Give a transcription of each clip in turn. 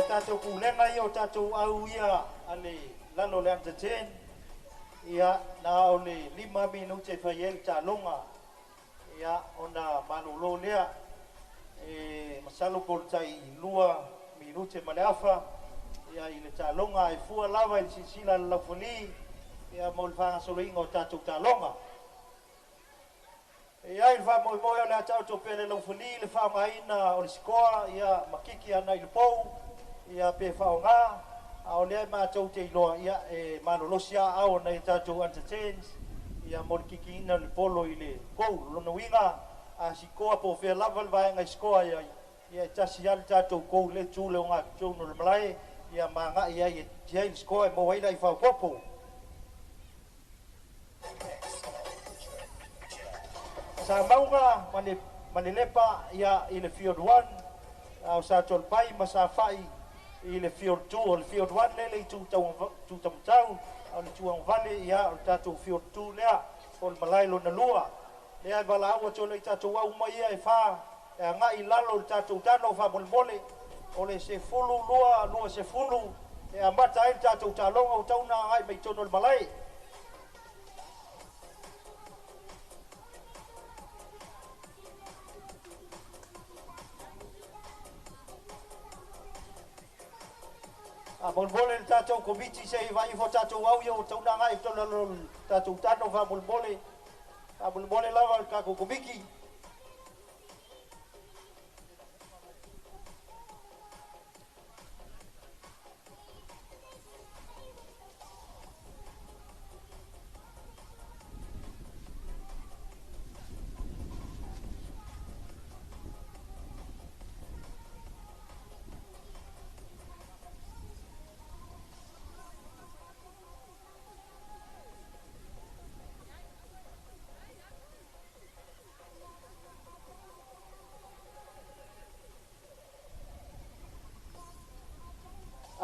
tatou kulenga ia o tatou au ia ale lalo le entertain ia na o le 5 minuta e fai el talonga ia ona malolo lea masalo poltai 2 minuta ma le afa ia i le talonga e fua lava i sisila le laufuli ia mo le faagasoloiga o tatou talonga ia i le faamoemoe o le atau topea le laufuli le faamaina o le sikoa ia makiki ana i le pou ia pe faonga a o le matou te iloa ia e malolosi a au na tatou entertains ia mo le kikiina le polo i le kou lona uiga a sikoa po fea lava le vaega sikoa ia tasi ale tatou kou le tule o gatou no le malae ia maga'i ai tiai le sikoa e mo ai lai faupopo sa mauga ma le lepa ia i le field 1 au Sato'Alepai ma sa fai i le field 2 o le field 1 lele i tutamutau au le tuang vale ia o tatou field 2 lea o le malai lona lua lea e valaau atole i tatou au mai ia e fā e aga'i lalo le tatou tano faamolemole o le sefulu lua sefulu e amata ai le tatou talonga o tauna aga'i mai tono le malai a molmole le tatou komiti se vai fo tatou au ia o tauna ngai tolo tatou tano fa molmole lava ka ko komiki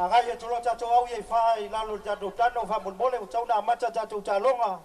agai e tolo tatou au ia i fai lalo le tatou tano fa molmole o tauna amata tatou talonga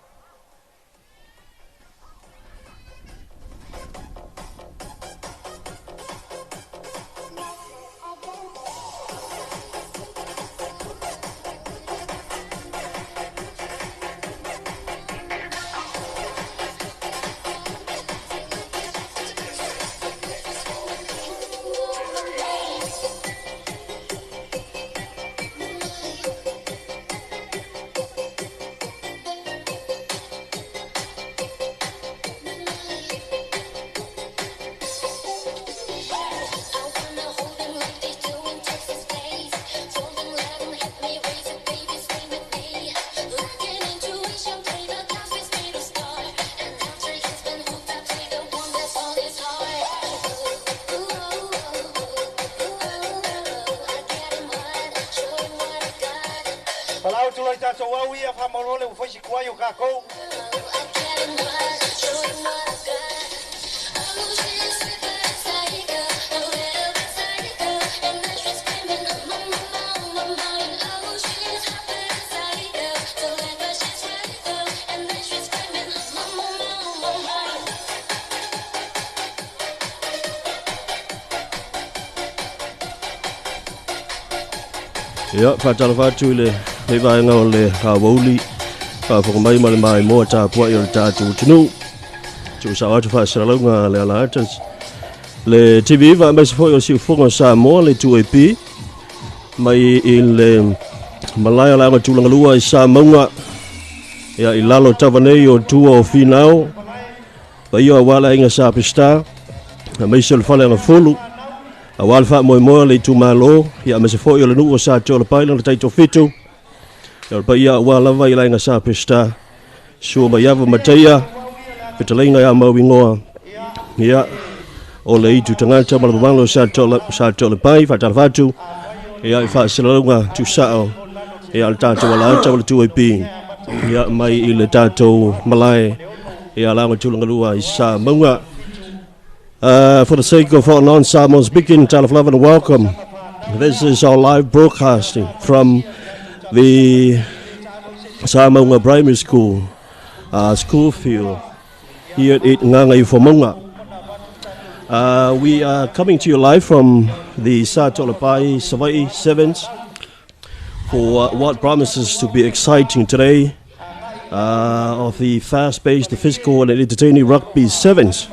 palau tu lai tatou au ia fa molole o faisi kuai o kakou ia whatalawhatu le hei vaenga o le hawauli whakamai ma le mai moa tāpua i o le tātou tunu tu sa atu whaasiralaunga le ala atas le TV va mai se foi o siufonga sa moa le 2AP mai i le malaya langa tūlanga lua i sa maunga ia i lalo tawanei o tua o finao pa ia wala inga sa pista mai se le whale anga fulu a wal fa moe moe le tu malo ia me se foi o le nu o Sato'Alepai le taito fitu ia pa ia wala vai la nga sa pista so ma ia matia pitalinga ia mau ingoa ia o le itu tangata ma le malo Sato'Alepai fa talfatu ia i fa silonga tu sao ia le tato wala ata le 2AP ia mai i le tato malai ia la nga tulanga lua i sa maunga for the sake of all non-Samoans speaking, tell of love and welcome. This is our live broadcasting from the Samoa Primary School, school field here at Nganga Ifomonga. We are coming to you live from the Sato'Alepai Savaii Sevens for what promises to be exciting today of the fast-paced, the physical and entertaining rugby sevens.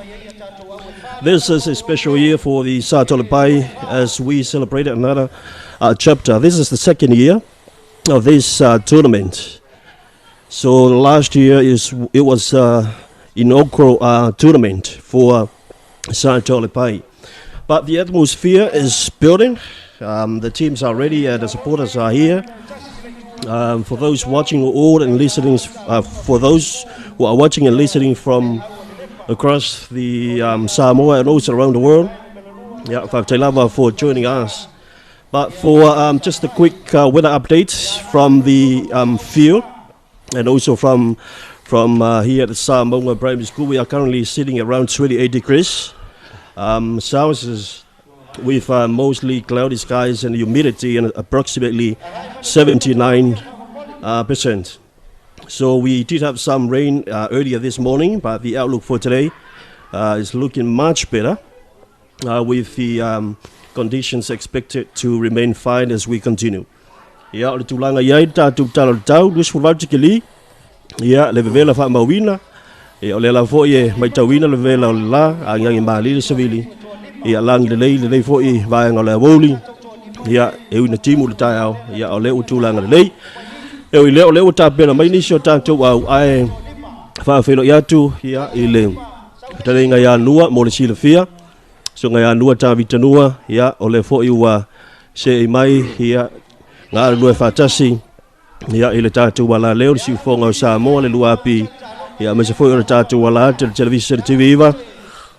This is a special year for the Sato'Alepai as we celebrate another chapter. This is the second year of this tournament. So last year it was inaugural tournament for Sato'Alepai. But the atmosphere is building. The teams are ready. The supporters are here. For those watching all and listening, for those who are watching and listening from across the Samoa and also around the world, for joining us. But for just a quick weather update from the field and also from here at the Samoa Primary School, we are currently sitting around 28 degrees Celsius with mostly cloudy skies and humidity and approximately 79%. So we did have some rain earlier this morning, but the outlook for today is looking much better with the conditions expected to remain fine as we continue. Ya le tulanga ya tu talo tau dus fulartikili ya le vela fa mawina ya le la fo ye mai tawina le vela la angang mali le sevili ya lang le fo i va ngala woli ya e una timu le tao ya le utulanga le e le uta pena mai ni shota to wa ai fa felo ya tu ya ile talinga ya nua mo le silfia so nga nua ta vitanua ya ole fo i wa se mai ya nga lua fatasi ya ile tatu wala leo si fonga Samoa le luapi ya me se foi ile tatu wala television TV va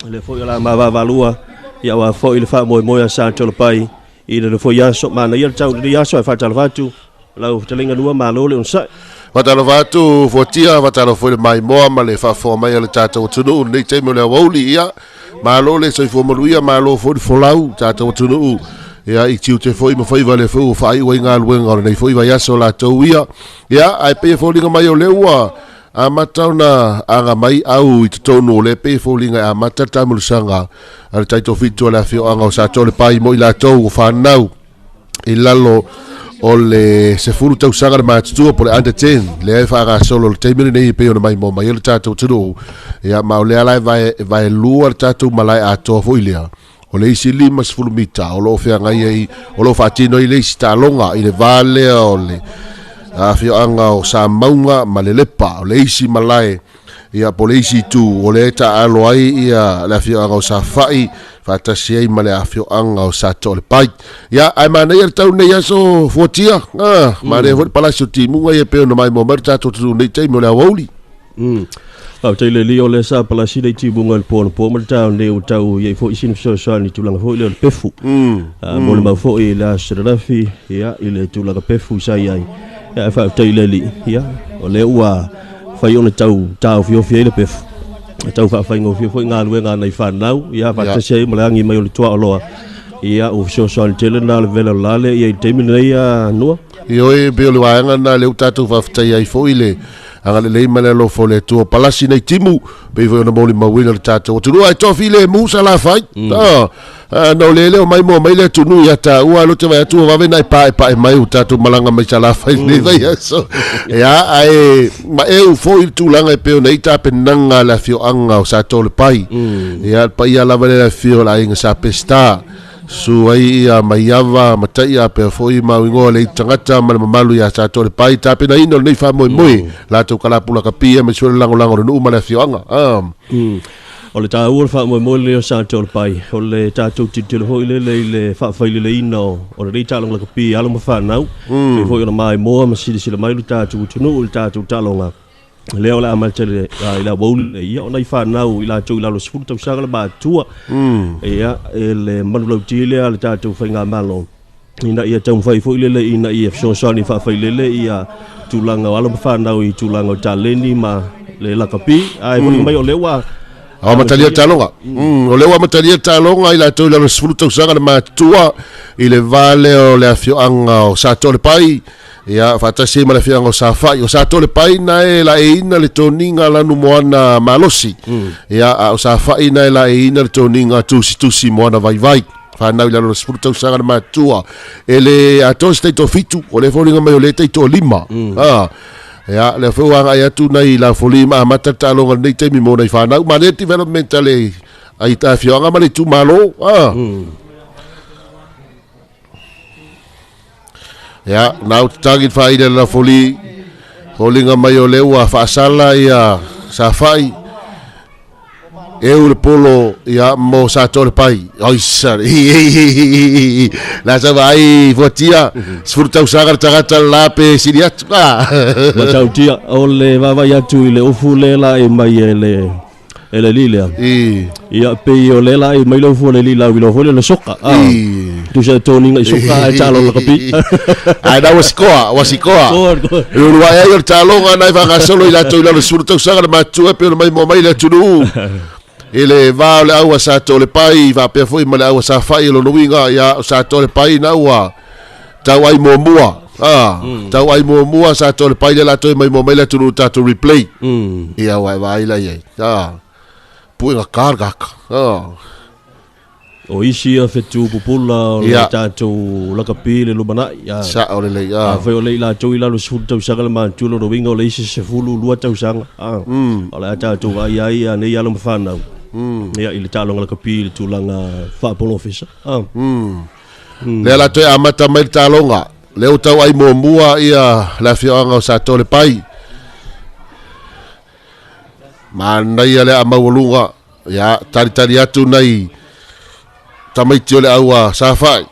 le foi la ma va lua ya wa foi ile fa mo ya Sato'Alepai ile le foi ya so mana ya tau ya so fa talvatu la telinga lua ma lo le unsa Vatalvatu fotia vatalo foi mai moa ma le fa fo mai le tatu tunu nei te mo le woli ya ma lo le so fo mo luia ma lo fo folau tatu tunu ya i tiu te foi mo foi vale fo fai o inga luenga nei foi vai aso la tauia ya ai pe fo linga mai o leua a matauna anga mai au i tonu le pe fo linga a matata mo sanga al taito fitu la fio anga Sato'Alepai mo i la tau fa nau i lalo o le se fulu tau sanga le matutua po le under 10 le fa ga solo le teimini nei pe o mai mo mai le tatu tunu ya ma o le ala vai lua le tatu malai a to fo ilia o le isi lima se fulu mita o lo fea ngai ai o lo fatino i le isi talonga i le vale o le a fio anga o sa maunga ma le lepa o le isi malai ia po le isi tu o le ta alo ai ia le fio anga o sa fai fatasi ai ma le a fio anga o Sato'Alepai ia ai mana ia tau nei aso fotia ma le fo palasio timu ai pe no mai mo merta to tu nei te mo le woli au te le lio le sa palasi dei ti bunga le pono po mata ne o tau ye fo isin so so ni tulanga fo le pefu mo le ma fo i la srafi ya ile tulanga pefu sai ai ya fa te le li ya o le ua fa yo le tau fio le pefu tau fa fa ngo fio nga luenga nei fa nau ya fa te sei mo le ngi mai o le tua loa ya o so so te le na le vela lale ye te mi nei no yo e be le wanga na le utatu fa te ai fo ile anga le mele lo fo le tu palasi nei timu pe vo no moli mawina le tatu tu ai tofi le musa la fai no le mai mo mai le tu nu ya ta ua lo te vai tu va venai pa mai utatu malanga mai sala fai nei vai so ya ai ma eu fo il tu langa pe nei ta penanga la fio anga o Sato'Alepai ya pa ia la vale la fio la inga sa pesta su ai ia maiava matai a pe foi mawingo le tangata ma malu ya Sato'Alepai tapi na ino nei fa moi la tu kala pula kapia me suele lango no uma le fioanga o le tau fa mo le Sato'Alepai o le tatu titilo ho le fa fa le ino o le talo la kapia alo fa nau e foi na mai mo ma sila mai le tatu tunu le tatu talonga leo la amaltele ila bol ia ona fa nau ila tu ila lo sfulu tau sanga ba tua ia ele manulo tile ala tatu fa nga malo ina ia tau fa fo ile ina ia so so ni fa fa ile ia tulanga wala fa nau i tulanga taleni ma le la kapi ai mo mai o lewa o matalia talonga o lewa matalia talonga ila tu ila lo sfulu tau sanga ma tua ile vale o le afio anga o Sato'Alepai ia fatasi ma le fianga o safai o Sato'Alepai na e la e ina le toninga lanu moana malosi ia o safai na e la e ina le toninga tusi moana vai whanau lalo le spuru tau sanga na matua ele ato state of fitu o le folinga mai o le teito lima ia le fuanga ia tu nei la folima mata talonga nei te mi mo nei whanau ma le development le ai ta fianga ma le tu malo ya nau tagit faida la folinga mai o leua faasala ia safai eu le polo ia mo Sato'Alepai oi sari la sa vai votia sfurtau sagar tagata la pe siriat ma tau tia o le vava ya tu le ofu le la e mai ele lila ia pe o le la e mai lo fu le lila wi lo fu le soka tu sa toning i soka e talo la kapi ai da wasikoa lu wa ya talo ngana va gasolo ila to ila sfurtau sagar ma tu e pe mai mo mai le tunu ele va le aua Sato'Alepai va pe foi ma le aua safai lo nuinga ya Sato'Alepai na ua tau ai mua tau ai mua Sato'Alepai le la toi mai mo mai le tunu ta to replay ia vai la ye puinga carga o isi a fetu pupula o le tātou lakapi le lumana ia sa o le foi o le la tau ila lo sfulu tau sanga le mantulo no winga o le isi se fulu lua tau sanga o le tātou ai a nei alo mawhanau ia i le tālonga lakapi le tūlanga whaapolo ofisa le la toi amata mai le tālonga le o tau ai mua ia la fianga o Sato'Alepai ma nei ale a mawalunga ia tari atu nei tamaiti ole aua safai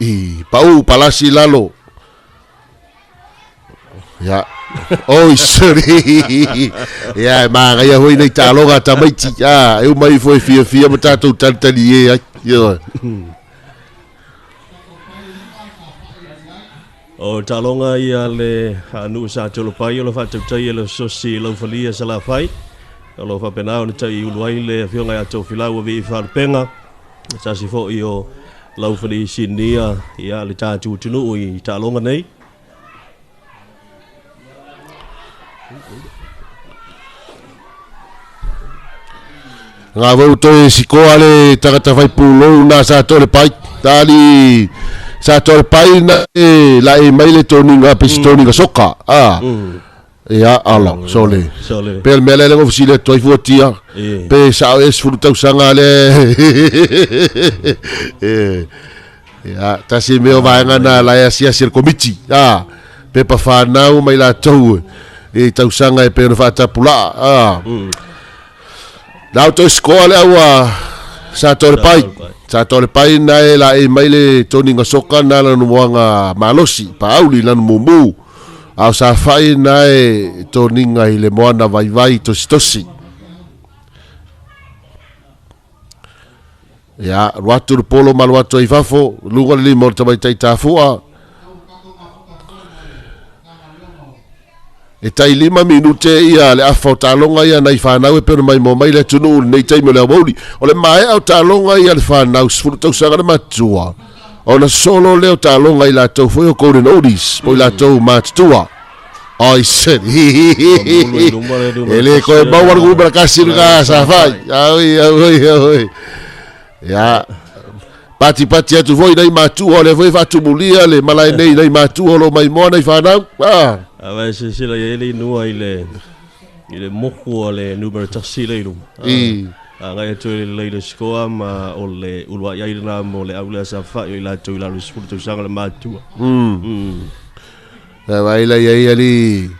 i pau palasi lalo ya oi sorry ya ma ga hoi nei talonga tamaiti eu mai foi fia ma tatu tantani e yo o talonga ia le anu Sato'Alepai o le fatautai le sosi lau falia Sato'Alepai o lo fa penao ni tai uluai le fionga ya tau filau vi farpenga sa si fo io lau fali sinia ia le tātou tunu i talonga nei nga vau toi sikoa le tagata vai pulo na Sato'Alepai tali Sato'Alepai na la e mai le toninga pistoninga soka ia ala sole per mele le ofisile toi fuatia pe sa es furtau sanga le ia tasi meo vaenga na la sia sir committee pe pa fanau mai la tau e tau sanga e pe no fata pula la to skole awa Sato'Alepai na e la e mai le toninga soka na la no wanga malosi pa auli la no mumu au sa fai na e toninga i le moana vai tosi ya watu polo mal watu i fafo lunga li mo tamai tai tafua e tai 5 minute ia le afa talonga ia nai fanau e pero mai mo mai le tunu nei tai mo le woli o le mai au talonga ia le fanau sfuru tau sanga matua ona solo leo talonga i la tau foi o kore notice po la tau matua ai said ele ko e bawar gu berkasir ka safai ai ya pati atu foi nei matua le foi fatu mulia le malai nei matua lo mai mo nei fanau vai se la ele no ile moku le numero tasile lu ngai tu le skoa ma o le ulwa ya ina mo le aula sa fa i la tu la lu spurtu sanga le matua vai la ia ali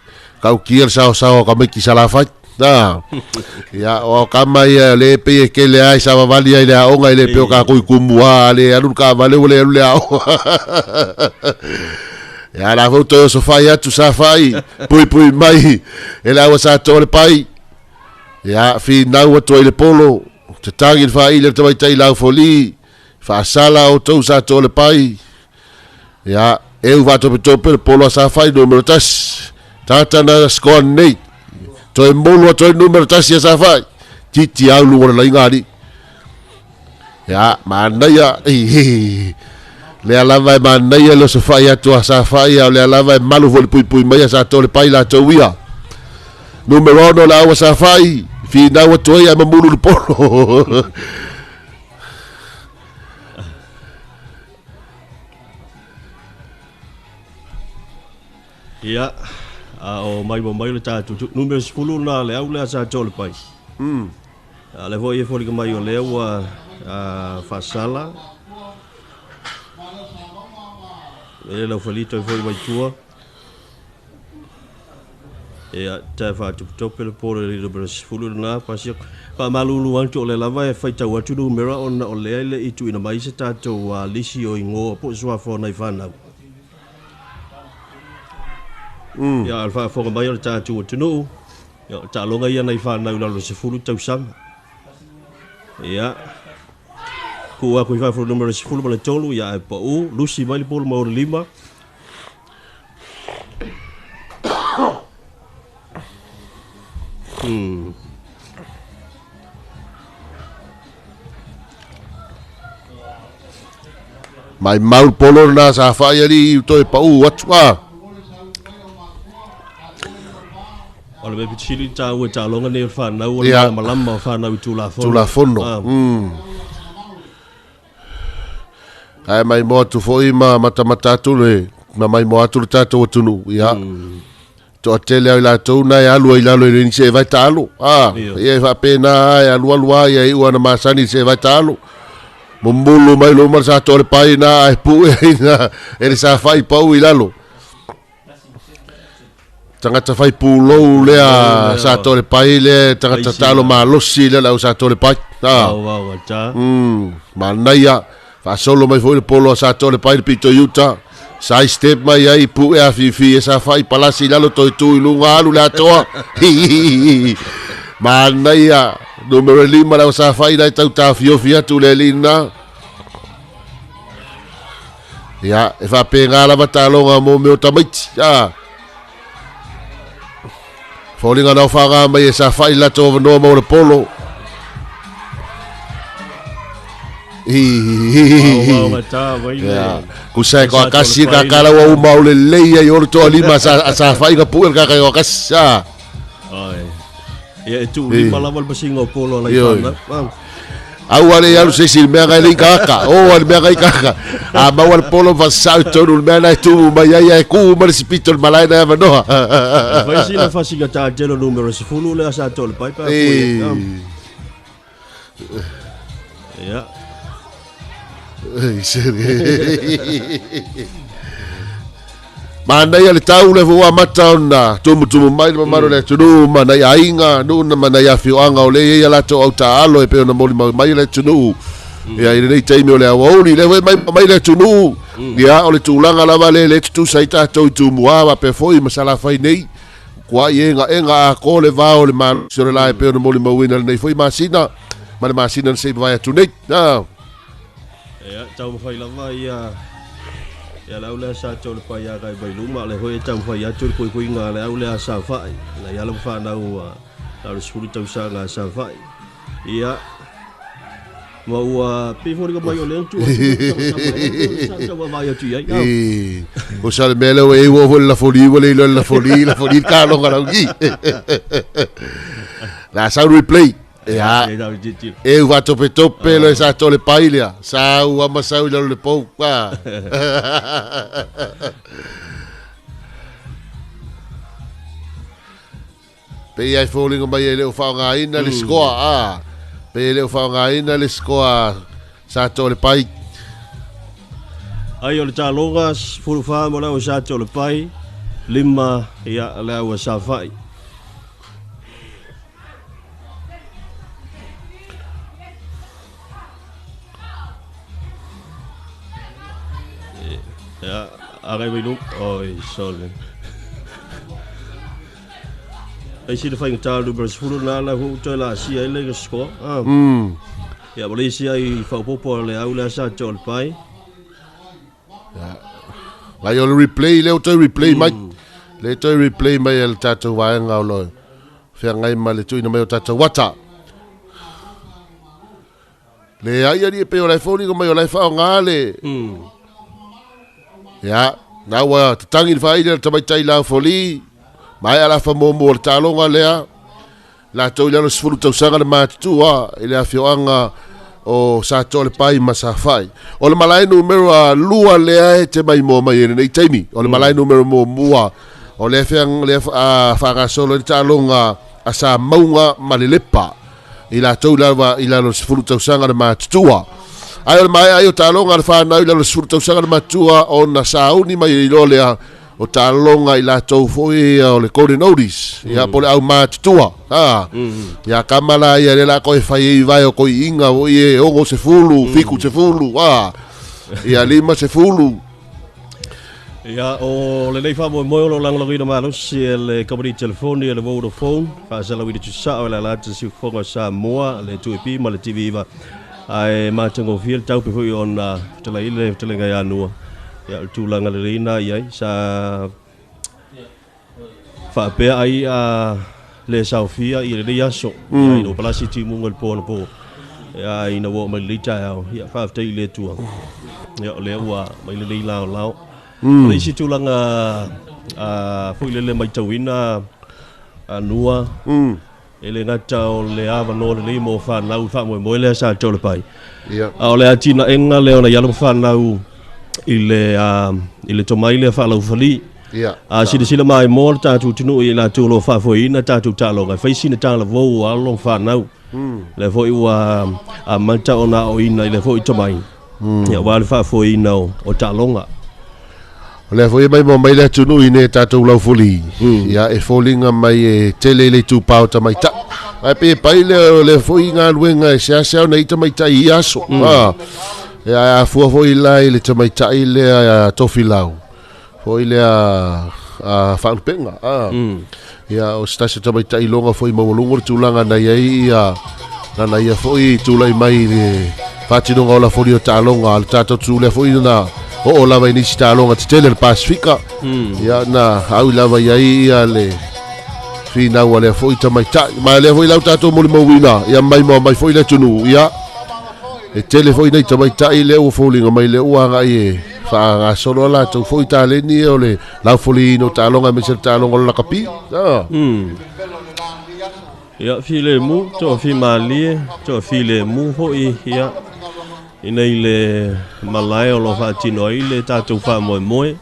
kau kier sao ka me ki sala fa ya o kama ia le pe ke le ai sa vali ia le o ngai le pe ka ku kumua le alu ka vale le ya la foto so fa ya tu sa fai pui mai ela wa Sato'Alepai ya fi na wa to le polo te tangi fa ile te vai tai la foli fa sala o to Sato'Alepai ya eu va to polo sa fai numero tas tata na skon nei to e molo to numero tas ya sa fai titi au lu la ingari ya mana ya le alava manai lo se fai atu sa fai le alava malu vo pui mai Sato'Alepai la tauia numero 1 la wa sa fai fi na wa toia mamulu polo ia o mai le tatu numero 10 na le au le Sato'Alepai le voi e foli mai o le wa fasala e lo felito foi mai tua e ta fa tu pelo por le fulu na pasio pa malulu anto le lava e faita wa tu numero on o le i tu ina mai se tato wa lisi o ingo po so fo na fana ya alfa fo mai o tato tu no ya ta longa ia na fana lo se fulu tau sam ya ku aku fa fo numero 10 bale tolu ya pa u lusi mai pol mo 5 mai mau polo na sa fai ali to pa u watwa ole be chili ta u ta longa ne fa na u la malama fa na tu la fono ai mai mo tu foi mata tu le mai mo atu tato tunu ya to tele la to na ya lu ila lo ni se vai talo e fa pena ya lu ya i wana masani se vai talo mumbulu mai lo mar Sato'Alepai na e pu na ele sa fai pau ila lo tangata fai pulo le a Sato'Alepai le tangata talo malosi le la Sato'Alepai manaya fa solo mai foi le polo Sato'Alepai pito yuta sai step mai ai pu e a fifi esa fai palasi lalo toi tu lunga alu la toa manaya numero 5 la sa fai dai tau ta fio tu le lina ya e fa penga la batalonga mo me otamiti ya folinga na faga mai esa fai la to no mo le polo kusai ko akasi ka kala wa mau le leia yo to lima sa fai ka puel ka ka kasa ai e tu lima la vol basingo polo la ifana au ale ya se sil me ga le kaka o al me ga kaka a ma wal polo va sa to no me na tu ma ya ku ma spito il malai na va no vai si la fasiga ta gelo numero 10 le Sato'Alepai pa ya mana ia le tau le vo mata ona tumu mai le maro le tunu mana ia inga no mana ia fioanga o le ia la to auta alo e pe ona moli mai le tunu ia ile nei taimi o le awoli le mai le tunu ia o le tulanga la vale le tu saita to tumu ava pe foi masala fai nei kwa enga ko le va o le man sur la e pe ona moli mawina nei foi masina ma le masina se vai tu nei ya tau fai lava ia la ule Sato'Alepai ya kai bai luma le hoi tau fai atu ko nga le ule sa fai la ya lo fa na u la sulu tau sa nga sa fai ia mau pe fo ko mai o le tu sa wa mai tu ya o sa le mele e wo la foli ka lo ngara gi la sa replay ya e va tope lo Sato'Alepai le sa u ama sa u le pou pa pe ai falling mai le fa nga ina le score pe le fa nga ina le score Sato'Alepai ai o le talongas fulu fa mo la Sato'Alepai 5 ia la wa sa fai ja arrive loop oi sorry ai si de fai ta do Brasil na la ho to la si ai le score ya bole si ai fa popo le au la Sato'Alepai la yo replay le to replay mai le to replay mai el tato va nga lo fe ngai ma le tu ina mai tato wata le ai ari pe o la foni ko mai o la fa nga le ya na wa tangi fa ida tabai tai la foli mai ala fa mo mo talonga lea la to ile sfulu to sanga le matua ile afioanga o Sato'Alepai masafai o le malai numero a lua lea te mai mo mai nei taimi o le malai numero mo mua o le feang le fa solo talonga asa maunga malelepa ila to ila lo sfulu to sanga le matua ai o mai ai o talonga le fa na ila lo sfulu to sanga le matua o na sauni mai lo lea o talonga ila to foi o le code notice ya pole au matua ya kamala ya le la ko fai vai o ko inga o ye o se fulu fiku se fulu ya lima se fulu ya o le nei fa mo lo lang lo ina malo si le company telefoni le Vodafone fa sa lo wi tu sa o la si fonga sa moa le tu pi ma le TV va ai ma tango fiel tau pe foi on tele ile tele ga ya no ya tu langa le rina ia sa fa pe ai le Sofia i le yaso ai no plasi ti mo ngol po ya ina wo mai lita ya fa te le tu ya le wa mai le lao le si tu langa foi le mai tawina anua ele ngata o le ava no le mo fa lau fa mo le Sato'Alepai ya o le atina enga le ona yalo fa lau ile tomai le fa lau fali ya sila mai mo tatu tunu ila tu lo fa foi na tatu talo ga fa sina tala vo alo fa nau le foi wa manta ona o ina le foi tomai ya wa le fa foi na o talonga le foi mai mo mai le tunu ine tatu lau foli ya e folinga mai e tele le tu pau ta mai ta ai pe pai le foi nga luenga sia na ita mai ta iaso ya fu foi lai le ta mai ta ile tofilau foi le fa penga ya o sta se ta mai ta ilonga foi mo lungo tulanga na ia na ia foi tulai mai le fatino ngola foi o talonga al tato tu le foi na o lava ini sta longa tele le Pasifika ya na au lava ia le fina wale foi ta mai ta ma le foi lauta to mo wina ya mai foi le tunu ya e tele foi nei ta mai ta ile o folinga mai le uanga e fa solo la to foi ta le ni o le la folino ta longa me se ta longa la kapi ya file mu to fi mali to file mu foi ya ina ile malai o lo fa tino ile tatu fa mo e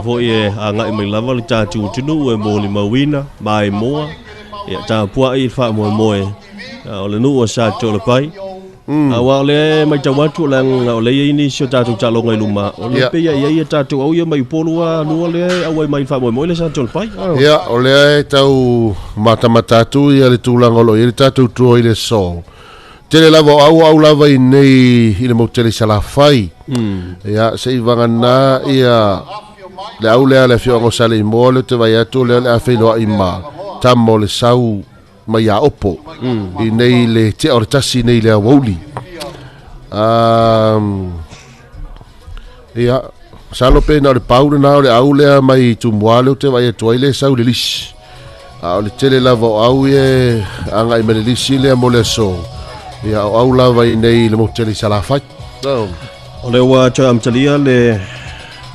fo e anga mai lava le tatu tunu e mo li mawina mai mo ya ta pua i fa mo e o le nu o Sato'Alepai wa le mai tawatu lang o le ini so tatu talo ngai luma o le pe ya tatu au ya mai polua nu le au mai fa mo le Sato'Alepai ya o le tau mata tu ya le tulang o lo ya tatu tu ile so tele lava au lava nei ile mo tele sala fai ya sei vangana ia le au le fiongo sale mo le te vai atu le afelo ima tammo le sau mai a opo i nei le te o tasi nei le woli ia salo pe na le paulo na le au le mai tu moale te vai atu ile sau le lis a le tele lava au e anga i me le lisi le mo le so ya au lava nei le mo tele sala fai o le wa cha am talia le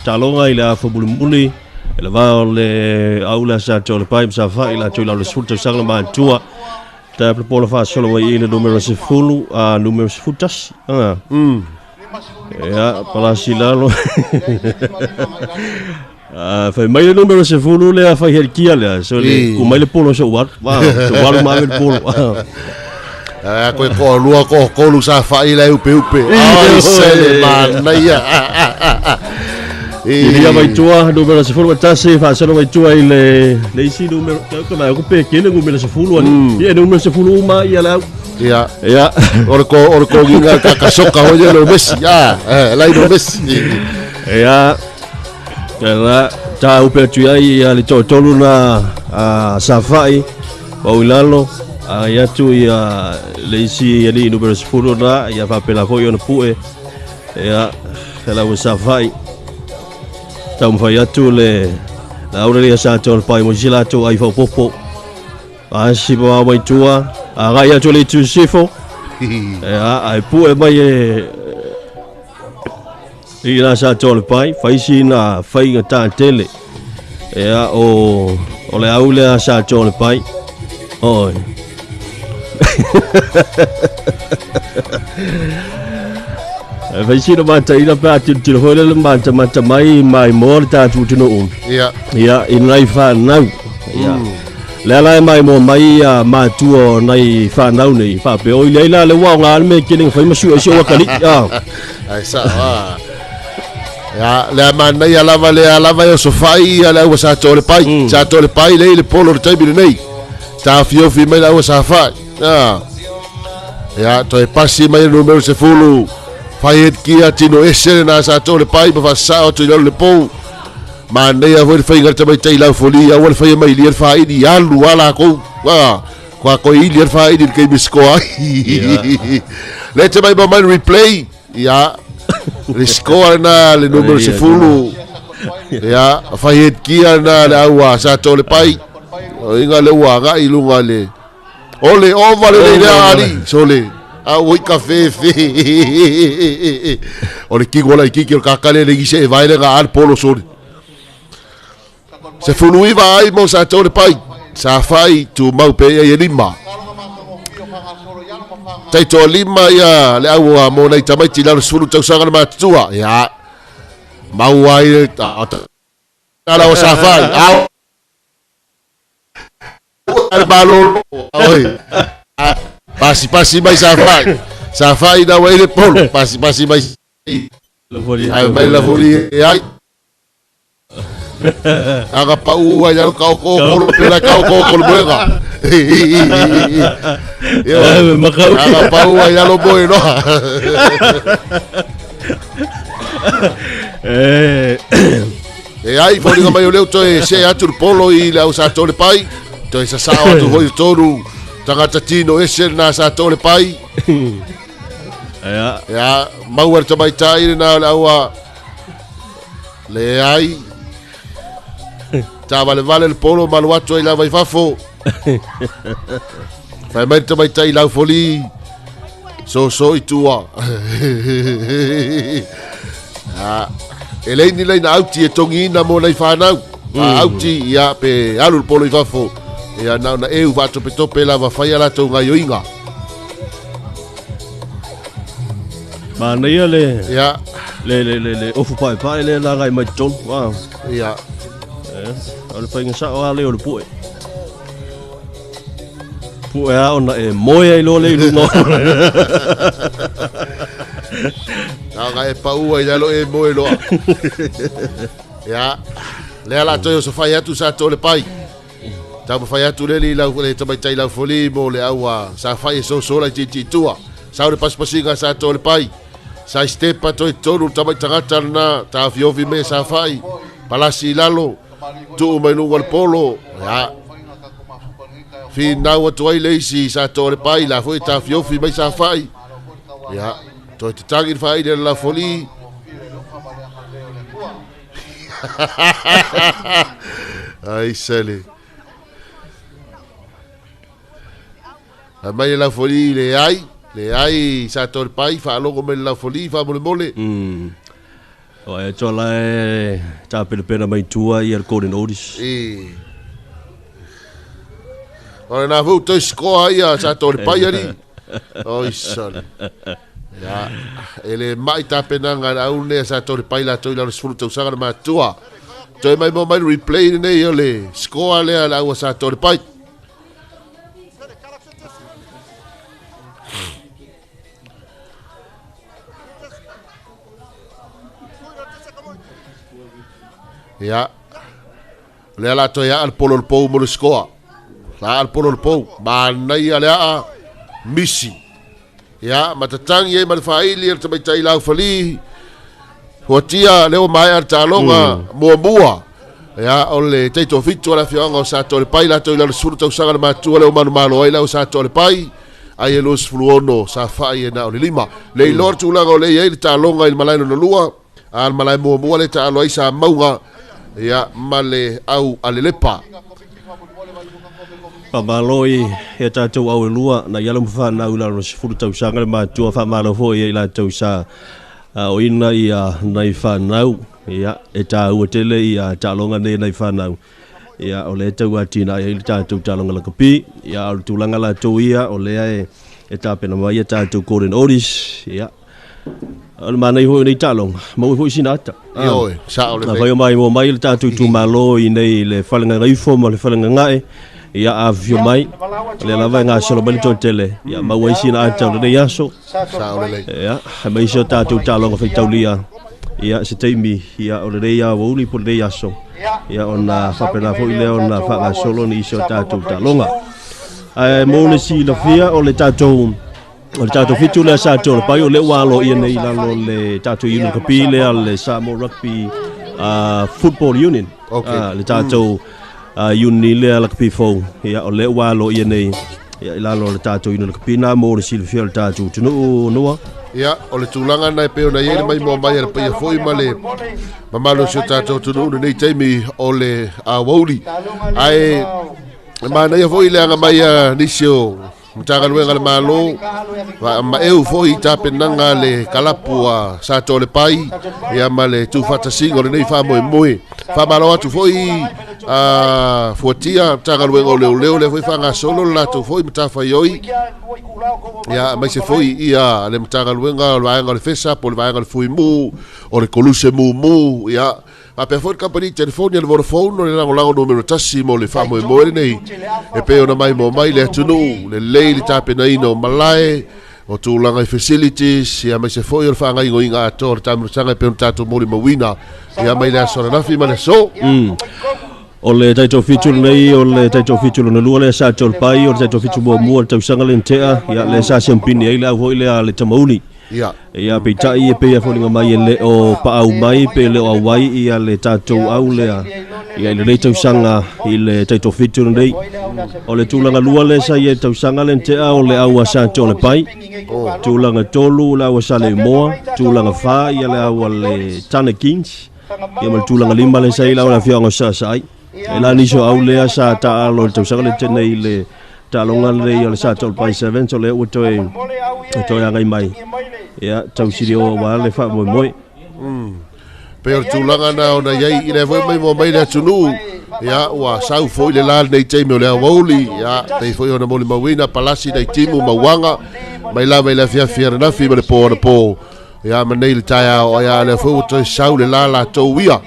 talonga ila fo bulmuli le va le au la Sato'Alepai sa fa ila tu la le sulta sala ma tua ta propola fa solo wa ile numero se fulu a numero se futas ya pala silalo fa mai le numero se fulu le fa herkia le so le ku mai le polo so wa so wa ma le polo ko lua ko lu sa fa ile upe ai se mana ia ia mai tua numero se fulu tasi fa solo mai tua ile le isi numero ko mai ko pe ke le numero se fulu ani ia numero se fulu ma ia la ia or ko ginga ka soka ho le Messi la no Messi ia la ta upe tu ia le tolu na safai ba ulalo ya tu ya leisi ya ni numero 10 na ya fa pela foi ona pue ya ela o safai tam fa ya tu le la ora ya Sato'Alepai mo jila tu ai fa popo si ba mai tua aga ya tu le tu sifo ya ai pue mai Ila Sato'Alepai faisi na fai ngata tele. Ya o le au le Sato'Alepai. Oi. Faisi no mata ila pa tu hole le mata mai mo ta tu no. Ya in life now. Ya. Le mai mo mai ma tu o nai fa nau nei fa pe o ile le wa nga me killing fa masu so wa kali. Ya. Ai sa. Ya, le mana ia lava yo sofai ala wa Sato'Alepai. Sato'Alepai le polo tabi nei. Ta fio fi mai la wa safai. Ya, to e pasi mai numero se fulu. Fai kia tino ese na Sato'Alepai ba sa o to le po. Mana ia vo fai ngar tabai tai la folia wa fai mai lier fai di alu ala ko. Kwa ko i lier fai di ke bisko ai. Le te mai ba mai replay. Ya. Risco na le numero se fulu ya fai kia na le aua Sato'Alepai o inga le ua ga ilunga le ole over le ali sole a oi cafe ole kingo la kiki o kakale le gise vai le ga al polo sole se fulu i vai mo Sato'Alepai sa fai tu mau pe e lima tai to lima ya le aua mo nei tamai tila le sulu tau sanga ma tua ya mau ai ala o safai au al balon oi pasi mai safai da wai le pol pasi mai ai mai la foli ai aga pau ai al kau ko pela kau ko luega aga pau ai al boy no ai foli ga mai o leo to e se atu polo i la Sato'Alepai to esa sao tu hoi toru tangata tino ese na Sato'Alepai ya mau er tamai tai na lawa le ai ta vale el polo maluato i la vai fafo fai mai tamai tai la foli so i tua Eleni lai na auti e tongi na mo lai whanau auti ia pe alu polo i fafo ia na eu vato pe tope la whai ala tau ngai oinga ma nei le ia le ofu pai le la ngai mai ton wow ia ole pai ngasa o le o pue ona e moia i lo le lungo nga e pau ai lo e moe lo ya le ala to so fai atu Sato'Alepai ta fai atu le la le tamai tai la foli mo le aua sa fai so la titi tua sa le pasinga Sato'Alepai sa stepa to tolu tamai tangata na ta fiovi me sa fai palasi lalo tu mai lu wal polo ya fi na wa to ile si Sato'Alepai la foi ta fiovi me sa fai ya to te tagi fai de la folie ai sale mai la folie le ai Sato'Alepai fa logo me la folie fa mole o e tola ta pena mai tua i al Golden Oldies ora na vu to scoa ia Sato'Alepai ali oi sale ya ele mai ta pena nga au le Sato'Alepai la toi la sfruta usanga ma tua toi mai mo mai replay nei ole scoa le ala au Sato'Alepai ya le ala toi al polo el pou mo scoa la al polo el pou ba nei ala misi ya matatangi e malfaili er tamai tai lau fali hotia leo mai ar talonga mua ya ole teito fitu ala fionga Sato'Alepai la to ila surta usanga ma tu leo manu malo ila Sato'Alepai ai elos fluono sa fai na ole lima le lor tu la ole e talonga il malai no lua al malai mua le talo isa maunga ya male au alelepa Pamaloi e tātou au e lua na ialam whanau la no sifuru tau sanga le mātua whamalo fo i la tau sa o ina ia nei whanau ia e tā ua tele ia tālonga ne nei whanau ia o le tau atina ia tātou tālonga la kapi ia o tūlanga la tau ia o lea e tāpena mai ia tātou kōren oris ia o le manei hoi nei tālonga mau hoi sinata Ioi, sa o le vai o mai mo mai le tātou tū malo i nei le whalenga ngaifo ma le whalenga ngae ia a fio mai le lava ngā solo bali tō tele ia mau e sinata o le nei aso sa o le ia mai so tātou tālonga whai taulia ia se teimi ia o le rei a wauli po le rei aso ia ona whapena fo i leo na whanga solo ni iso tātou tālonga mo le si la fia o le tātou fitu le Sato'Alepai o le walo ia nei lalo le tātou union kapile le Samoa Rugby Football Union le tātou uni le ala kapi fo ia o le walo ia nei ia lalo le tātou union kapina mo le si la fia le tātou tunu noa ia o le tūlanga nai peo na iele mai mo mai ala pia foi ma le mamalo sio tātou tunu nei teimi o le wauli ai ma nei foi le anga mai nisio mtaka luenga le malo ma eu foi tapenanga le kalapu a Sato'Alepai ia ma le tufata singo le nei fa moe fa malo atu foi fuatia mtaka luenga leo le foi fanga solo la tu foi mtafa yoi ia mai se foi ia le mtaka luenga le fesa po le vaenga le fui mu o le koluse mu ia a pe foi company telefonia le Vodafone le lango numero tasi mo le fa moe nei e pe ona mai mo mai le tunu le leili tape na ino malai o tūlanga i facilities ia mai se foi o whanga ingo inga ato le tamu sanga pe tato mori mawina ia mai le asora nafi ma le so o le taito fitu nei o le taito fitu na lua le Sato'Alepai o le taito fitu mua le tausanga le ntea ia le sa sempini ai le au hoi le tamauni ia pe tai e pe folinga mai le o pa au mai pe le o wai ia le tatou au le ia le tau sanga i le taito fitu nei o le tūlanga lua le sa ia tau sanga le ntea o le au a Sato'Alepai tūlanga tolu la au sa le moa tūlanga fa ia le au le Tana Kings ia mal tūlanga lima le sa ila o la fianga sa sai e la niso au le sa ta alo tau sanga le tenei le talonga le o le Sato'Alepai 7 so le o toi angai mai ia tau siri o wa le fa moi pe o tūlanga na ona iai i le voi mai mo mai le tunu ia ua sau foi le la nei teimi o le awauli ia pei foi ona moli mawina palasi nei timu mawanga mai lava i le fia nafi ma le po ia manei le taia o ia le foi o sau le la tou ia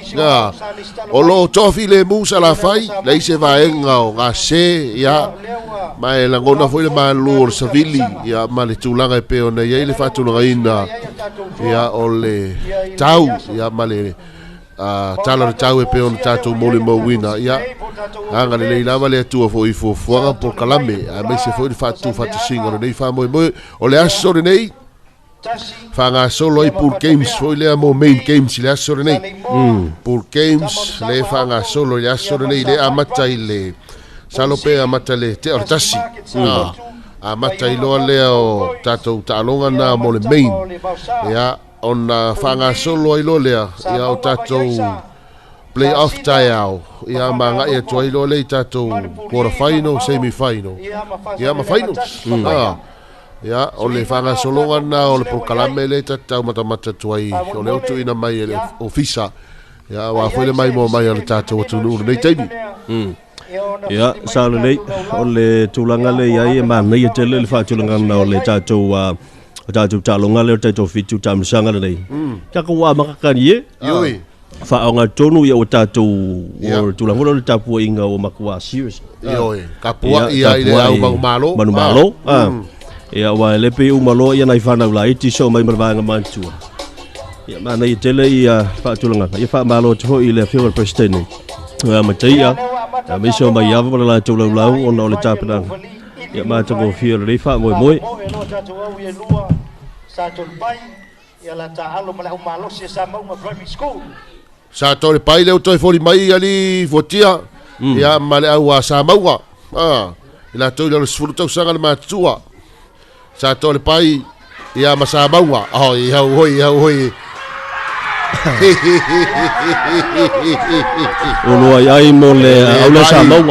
o lo tofi le musa la fai le se vaenga o ngā se ia mai la ngona foi le malu o le savili ia ma le tūlanga e pe ona iai le fatunanga ina ia o le tau ia ma le tala le tau e pe ona tātou moli mawina ia anga le leilava le atua foi fuanga por kalame a me se foi le fatu singa nei fa moe o le aso nei fanga solo i pool games foi le mo main games le aso nei pool games le fanga solo le aso nei le amata ile salope amata le te ortasi amata ilo le o tatou talonga na mo le main ia ona fanga solo ilo le ia o tatou play off taiao ia manga e toi lo le tatou quarter final semi final ia ma finals ia o le fanga solo na o le kalame le tatou mata toi o le otu ina mai le ofisa ia wa foi le mai mo mai o le tatou tunu nei taimi ia sa le o le tūlanga le iai e mana ia tele le whaatulanga na o le tātou tālonga le o tātou fitu tāmisanga nei ka kua makakani e ioi whaonga tonu ia o tātou o tūlanga le tāpua inga o makua serious ioi kapua ia i le au manumalo ia wa lepe umalo ia nai whanau la iti so mai marvanga mantua ia mana ia tele ia whaatulanga ia whaamalo tuho i le fiora presidente matia me so mai ava la tu lau ona le tapena ia matango fia le fa moi Sato'Alepai ia la ta'alo ma le umalo se Samoa Primary School Sato'Alepai le toi foli mai ali fotia ia ma le au Samoa ila toi le sfuru tau sanga le matua Sato'Alepai ia ma Samoa ia hoi Olo ai mo le au sa mau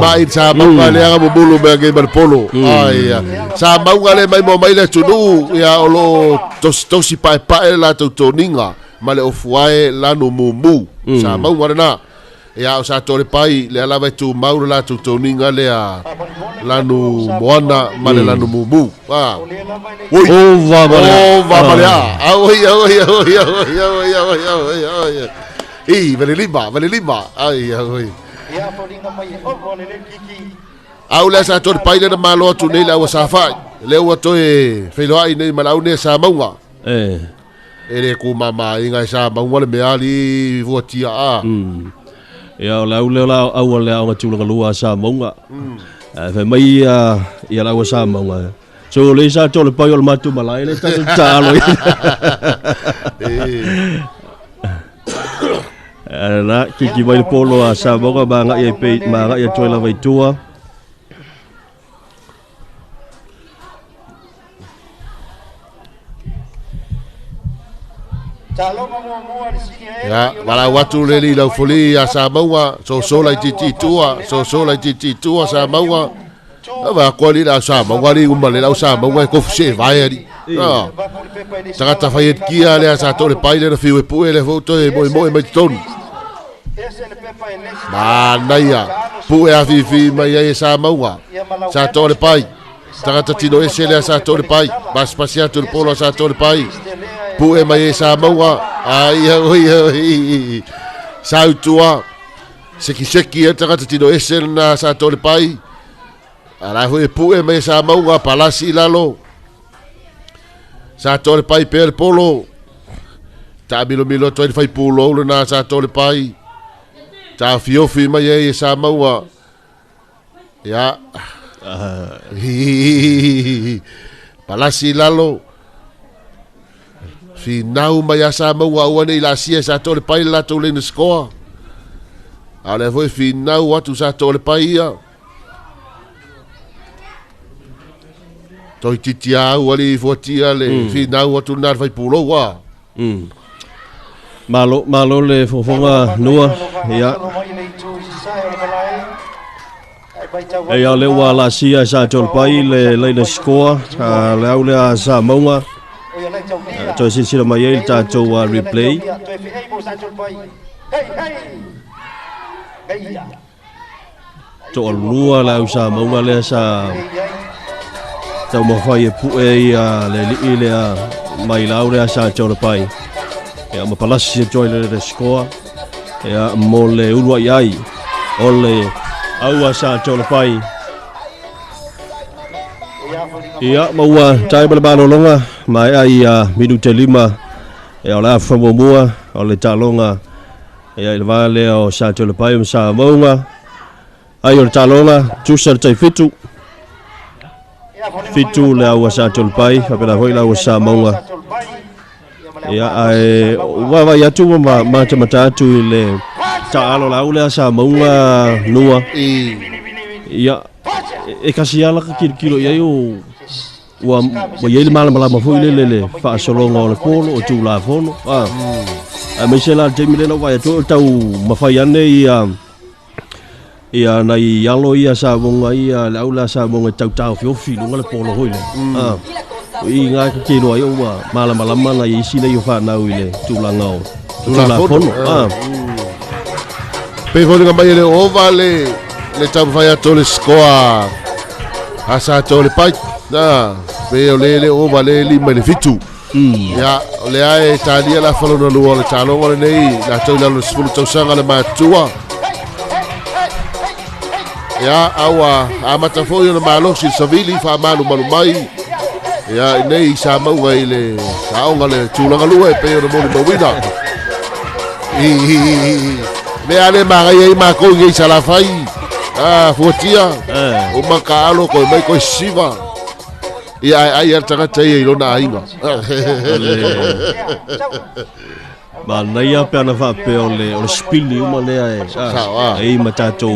mai sa mau le aga bulu me ke polo ai sa mau le mai mo mai le tunu ya olo tosi pai la toninga ma le ofuae la no mumu sa mau na ya o Sato'Alepai le ala vai tu mau la toninga le a la no moana ma le la no mumu o va male ai vale lima ai au le Sato'Alepai le malo tu nei la wasafa le wa toe feloai nei malau ne sa maunga ele ku mama inga sa maunga le meali votia ya la au le au tu le lua sa maunga fe mai ya la sa maunga so le Sato'Alepai o matu malai le talo na kiki vai polo a sa maunga banga ia pe manga ia toila vai tua ya wala watu le li la foli a sa maunga so la titi tua sa maunga ava ko li la sa maunga li umale la sa maunga ko fse vai ali saka ta fai kia le Sato'Alepai le fiu pu le foto e mo mai ton ma naia pu e afi mai e sa maunga Sato'Alepai saka ta tino ese le Sato'Alepai bas pasiato il polo Sato'Alepai pu e mai sa maunga ai sautua seki e taka tino ese na Sato'Alepai ala ho e pu e mai sa maunga palasi lalo Sato'Alepai per polo ta milo to fai pulo na Sato'Alepai ta fiofi mai e sa maunga ya palasi lalo finau mai asa maua ua nei la sia Sato'Alepai la tau le score ale foi finau atu Sato'Alepai ia toi titia wali fotia le finau atu na fai pulo wa malo le fofonga nua ya ya le wa la sia Sato'Alepai le score le au le sa maunga to sila mai el tato replay to lua la usa maunga le sa tau mawhai e pu e le li le mai lau le Sato'Alepai ya ma palasi joy le score ya mo le urua iai o le au Sato'Alepai ia maua tai balabalo longa mai ai minute 5 e ola famomua o le talonga e le vale o Sato'Alepai o sa maunga ai o talonga tusa tai fitu le au Sato'Alepai fa pela hoi la o sa maunga ia ai wa ya tu ma tu le talo la ule sa maunga nua ia e kasiala kilo ia yo wa ye le mala foi le fa solonga le polo o tu la fono a me se la temile no vai to tau mafai ane ia na yalo ia sa bonga ia la ula sa bonga tau fiofi lunga le polo hoile i nga ke lo yo wa mala na isi le yo fa na uile tu la ngao tu la fono pe volinga mai le ovale le tau vai to le score a Sato'Alepai na pe le ovale li me le fitu ya le ai talia la falo no lo le talo le nei la tau la lo sfulu tau sanga le matua ya awa amata foi no malo si savili fa malu mai ya nei sa mau ile sa onga le tulanga lue pe no mo bawida me ale ma ai ma ko ngi sala fai fotia o makalo ko mai ko siva ia ai tanga tai lo na inga ma naia pe ana fa pe ole o spili uma le ai matato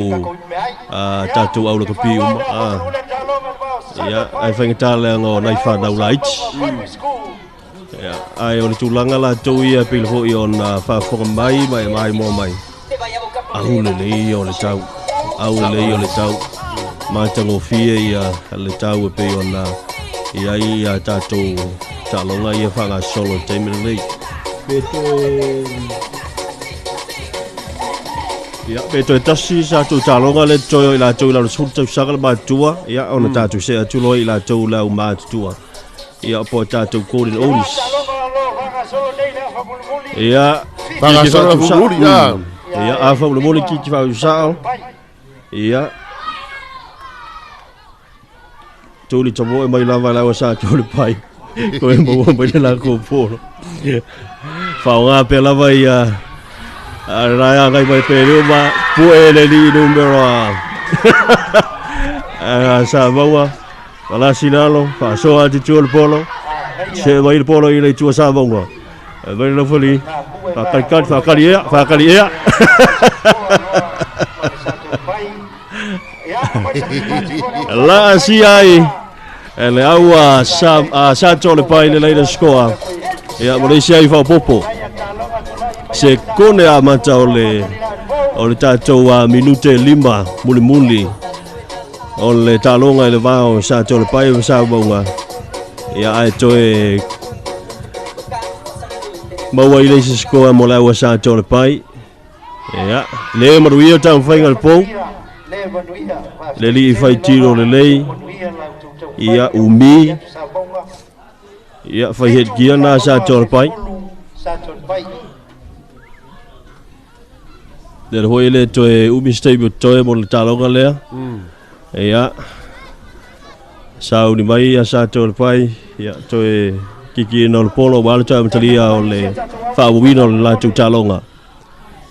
au le kapi ia ai fanga tale ngo nai fa da light Ya, ai o le tulanga la tau ia pil ho i ona whaafonga mai mo mai. Au le o le tau. Au le o le tau. Mātango fia ia le tau e pe ona ia ia tātou talonga ia whanga solo teime lei. Ia, beto e tasi tātou talonga le toio i la tau i la sul tau saka le mātua. Ia, ona tātou se atulo i la tau lau mātua. Ia, po tātou kōrin oris. Ia, Whanga solo fumuri, ia. Ia, a whaulumuri ki whau sao. Ia. Tuli tamo e mai lava lawa Sato'Alepai. Ko e maua mai le la ko polo. Whao ngā pe lava ia. A raya ngai mai pe reo ma. Pue le li numero a. Sa maua. Wala sinalo. Wha soa ti tua le polo. Se mai le polo i le tua sa maua. Mai le foli. Whakari ea. La si ai ele aua Sato'Alepai le leila skoa ia mo le si ai fa popo se kone a mata o le tātou a minute 5 muli o le talonga le vao Sato'Alepai o sa bonga ia ai toe maua i le skoa mo le aua Sato'Alepai ia le maruia tau whainga le pou le li i fai tiro le lei ia umi ia fai het kia na Sato'Alepai le hoi le toe umi stable toe mo le talonga lea ia sau ni mai ia Sato'Alepai ia toe kiki no le polo wale toe matalia o le whaawina o le latu talonga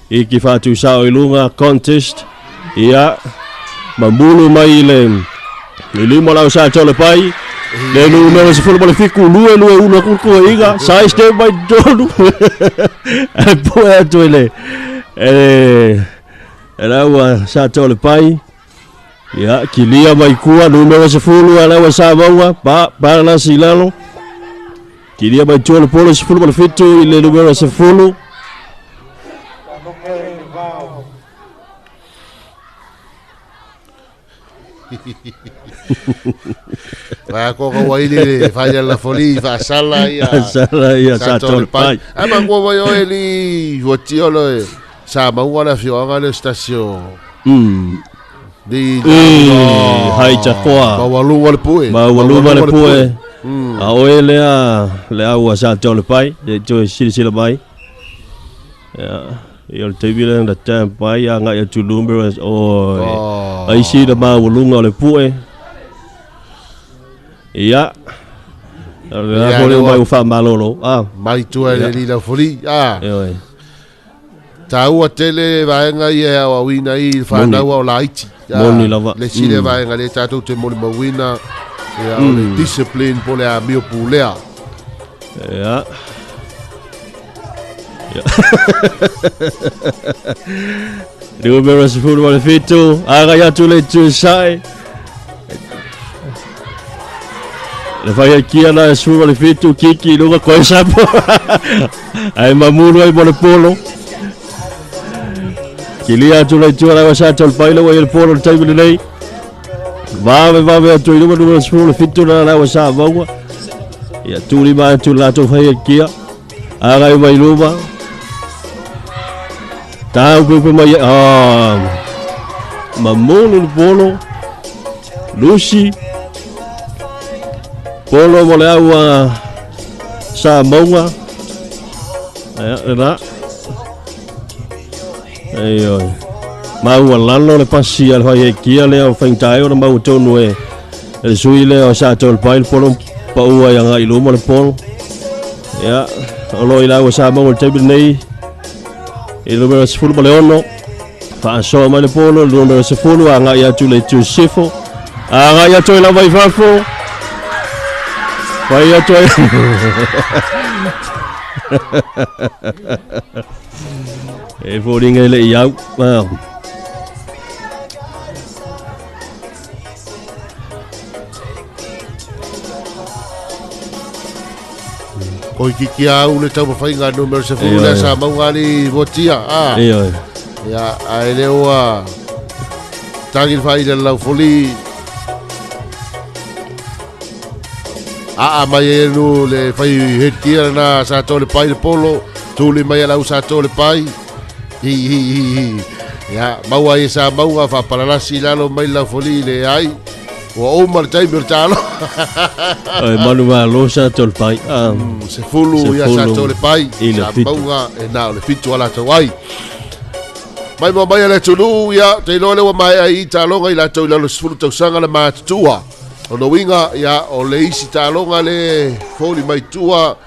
iki whatu sao i lunga contest ia mamulu mai le lima lau Sato'Alepai le numero se fulu male fiku lue una kuko iga sai step by dolu e poe atu ele lau Sato'Alepai ia kilia mai kua numero se fulu lau Samoa pa la silalo kilia mai tole polo se fulu male fitu i le numero se fulu Vai ko waili fanya la foli fa sala ia Sato'Alepai ama ko vai oli votiolo sa ma wala fionga le station di hai chakwa ma walu wale pue a oele le aua Sato'Alepai de jo sila mai ya il tebile na tempa ya nga ya tulumbe o ai si da ma walunga le pue ya la pole mai u fa malolo mai tu le li la foli tau tele va nga ia wa wina i fa na wa laiti moni lava le sile va nga le tatu te moni ma wina ya le discipline pole a mio pulea ya numero se fulu male fitu aga ya tu le tu sai le fai kia na se fulu male fitu kiki lunga ko sapo ai mamuru ai mole polo kilia tu le tu la Sato'Alepai lo il polo table lei va tu numero se fulu fitu la sa vaua ya tu li ma tu la tu fai kia aga mai luma tau pe mai mamolo polo Lucy polo mo le aua Samoa era ayo mau lalo le pasi al hai kia le o fentai o mau tonu e sui le o Sato'Alepai polo pa ua yang ai luma le polo ya olo ila o Samoa table nei il numero se fulu maleono fa so ma le polo il numero se fulu anga ya tu le tu sifo anga ya tu la vai fafo vai ya tu e voting ele iau o kiki au le tau mawhainga numero se fulu le sa maungani votia ia ai le ua tangi whai le lau foli mai e nu le whai hetia na Sato'Alepai le polo tuli mai lau Sato'Alepai ia maua e sa maunga whapalalasi lalo mai lau foli le ai ua oma le taimi o le talo manu malo Sato'Alepai se fulu ia Sato'Alepai sa maunga e na o le fitu ala tau ai mai mai le tulu ia te lo le wa mai ai talonga i la tau la sfulu tau sanga le matutua o no winga ia o le isi talonga le foli mai tua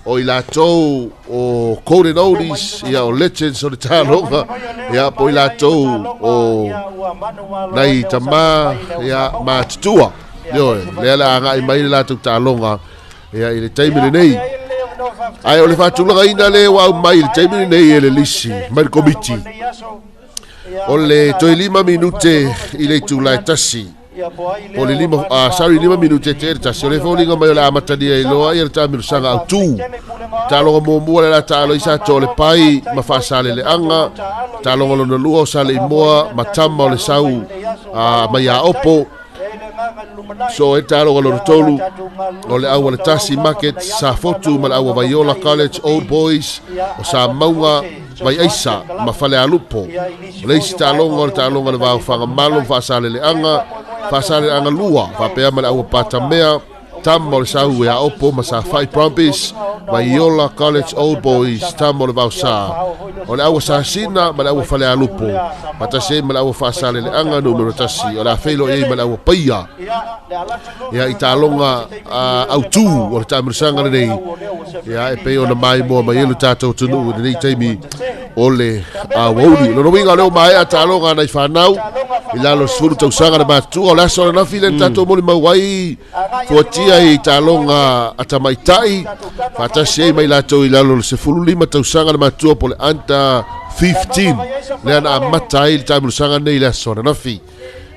o i la tau o Golden Oldies ia o Legends o le talonga ia po i la tau o nai tama ia matutua yo le la nga i mai la tau talonga ia i le taimi nei ai o le fatulanga ina le wa mai le taimi nei le lisi mai komiti o le toi 5 minute i le tūlai tasi o le 5 minute te tasi o le fōlinga mai o le amatadia i loa i le tāmiru sanga au tū tālonga mōmua le la tālo i Sato'Alepai ma whaasale le anga tālonga lona lua o sale i moa ma tama o le sau mai a opo so e tālonga lona tolu o le aua le tasi market sa fotu ma le aua Viola College Old Boys o sa maunga mai aisa ma fale alupo le isi talonga le talonga le vau whanga malo whaasale le anga lua whapea ma le aua patamea tam o le sau e a opo ma sa whai Prompis ma Viola College Old Boys tam o le vau sa o le aua sa sina ma le aua fale alupo ma tase ma le aua whaasale le anga numero tasi o le a whelo e ma le aua paia ia i talonga au tū o le tamirisanga nei ia e pei ona mai moa mai elu tātou tunu nei taimi o le wauri no winga leo mai a talonga nei whanau i lalo sfuru tausanga na matu o le aso na file tātou moli mawai fuatia i talonga atamaitai fatasi mai latou i lalo le sefulu 5 tausanga na matu po le anta 15 le ana matai le tamirisanga nei le aso na fi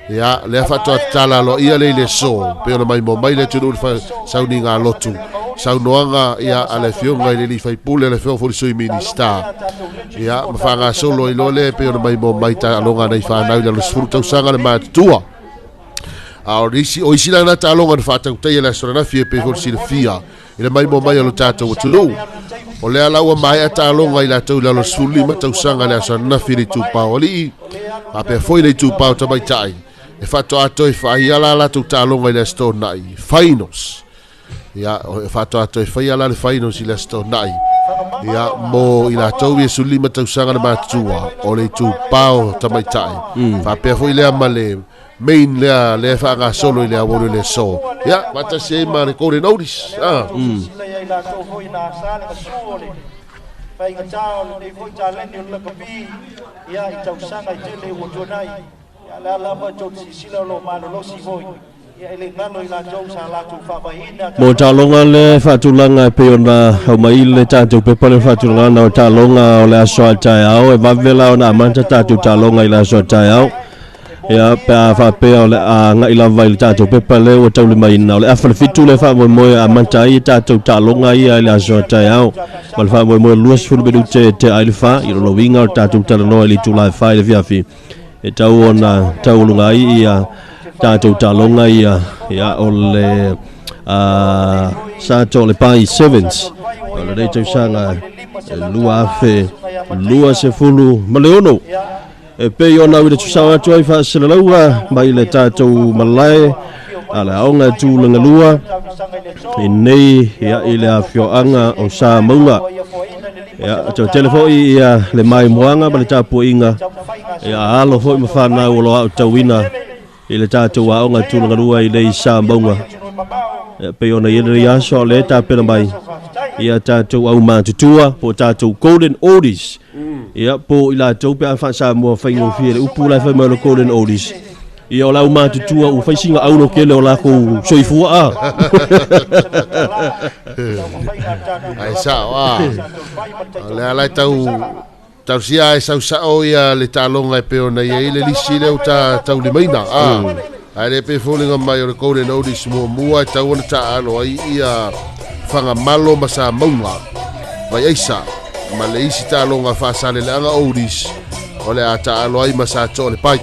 ia le fato tala lo ia le so pe ona mai mo mai le tunu fa sauni nga lotu saunoanga ia ale fionga i le fai pule le fio sui minista ia ma fanga solo i lole pe ona mai mo mai ta longa nei fa na le sfruta usanga le matua o isi na ta longa fa ta utai le sona fie pe for si fia ile mai mo mai lo tato tunu o le ala wa mai ta longa i la tau la suli ma ta usanga le sona fie tu paoli a pe foi le tu pa ta mai tai e fatto ato e fai ala la tu talonga i le sto nai finals ia e fatto ato e fai ala le finals i le sto nai ia mo i la tau e suli ma tau sanga na matua o le tu pao ta mai tai fa pe foi le amale main le fa nga solo i le awolo le so ia mata se ma le Golden Oldies fai nga tau le foi talenti le kapi ia i tau sanga i tele o tonai ia la ma tau sila lo malo lo si foi ia ele ngalo i la tau sa la tu fa bahina mo talonga le fatulanga pe ona o mai le tatu pe pole fatulanga na talonga o le aso tai au e vavela ona manta tatu talonga i la aso tai au ia pa fa pe o le nga i la vai le tatu pe pole o tau le mai na le afa fitu le fa mo a manta i tatu talonga i la aso tai au mal fa mo luas fu be te alfa i lo winga o tatu talonga i tu la fa le viafi e tau ona tau lunga i ia tatu talonga ia o le Sato'Alepai Sevens o le rei tau sanga lua afe lua se fulu maleono e pei ona ua tu sawa tu ai fa selalaua mai le tatu malai ala onga tu langa lua i nei ia i le afioanga o sa maunga ia to telefoi ia le mai moanga ma le tapu inga ia alo foi ma fana o lo tawina i le tatu wa onga tu langa lua i le sa maunga pe ona ile ya so le ta pe mai ia tatu au matutua po tatu Golden Oldies ia po ila tau pe fa sa mo fa ngo fi le upu la fa mo le Golden Oldies ia la au matutua u fa singa au no ke le la ko soifu a ai sa wa le ala tau sia e sau o ia le talonga e pe ona ia ile lisi le tau le maina ai le pe falling on my Golden Oldies mo mua tau ona ta alo ai ia fanga malo masa maunga vai aisa ma le isi talonga fasale le anga oris ole ata aloi ma Sato'Alepai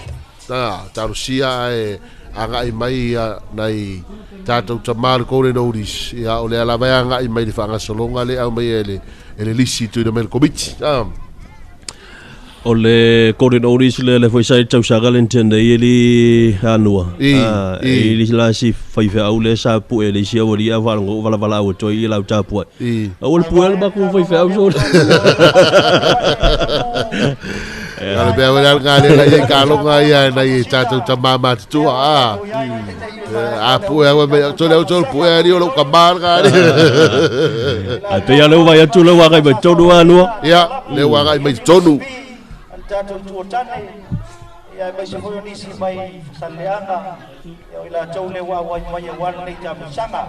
tarusia e anga i mai nai tatou tamalu kore no oris ia ole ala vai anga i mai le fanga solonga le au mai ele lisi tu no mel komiti o le Golden Oris le foi sai tau sagalen tende ili anua ili la si fai fa au le sa pu ele si o dia va ngo vala o to i la ta pu o le pu el ba ku fai fa au so ala be ala ngale la ye ka lo nga ya na ye ta tu mama tu a pu e me to le to pu e ri o ka bar ga a te ya le va ya tu le wa ga be to do anua ya le wa ga me tonu tatou tuotane ia mai se foi nisi mai saleanga ia ila tau le wa mai wan nei tamusanga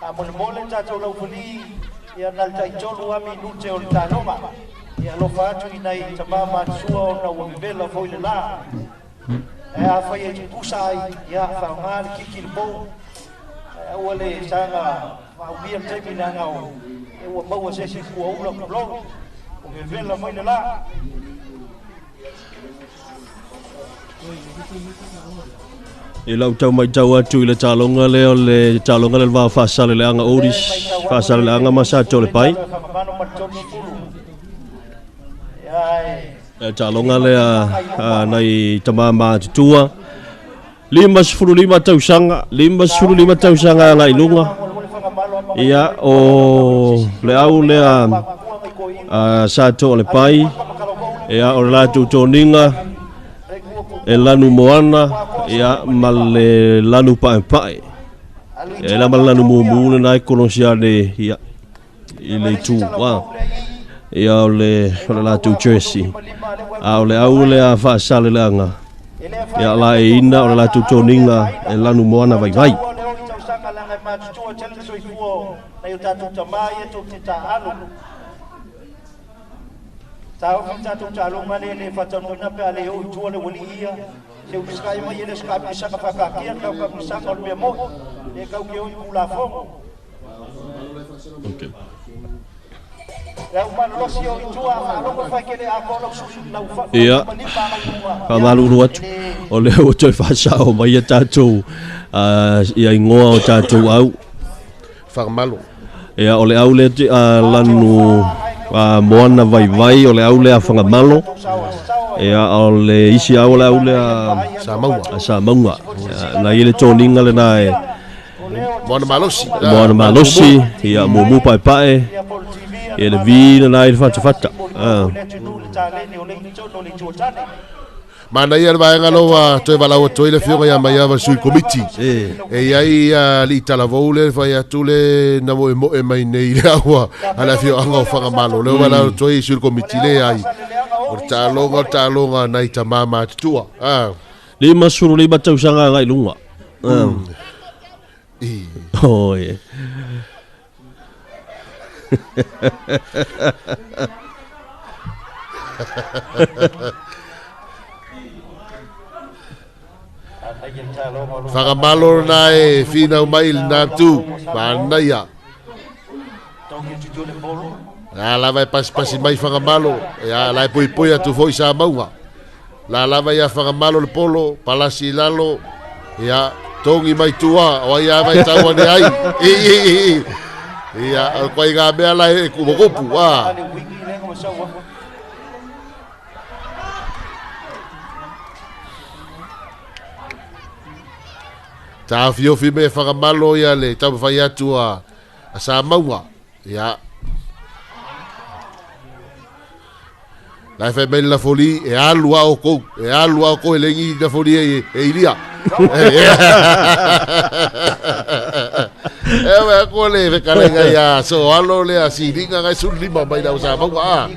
a mole tatou lau fuli ia nal tai tolu ami nute o taloma ia lo fatu inai tamama sua o na wavela foi le la e a foi e pusai ia fa ngal kikil bo o le sanga fa bia temi na ngau e o mau se si ku o lo o vela mai le la e lau tau mai tau atu i le talonga leo le talonga le va fasale le anga oris fasale le anga ma Sato'Alepai e talonga le nai tamama tutua 5 tau sanga ngai lunga ia o le au le Sato'Alepai ia o la tu toninga e lanu moana ia male lanu pae e la mal lanu mo na kolosia le ia ile tu wa ia le la tu jersey au le a fa sale langa ia la ina o la tu toninga e lanu moana vai tau kita tu calon male le fatan mo na pe ale o tu le wolia se o skai mai ele skai bisa ka ka kia ka ka bisa ka le mo le ka ke o la fo okay ya o man lo si o tu a lo ko fa ke le a ko lo su la fa ia pa malu ruat o le o toi fa sa o mai ta tu ia ngoa o ta tu au fa malu ia o le au le lanu moana vai o le aule a whanga malo e a le isi au le aule a Samoa na ile toninga le nae moana malosi ia mumu pai e le vina na ile fata mana ia vai ngalo wa toi vala o toi le fio ya mai ava sui komiti e ai li tala vole fa ya tule na mo e mai nei le agua ala fio anga fa malo le vala o toi sui komiti le ai o talonga nai tamama tua le masuru le batau sanga ngai lunga oh yeah Whakamalo na e whina mai na tu Whanaya La lava e pasi mai whakamalo La lai pui atu foi sa maunga La lava ia whakamalo le polo Palasi lalo Ia tongi mai tua O ia vai taua ni ai Ia koe ngā mea lai e kumokopu Ta fiofi me whakamalo ia le tau whai atu a sa maunga ia lai whai mele la foli e alua o kou e lengi la foli e ilia e wea koe le whekarenga ia so alo le a siringa ngai sun lima mai lau sa maunga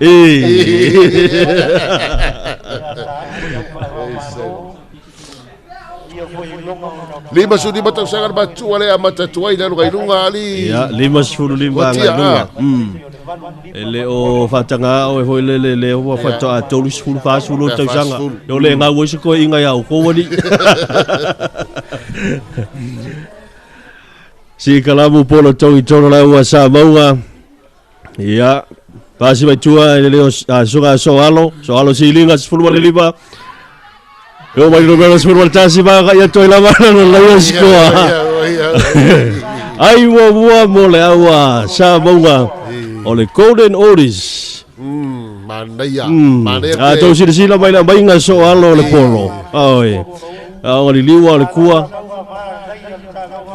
Lima sudi batang sangat batu ale amata tuai dan kai lunga ali. Ya, 5 ngai lunga. Ele o fatanga o foi le o fato a tolis fulu fasulu tau sanga. Yo le nga wo ko inga ya ko woni. Si kalamu polo tongi tono la ua sa maunga. Ia. Pasi mai tua ele leo sunga soalo silinga sifulu wale liba. Yo mai numero sifulu wale tasi baka ia toi lamana no la ia skoa. Ai mua mole aua sa maunga. Ole Golden Oldies. Manaya. Tau sila mai la mainga soalo le polo. Ai. Ngari liwa le kua.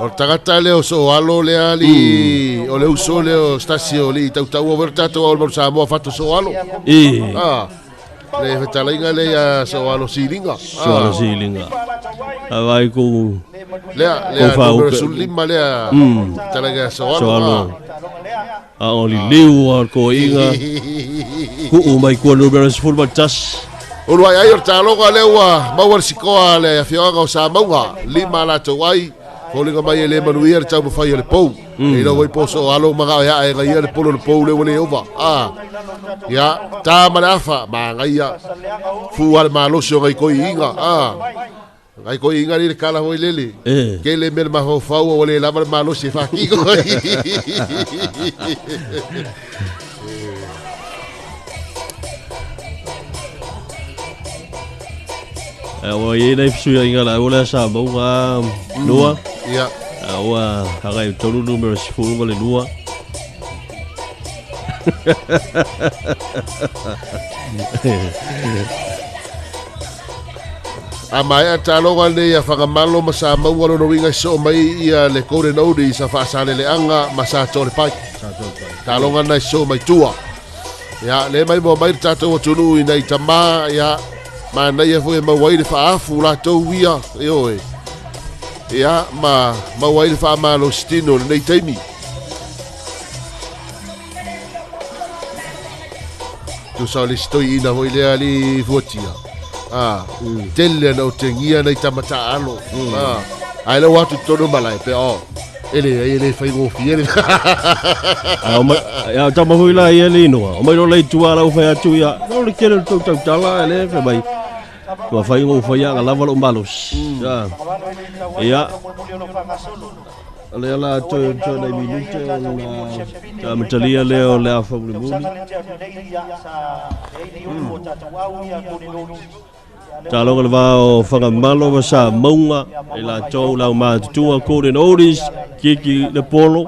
O tagata leo soalo le ali o le uso leo stasio li tau overtato o le Samoa fatu soalo. Le fetalainga le ya soalo silinga. Soalo silinga. Avai ku le numero sulima le talaga soalo. Oli liwa ko inga. Ku mai ku numero sulma tas. Ulu ai or taloga lewa mawar sikoa le fioga o Samoa lima la tawai. Holinga mai le manuia tau no fai le pou. E no voi poso alo maga ya e ngai le polo le pou le wole ova. Ya ta manafa ma ngai ya. Fu al malo so ngai ko inga. Ngai ko inga ni kala hoi lele. Ke le mer ma ho fau o le lava malo se fa ki ko. Wa ye nei suya inga la ola sa bonga lua. Ya. Wa hagai tolu numero sifuru wale lua. Amaya talonga le ya whakamalo masa maualo no winga so mai ia le kore nauri sa whaasale le anga masa Sato'Alepai. Talonga nei so mai tua. Ya le mai mo mai tato o tunu i nei tama ya ma nei e foi mawai le whaafu la tau wia e ya ma mawai le whaamalo stino nei taimi. Tu sa le stoi ina hoi le ali fuatia. Tele na o te ngia nei tamata alo. Ai le watu tono malai pe ele fai ngofi ele. Ya tama hui la ia le inoa. O mai no lei tua la ufai atu ia. No le kere tau tala ele fe mai. Tua fai ngofi ia lava lo malos. Ya. Ale ala to nei minute na matalia leo le afa muli. Talonga le vao whakamalo wa sa maunga e la tau lau mātutua Golden Oldies kiki le polo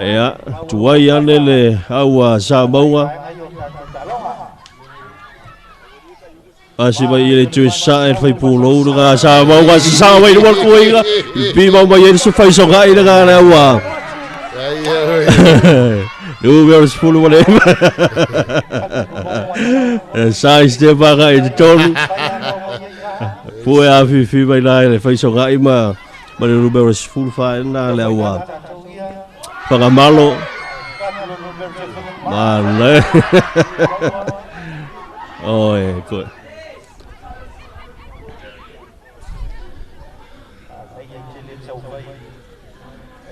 ea tuai ane le aua sa maunga asi mai ele tue sa e fai polo nga sa maunga sa wai luar kuinga pi mau mai ele su fai songa ina nga le aua numero sepuluh wale sai stepa ka i tolu pue a fi mai lai le fai songa i ma le numero sepuluh fa na le aua whakamalo ma le oe koe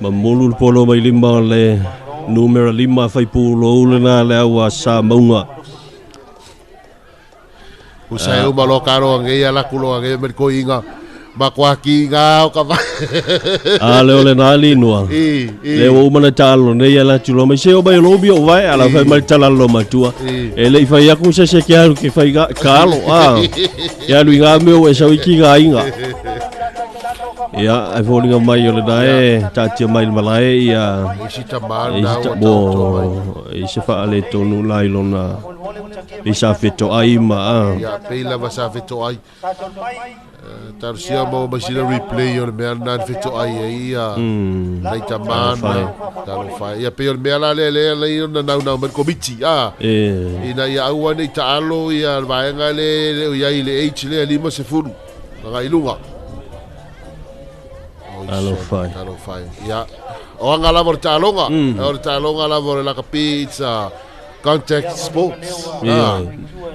ma mulu polo mai lima le numero 5 fai pulo na le aua sa maunga. Usai o malo karo ngai ala kulo ngai merko inga. Ma kwa ki nga o ka va. Le ole na linua. Le o mana talo nei ala tulo mai se o bai lobi o vai ala fai mai tala lo matua. E le fai aku se ke alu ke fai ga kalo ya lu nga me o sa wiki ga inga. Ya, ai volinga mai ole dai tatia mai malai ya. Isita manda o se fa ale tonu lai lona. Isa feto ai ma. Ya, peila va sa feto ai. Tarsia mo masina replay ole me nan feto ai ya. Lai tamana. Talo fai. Ya pe ole me ala le na na mer komiti ina ya aua nei taalo ya vaenga le ya ile h le lima se furu. Ngai lunga. Alo fai. Ya. O anga lavor talonga. O talonga lavor la pizza. Contact sports.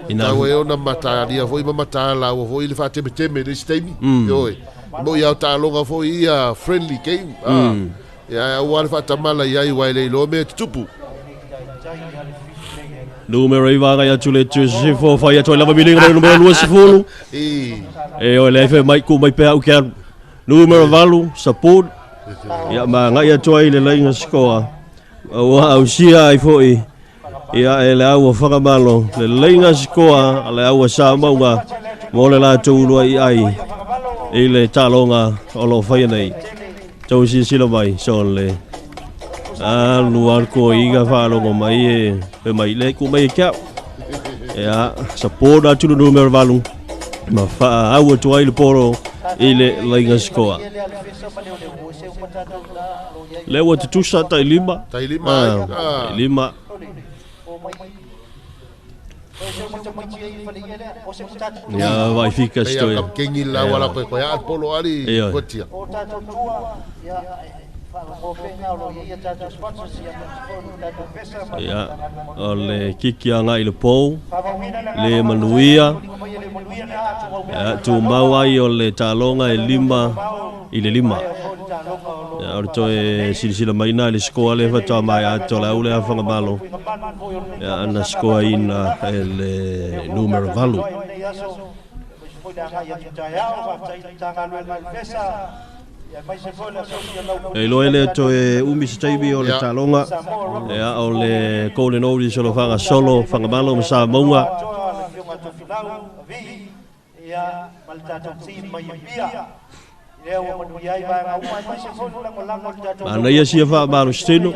Ina we ona mata dia foi mata la o foi le fa teme de stemi. Yo. Mo ya talonga foi ia friendly game. Ya o fa tamala ya i wai le lo me tupu. Numero i vaga ya tule se fo fa ya tola milinga numero 2 e o le fe mai ku mai pe au ke numero valu support Ia ma ngai atua i le lainga skoa. Wa au sia ai foi. Ia e le au whakamalo. Le lainga skoa a le au sa maunga. Mo le la tūrua i ai. I le talonga o lo whai nei. Tau si sila mai so le. Luar ko iga whalonga mai e. Pe mai le ku mai kia. Ia support a tūru numero valu. Ma wha au atua i le poro. I le lainga skoa. Le wa tutusa tai lima. Tai lima. Lima. Ya vai fica sto. Ya kengi la wala ko ya polo ali kotia. Ya ole kiki anga i le pou. Le manuia. Ya tu mawai ole talonga e lima i le lima. Ya orto e silsila maina le skoa le fata mai ato la ule afanga malo. Ya ana skoa ina ele numero valu. E lo ele to e umi staibi o le talonga. Ya o le kole no di solo fanga solo fanga malo masa monga. Ya malta tsi mai bia. Ana ia sia fa maru steno.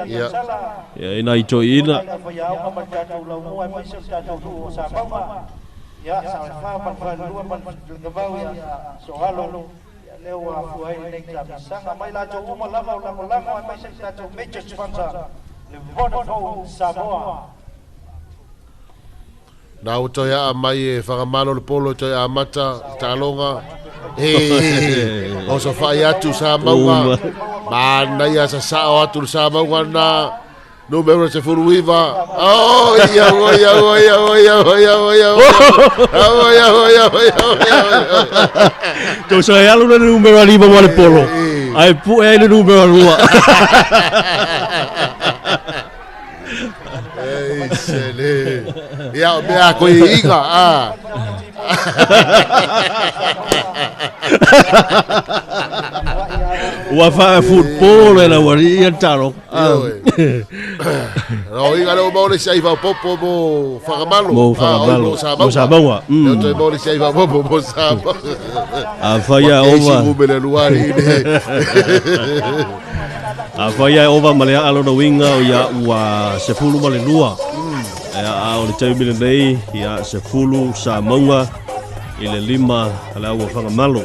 Ya ina ito ina. Ya sa fa pa lua pa ngabau ya so halo leo afu ai nei ta sanga mai la jo mo lama mai se ta jo major sponsor le Vodafone Samoa. Na uto ya mai e whakamalo le polo to ya mata talonga. O so fai atu sa maunga. Mana ia sa sao atu sa maunga na numero se furuiva. Oh ia. Tu so ya lu numero ali ba le polo. Ai pu e le numero lua. Sele. Ya me a ko iga a. Wa fa football e la wari taro. No iga lo mo le sai va popo mo fagamalo. Mo fagamalo. Mo sabawa. Eu tô mo le sai va popo mo saba. A faya ova. A faya ova male alo no winga o ya wa se fulu male lua. Ya o le taimile nei ya se fulu sa maunga ile lima ala wa fagamalo.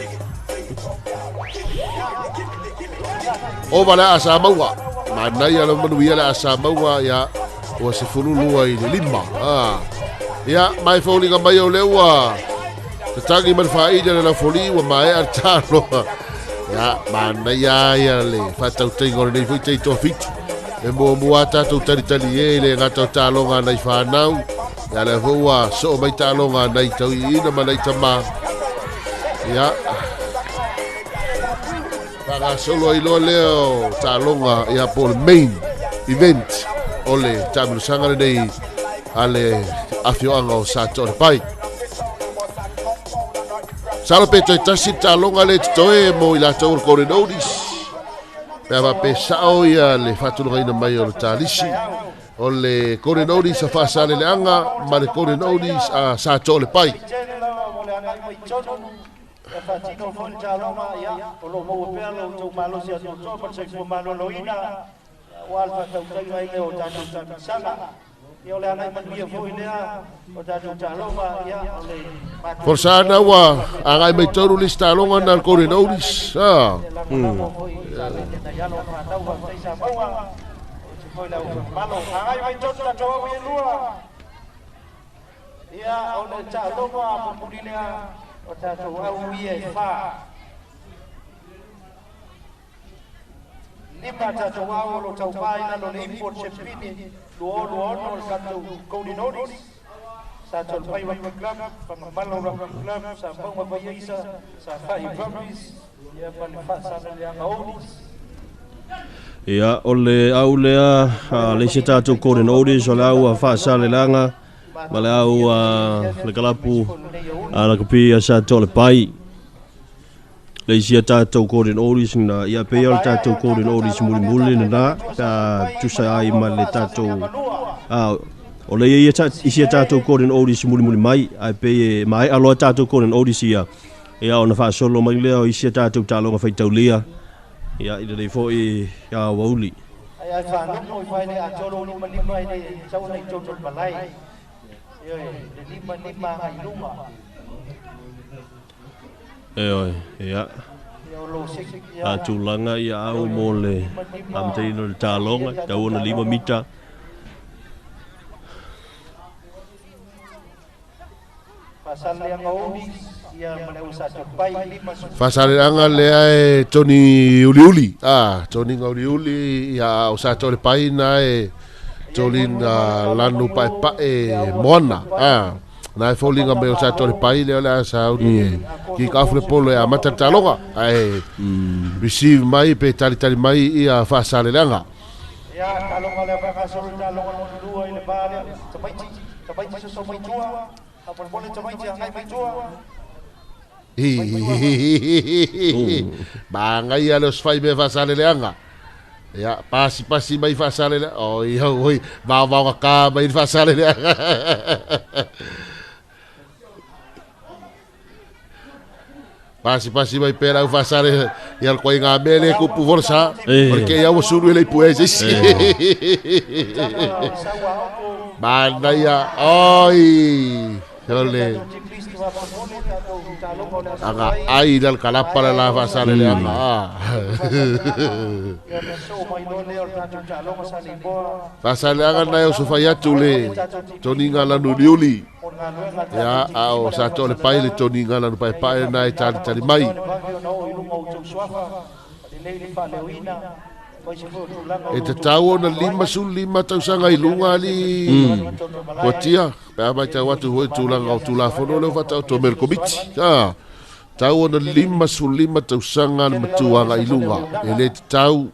O wala asa maua. Mana ia lo manuia la asa maua ya o se fululu ai le lima. Ya mai foli ga mai o lewa. Te tangi man faida na foli wa mai ar talo. Ya mana ia le fatau tengo nei foi te to fit. E mo muata to tali ele ngata talonga nei fanau. Ya le hoa so mai talonga nei tau ina mai tama. Ya para solo ilo leo talonga ia por main event ole tamu sanga nei ale afioanga o Sato'Alepai. Salpe to tasi talonga le toe mo ila tau korenodis. Peva pesao ia le fatulunga ina mai o talisi. Ole korenodis a fa sale le anga ma le korenodis a Sato'Alepai. Fatino fo jaloma ya lo mo pe lo to malo sia to pa se fo malo loina wal fa to tai ai le o ta sala yo le ana man bia fo ina o ta jaloma ya ole Forsana wa angai mai toru lista longa na korenodis. Ya ole jaloma pudilia o tatou au ia e wha. Lima tatou au lo tau paina lo le import se pini lo ono o tatou kouninoris. Sato'Alepai Rugby Club, Whakamalo Rugby Club, sa Maunga Paiaisa, sa Whai Rugby's, ia pani whaasana le anga onis. Ia ole au lea le se tatou kouninoris o le au a whaasale langa. Ma le au le kalapu a la kapi a Sato'Alepai. le isia tātou kōren oris na ia pea o tātou kōren oris muli na tusa ai ma le tātou o le isia tātou kōren oris muli mai ai pea mai aloa tātou kōren oris ia ona whaasolo mai lea o isia tātou tālonga whaitau lea ia ina nei fo ia wauli ai whanongo i whaine a toro lima i ne sau nei tōtol malai le lima ngai lunga ia a tūlanga ia au mō le amteino le tālonga tau ona 5 mita Fasaleanga lea e Tony Uliuli Tony Uliuli ia o Sato'Alepai na e Tolin lanu pae moana na folinga me o Sato'Alepai le ola sa uni ki kafle polo e mata talonga ai receive mai pe tali mai ia Fasaleanga ia talonga le ka so talonga mo dua ile bale tapai so mai tua apa boleh tapai ngai mai tua bangai a los fai me Fasaleanga ya pasi mai Fasaleanga oi va ka mai Fasaleanga pasi mai pera o Fasaleanga e al coi ngamele ku forza perché io sono le poesie bangai oi Ole aga ai dal kalapa la Fasaleanga Fasaleanga na o sofia tule toninga la nuliuli ya o Sato'Alepai le toninga la pai na tali mai e te tau ona 5 tausanga i lunga ali kotia pea mai tau atu hoi tūlanga o tūlafono leo whatau tō Merkomiti tau ona 5 tausanga ni matuanga i lunga e le te tau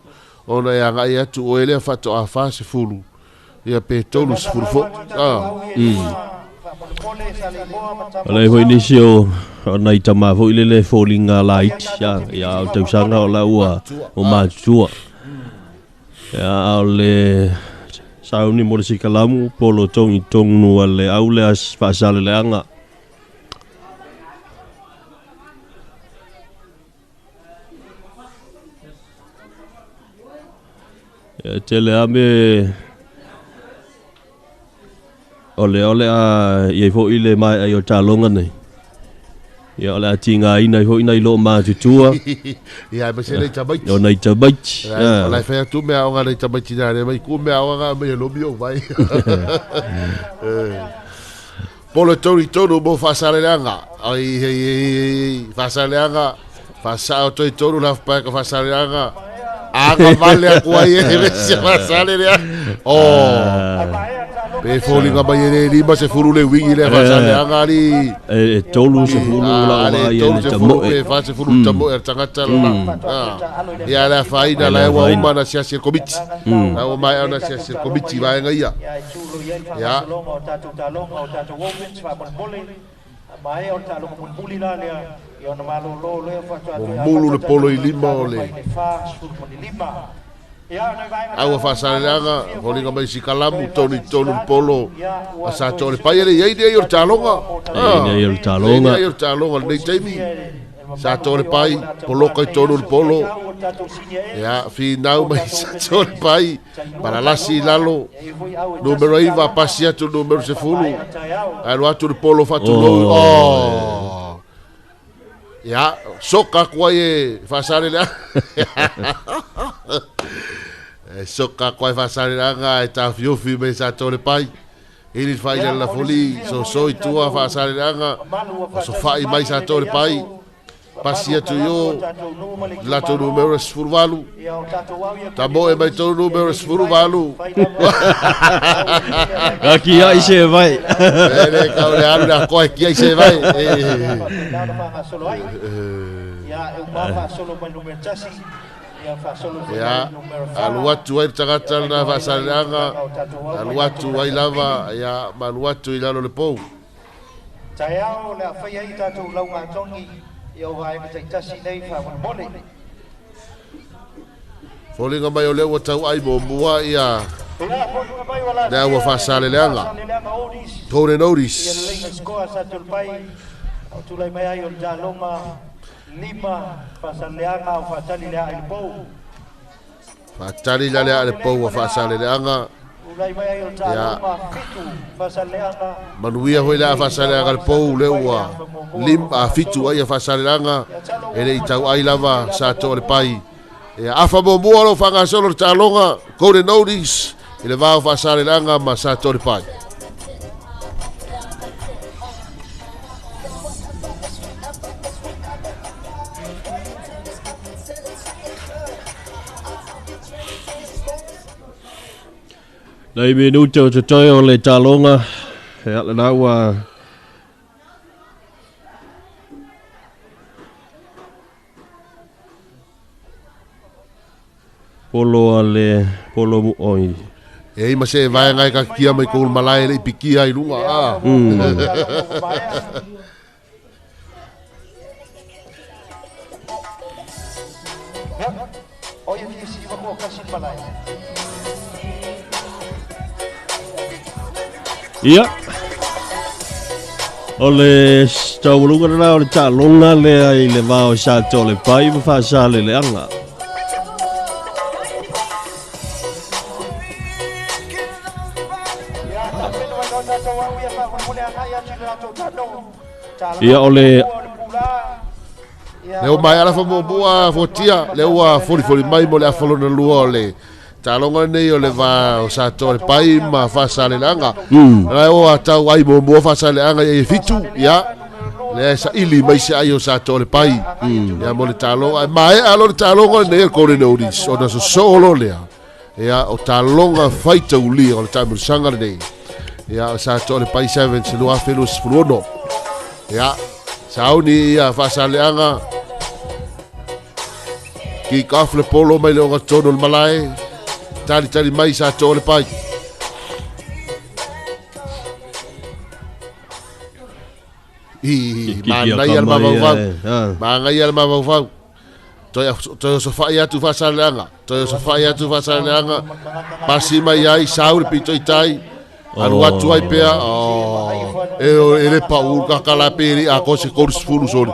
ona e angai atu o elea whatau a whase fulu ia pe tolu sifuru fo Alai hoi nisi o nei tamafo i le fallinga light ia o tausanga o la ua o mātua ia o le sauni mo le sikalamu polo tongi tonu ale au le as Fasaleanga ia tele ame ole a ia fo ile mai ai o talonga nei ia ole a tinga ina fo ina lo ma tutua ia ba se le tabai o nei tabai la fa tu me a le tabai tina le mai ku me a me lo bio vai polo tori toro bo Fasaleanga ai Fasaleanga fa to toro la pa Fasaleanga aga vale a kuai e se Fasaleanga pe folinga mai e 5 se furu le wingi le Fasaleanga ali e tolu se furu la mai e tamo e fa se furu tamo e tangata la ia la faina la wa uma na sia komiti na o mai ona sia komiti vai nga ia ya mai o talo mo puli la le e ona malo lo le fa mulu le polo i 5 le Aua Fasaleanga, holinga mai sikalamu, toni tonu polo, a Sato'Alepai ele iei nei o talonga. Nei o talonga. Nei o talonga, nei teimi. Sato'Alepai, poloka i tonu polo. Ia, finau mai Sato'Alepai, paralasi lalo. Numero iwa pasi atu numero se fulu. Alu atu le polo fatu lou. Ia, soka kuai e Fasaleanga. Soka koe Fasaleanga e ta fiofi me Sato'Alepai ili fai la foli so i tua Fasaleanga so fai mai Sato'Alepai pasia tu yo la to numero sfurvalu ta boe mai to numero sfurvalu aqui ai se vai ele caule alu na koe ki ai se vai ya eu mapa solo con numero chasi ya aluatu ai tagata na Fasaleanga aluatu ai lava ya maluatu i lalo le pou Taiao le afai ai tātou launga tongi Ia o vai mai tasi nei fa mole. Folinga mai o le ua tau ai mo mua ia. Nea ua whaasale leanga. Tone notice. Ia lenga skoa Sato'Alepai. O tulai mai ai o jalonga lima pasaleanga o fatali lea i pou. Fatali lea le pou a whaasale leanga. Ulai mai ai o jalonga fitu pasaleanga. Manuia hoi lea whaasale leanga le pou le ua. Lima fitu ai a whaasale leanga. Ele i tau ai lava Sato'Alepai. Ia afa mo mua lo whangasolo le talonga. Kone notice. Ile vao whaasale leanga ma Sato'Alepai. Nei minuto o toi o le talonga. He ala naua. Polo ale, polo mu oi. E ima se vai ngai ka kia mai ko malai le pikia i lunga a. O ia ni si ko kasi palai. Ia. Ole staulunga na o talonga le ai le vao Sato'Alepai mo fa sale le anga. Ia ole Leo mai ala fa mo bua fotia le ua foli mai mo le afolo na lua le talonga nei o le va o Sato'Alepai ma fa sale langa. Ai o atau ai mo mo fa sale langa e fitu ia le sa ili mai se ai o Sato'Alepai. Ia mo le talonga mai alo le talonga nei ko le notice o na so solo le. Ia o talonga faita uli o le tamu sanga nei. Ia o Sato'Alepai 7 se lua felus fruno. Ia sauni ia fa sale langa. Ki kafle polo mai le o tono le malai. Tali mai Sato'Alepai. Mangai al mavau. Mangai al mavau. Toi sofa ia tu fasaleanga. Toi sofa ia tu fasaleanga. Pasi mai ai saul pitoi tai. Aru atu ai pea. Ele pa u kakala peri a ko se kors fulu soli.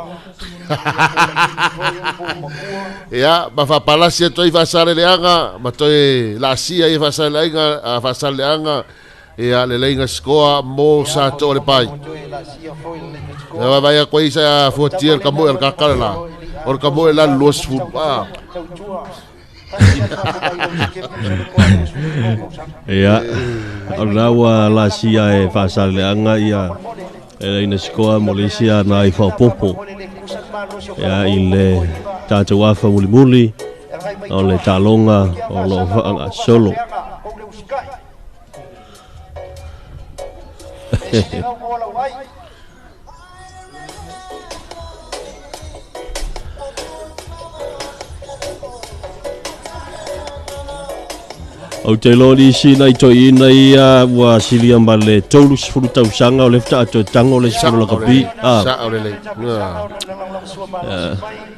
Ya, ma fa palasia toi fasale leanga, ma toi la sia i fasale leanga, fasale leanga. Ya le lenga skoa mo Sato'Alepai. Ya vai a coisa fotier kamo el kakala. Or kamo el los fupa. Ya, rawa la sia e fasale leanga ia. Ele ina skoa Malaysia na i fa popo. Ya ile tata wafa muli o le talonga o lo whaanga solo. O te lori si nai toi nei wa silia male tolus fruta usanga o lefta ato tango le solo kapi. Sa o le.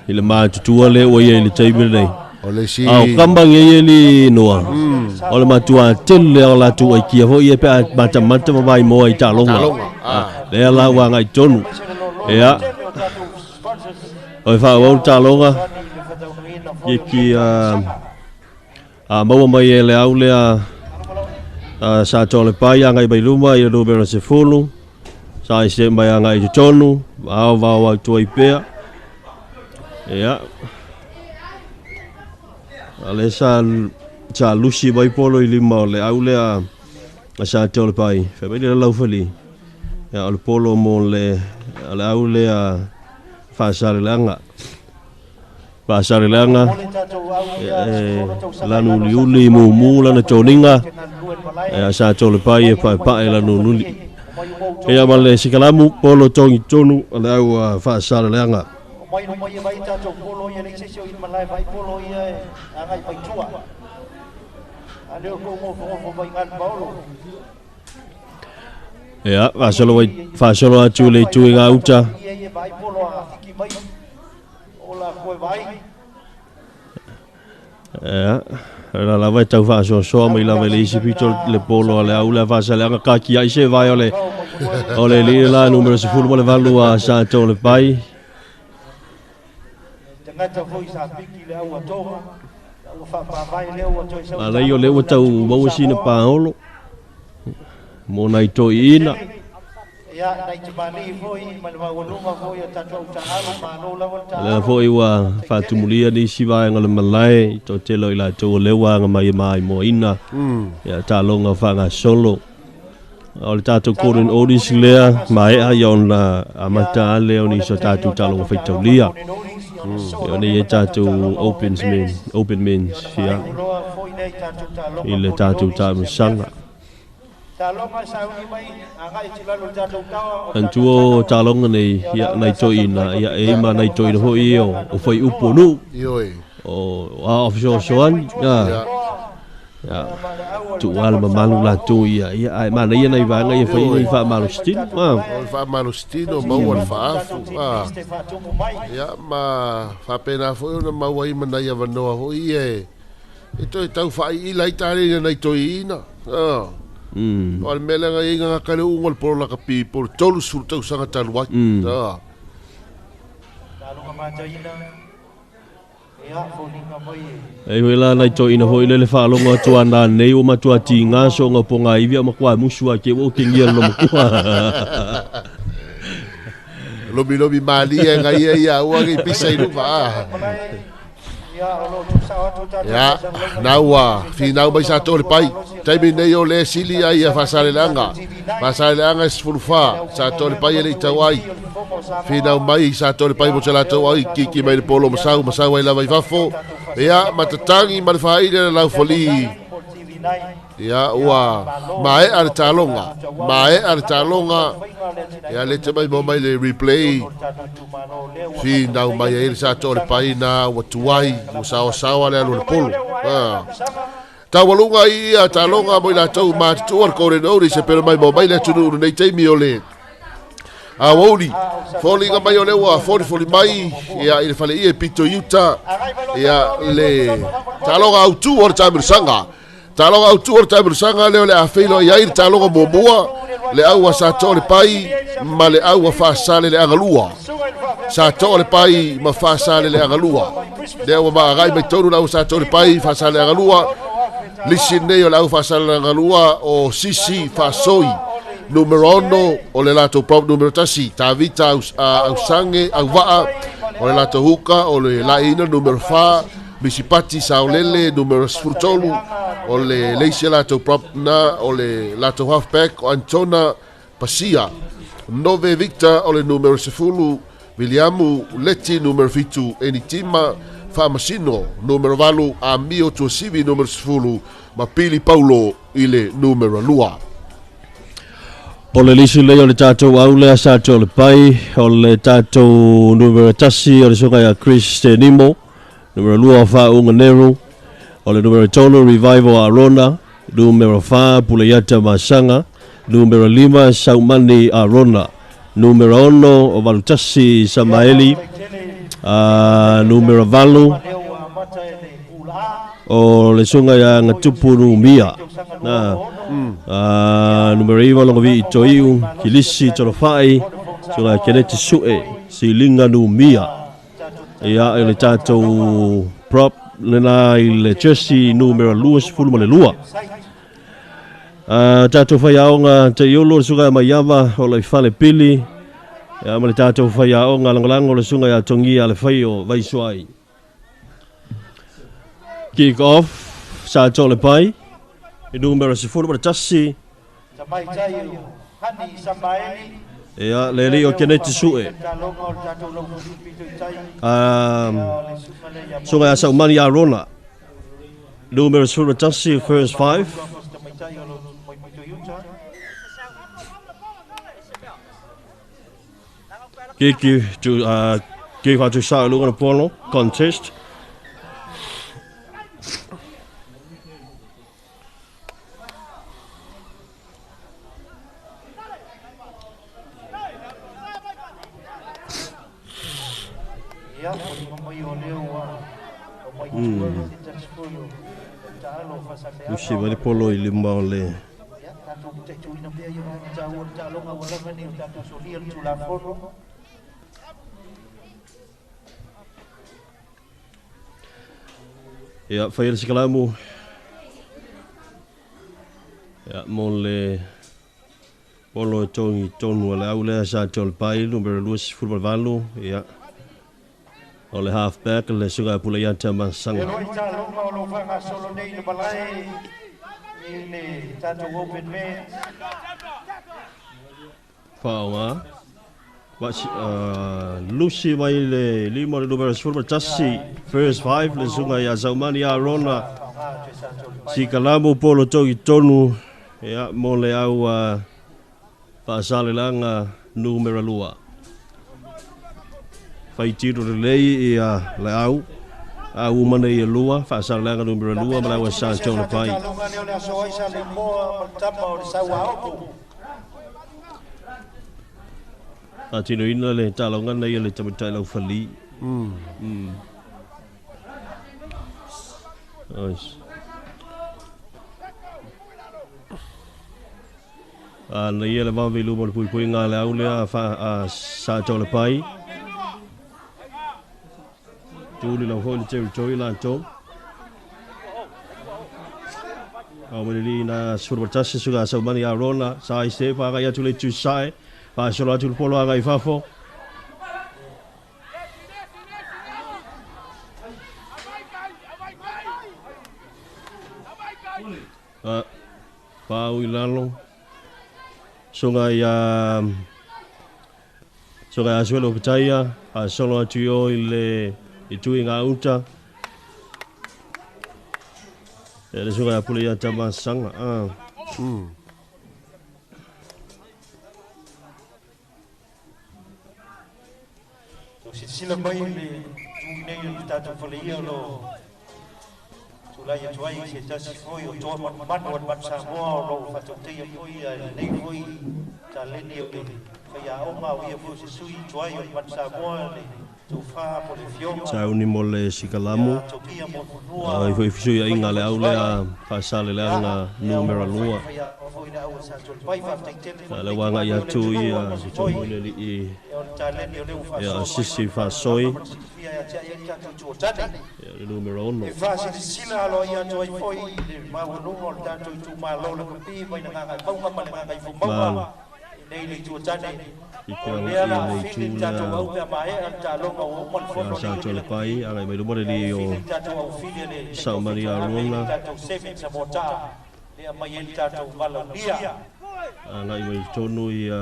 Ile ma tutua le o ye le table nei. O le si. Au kambang ye li noa. O le matua tele o la tu ai kia ho ye pe mata mai mo ai talonga. Le la wa ngai tonu. Ya. O fa o talonga. Ye ki mau mai e le au lea Sato'Alepai ngai bai luma i lo bera se fulu. Sa se mai ngai te tonu, au tu ai pea. Ya. Ale sa lusi bai polo i lima le au lea Sato'Alepai. Fe bai le lau fali. Ya le polo mo le au lea fasale langa. Pasar langa lanu liuli mu lana toninga Sato'Alepai e pa lanu nuli e amale sikalamu polo tongi tonu ala au pasar langa ya fasalo atu le tuinga uta la vai tau fa so mai la vele si pito le polo le au le fa sa le anga ka ki ai se vai ole li la numero se fulu le valu a Sato'Alepai la yo le o tau mo sina paolo mo nai to ina le foi wa fatumulia ni siva ngale malai to telo ila to lewa nga mai mo ina ya talonga fanga solo o tato korin odis lea mai a yon la amata le oni so tato talonga faitolia oni tato open means ya ile tato tamu sanga Antuo talonga nei ya nai toina ya e ma nai toina ho io o foi uponu o offshore soan ya tu alma malu la tu ya ma nei nei va ngai foi nei fa malustino ma wal fa ya ma fa pena foi na ma wai mana ya vano ho ie ito tau fa i lai tare nai toina Al melenga inga kale ungol por la kapi por tolu surta usanga talwa. Ai wela nai to ina hoi le fa longa tuana nei o matua tinga so nga ponga ivia makwa musua ke o kingia lo makwa. Lobi mali nga ia wa ke pisa ilu va. Ya, nawa, final bai Sato'Alepai. Taimi nei o le sili ai a Fasalelanga. Fasalelanga sfulfa, Sato'Alepai ele tawai. Final mai Sato'Alepai mo tala tawai kiki mai le polo masau ai lava fafo. Ya, matatangi malfai le lau foli. Ya, ua mae ar talonga. Ya le te mai mo mai le replay. Final mai ele Sato'Alepai na watuai mo sawa le alu le polo. Tawalunga ia talonga mo la tau ma tuar ko no se pero mai mo mai le tunu nei taimi ole. A woli foli mai ole wa foli mai ia ile fale ia pito yuta ia le talonga autu or tamir sanga. Talonga autu or tamir sanga le ole a feilo ia ir talonga boboa le au Sato'Alepai ma le au fa sale le agalua. Sato'Alepai ma fa sale le agalua. Le au ma gai mai tonu la Sato'Alepai fa sale le agalua. Lisinei o lau fasala ngalua o sisi fasoi numero 1 o le lato prop numero tasi tavita au sange au waa o le lato huka o le laina numero fa misipati saulele numero sfurtolu o le leise lato prop na o le lato halfback o Antona Pasia 9 Victor o le numero sefulu Williamu Leti numero fitu Enitima Famasino numero valu a mio tuo sivi numero sfulu ma Pili Paulo ile numero lua. O le lisi leo le tatou au le Sato'Alepai o le tatou numero tasi o le songa ya Chris Nimo numero lua fa unga neru o le numero tono Revival Arona numero fa Pulayata Masanga numero 5 Saumani Arona numero 1 o Valutasi Samaeli numero valu o le sunga ya ngatupunu mia na numero iwa longa vi itoiu kilisi torofai sunga keneti sue silinga nu mia ia ele tatou prop lena ile jersey numero luas fulu male lua tatou faiaonga te iolo sunga mayava o le fale pili ya male tatou faiaonga langolango le sunga ya tongia le faio vaisuai. Kick off Sato'Alepai numero sifuri pada tasi ya leli o keneti sue sunga ya Saumani Arona numero sifuri pada tasi first 5 kiki to sa lunga polo contest. Ya, mo yo leo mo yo ta sfolo. Ta lo fa sa lu si vai polo I lima o le ya ta tu te tu ina pe yo ta o ta lo nga wala mani ta tu so li tu la fono. ya fai le sikalamu ya mo le polo tongi tonu le au le Sato'Alepai numero 2 football valu ya o le halfback le suga pula ya tama sanga Lo ta lo nga lo fa nga solo nei le balai ni ta tu open man. Faunga What's Lucy vai le lima le numero football tassi first 5 le sunga ya Zaumani Arona si kalamu polo tongi tonu ya mo le au pasale langa numero 2 fai tiro le lei le au mana I lua pasale langa numero 2 ma wa Sato'Alepai tino ina le talonga nei le tamatai lau fali na ia le mawe luma le pui ngā le au lea Sato'Alepai tūli lau hoi le territory la tō au mele li na surbatasi suga Zaumani Arona sa I se whaka ia tu le tu sae pa solo atu polo aga I fafo pa ui lalo songa ia suelo pitaya pa solo atu yo I tui ngā uta le songa ia pule ia tama sanga Sila mai le nei le tatu folia lo tula ia tuai se tasi foi o toa man sa moa lo fatu te ia foi nei foi ta le ni o le ia o ma ia foi se sui tuai o man sa moa le tu fa po le fiona tau ni mo le sikalamu ai foi fisu ia inga le au lea pasale lea nga numero 2 le wanga ia tu ia tu le li ia sisi fa soi le numero 1 e fa se sila lo ia tu ai foi le ma no mo tanto tu ma lo le pi mai na nga pau ma le nga fu ma nei le tu tane ia nei tu la Sato'Alepai ai mai lumore li o Zaumani Arona ai mai tonu ia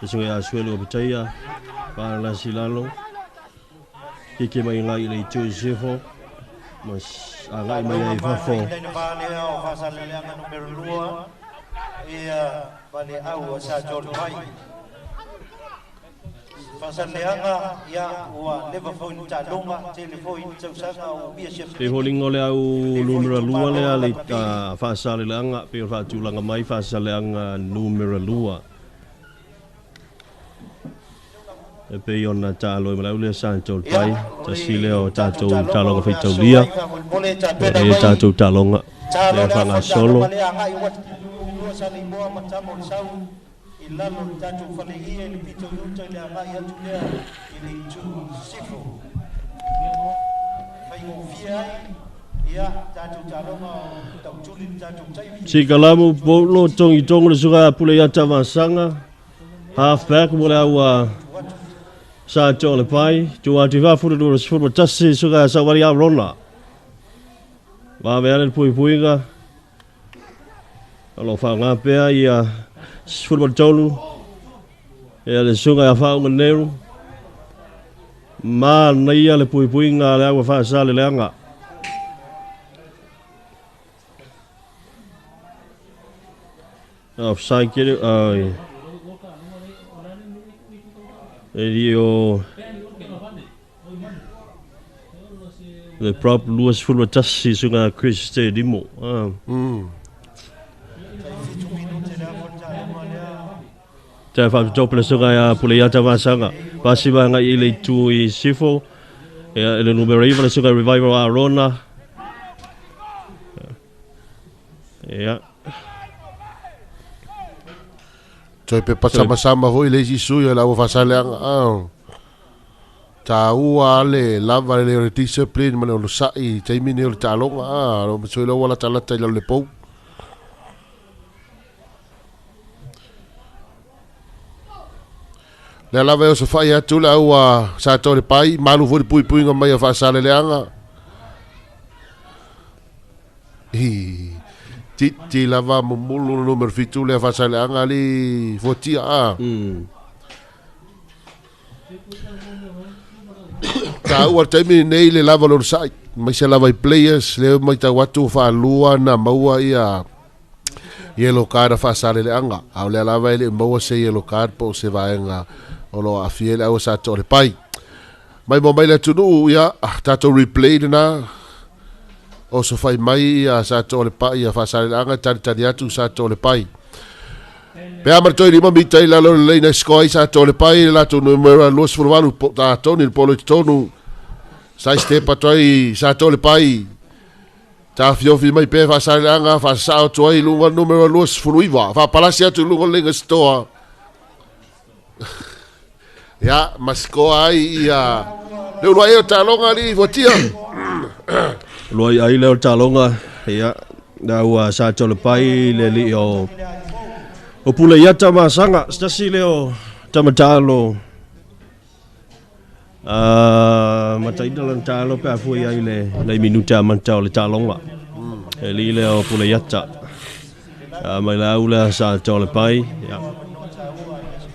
Eso ya suelo pitaya para la silalo que mai ngai le tu sefo mas agai mai ai fafo ia vale au Sato'Alepai fasaleanga ia ua leva foi ta longa telefoi tau sanga o bia chef pe holingo le au numero 2 le ale fasaleanga pe fa tulanga mai fasaleanga numero 2 e pe ona talo mai le Sato'Alepai ta sileo tato talonga fe taulia e tato talonga le fanga solo sali moa matamo sau ilalo tatu fale ia le pito yuta le aga ia tu lea ile tu sifo fai mo fia ia tatu talonga tau tuli tatu tai si kalamu bolo tongi tongo le suga pule ia tamasanga halfback mo le au Sato'Alepai tu ativa furu do furu tasi suga Zaumani Arona va ver el puipuinga alo fa nga pea ia football tolu ia le sunga ia fa ngeru ma na ia le puipuinga le agua fa sale le anga offside kiri ai Elio le prop luas football tassi sunga Chris Stedimo Te fa to pele sunga ya pule ya tava sanga. Pasi ba ngai ile tu I sifo. Ya ile numero iva sunga revival Arona. Ya. Toi pe sama hoi le Jisu ya la wa fasale ang. Ta ua le lava le discipline ma le sai taimi ne le talonga lo so lo wala tala tala le pou. Le lava o se fai atu la ua Sato'Alepai malu fu pui pui nga mai fa sale le anga. Ti lava mo mulu numero fitu le fa sale anga li fotia a. Ta ua taimi nei le lava lo sai mai se lava I players le mai ta watu fa lua na maua ia yellow card fa sale le anga au le lava le maua se yellow card po se vaenga o lo afiele au Sato'Alepai mai mo mai le tunu ia tato replay na o so fai mai ia Sato'Alepai ia fa sale le anga tari atu Sato'Alepai pe amar toi lima mi tai la lo le na skoi Sato'Alepai la tu numero los formalu ta toni il polo tonu sai stepa toi Sato'Alepai ta fiofi mai pe fa sale anga fa sao toi lunga numero los fruiva fa palasia tu lunga lenga stoa ya maskoa ai ia le lo ai talonga li votia lo ai le talonga ya da ua Sato'Alepai le li o pula yata masanga stasi leo tamatalo mataida lan talo pe afu ia le minuta mantao le talonga li leo pula yata mai la ula Sato'Alepai ya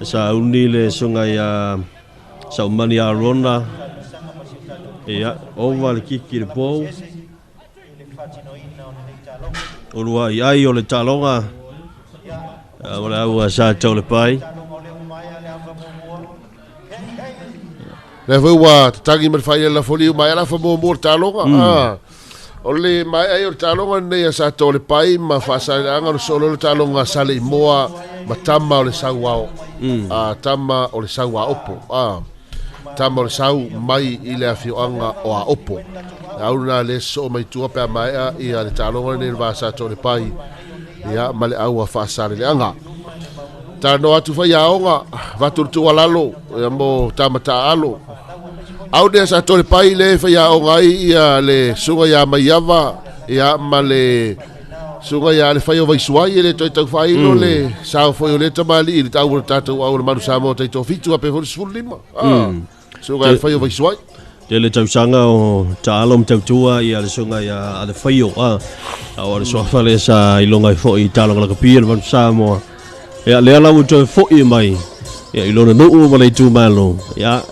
sa uni le sunga ya sa mani Arona ya over le kiki le po o lua ai o le talonga wala ua Sato'Alepai le wa tangi mer fai la foli mai la fa mo talonga o le mai ai o talonga nei Sato'Alepai ma fa sa anga solo le talonga sale moa ma tama o le sauao tama o le saua opo tama o le sau mai I le afioanga o a opo auna le so mai tua pe mai ia le talonga nei va Sato'Alepai ia male au a fa sa le anga ta no atu fa yaonga va tu alalo ia mo tamata alo au de Sato'Alepai le fa yaonga ia le sunga ya mai yava ia male sunga ya le fai o vai suai le toi tau fai no le sao foi le tamali le tau tatu au le manu samo tai to fitu a pe fo lima sunga le fai o vai suai le tau sanga o talom tau tua ia le sunga ya le fai o au le sofa le sa ilonga fo I talong la kapir manu samo ia le ala to fo I mai ia ilona no ma le tu malo ia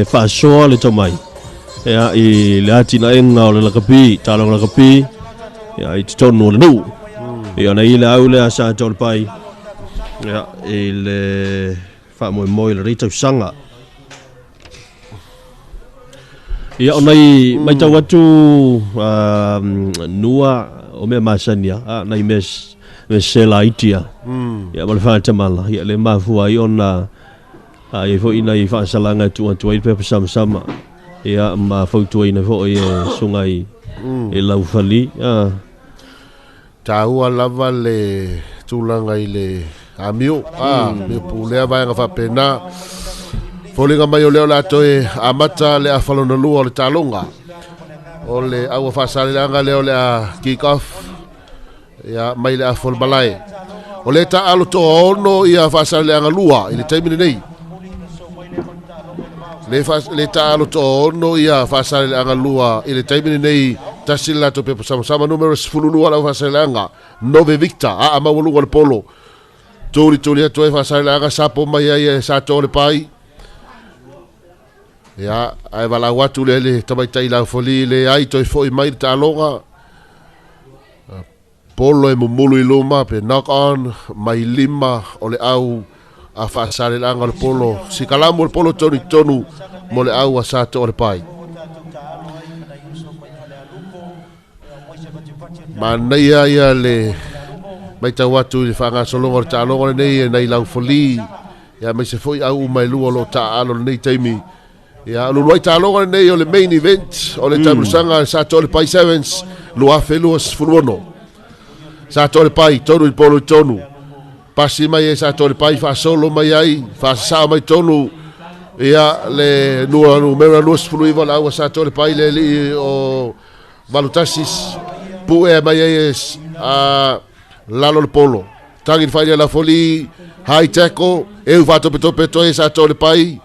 fa so le to mai ia I le atina enga o le la kapi talong la kapi ia I tonu le no ia nei le au le Sato'Alepai ia le fa mo le rita sanga ia onai mai tau atu nua o me masania nei mes selaitia ia mal fa tamala ia le mafu ai ona ai fo ina I fa salanga tu ai pe sama ia ma fo tu ina fo I sungai e lau fali taua lava le tulanga I le amiu me pulea vai nga fa pena folinga mai o leo la toe amata le afalona lua o le talonga o le au fa salanga leo le kick off ya mai le afol balai o le ta alo to ono ia fa salanga lua I le taimi nei le ta alo to ono ia fa salanga lua I le taimi nei tasila to pe sama numero fululu ala fa salanga nove victa a mawulu le polo tori to fa salanga sapo mai ai Sato'Alepai ya ai vala watu le tamai tai la foli le ai to foi mai talonga polo e mumulu I luma pe knock on mai lima o le au a fa salanga le polo si kalamu le polo tonu mo le au a Sato'Alepai Manaya ia le mai tau atu I whanga solonga o talonga nei lau foli ia mai se foi au mai lua lo taalo nei taimi ia lo roi talo nei o le main event o le tamusanga Sato'Alepai Sevens lo afelu sfurono Sato'Alepai tonu i polo tonu pasi mai Sato'Alepai fa solo mai ai fa sa mai tonu ia le nua mera lus fluiva la wa Sato'Alepai le li o valutasis pu e mai a lalo le polo tangi fai la foli high tackle eu fato tope Sato'Alepai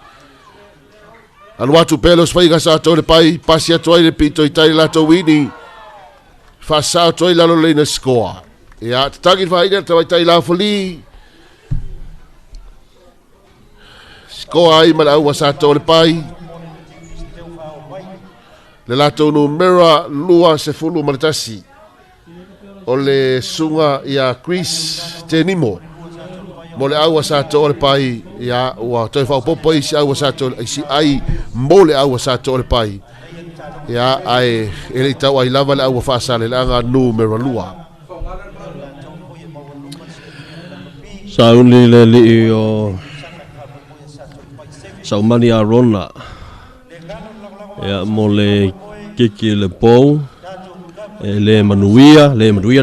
al watu pelos fai ga Sato'Alepai pasi atoi le pito itai la to wini fa sa atoi lalo le na score ia tangi fai le tai la foli score ai mala wa Sato'Alepai le lato numera lua se fulu maritasi o le sunga ia Chris Tenimo mo le aua Sato'Alepai ia ua toi whao popo isi aua Sato'Alepai isi ai mo le aua Sato'Alepai ia ai ele tau ai lava le aua whaasale le anga numera lua Sauli le li o Saumani Arona ia mo le kiki le pou le manuia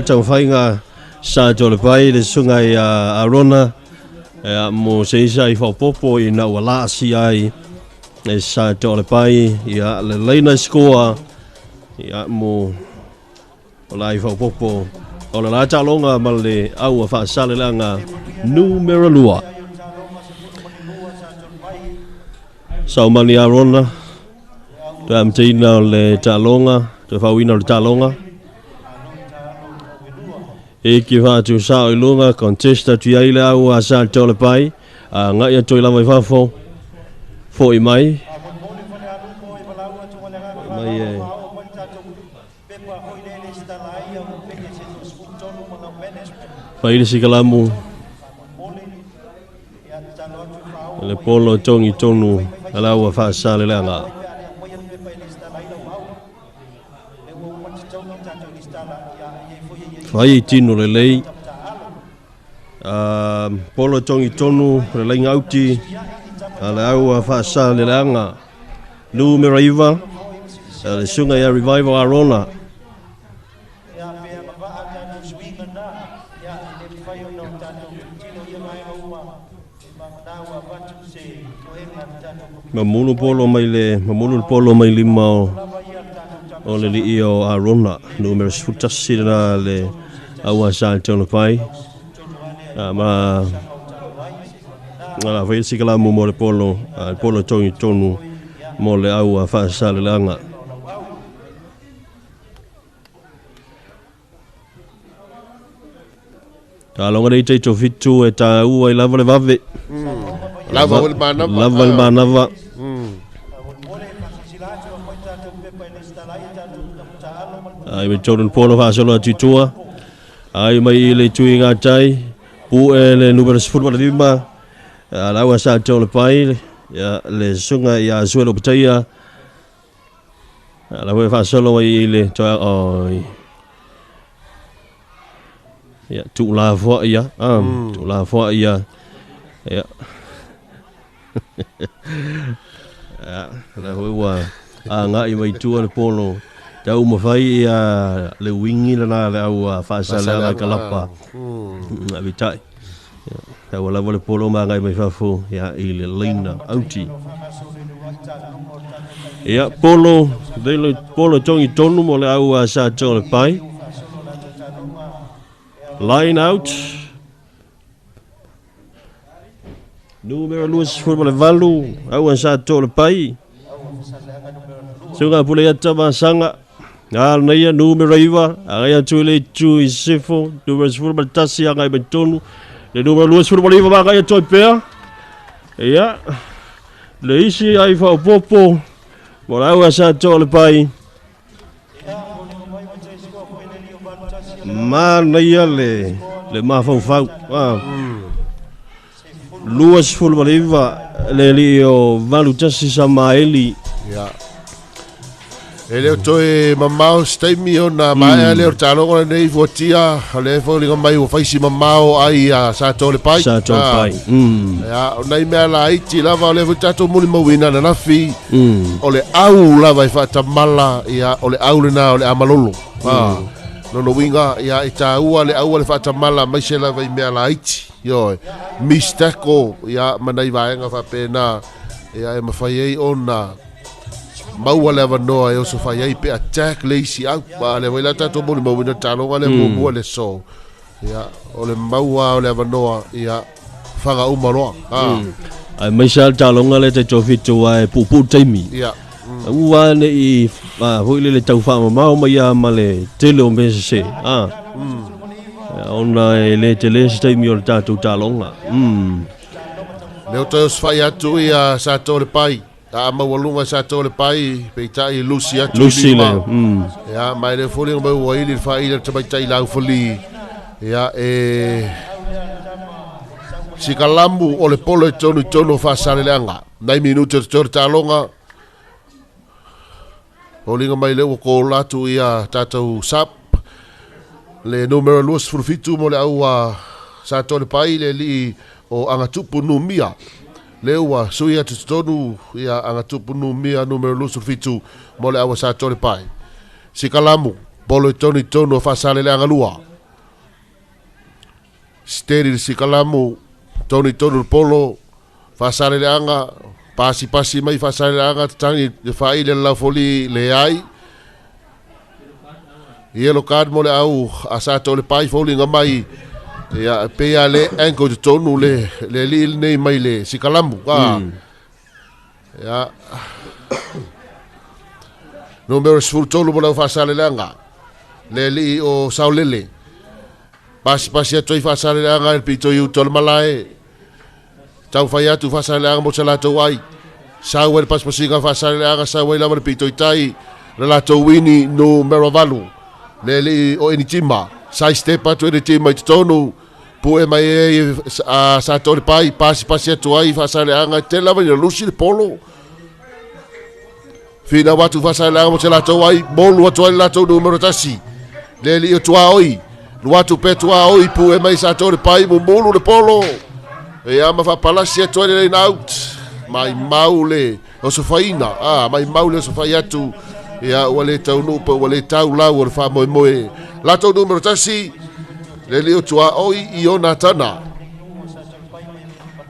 tau whainga Sato'Alepai le sunga i Arona mo se isa i whapopo i na ua laasi ai e Sato'Alepai ia le leina skoa ia mo o la i whapopo o le la talonga ma le aua whaasale langa numera lua Saumani Arona Tam tina le talonga, te whawina le talonga. E ki whātu sao i lunga, contesta tu aile au a Sato'Alepai. Ngai a toi lama i whafo, fo i mai. Mai e. Whaile si kalamu. Le polo tongi tonu, alau a whaasale langa. Fai tino le lei polo tongi tonu le lei ngauti le au a whaasa le leanga numera iwa le sunga ia revival Arona mamunu polo mai lima o le li o Arona numero sfutasi na le aua Sato'Alepai ma vai si kala mo le polo tongi tonu mo le aua whaasale langa ta longa dei te fitu e ta ua i lava le vave lava le manava ai me tonu polo whaasalo atu tua ai mai le tui ngā tai pu e le numero football lima la aua Sato'Alepai le sunga ia suelo pataia la we whaasalo mai le toa oi ia tu la fo ia tu la fo ia ia la wa nga i mai tua le polo tau mawhai le wingi lana le au whaasale ala kalapa abitai tau alawa le polo ma ngai mai whafo ia i le leina auti ia polo tongi tonu mo le au Sato'Alepai line out numero luas football valu au Sato'Alepai sunga pule ata masanga na ia numero iwa aya tule tu isifo numero football tasi anga betonu le numero luas football iwa ba aya toi pea ia le isi ai fa popo mo au Sato'Alepai ma na ia le mafau luas football iwa le li o valu tasi samaeli Ele toe mamao staimi ona mai le talonga nei votia le folinga mai o faisi mamao ai a Sato'Alepai. Sato'Alepai. Ya nei me la iti lava le votato muli mawina na nafi. Ole au lava I fatamala ya ole au le na ole amalolo. No winga ya ita ua le au le fatamala mai se lava I me la iti. Yo mistako ya manai vaenga fa pena ya e mafai ona mau le vanoa e o so fai ai pe attack lazy au ba le wela tato mo mo na talonga le mo le so ya o le mau o le vanoa ya fanga umaro ai mai sal talonga le te tofitu ai pupu taimi ya ua ne I hoi le tau fa mau mai ya male tele o mese ona le tele taimi o tatu talonga le o te fai atu ya Sato'Alepai ta mawalunga Sato'Alepai pe tai Lucy atu le ya mai le foli mo wai le fai le tai tai lau foli ya sikalambu o le polo e tonu fa sale langa nai minuto te talonga olinga mai le ko latu ia tatou sap le numero lus furfitu mo le au Sato'Alepai le li o anga tupu numia lewa suia tonu ia anga tupu numia numero lus furfitu mo le au Sato'Alepai sikalamu polo e tonu fa sale langa lua steri sikalamu tonu polo fa sale langa pasi mai fa sale langa tangi de fai le la foli le ai yellow card mo le au Sato'Alepai foli ngamai ya pe ale enko de tonu le li nei mai le sikalamu ya numero sfurtolo mo le fa sale langa le li o saulele pasi atoi fa sale langa el pito yu tol malae tau fai atu fa sale langa mo salato wai sauer pasinga fa sale langa sauer la mo pito itai relato wini numero valu le li o enitima sai stepa tu ere tima tonu pu e mai a Sato'Alepai pasi atu ai fa sale anga te lava ni lusi le polo fina watu fa sale anga mo salato ai bolu atu ai lato numero tasi le li o tua oi watu pe tua oi pu e mai Sato'Alepai mo bolu le polo e ama fa palasi atu ai le out mai maule o sofaina mai maule so fai atu ya wale tau nupa wale tau lau o fa moe lato numero tasi le li o tua oi I ona tana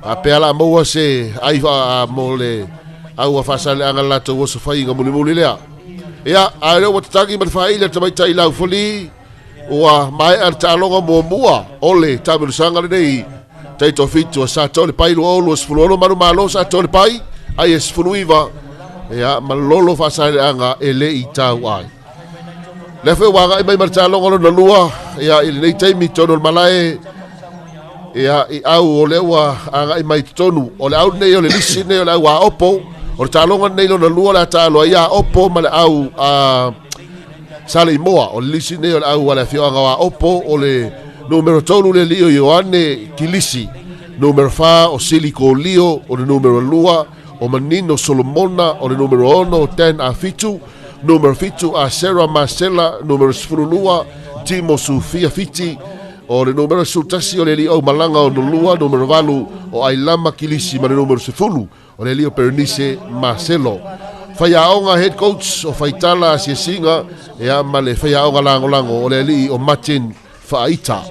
a pe ala mo se ai fa mo le au fa sale anga lato o so fai ngamuli lea ya a le o tangi ma fa ile te mai tai lau foli o mai ar talonga mo mua ole tabu sanga nei tai to fitu Sato'Alepai lo lo sfulolo malo Sato'Alepai ai esfuluiva ya malolo fa sale anga ele I tau ai le fe wanga mai martalo ngolo na lua ya ile nei tai mi tono malae ya I au ole wa anga I mai tonu ole au nei ole lisi nei ole wa opo o talonga nei lo na lua la talo ya opo male au sale moa o lisi nei ole au wala fio anga wa opo ole numero tonu le lio Ioane kilisi numero fa o siliko lio o le numero lua o manino Solomona o le numero ono ten a fitu numero fitu a Sarah Marcella numero sfurulua Timo Sofia Fiti o le numero sultasi o le li o malanga o nulua numero valu o Ailama Kilisi ma le numero sefulu o le li o Pernice Marcelo Faiaonga head coach o Faitala Siesinga e ama le Faiaonga lango o le li o Martin Faita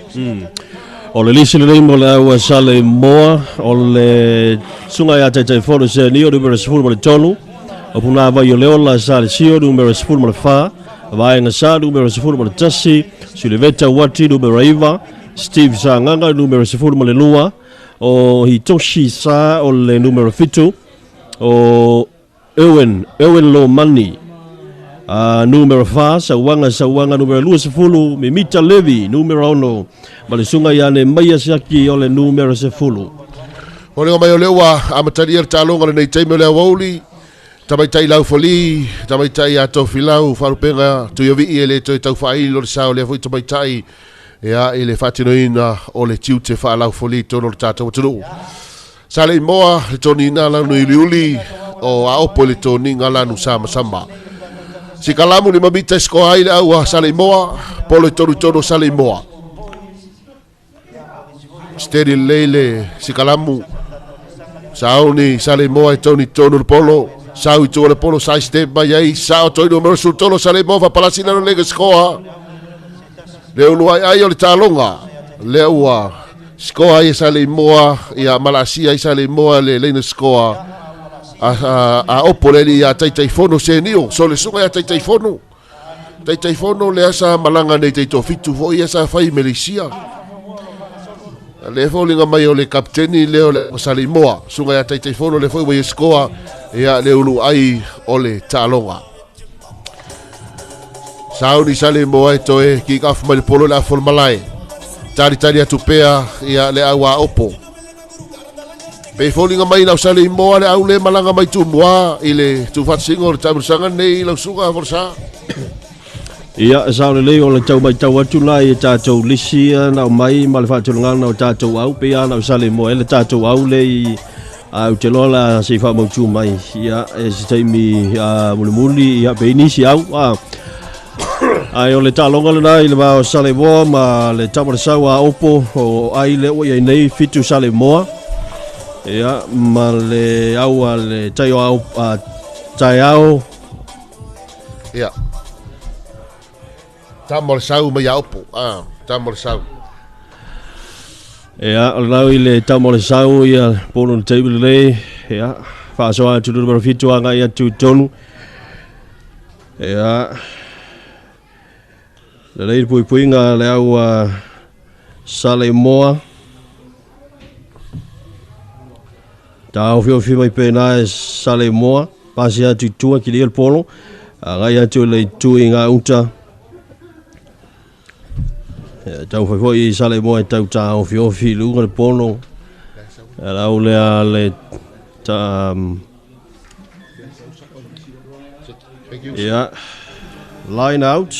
o le lisi le mo le au sale moa o le sunga ya te foro se ni o numero sefulu mo le tonu o puna vai o leola sale sio numero sefulu mo le fa vai na sa numero sefulu mo le tasi Silveta Wati numero iva Steve Sanganga numero sefulu mo le lua o Hitoshi sa o le numero fitu o Ewen lo mani numero fa sawanga numero lua sefulu Mimita Levi numero ono malisunga yane maya saki o le numero sefulu o le mai o lewa amatari talonga le nei taimi o le wauli tamai tai lau foli tamai tai ato filau farupenga tu yovi ele to tau fai lo sa o le foi tamai tai ya ele fatinoina o le tiute fa lau foli to no tata tunu sale moa le tonina la no iliuli o a opo le toninga la no sama Si kalamu ni mabita skoa ile au sale moa polo tonu sale moa. Steady lele si kalamu sauni sale moa tonu polo sau itu le polo sai step ba yai sao toi no mersu tolo sale moa palasina no lega skoa. Le uluai ai o le talonga le ua skoa ia sale moa ia Malasia ia sale moa le leina skoa a opoleli ia taitaifono senio so le sunga ia taitaifono le asa malanga nei taito fitu fo ia sa fai Malaysia le folinga mai o le kapteni le o le sale moa sunga ia taitaifono le foi ia skoa ia le uluai o le talonga sauni sale moa e toe ki ka fuma le polo la fol malai tari atu pea ia le awa opo pe folinga mai na sale moa le au le malanga mai tu moa ile tu fat singo le tamu sanga nei la suga forsa ia saule le o le tau mai tau atu lai ta tau lisi na mai ma le fatu ngana o ta tau au pe ana sale moa le ta tau au le au te lola se fa mo tu mai ia e se taimi muli ia pe ni si au ai o le talonga le nai le va sale moa ma le tamu sawa opo o ai le o ia nei fitu sale moa ia ma le au le tai au ia tamor sau mai opo tamor sau ia o lau le tamor sau ia polo table le ia fa so atu numero fitu anga ia tu tonu ia le lei pui nga le au sale moa tau fio mai pena sale moa pasi atu tua ki le polo nga ia tu le tu nga uta tau foi sale moa tau tau fio lu le polo la le ta line out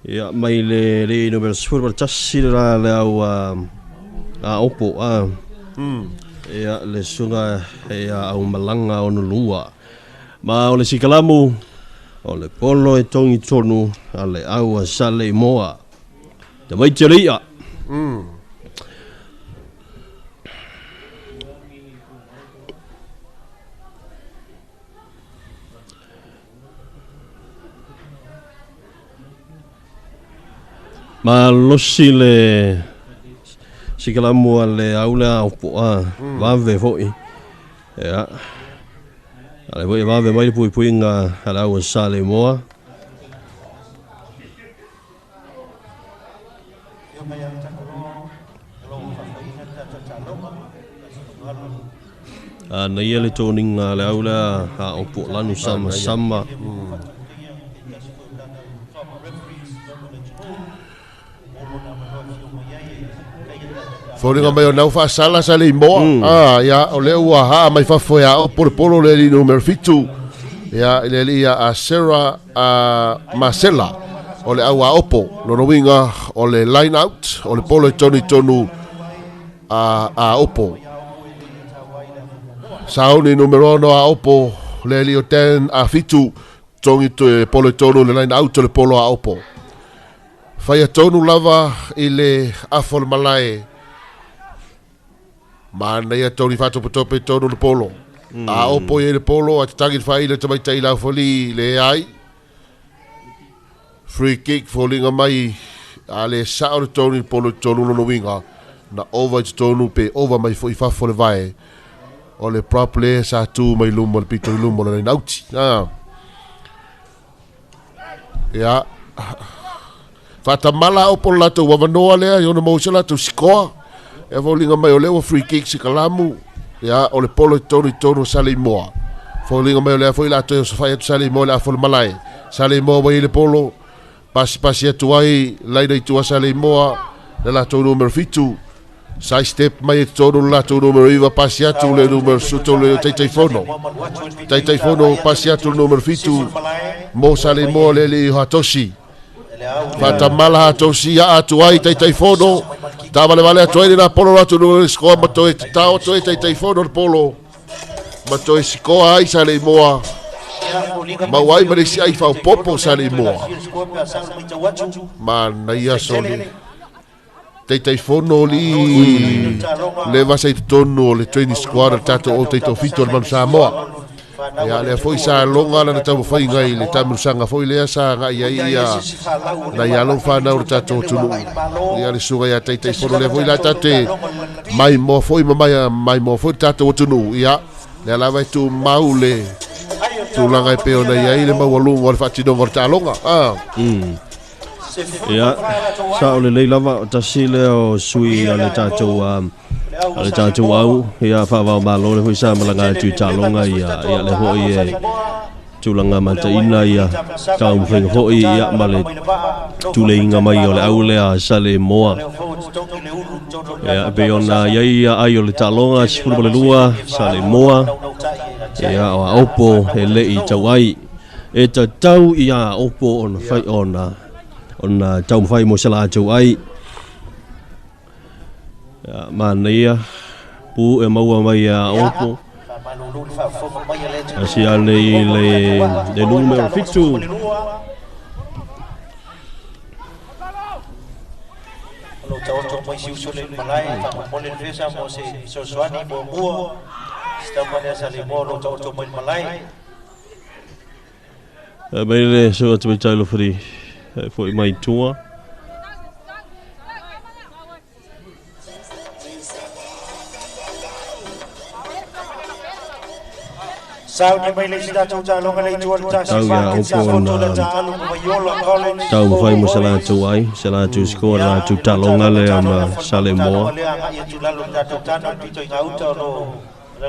ia mai le numero 4 tassi la le au opo ia le sunga ia au malanga o lua ma o le sikalamu o le polo e tongi tonu ale au sale moa te mai teria ma losi le sikalamu ale aula opo vave foi ia ale voi vave mai pui nga ala o sale moa na ia le toning ale aula opo lanu sama folinga mai o nau fa sala sale moa ia o le ua ha mai fa foi a polo le numero fitu ia le ia a Sarah Marcella o le awa opo lo winga o le line out o le polo tonu a opo sauni numero no a opo le li o ten a fitu tongi to polo tonu le line out le polo a opo fai tonu lava ile afol malai mana ia toni fatu potope tonu le polo a opo ia le polo a tangi fai le tamai tai la foli le ai free kick folinga mai a le sao le tonu polo tonu no winga na over tonu pe over mai foi fa fole vai o le prop le sa tu mai lumo le pito lumo le nauti ia fata mala opo lato wavanoa lea yo no mo sala tu score e volinga mai o le free kick si kalamu ya o le polo tonu sale moa volinga mai o le foi la to fai sale moa la fol malai sale moa vai le polo pasi atu ai laina tu sale moa la to numero fitu sai step mai tonu la to numero iva pasi atu le numero suto le tai fono pasi atu numero fitu mo sale moa le hatoshi fata mala hatoshi ya atu ai tai fono tava le vale atoe na polo atu no scoa mato tao to tai fono polo mato scoa ai sale moa ma wai ma le si ai fa popo sa le mo ma na ia soli te fono li le va sei tonno le training squad tato o te to fito man sa mo ya le foi sa longa na tau foi ngai le tamu sanga foi le sa ngai ia na ia lo fa na urta to tunu ya le suga ya te fono le foi la tate mai mo foi mai mo foi tato tunu ya le la vai tu maule tu la ngai pe ona ia le mau lu war fa ti do gorta longa ya sa ole le lava ta sile o sui ale tato ale tato au ya fa va ba lo le foi sa malanga tu talonga ya le ho ye tu langa mata ina ya ta un feng ho ya male tu le inga mai ole au le a sale moa ya be ona ya ai ole talonga sipulu le lua sale moa ya opo ele I tawai e ta tau ya opo on fai ona tau fai mo sala tu ai ya mania pu e mau mai ya opo asia le numero fitu lo tau mai siu sole malai mo le fesa mo se soswani mo buo sta mana sale mo lo tau mai malai bele so tu talo free foi mai tua sao ni mai le sida tau cha longa le tuan ta tau ya opo na tau fai mo sala tu score la tu talonga le ama sale mo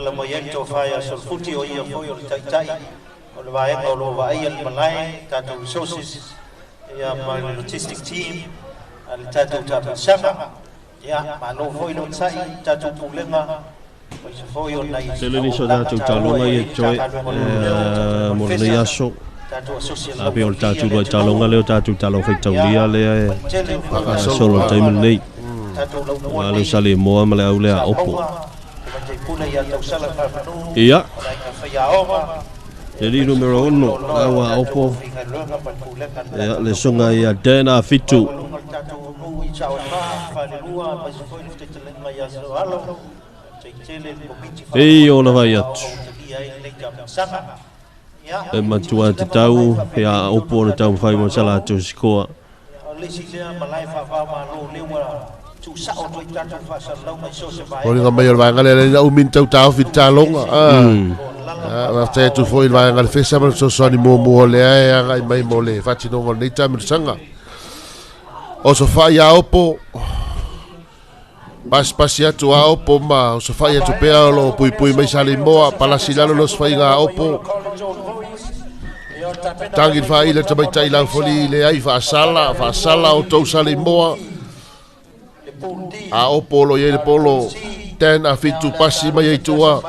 la moyento fai sol futi o ia foi o tai o le vai o lo vai al malai tatu resources ya ma logistic team al tatu tatu sama ya ma lo foi lo sai tatu problema foi o nai se le so da tu talonga ye choi mo le yaso ape o tatu lo talonga le tatu talong fai taulia le solo time nei le sale mo ma le au le opo iya jadi numero 1 lawa opo ya le songa ya dena fitu ona vai atu e matua te tau ya opo na tau fai mo sala tu sikoa Oli nga mai va ngale le u min tau tau fit talonga va te tu foi va ngale fesa ma so so ni mo le ai ngai mai mo le fati no ngol ni tamu sanga o so fa ya opo pas ya tu a opo ma o so fa ya tu pe lo pui mai sale mo pala silalo los fa ga opo tangi fa ile te mai tai la foli le ai fa sala o to sale mo a opolo ye polo ten a fitu pasi mai tua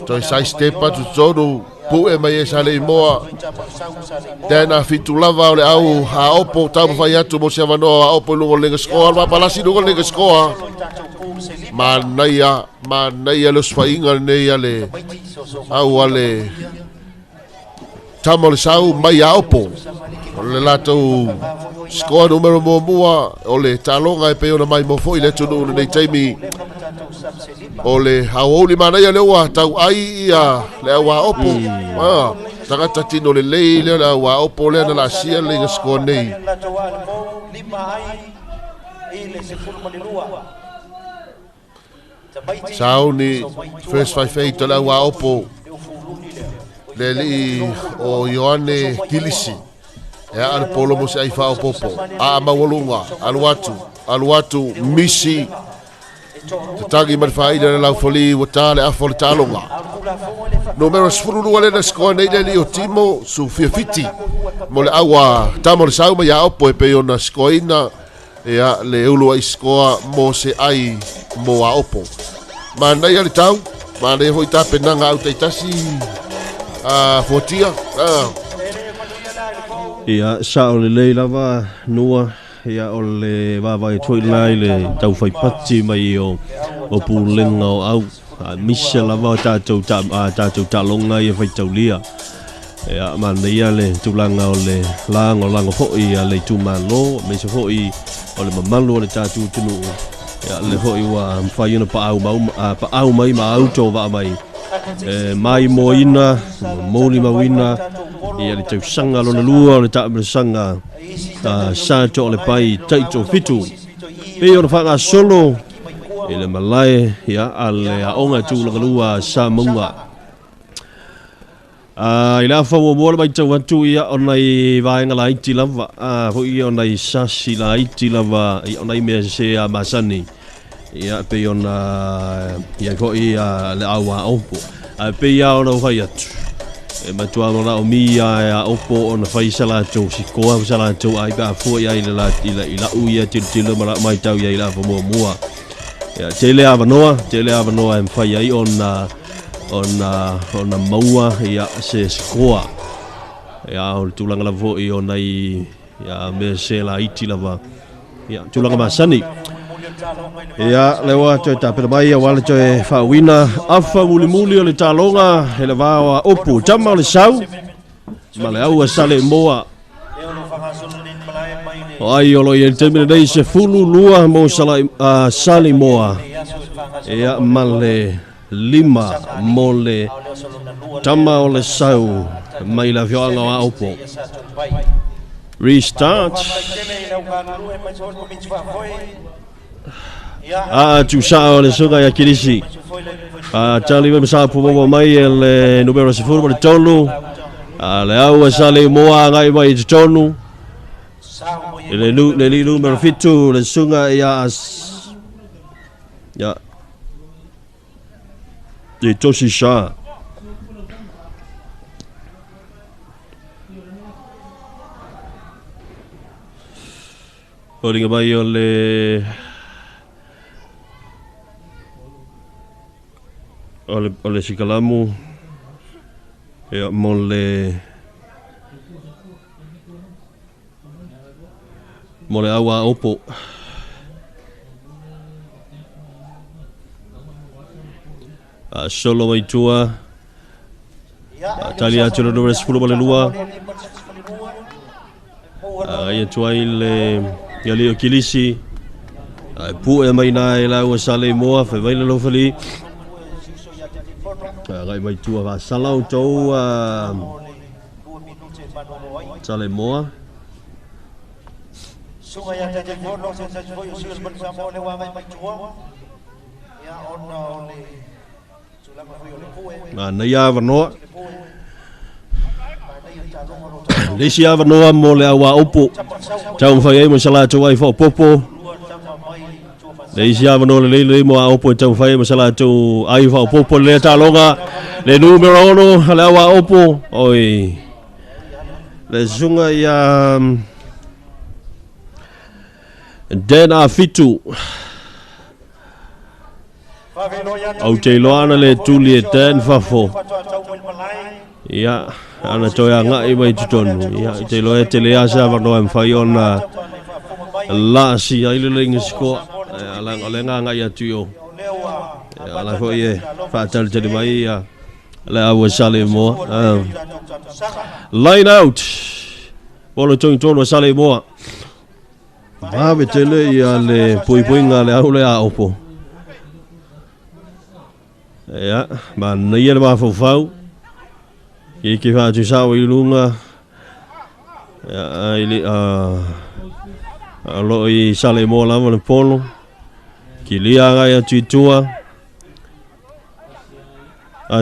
to sai stepa tu todo pu e mai sale moa ten a fitu lava ole au a opo tau fai atu mo se vano a opo lungo le skoa va palasi lungo le skoa manaya los fainga nei ale au ale tamol sau mai a opo le lato skoa numero mua ole talonga e pe ona mai mo foi le tunu nei taimi ole haoli mana ya le wa tau ai ia le wa opo tagata tino le wa opo le na la sia le skoa nei sao ni first five eight la wa opo le li o Ioane Kilisi ya al polo mo sai fa popo a mawolunga al watu misi tagi mar faida la foli wotale a foli talonga numero sfuru wale na sko nei le o timo su fiti mo le awa tamo sau ma ya opo e pe ona skoina ya le ulu ai skoa mo se ai mo a opo ma nei ali tau ma le hoi ta penanga au taitasi a fotia ia sa o le lava nua ia o le vai toi lai le tau fai pati mai o pulenga o au misa lava tatou talonga ia fai taulia ya man ia le tulanga o le langa fo ia le tu malo me se fo i o le mamalu le tatu tunu ya le fo i wa fai na pa au mai ma auto va mai mai moina moli mawina ia le tau sanga lo na lua le ta sanga Sato'Alepai taito fitu pe o fa solo ele malai ya ale aonga tu la lua sa munga ila fa mo mai tau atu ia onai vaenga la iti lava fo ia onai sasi la iti lava onai me se masani ia pe ona ia fo ia le awa opo pe ia ona vai atu e matua ona o mia opo ona fai sala tu si koa sala tu ai ba fo ia ila uia til mai tau ia ila fo mo mua ya tele avanoa em fai ai ona maua ia se skoa ya o tulanga la vo i ona i ya me se la iti lava ya tulanga masani ya lewa to ta pe mai wala to fa wina afa muli o le talonga ele va opu tama le sau ma le au sale moa ai o lo ye temene dei se fulu lua mo sale moa ya male lima mole tama o le sau mai la vioanga a opo restart tu sa le suga ya kilisi tali me sa po mai el numero se fulu le tolu le au sale moa ngai mai tonu le numero fitu le sunga ya de Toshisha Oringa mai o le sikalamu e mo le awa opo solo mai tua talia tula no resfulu male lua ia tua ile ia leo kilisi pu e mai na ila o sale moa fe vai lo fali gai mai tua va salau tou sale moa sunga ya te fono se se foi o sil ban sa mo le wa mai tua ya on na ia vanoa lesi ia vanoa mo le awa opo tau fai ai mo sala tu ai fo popo lesi ia vanoa le mo opo tau fai mo sala tu ai fo popo le talonga le numero 1 le awa opo oi le sunga ia dena fitu au te loana le tuli e ten fafo ia ana toia ngai mai tutonu ia te loe te le asa vano em fai ona la si ai le ngisko ala ngalenga ngai atu yo ala fo ye fa tal te mai ia le awa sale mo line out bolo tono sale mo va vetele ia le poipoinga le au le a opo ya man ia le mafau e ke fa tu sa i lunga ya ile lo i sale mo la mo le polo ki lia ga ya tutua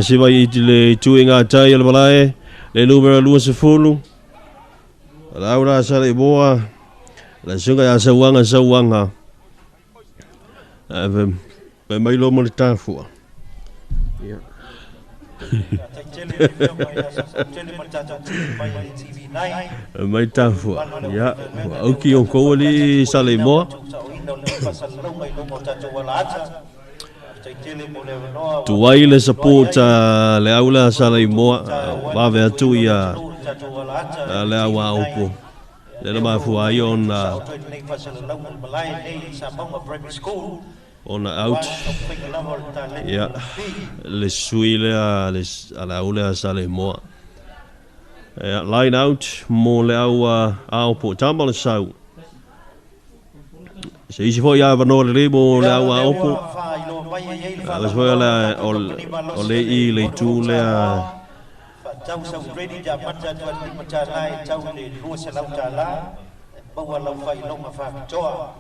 si vai le tuinga tai le balae le numero 2 la ora sale boa la sunga ya sawanga be mai lo mo le tafu ya mai tafu ya oki on ko li sale mo tu ai le support le aula sale mo va ve tu ya le awa opo le ma fu ai on out ya le suile a la aula sale mo line out mo le au po tama le sau se isi fo ia vano le mo le au po le fo la o le I le tu le tau sau ready ja mata tuan di macam lain tau le lu se lau tala bawa lau fai long fa choa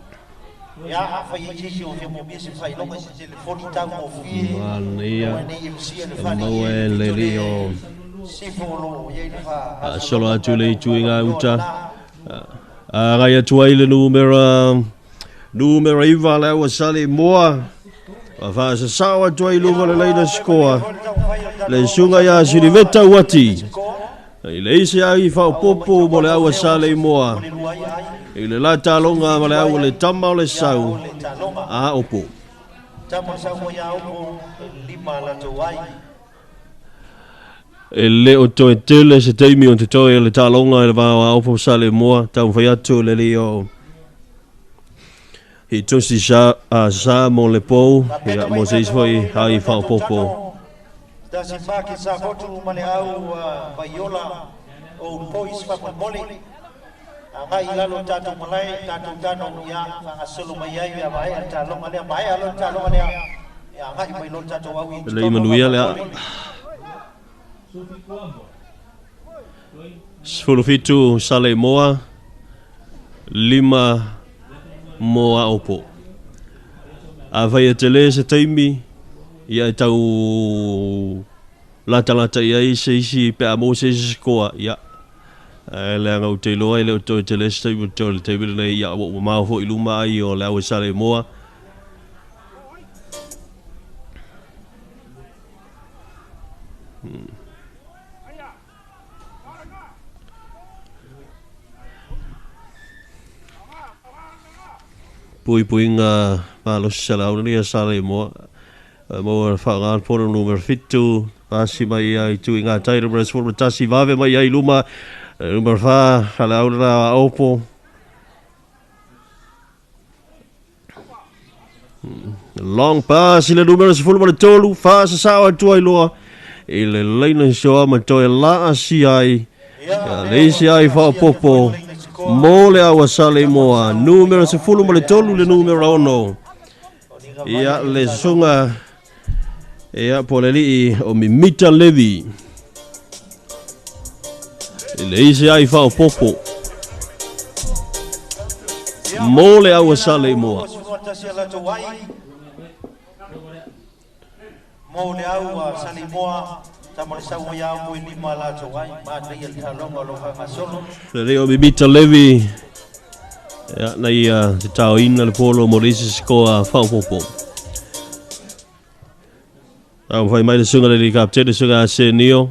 ya fai ji si o fe mo bi se fai long se le fo tau mo fi mania mo le rio si fo lo ye fa solo atu le tu inga uta raya tuai le numero iva la wa sale moa fa se sawa tuai lu le leina score le sunga ya siriveta wati le isi ai fa popo mo le awa sale moa le la talonga mo le awa le tama le sau a opo tama sau mo ya opo lima la tuai le o to tele se taimi on to le talonga le va opo sale moa tau fa atu le leo he tosi sa mo le po ya mo se foi ai fa popo da si faki sa fotu mane au baiola o pois fa mole anga ilalo tatu malai tatu tano ya anga solo mai ya mai ta lo mane mai alo ta lo mane ya anga mai lo tatu au le manuia le sfulu fitu sale moa lima moa opo avai tele se taimi ia tau lata ia isi pe amo se skoa ia le ngau te loa le to te le stable to le table le ia o ma fo iluma ai o le au sale moa pui nga ma lo sala o le sale moa mo fa ngal por numero fitu pasi mai ai tu inga tai re bres for tasi vave mai ai luma numero fa ala ora opo long pass le numero se full tolu fa sa tu ai loa ele leina so ma to la asi ai le si ai fa popo mo le awa sale moa numero se full tolu le numero ono ia le sunga ia poleli o mimita levi le isi ai fa popo mo le awa sale moa mo le awa sale moa tamale sa mo ya mo lima la tawai ma le talonga lo fa solo le o mimita levi ia na ia te tau ina le polo morisi skoa fa popo au fai mai le sunga le kapten sunga senio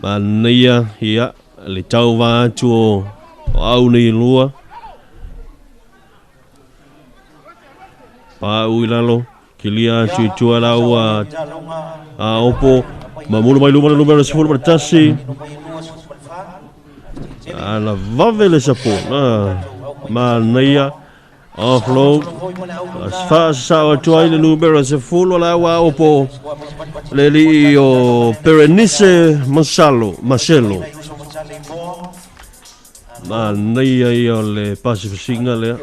mania ia le tau va tu au ni lua pa uilalo kilia tu ala a opo mamulu mai luma numero 10 tasi ala vavele sapo mania offload as far as our toile numero se full la wa opo le li o perenice Marcelo ma nei io le passi singa le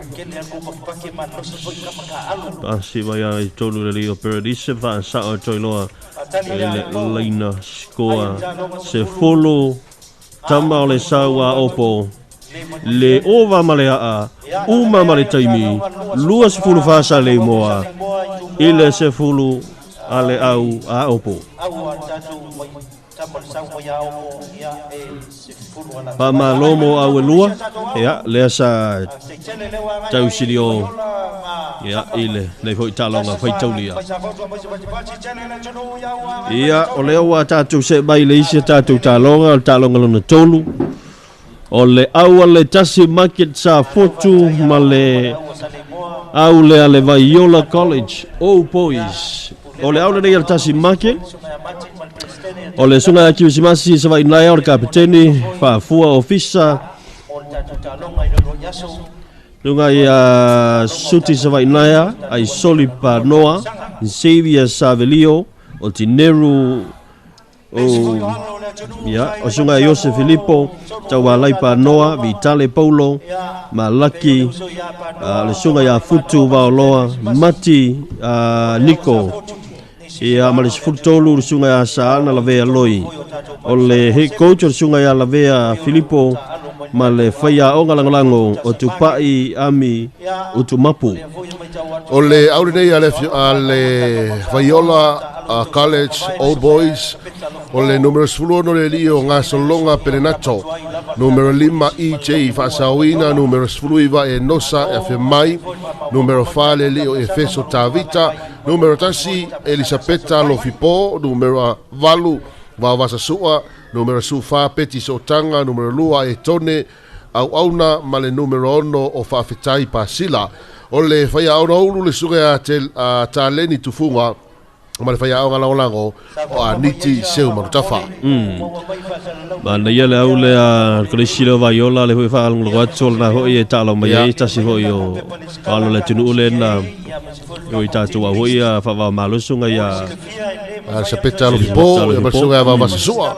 passi vai ai tolu le li o perenice fa sa o toilo le leina scoa se follow tama le sa wa opo le ova malea uma male taimi lua se fulu fasa le moa ile se fulu ale au a opo pa malomo au lua ya le sa tau silio ya ile le foi talonga foi taulia ya o le wa tatu se bai le isi tatu talonga lona tolu o le aua le tasi market sa fotu ma le au le ale Vaiola College o boys o le au le nei tasi market o le sunga kiusimasi sa vai nai o kapiteni fa fua ofisa lunga ia suti sa vai nai ai soli pa noa Xavier Savelio o tineru ya o sunga Jose Filippo Sato'Alepai Noa Vitale Paulo Malaki le sunga ya Futu Vaoloa Mati Nico ia ma le futolu le sunga ya Saana Lavea Loi o le he coach le sunga ya Lavea Filippo ma le whaia o ngalangalango o tupai ami utumapu o le aurinei ale Vaiola College Old Boys o le numero 10 no le lio ngā solonga perenato numero 5 EJ Fasawina numero 10 e Nosa e Femai numero 5 le lio e Feso Tavita numero 10 Elisabetta Lofipo numero 8 Vavasa Sua numero 5 Peti Sotanga numero 2 e Tone au ma le numero 1 o Fafetai Pasila o le whaia auna ulu le suga a Taleni Tufunga ma le whaia aunga langolango o a Niti Seu Marutafa ma na ia le au le a Kresilo Vaiola le hui whaalungu watol na hoi e talo mai e tasi hoi o whaalo le tunu ule na i tātua hoi a whawa malusunga i a Elisabetta Lofipo e marsunga a Vavasa Sua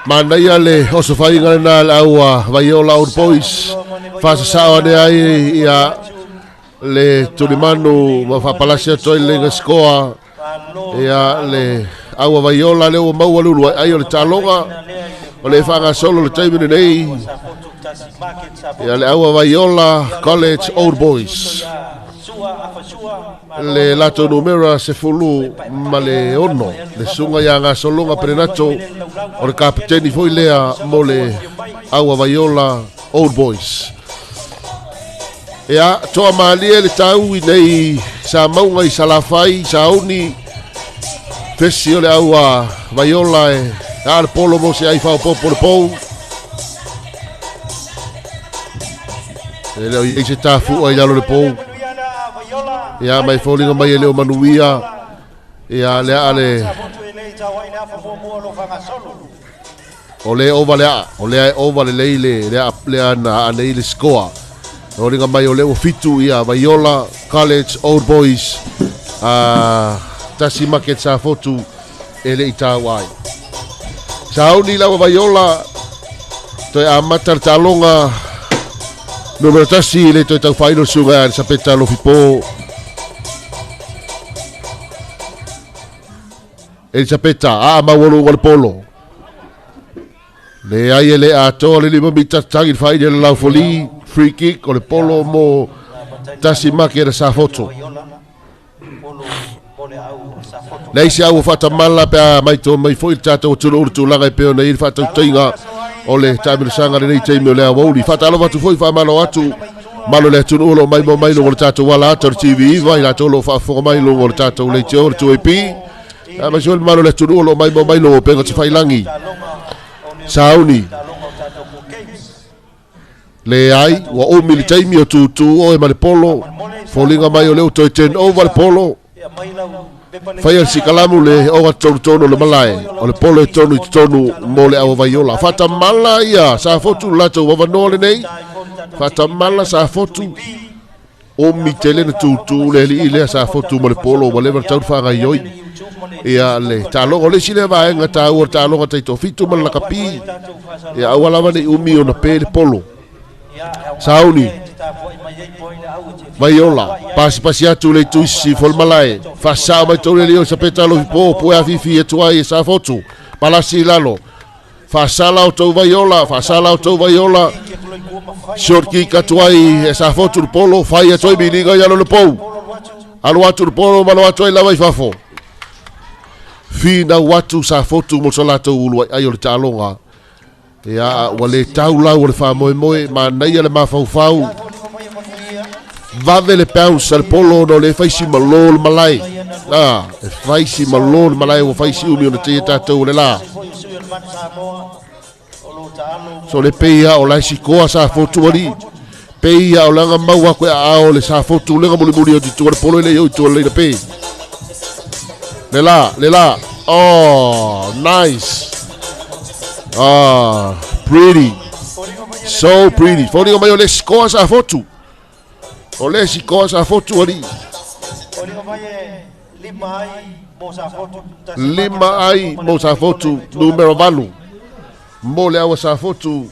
mana ia le oso whainga na le au a Vaiola Old Boys whasa sao ane ai ia le turimanu ma whapalasia toi le ngaskoa ia le au a Vaiola le o maua lulu ai o le talonga o le whanga solo le taimine nei ia le au a Vaiola College Old Boys le lato numero se fulu ma le ono le sunga ia ngā solonga perenato o le kapiteni foi lea mo le au a Vaiola Old Boys ia toa maalie le tau i nei sa maunga i salafai sa uni fesi o le au a Vaiola e a le polo mo se ai whao popo le pou e leo i se tafu ai lalo le pou ia mai fōlinga mai e leo manuia ia lea ale o le ova lea o lea ova le leile lea na anei le skoa o ringa mai o leo fitu ia Vaiola College Old Boys tasi market sa fotu e le itawai sa uni lawa Vaiola toi a matar talonga numero tasi le toi tau final sunga Elisabetta Lofipo Elisabetta mawolo wal polo le ai le ato le lima mita tangi fai le la foli free kick o le polo mo tasi makera sa foto le isi au fata mala pe mai to mai foi tato tu langa pe na il fata tinga o le tabi sanga le nei temi le awoli fata lo fatu foi fa malo atu malo le tu lo mai lo tato wala atu TV vai la to lo fa fo mai lo tato le tu epi ma jol malo le tunu lo mai lo penga te failangi sauni le ai wa o militei mi o tu o e male polo folinga mai o le to ten over polo fai al sikalamu le o wa tono le malai o le polo tonu mo le au Vaiola fata mala ia sa fotu lato wa no le nei fata mala sa fotu o mitele na tu le ile sa fotu mo le polo wa le tau fa ga yoi ia le talonga le sile vaenga tau talonga taito fitu man la kapi ia awala vani umi ona pele polo sauni Vaiola pasi atu le tuisi folmalai fasa mai tole leo Elisabetta Lofipo po a fifi e tuai e sa fotu palasi lalo fasa la auto Vaiola short kick atuai e sa fotu polo fai atuai bilinga ia lo pou alo atu polo malo atuai la vai fafo fina watu sa fotu mo salato ulu ai o le talonga ia wale taula o le fa moe ma nei le mafau vave le paus al polo no le faisi malol malai e faisi malol malai o faisi umi o te tatou le la so le peia o la sikoa sa fotu ali peia o langa maua ko a o le sa fotu le mo o tu polo le o tu le pe le la oh nice pretty so pretty fori o mai o le sikoa sa fotu o le sikoa sa fotu ali lima ai mo sa fotu numero valu mo le awa sa fotu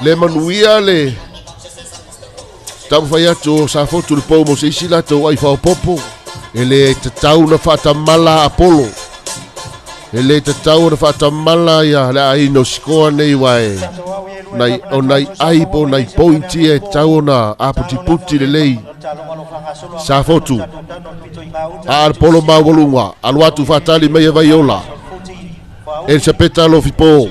le manuia le tamu fai atu sa fotu le pou mo se isi latou ai fao popo e le tatau na whaatamala Apollo e le tatau na whaatamala ia le ai no sikoa nei wae nai o nai ai po nai pointi e tau na aputi le lei sa fotu a Apollo mawalunga alu atu whaatali mea vaiola e se peta lo fipo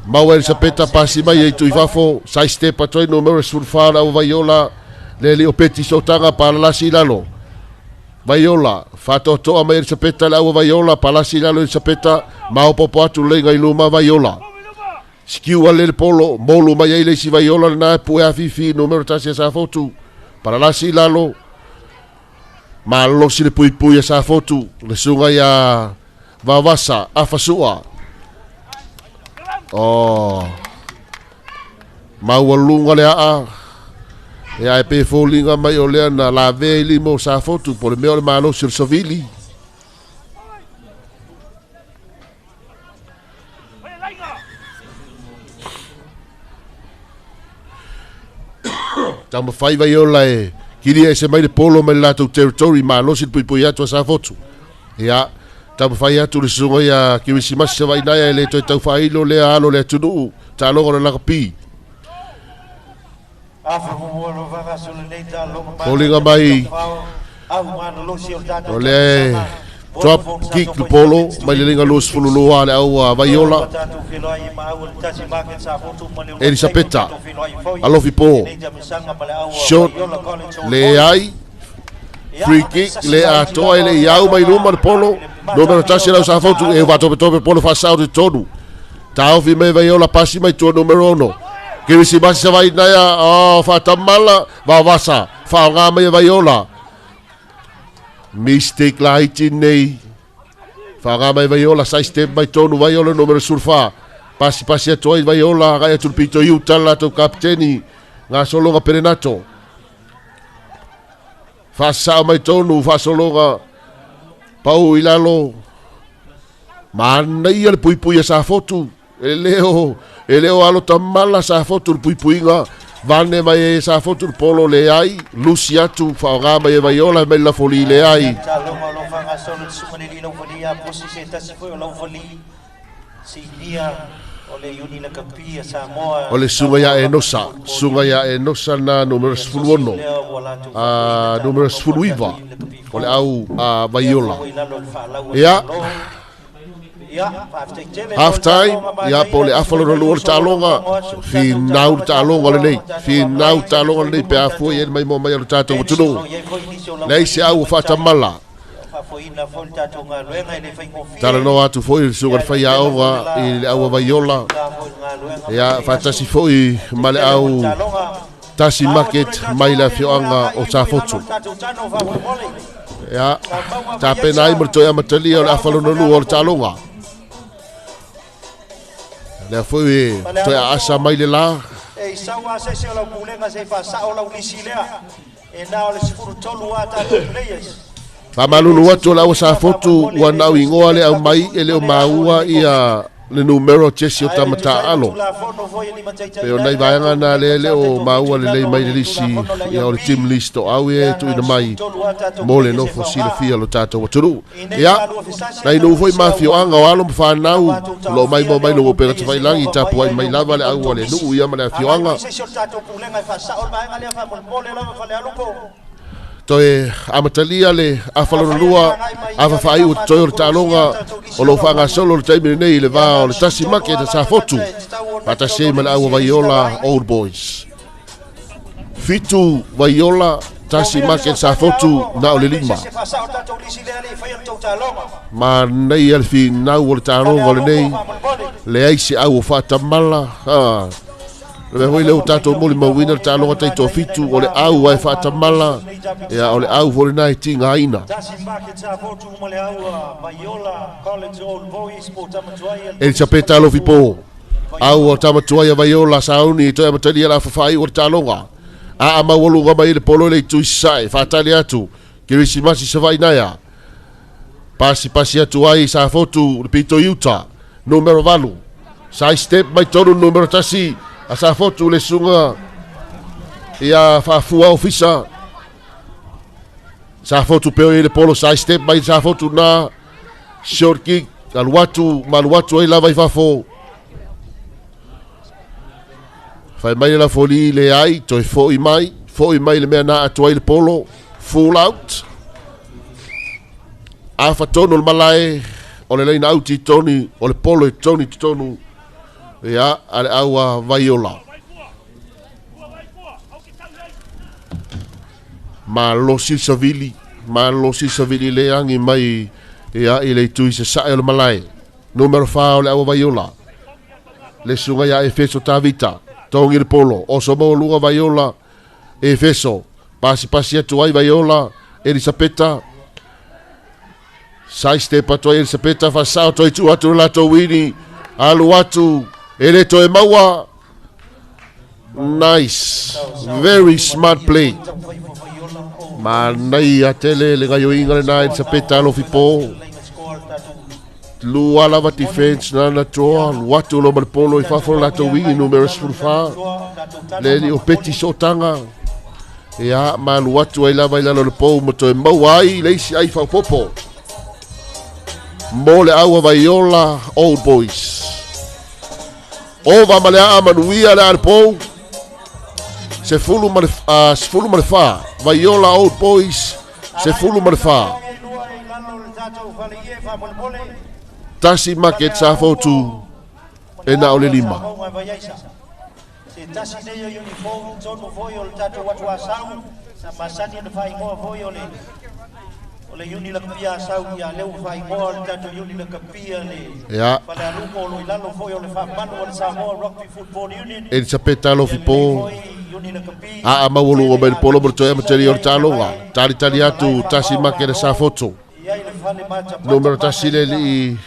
mau e se peta pasi mai e tui fafo sai stepa toi no mero surfara o vaiola le li o peti sotanga palasi lalo vaiola fatotoa mai se peta la o vaiola palasi lalo se peta mau popo atu le ngai luma vaiola skiu ale polo molu mai le si vaiola na pu a fifi numero tasi sa fotu palasi lalo ma lo si le pui sa fotu le sunga ya vavasa afasua mau lunga le a e ai pe folinga mai o le na la veli mo sa fotu por me o malo sur sovili tamo fai vai o la e kiri se mai de polo mai la tu territory malo sil pui atu sa fotu ya tamo fai atu le sunga ya kirisimas se vai nai le to tau fai lo le alo le tunu ta lo na kapi Polinga mai ole drop kick le polo mai le linga los fululua le au vaiola Elisabetta alofi po shot le ai free kick le atoa le iau mai luma le polo numero tasi la sa fotu e va tope polo fa sau de tonu tau fi me vaiola pasi mai tu numero 1 Kiri si basi sa vai naya fatamala vavasa fa mai vaiola mistake la iti nei fa mai vaiola sai step mai tonu vaiola numero surfa pasi atoi vaiola ga tu pito yuta la tu kapteni nga solo nga perenato fa sa mai tonu fa solo nga pau ilalo mana ia le pui sa fotu Eleo alo tamala sa fotu puipuinga vane mai sa fotu polo le ai Luciatu fa mai vaiola mai la foli le ai ole sunga ya enosa na numero 11 numero 11 ole au vaiola ya half time ya pole afalo no talonga fi nau talonga le nei pe afu e mai mo mai o tato tuno nei se au fata mala tala no atu foi sugar fai au i au vaiola ya fata si foi male au tasi market mai la fioanga o tafotu ya tape nai morto ya matali o afalo no o talonga le foi to asa mai le la e sawa se la bulenga se fa sa o la ulisilea e na o le sifuru tolu ata players pa malulu watu la sa fotu wana wingoa le au mai ele o maua ia le numero chesi o tamata alo pe o nai vaanga na le o maua le mai le lisi ia o le team list o au e tu ina mai mo le no fosile fia lo tato waturu ia nai no foi mafio anga o alo mfanau lo mai mo mai lo pe ta vai langi tapu ai mai lava le au le nu ia ma le fio anga toe amatalia le afalolua afafai o toe o talonga o lo fanga solo le taimi nei le va o le tasi make te sa fotu pata se mana au vaiola old boys fitu vaiola tasi make sa fotu na o le lima ma nei al fi na o le talonga o le nei le aisi au o fatamala le hoi le utato moli mawina le talonga taito fitu o le au ai fatamala ya o le au vole nai tinga aina e chapeta lo fipo au o tamatuai vaiola sauni to e matali la fafai o talonga A mawolu nga mai le polo le tu sai fatali atu. Kirisimasi savainaya. Pasi atu ai sa fotu le pito Utah. Numero valu. Sai step mai tonu numero tasi. Asa fotu le sunga. Ia fafua ofisa. Sa fotu peo le polo sai step mai sa fotu na short kick. Maluatu ai lava i fafo. Fai mai la foli le ai, toi foi mai le mea na atu ai le polo, full out. A fatono le malae, o le leina auti toni, o le polo e toni tonu, ia, ale aua vaiola. Ma losi savili le angi mai, ia, i le tui se sae o le malae. Numero fa o le aua vaiola. Le sunga ia e feso tavita. Tongi le polo, o so mo lunga vaiola e feso, pasi atu ai vaiola, Elisapeta, sai stepa to Elisapeta, fa sao toi tu atu lato wini, alu atu, ele to e maua, nice, very smart play, ma nai atele le gaio inga le na Elisapeta alo fipo, Lua lava defense na toa watu lo malpolo I fafo la to wingi numero sfurfa le o peti sotanga ya ma watu ai lava ila lo po moto mawai le si ai fa popo mole awa vaiola old boys ova male amanuia le alpo se fulu male fa vaiola old boys se fulu male fa Tasi market sa fotu e na ole lima. Se tasi de yo uniform tonu foi o tato watu asau sa masani no fai mo foi ole uni la kapia asau ya leu fai mo tato uni la kapia le ya para lupo lo ilalo foi ole fa manu o sa mo rugby football union el sapeta lo fipo a mawulu o bel polo berto e material talonga tali atu tasi market sa fotu numero tasi le li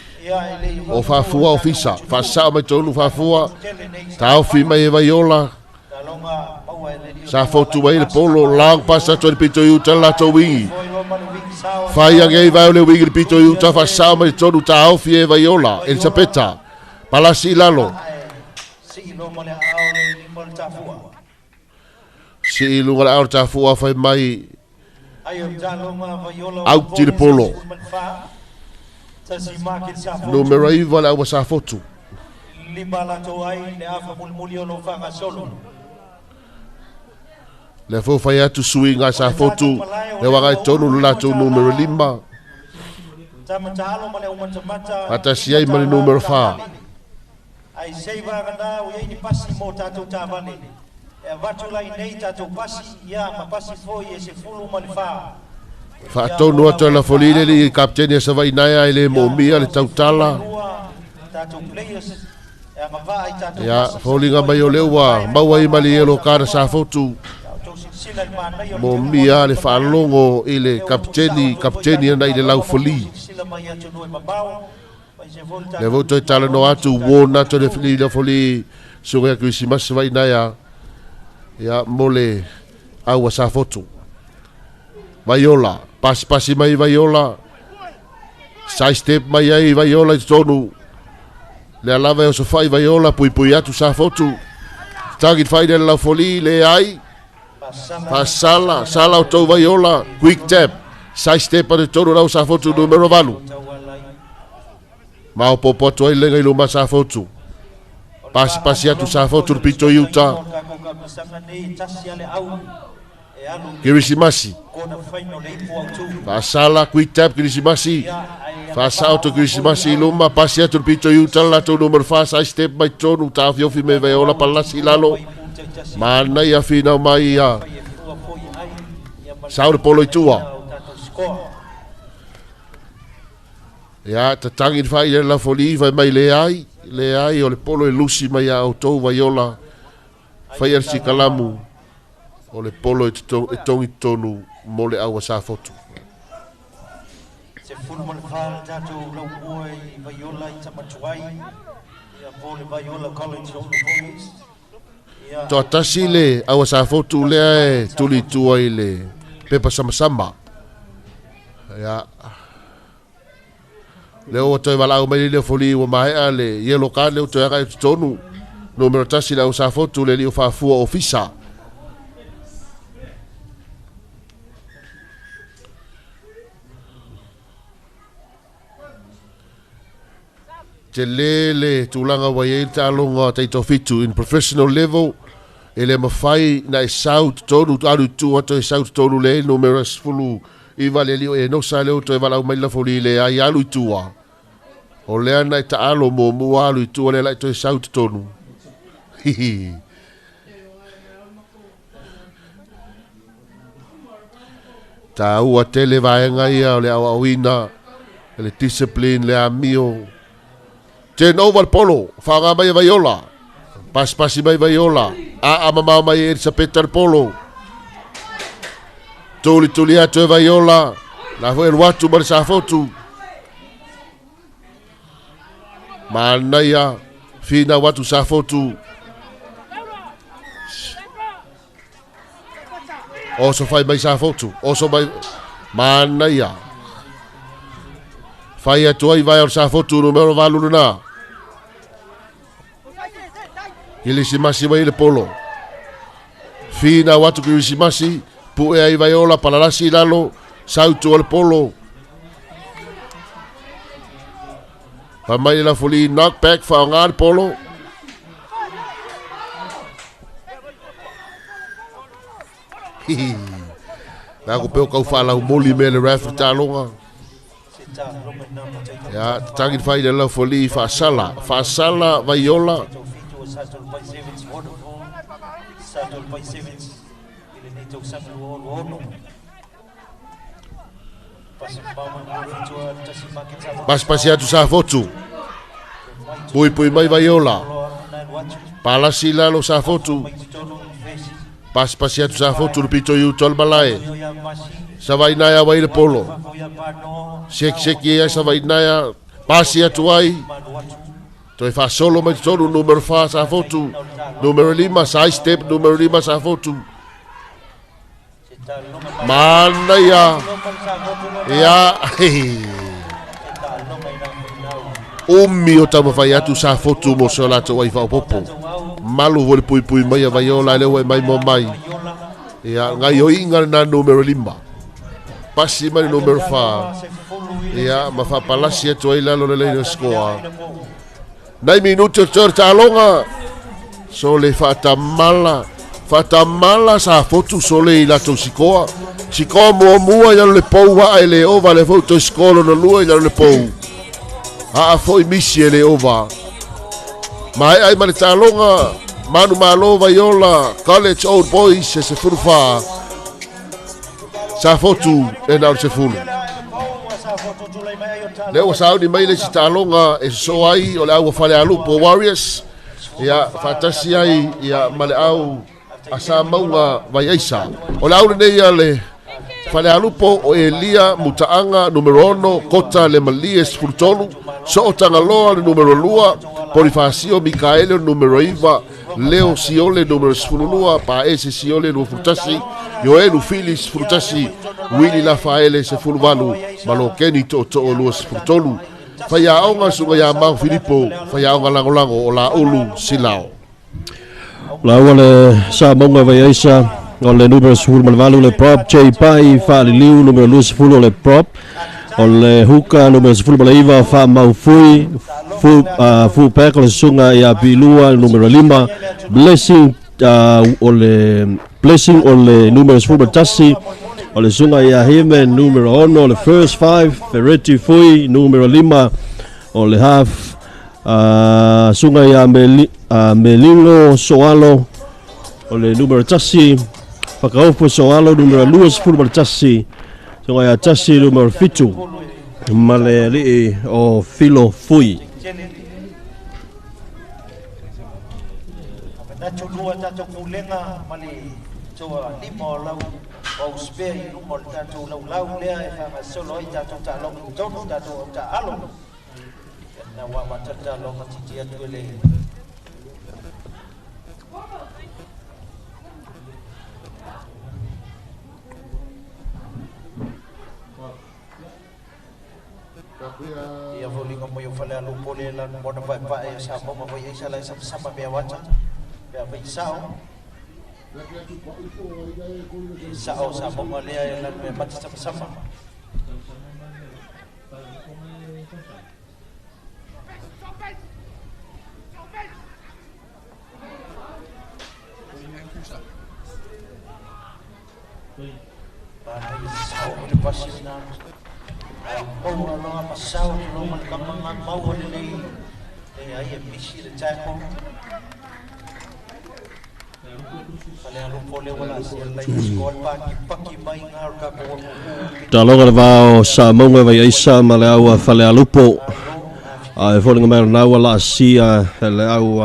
o fafua ofisa fasa mai tonu fafua tau fi mai vaiola sa fotu mai le polo lang pasa to pito Utah la to wingi fai angai vai le wingi pito Utah fasa mai tonu tau fi vaiola el sapeta palasi lalo si lunga la orta fua fai mai out di polo numero ai vala wa sa fotu limala to ai le afa mulmulio no fanga solo le fo fai atu swinga sa fotu le wa tonu la to numero 5 tamatalo male umatamata ata si ai male numero 5 ai seiva ganda o ni pasi mo tato tavani e vatu lai nei tato pasi ya ma pasi foi e se fulu male fa fa tonu atu la folile li kapteni sa vai nai ele momia le tautala ya folinga mai o lewa maua I mali elo kara sa fotu momia le falongo ile kapteni na ile lau foli le voto e tala no atu wona to le foli sunga Christmas vai nai ya mole awa sa fotu vaiola pasi mai vaiola sai step mai ai vaiola tonu le alava o sofai vaiola pui atu sa fotu tagit fai de la folie le ai sala o to vaiola quick tap sai step de tonu la sa fotu numero valu ma o popo to ile ngai luma sa fotu pasi atu sa fotu pito Utah Kirisimasi Fasala quick tap Kirisimasi Fasa auto Kirisimasi luma pasi atu pito Utah la to numero fa sai step mai tonu ta fiofi me vaiola palasi lalo mana ia fina mai ia saure polo itua ya tatangi fai la foli vai mai le ai o le polo e lusi mai auto vaiola fai ar sikalamu o le polo e tongi tonu mo le awa sa fotu. Se fulu mo le whāra tātou lau oi vaiola I tamatuai ia po le vaiola college o le boys to tasi le awa sa fotu le e tuli tua i le pepa sama ya le o toi wala o mai le foli o mai a le yelo ka le o toi ka tonu numero tasi le o sa fotu le li o fa fu ofisa te lele tulanga wa ye talonga te to fitu in professional level ele mafai na saut tonu alu tu to saut tonu le numero fulu i vale li e no sale to vala mai la foli le ai alu tua o le ana ta alo mo alu tu le la to saut tonu ta ua tele vaenga ia le awina le discipline le amio ten over polo fanga mai vaiola pasi mai vaiola a mama mai sa peter polo tuli atu vaiola la foi watu mar sa fotu manaya fina watu sa fotu oso fai mai sa fotu oso mai manaya fai atu ai vai sa fotu numero valuna ele se masi vai le polo fina watu ki se masi pu e ai vai ola palalasi lalo sautu al polo pa mai la foli knock back fa ngar polo na ko pe ko fa la moli mele ref talonga ya tangi fai de la foli fa sala vai ola Sato'Alepai 7 ile ni tau sapu ono pas ya tu sa fotu pui mai vaiola palasi la lo sa fotu pas ya tu sa fotu pito yu tol balai sa vai na ya vai le polo sek ya sa vai na ya pas ya tu ai to fa solo mai solo numero fa sa fotu numero 5 sa step numero 5 sa fotu mana ya umi o tama fai atu sa fotu mo so la to wai fa popo malu vole pui mai vai ola le mai mo mai ya ngai o inga na numero 5 pasi mai numero fa ya ma fa palasi to ila lo le score nai minuto torta longa sole fatamala sa fotu sole la to sikoa mo ya le pou wa ele ova le foto skolo no lua ya le pou a foi misi ele ova mai ai mari talonga manu malo vaiola college old boys se furfa sa fotu e na se fulu le o saudi mai le talonga e so ai o le au fale alu po warriors ya fantasi ai ya male au asa maunga vai aisa o le au nei ale fale alu po o elia mutaanga numero 1 kota le malies furtolu so o tangaloa le numero 2 Polifasio Mikaele numero 1 Leo Siole numero 2 pa ese Siole no frutasi Yoelu Filis frutasi Willy Rafaele se fulvalu malo Kenny to luas frutolu faya onga sunga ya mau Filippo faya onga langolango o la ulu silao la wale sa monga vaisa ole numero 2 malvalu le prop J Pai fa liu numero 2 le prop ole huka numero 2 malaiva fa mau fui fu pekole sunga ya bilua numero 5 blessing ole numero 2 tasi ole sunga ya hime numero 1 ole first 5 Ferretti fui numero 5 ole half sunga ya melino soalo ole numero tasi pakaupo soalo numero 2 tasi sunga ya tasi numero 7 male li o filo fui na chulua tato kulenga mali toa limo lau o speri lumo tato lau lea e fanga solo i tato ta long tono tato ta alo na wa matata lo matiti atuele ia volinga mo yung fale alupo le lan mo na pa e sa mo mo isa la sama be wacha be ba isao isao sa mo le lan me pat sama isao le pasina mau nga pasao no man kamang mau ni ay misi de taco fale alupo le wala sia la skol paki mai ngar ka ko talonga le vao sa monga vai isa ma le au fale alupo ai folinga mai na wala sia le au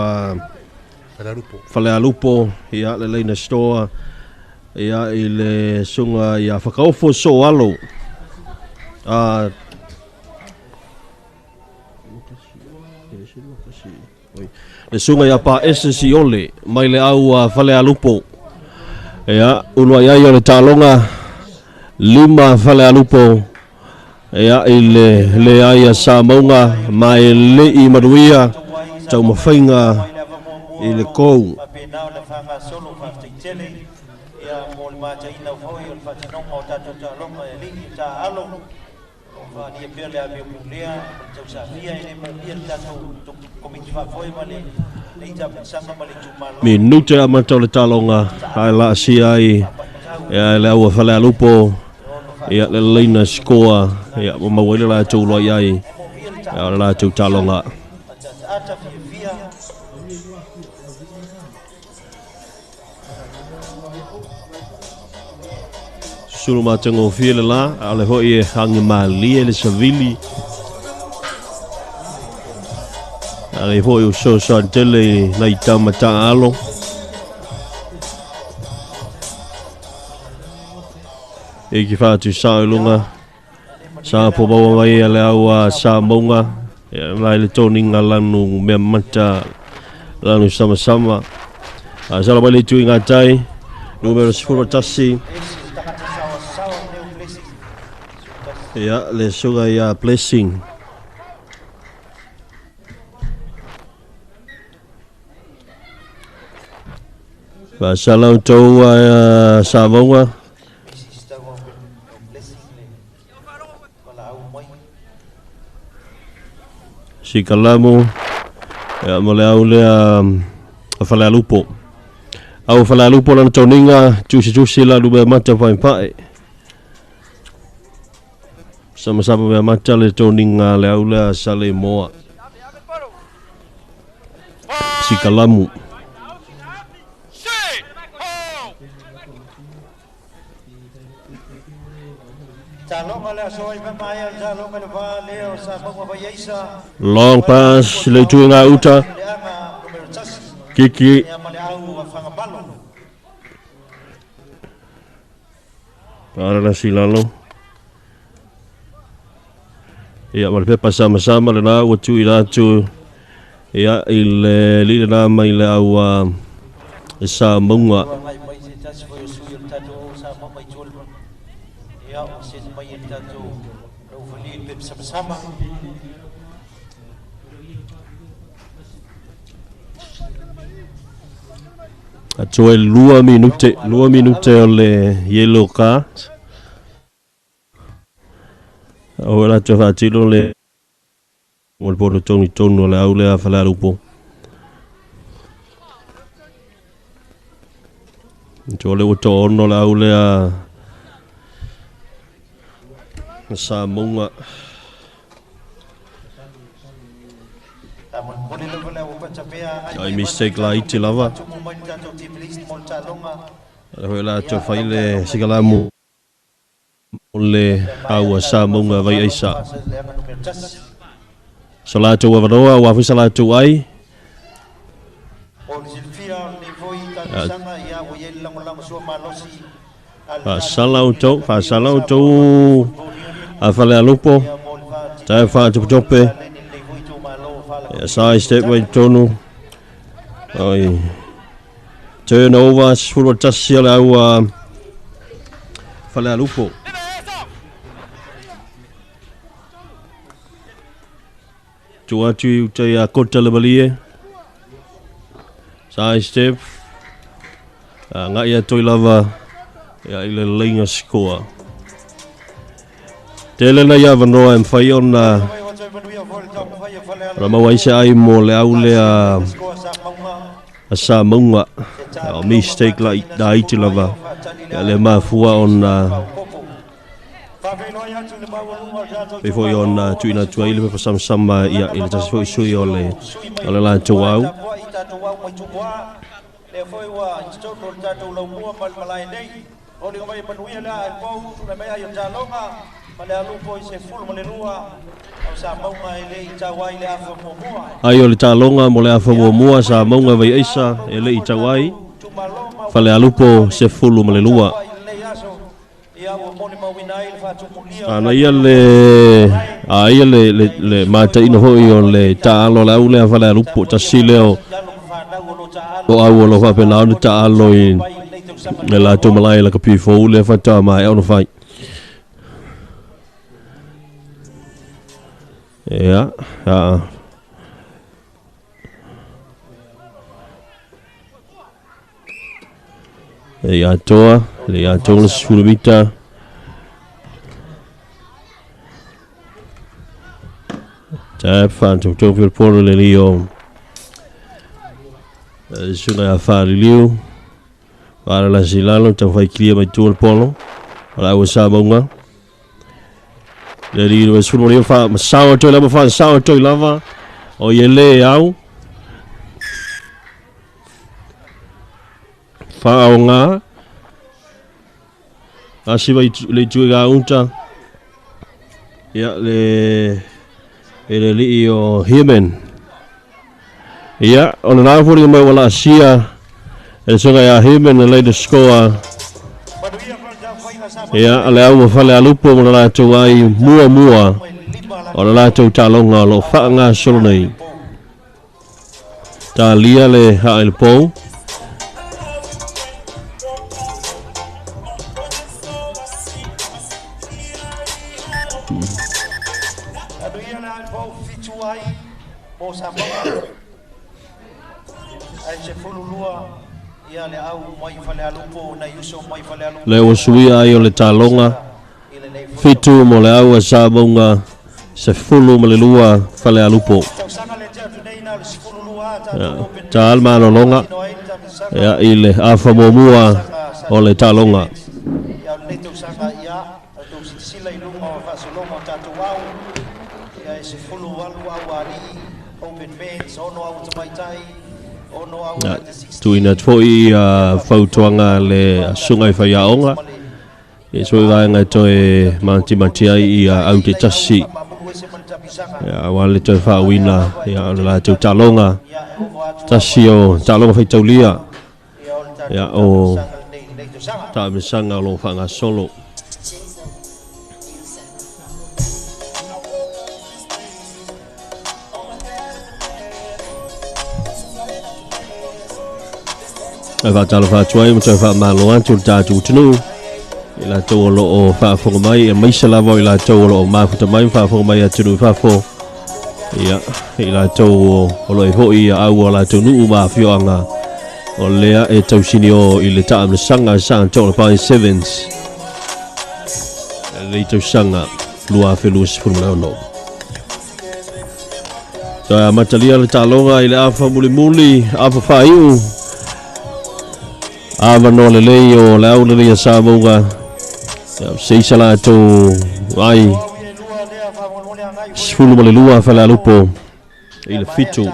fale alupo ia le leina store ia ile sunga ia whakaofo so alo le sunga ia pa esesi ole mai le au fale alupo ia unua ia le talonga 5 fale alupo ia le aia sa maunga mai le i maruia tau mawhainga i le kou ina foi o fatino mo tato talonga e lingi ta alo fa ni pele a bebulea tau sa fia ine mo pia tato to komiti fa foi male le ta sanga male tumalo minute a matole talonga ai la sia ai e le au fale alupo ia le leina scoa ia mo wele la tu lo ai ia la tu talonga sulu matango fiele la ale hoi hangi mali le savili ale hoi o so tele na itamata alo e ki fatu sa lunga sa po bawa mai ale au sa monga lai le toninga lanu me mata lanu sama-sama asala bali tu ingatai numero 10 tasi ya le suga ya blessing và sa lâu châu sa vong si kalamu ya molau le fala lupo au fala lupo lan toninga chusi la du mata pai sama-sama me mata le toninga le aula sale moa si kalamu long pass le tuinga uta kiki para la silalo ia malpepa sama-sama le na ua tui ratu ia i le lile na mai le au sa munga atoe 2 minute o le yellow card ora te fatilo le mol por toni tono le aule a fala lupo to le tono le aule a sa monga ai mistake la iti lava la to faile sigalamu ole au sa monga vai aisa salatu wa roa wa salatu ai fa salauto a fale lupo tai fa tope side step way tonu ai turnovers full tassia au fale lupo Tua tu te a kota le balie. Side step. Ngai a toi lava. Ia i le leinga sikoa. Tele na ia vanoa em whai ona. Rama waise ai mo le au le a sa maunga. O mistake la da iti lava. Ia le mafua ona. Before you on tuina tuai le pa sama ia ile tasi foi sui ole la to au le foi wa sto do tato lo mua mal malai nei o le mai manuia la al pau le mai ai ta longa male alu poi se ful male lua o sa mau mai le tawai le afa mua ai ole ta longa mo le afa mua sa maunga vai isa ele tawai fale alupo se fulu male lua ana ia le mata ino hoi o le taalo la ule a fale alupo ta sileo o au lo fa pena o taalo i le la to malai la kapi fo le fa ta mai ono fai ja ya toa le ya toa sulubita tap fan to fil polo le lio suna fa liu para la silalo ta fai clia mai tu polo la usa monga le lio sulu le fa sao to lava fa sao to lava o yele au fa nga asiba le tuga unta ya le ele li o himen ya ona na fo mai wala sia e so ga himen le de score ya ale au fa le alupo mo la to ai mua ona la to talonga lo fa nga solo nei ta lia le ha el po le o sui ai o le talonga fitu mo le au sa bonga se fulu mo le lua fale alupo ta alma no longa ya ile afa momua o le talonga tuina foi fautuanga le sungai faiaonga e so vai nga toe manti ai au te tasi ya wale te fa wina ya la te talonga tasi o talonga fai taulia ya o ta misanga lo fanga solo va talo fa tuai mo fa malo antu tatu tunu ila to lo o fa fo mai e mai sala vo ila to lo ma fu mai fa fo mai atu fa fo ya ila to o lo ho i au la to nu ma fioanga o lea e tau sinio i le taam sanga sang Sato'Alepai sevens le tau sanga lua felus formula no ta matalia le talonga i le afa muli afa faiu ava no le lei o le au le sa monga sei sala to ai sfulu le lua fa la lupo il fitu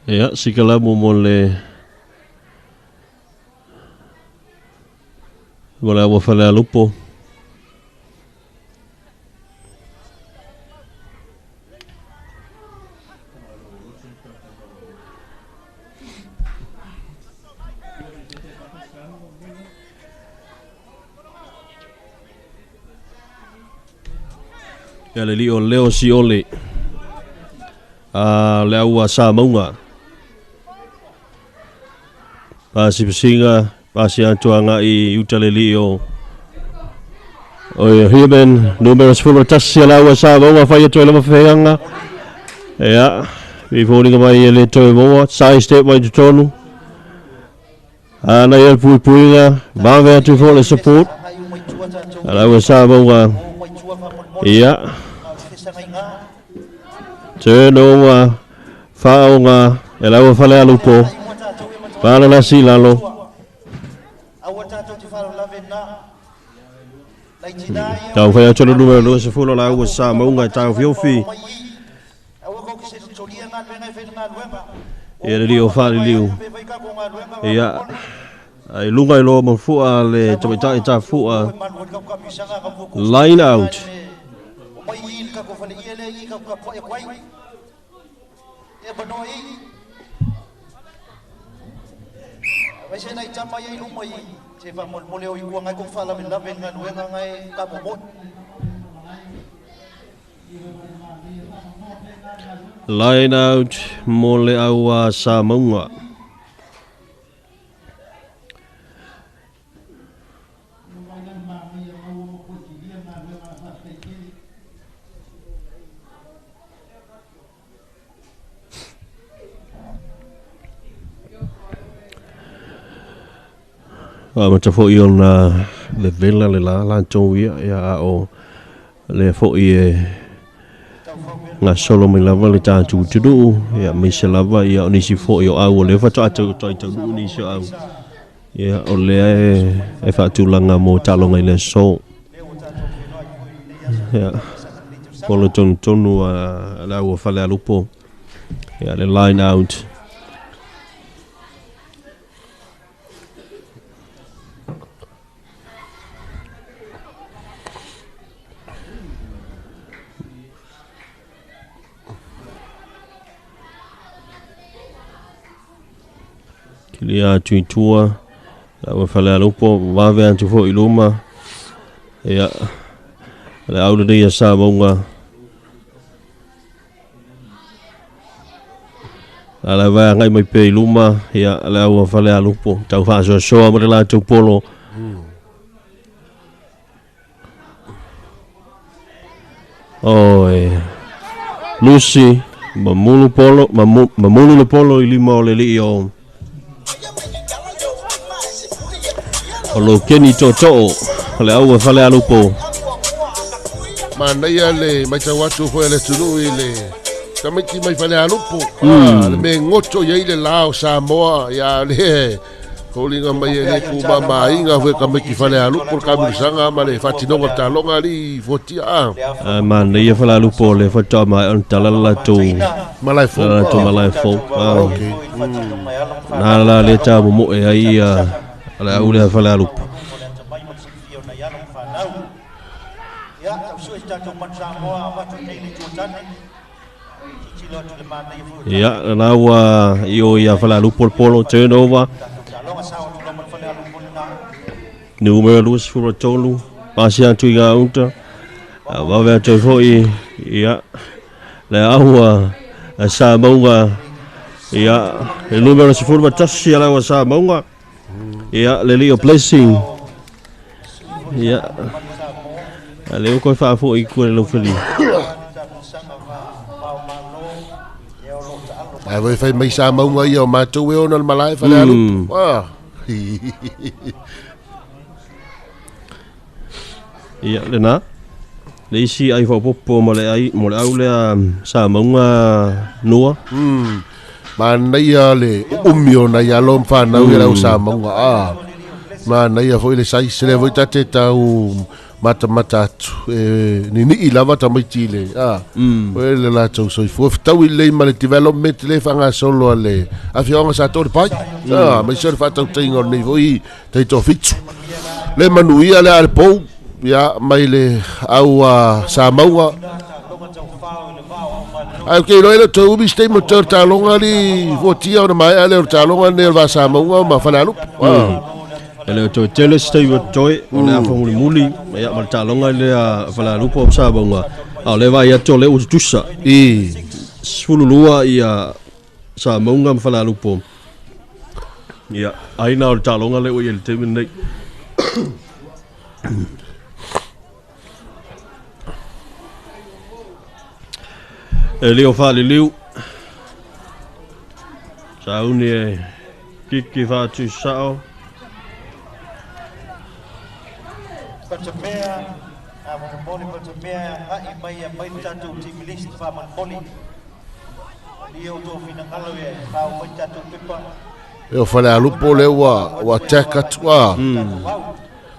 ya sikala mo le volevo fare a lupo ya le lio leo si ole le au sa maunga pasi pesinga pasi antuanga I utalelio o hiben numero 10 tassi lawa sa wa fa yeto le mafeanga ya vi voling mai le to mo sai step mai tonu ana yel puinga va ver tu for le support lawa sa wa ya teno faonga lawa fa le alupo para la silalo tau fai atu numero 2 la ua sa maunga tau fiofi e rio fali liu ia ai lunga I lo mo fua le tamitai ta fua line out Saya naik camai yang lumai, saya bangun mulai uang aku fala min laven ngan uang ngai kabumot. line out mole awa sa maunga mata fo ion le vela le la tau ia o le fo nga solo mai lava le tatu tudu ia mai se lava ia oni si fo io au le fa tatu tatu ni so au ia o le e fa tu langa mo talonga ile so ia polo tonu la o fa le lupo ia le line out Kilia tuitua la wa fale alupo va ve antu fo iluma ya la aude dia sa bonga la va ngai mai pe iluma ya la wa fale alupo tau fa so mo la tu polo oi Lucy mamulu le polo ilima o le lio Olo keni toto le au fale alupo mana ia le mai tau atu foi le tunu ile kamiti mai fale alupo le me ngoto ia ile lao Samoa ia le kolinga mai le ku mama inga foi kamiti fale alupo kamisanga ma le fatinonga talonga li fotia mana ia fale alupo le foto mai on talala tu malai fo okay na la le tabu mo e ai ala ule fale alupo ya na wa io ia fale alupo polo turnover numero 2 for tolu pasia tu ga unta va ver tu foi ya la aua sa maunga ya el numero 4 tassi ala wa sa maunga ya le lio blessing ya le ko fa fo I ko le feli ai vai fai mai sa maunga ia ma tu e ona malai fale alupo ya le na le si ai fo popo mo le au le sa maunga noa mana ia le umio na ia lom fa na ia au sa maunga mana ia foi le sai se le voi tate tau mata ni ilava tamai tile le la tau so fo tau le mal development le fanga solo le afionga Sato'Alepai mai ser fa tau tingo ni voi te to fitu le manuia le alpo ya mai le au sa maunga ai ke lo to ubi stay motor talonga li votia o mai ale talonga ne va sa maunga ma fa lu ele to tele stay with toy le a fo muli ya mal talonga le fa lu po sa bonga le va ya to le utusa I fululua ia sa maunga fa lu po Ia, aina o le talonga le o ia le temi nei. E leo whale liu. Sa uni e kiki whātu sao. Patamea, Mamoni Patamea, hai mai tatu team list fa Mamoni. Leo to finangalo e, kau mai tatu pepa. Eu falei alupo le wa teka tua.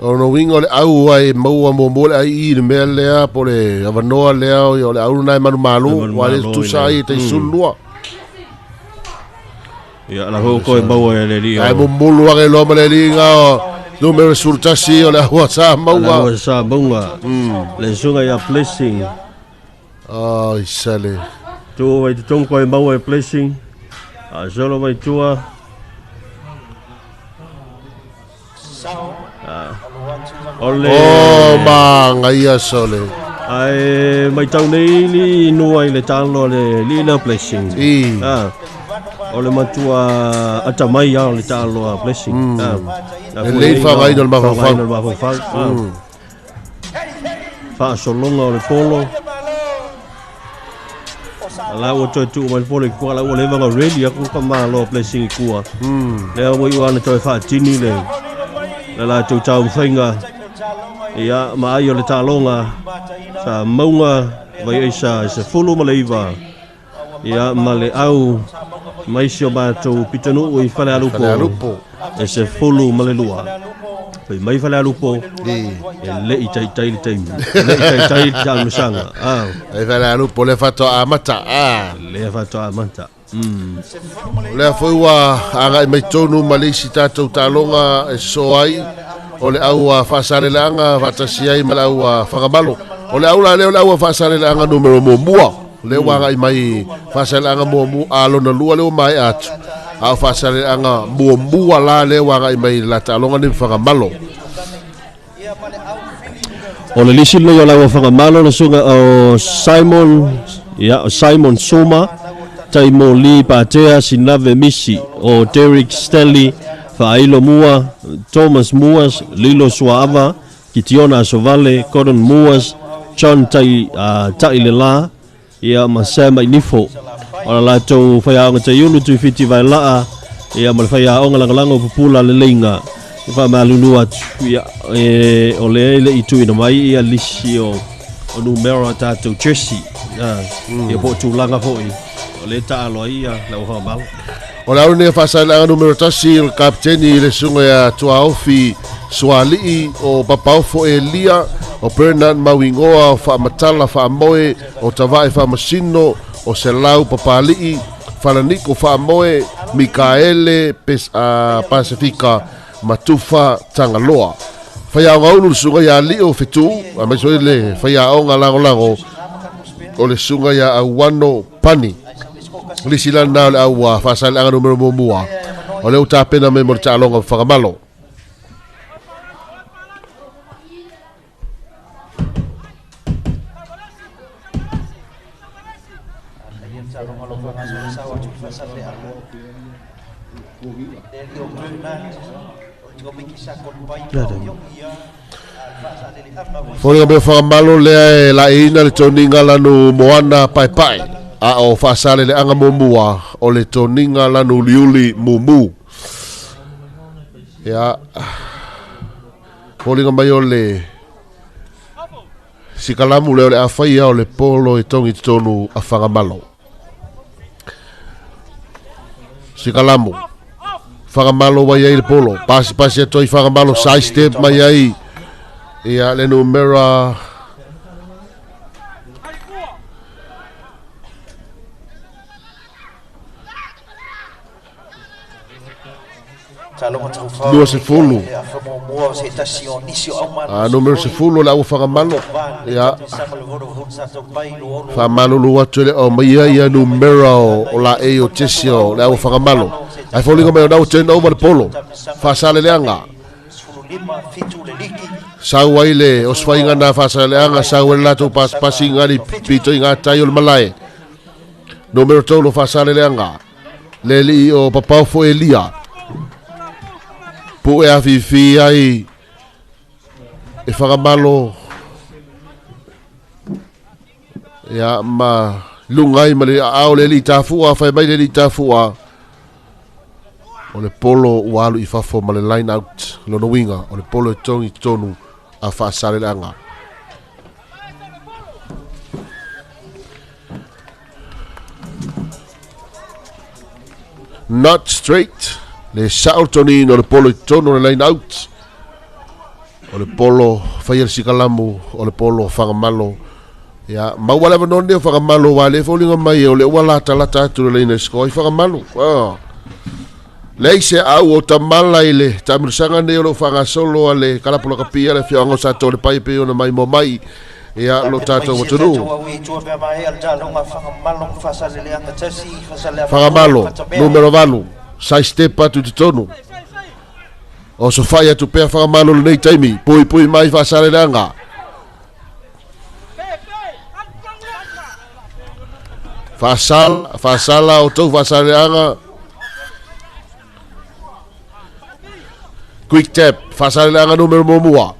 Ono wingo le au ai maua momole ai I le mea lea po le avanoa lea o le au nai manu malu wa le tu sai te sulua. Ia la ho ko e maua e le rio. Ai momulu wa lo ma le ringa o numero sultasi o le au sa maua. Au sa maua. Le sunga ia blessing. Ai sale. Tu vai te tong ko e maua e blessing. A solo vai tua. Ole. Oh manga ia sole. Ai mai tau nei li no ai le talo le lina blessing. Ole matua ata mai ya le talo blessing. Le fa vai no ma fa solonga o le polo. La o tu mai polo ku la o le vanga ready aku ka malo blessing ku. Le o i wana to fa tini le. La tu tau whainga ia mai o le talonga sa maunga vai isa se fulu maleiva ia male au mai sio bato pitanu o I fale alupo e se fulu malelua pai mai fale alupo e le itai tai tau sanga e fale alupo le fato amata Le foi wa anga mai tonu malisi tatou talonga e so ai o le au fasarelanga fatasi ai mala au fagamalo o le au la le au fasarelanga numero momua le wa mai fasarelanga momu alo na lua le mai atu au fasarelanga momua la le wa mai la talonga ni fagamalo o le lisi le la fagamalo na sunga o Simon Soma Taimo Li Patea Sinave Misi o Derek Stelly Failo Mua Thomas Muas Lilo Suava Kitiona Sovale Gordon Muas John Tailela ia Masema Inifo o la to faya nga tayulu tu fiti vai la ia mal faya o ngalango pupula le lenga fa malulu ia o le itu ina mai ia lisio o numero tato Jersey ia po tu langa foi o le ta alo ia la o mal o la une fa la numero tasi il kapteni le sunga ya tuaofi Suali o papau fo Elia o Bernard Mawingoa fa matala fa moe o tavai fa masino o selau papali falaniko fa moe Mikaele Pacifica matufa tangaloa faya ngaulu sunga ya lio fitu amaisole faya o ngalango o le sunga ya awano pani lisilana au fa sala numero momua o le utapena me mortalonga fa malo Fole be fa malo le la ina le toninga lanu moana pai a o fa sale le anga momua o le toninga lanu liuli mumu ya fole mai o le sikalamu le afai o le polo e tongi tonu a fa malo sikalamu fa malo vai il polo pasi to i fa malo side step mai ai ia le numero Dua sepuluh. Numero sepuluh la ufa malo. Ya. Fa malo lua tele o mai ia numero o la e o tesio la ufa malo. Ai foli ko me na turn over polo. Fa sale leanga. Sau aile o swainga na fa sale leanga sau la to passing ali pito inga tayol malai. Numero tolo fa sale leanga. Leli o papau fo Elia. pu e afifi ai e whakamalo ia ma lungai ma le ao le li tafua fai mai le li tafua o le polo ualu i fafo ma le line out lono winga o le polo e tongi tonu a whaasare le anga not straight le sao toni no le polo i tonu le line out o le polo fai si kalamu o le polo whakamalo ya ma wala no ne whakamalo wale folinga mai o le wala talata tu le ina sko i whakamalo leise au o tamala ile tamirsanga ne o whakasolo ale kalapolo kapia le fiongo Sato'Alepai pe ona mai mo mai ya lo tato o tunu whakamalo numero valu sai stepa tu tonu o so fai atu pea whakamalo nei taimi pui mai whasare ranga Fasala o tau fasale anga quick tap fasale anga numero momua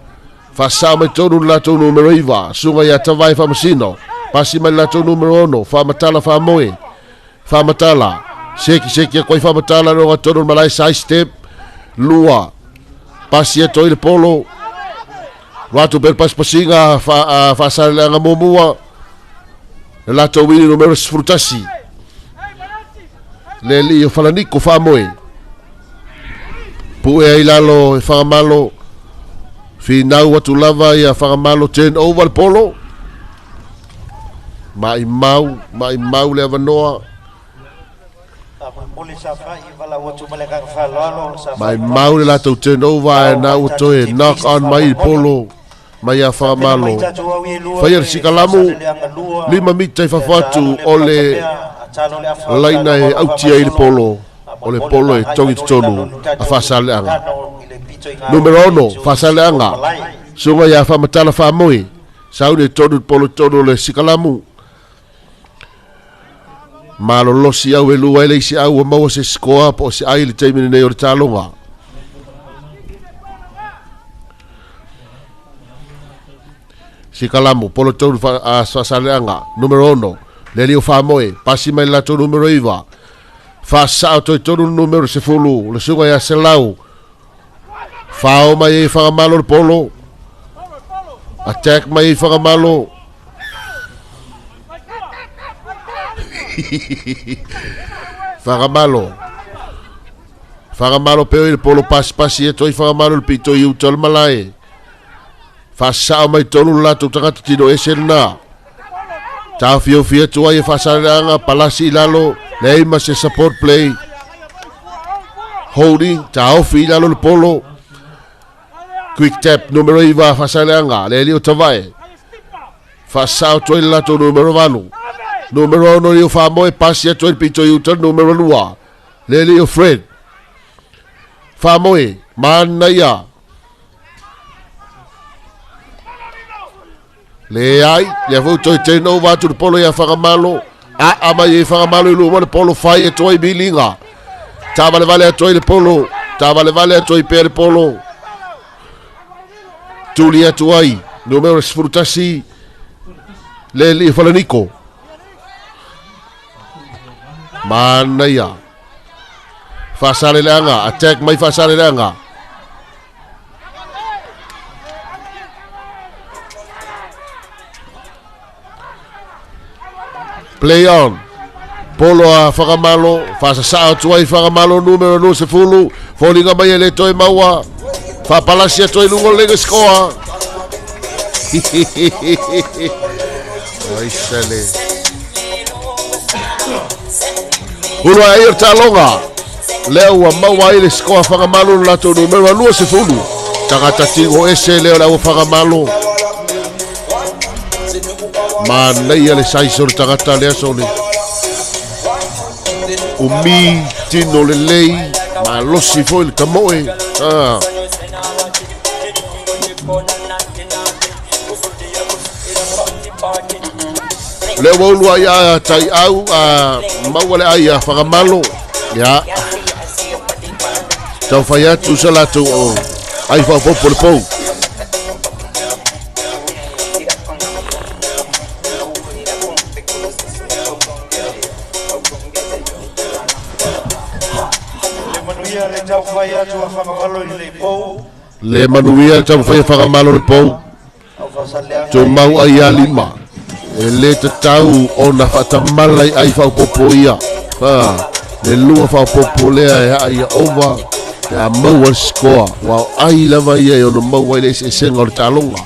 fasa mai tonu lato numero iva sunga ya tawai famasino pasi mai lato numero ono famatala famoe famatala seki koi famatala no tonu malai side step lua pasi to il polo watu per pasinga fasale anga momua la tawini numero sfrutasi le li o falaniko famoe pu e ilalo e whakamalo finau atu lava ia whakamalo turn over le polo mai mau le avanoa mai mau le latou turn over e na uto e knock on mai polo mai a whakamalo whaia sikalamu 5 mita i whawhatu o le laina e autia i le polo o le polo e tongi tonu a whasale anga numero ono whasale anga sunga ia whamatala whamoe saune tonu polo tonu le sikalamu malo losi au e lua ele isi au a maua se skoa po se ai le teimine nei o le talonga Sikalamu polo tonu whasaleanga numero ono le lio whamoe pasi mai lato numero iwa whasao toi tonu numero se fulu le sunga ia se lau whao mai e whakamalo le polo attack mai e whakamalo whakamalo peo i le polo pasi e toi whakamalo le pito i utol malai Fasao mai tonu lato tangata tino eselna. Tau fio tua e fasaranga palasi lalo leima se support play. Holding tau fi lalo le polo. Quick tap numero iva fasaranga lelio tavae. Fasao toi lato numero vanu. Numero no io famoe passi a toi pito yuta numero lua. Lelio Fred. Famoe manaya. Le ai, ia vou toi te no va tu polo ia whakamalo. A mai e whakamalo i lua le polo fai e toi bilinga. Tava le vale a toi le polo. Tava le vale a toi per le polo. Tuli a tuai. Numero sfrutasi. Le li falaniko. Mana ia. Fasale leanga. Attack mai fasale leanga. Play on. Polo a whakamalo. Fasa sao tuai whakamalo numero no se fulu. Folinga mai ele toi maua. Whapalasia toi lungo lega skoa. Ai sale. Hulu a ir talonga. Leo a maua ele skoa whakamalo lato numero no se fulu. Tangata tingo ese leo la whakamalo. Mana ia le saiso le tagata lea sole umi tino le lei ma losi foi le tamoe le wolu ia tai au maua le ai a whakamalo ia tau fai atu sa latu o ai fa popo le pou le manuia tau fai whakamalo le pou tō mau ai a lima e le te tau o na whatamalai ai whaupopo ia le lua whaupopo lea e ai a ova e a mau al skoa wau ai lava ia e ono mau ai le se senga o le talonga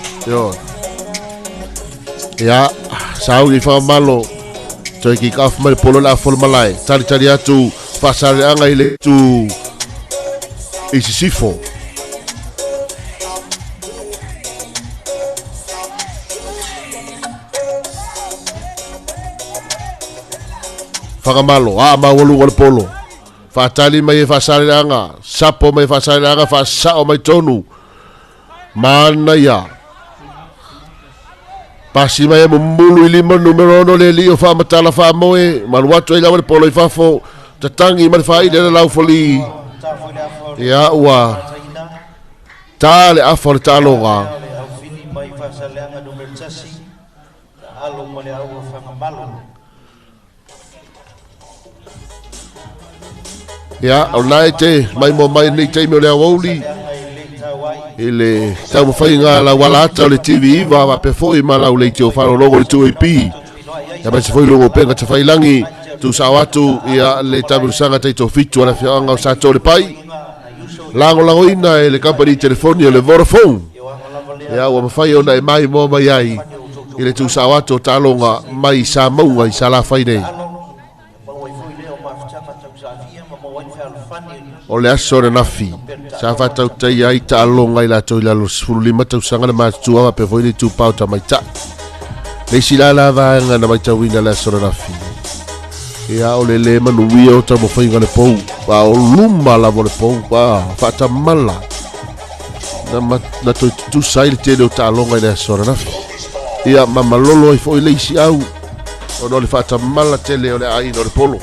ia sau i whakamalo tō i ki kafu mai polo la fol malai tari atu whasareanga i le tu i sifo whakamalo, mawalu wale polo whaatali mai e whasareanga sapo mai whasareanga whaasao mai tonu mana ia pasi mai e mumulu i lima numero ono le li o whaamatala whaamoe manuatu e lawa le polo i whafo tatangi mani whaile na lau foli ia ua tale afo le talonga ia o nai te mai mo mai nei te me le auli ele tau fai nga la wala ta le TV va pe foi ma la le tio faro logo le tu pi ya ba se foi logo pe nga te fai langi tu sawatu ia le tabu sanga te to fitu ala fianga o Sato'Alepai lango ina e le company telefoni le Vodafone ia o fai ona e mai mo mai ai ile tu sawatu talonga mai sa maunga i sala fai nei o le aso na nafi sa fatau tai ai ta longa i la to la los fulima tau sanga na matua pe foi tu pauta mai ta le sila la va nga na mai tawina la aso na nafi ia o le manu wio ta mo foi ngale pou pa o luma la vole pou pa fata mala na to tu sai te do ta longa i la aso na nafi ia mama lolo i foi le si au o no le fata mala tele o le ai no le polo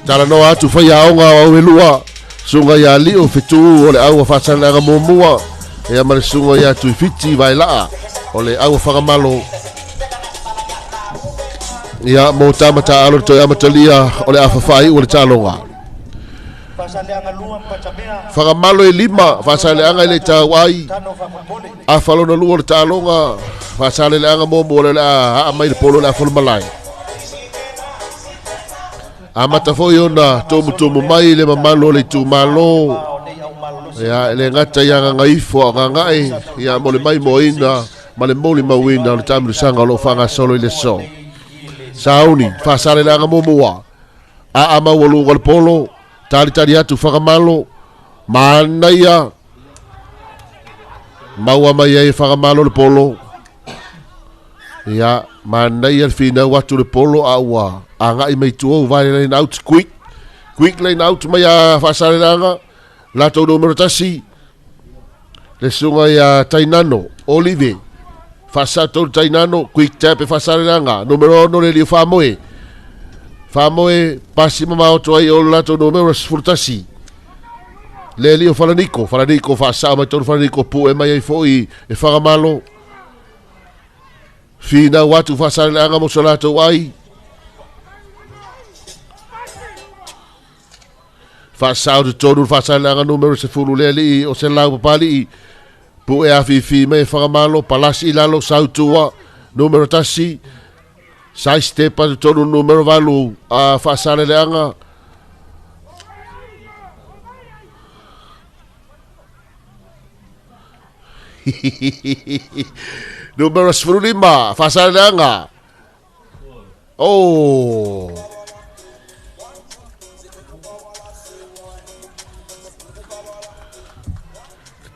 tala no atu fai aonga o elua sunga ya li o fitu o le au fasana nga momua e amare sunga ya tu fiti vai la o le au fagamalo ya mo tamata alo to ya matalia o le afafai o le talonga fagamalo e lima fasale anga le tawai afalo no lu o le talonga fasale le anga momo le a mai le polo la formalai amata foi ona tomu mai le mamalo le tu malo ya le ngata ya ngaifo ngai ya mo le mai moina ma le moli mawina le tamu sanga lo fanga solo le so sauni fasale la nga momoa a ama wolu wal polo tali atu fagamalo manaya mawa mai e fagamalo le polo ya manaya fina watu le polo awa anga i mai tu vai line out quick line out mai a fasale langa la to numero tasi le sunga ya tainano olive fasato tainano quick tap e fasale langa numero no le li famoe pasi mama auto ai o la to numero sfurtasi le li o falanico fasa mai to falanico pu e mai ai foi e fagamalo fina watu fasale langa mo solato ai fasau de todo fasala número se fulu leli o se lau pali pu e afifi me fagamalo palasi lalo sautua número tasi sai stepa de todo número valu a fasala leanga número fulu lima fasala leanga oh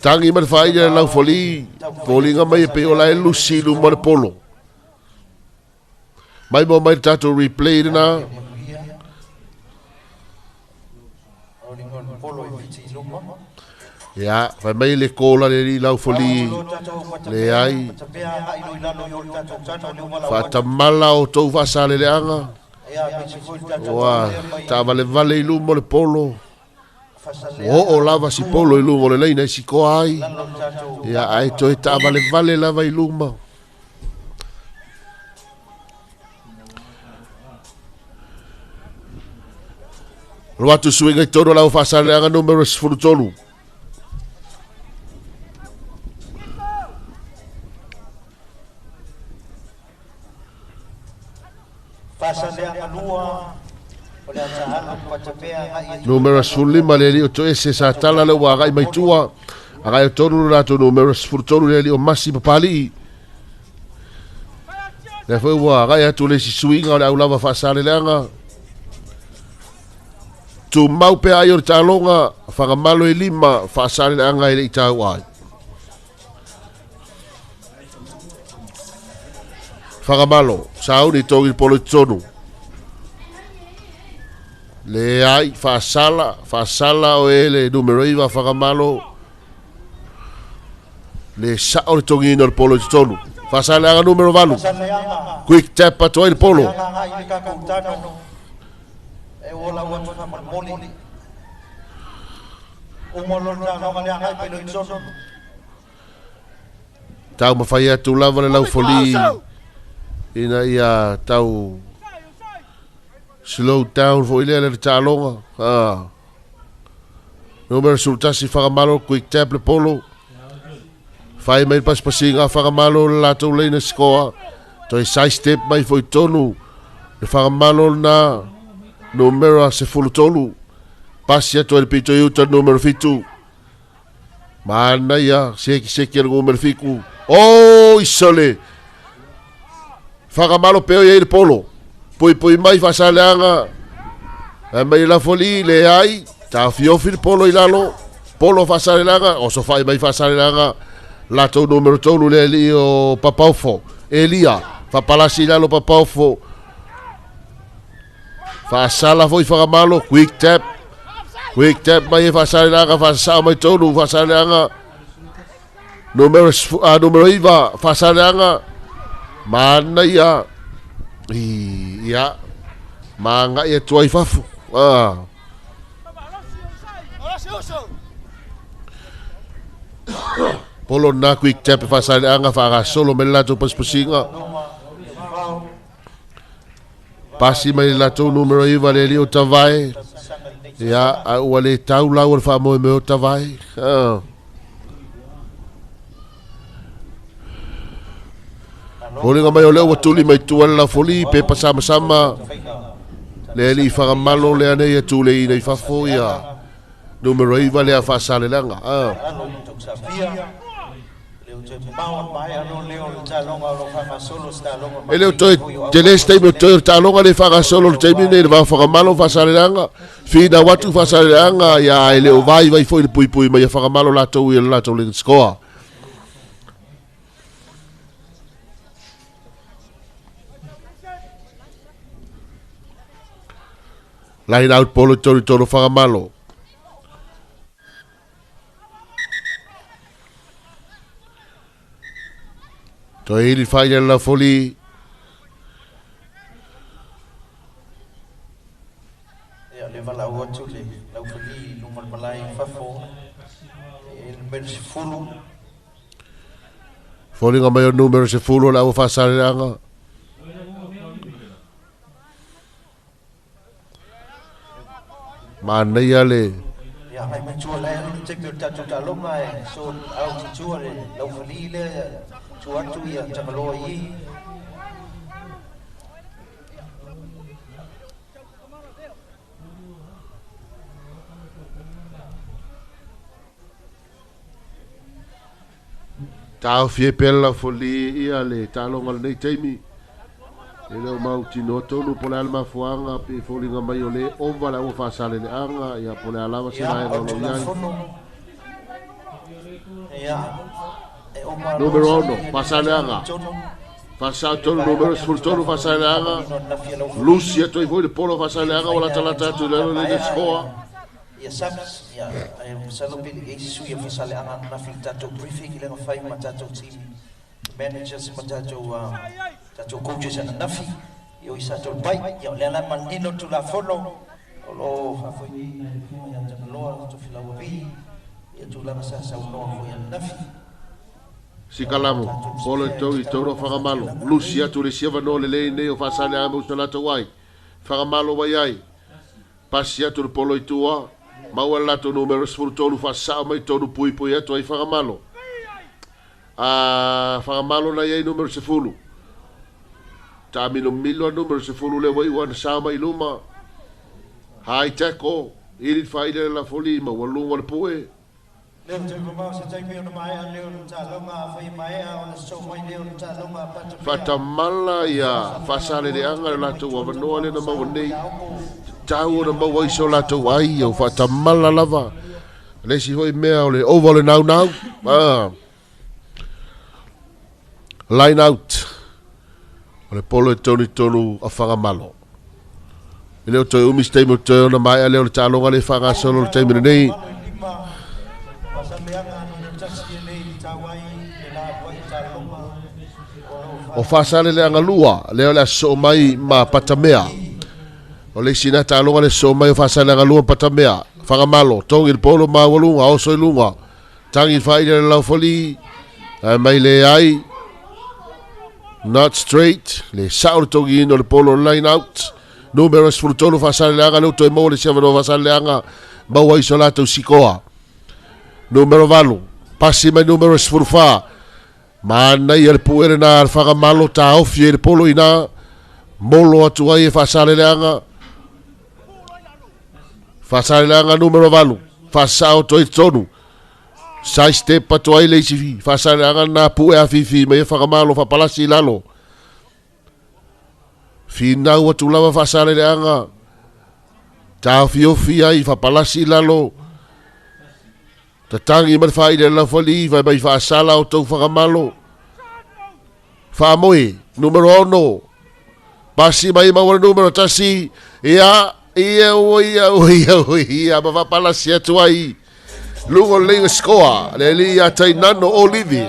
tangi mar fai ya lau foli nga mai pe ola lusi lu mar polo mai mo mai tato replay na ya fa mai le kola le lau foli le ai fa tamala o to fa sale le anga wa ta vale lu mo le polo o lava si polo i lungo le lei nei si ko ai ia ai toi ta vale lava i luma lo atu suinga i toro lau fasale anga numero sfurutolu numero sfulima le li o to ese sa tala le wa gai mai tua agai o tonu la to numero sfurutolu le li o masi papali le foi wa gai atu le si suinga le au lava fasale anga tu mau pe ai o talonga whakamalo e lima whaasare le anga ele i tau ai. Whakamalo, sauni tongi polo i tonu. Le ai whaasala o ele numero iwa whakamalo. Le sao le tongi ino le polo i tonu. Whaasare anga numero valu. Quick tap ato ai le polo. E ola wa tuna moli o molo na no nga ngai pelo itsono tau mafai atu lava le lau foli ina ia tau slow down fo ile le talonga numero sultasi whakamalo quick tap le polo fai mai paspasinga whakamalo la tau leina skoa toi side step mai fo itonu le whakamalo na numero a se fulutolu pasi atu ele pito iuta numero fitu mana ia seki al numero fiku isole whakamalo peo ia il polo pui mai whasaleanga mai la foli le ai ta fiofi il polo i lalo polo whasaleanga o so fai mai whasaleanga lato numero tolu le li o papaufo elia whapalasi lalo papaufo Fasala foi whakamalo, quick tap mai e whasalanga, whasao mai tonu, whasalanga, numero iwa, whasalanga, mana ia, manga ia tuai whafu, polo na quick tap whasalanga, whakasolo me lato paspasinga, pasi mai lato numero iwa le li o tawai ia a ua le tau lau al wha moe me o tawai holinga mai o leo watuli mai tuan la foli pe pasama le li whakamalo le ane ia tu le ina i whafo ia numero iwa le a whasale langa ele o toi teleste me toi talonga le faga solo te mine le va faga malo fa salanga fina watu fa salanga ya ele o vai foi le pui mai faga malo la to le score line out polo toro faga malo to ili fai la foli ya le vala o tu le la foli lumal malai fafo el mercifulu foli nga mai numero se fulo la o fa salanga mana ia le ya mai chua le te que ta lo mai so au chua le la foli le chua tu ia chamalo i tau fie pela foli ia le talonga nei taimi ele o mau tino tonu po le alma fuanga pe foli nga mai o le ova la o fa sale le anga ia po le alava se vai no ya numero 1 pasale anga passa tonu numero sfurtonu pasale anga Lucia toi voi le polo pasale anga o la talata tu le scoa ya sabs ya salopi e su ya fasale ana na filta to briefing le fai matato team managers matato tato coaches ana nafi yo Sato'Alepai ya le ala manino tu la fono lo fa foi ya noa tu filawa pi ia tu langa sa sa noa fo ia nafi si kalamo polo i toro whakamalo lusia tu le sia vano le nei o whasale a mo salata wai whakamalo wai ai pasia tu le polo i tua maua lato numero sfuru tolu whasao mai tolu pui pui atu ai whakamalo whakamalo na iei numero sefulu ta milo a numero sefulu le wai wana sao mai luma hai teko irit whaile la foli ma walunga le pue leo te mau se tai pio na mai a leo ta longa fai mai a ona so mai leo ta longa pata Fatamala ia fasale de anga la to wa no le na mau nei tau na mau iso la to ai o fatamala lava le si hoi mea o le over le now line out o le polo e toni tonu a whangamalo i leo toi umi stay mo toi ona mai a leo le talonga le whanga solo le taimina nei o fasale le anga lua leo le so mai ma patamea o le sina talonga le so mai o fasale anga lua patamea whangamalo tongi le polo ma walunga o soi lunga tangi whaile le laufoli mai le ai not straight le sao le tongi ino le polo line out numero sfurtolo fasale le anga leo toi mo le siavano fasale le anga maua isolata usikoa numero valu pasi mai numero sfurfa mana ia le puere na whakamalo ta ofi e le polo ina molo atu ai e whasale leanga numero valu whasao toi tonu sai step atu ai leisi fi whasale leanga na pue a fifi mai e whakamalo whapalasi lalo finau atu lava whasale leanga ta ofi ai whapalasi lalo tatangi man faide la foli vai mai fa sala o tau whakamalo fa moi numero 1 pasi mai ma numero tasi ia ma va pala sia tu ai lugo le score le li atai nano olivi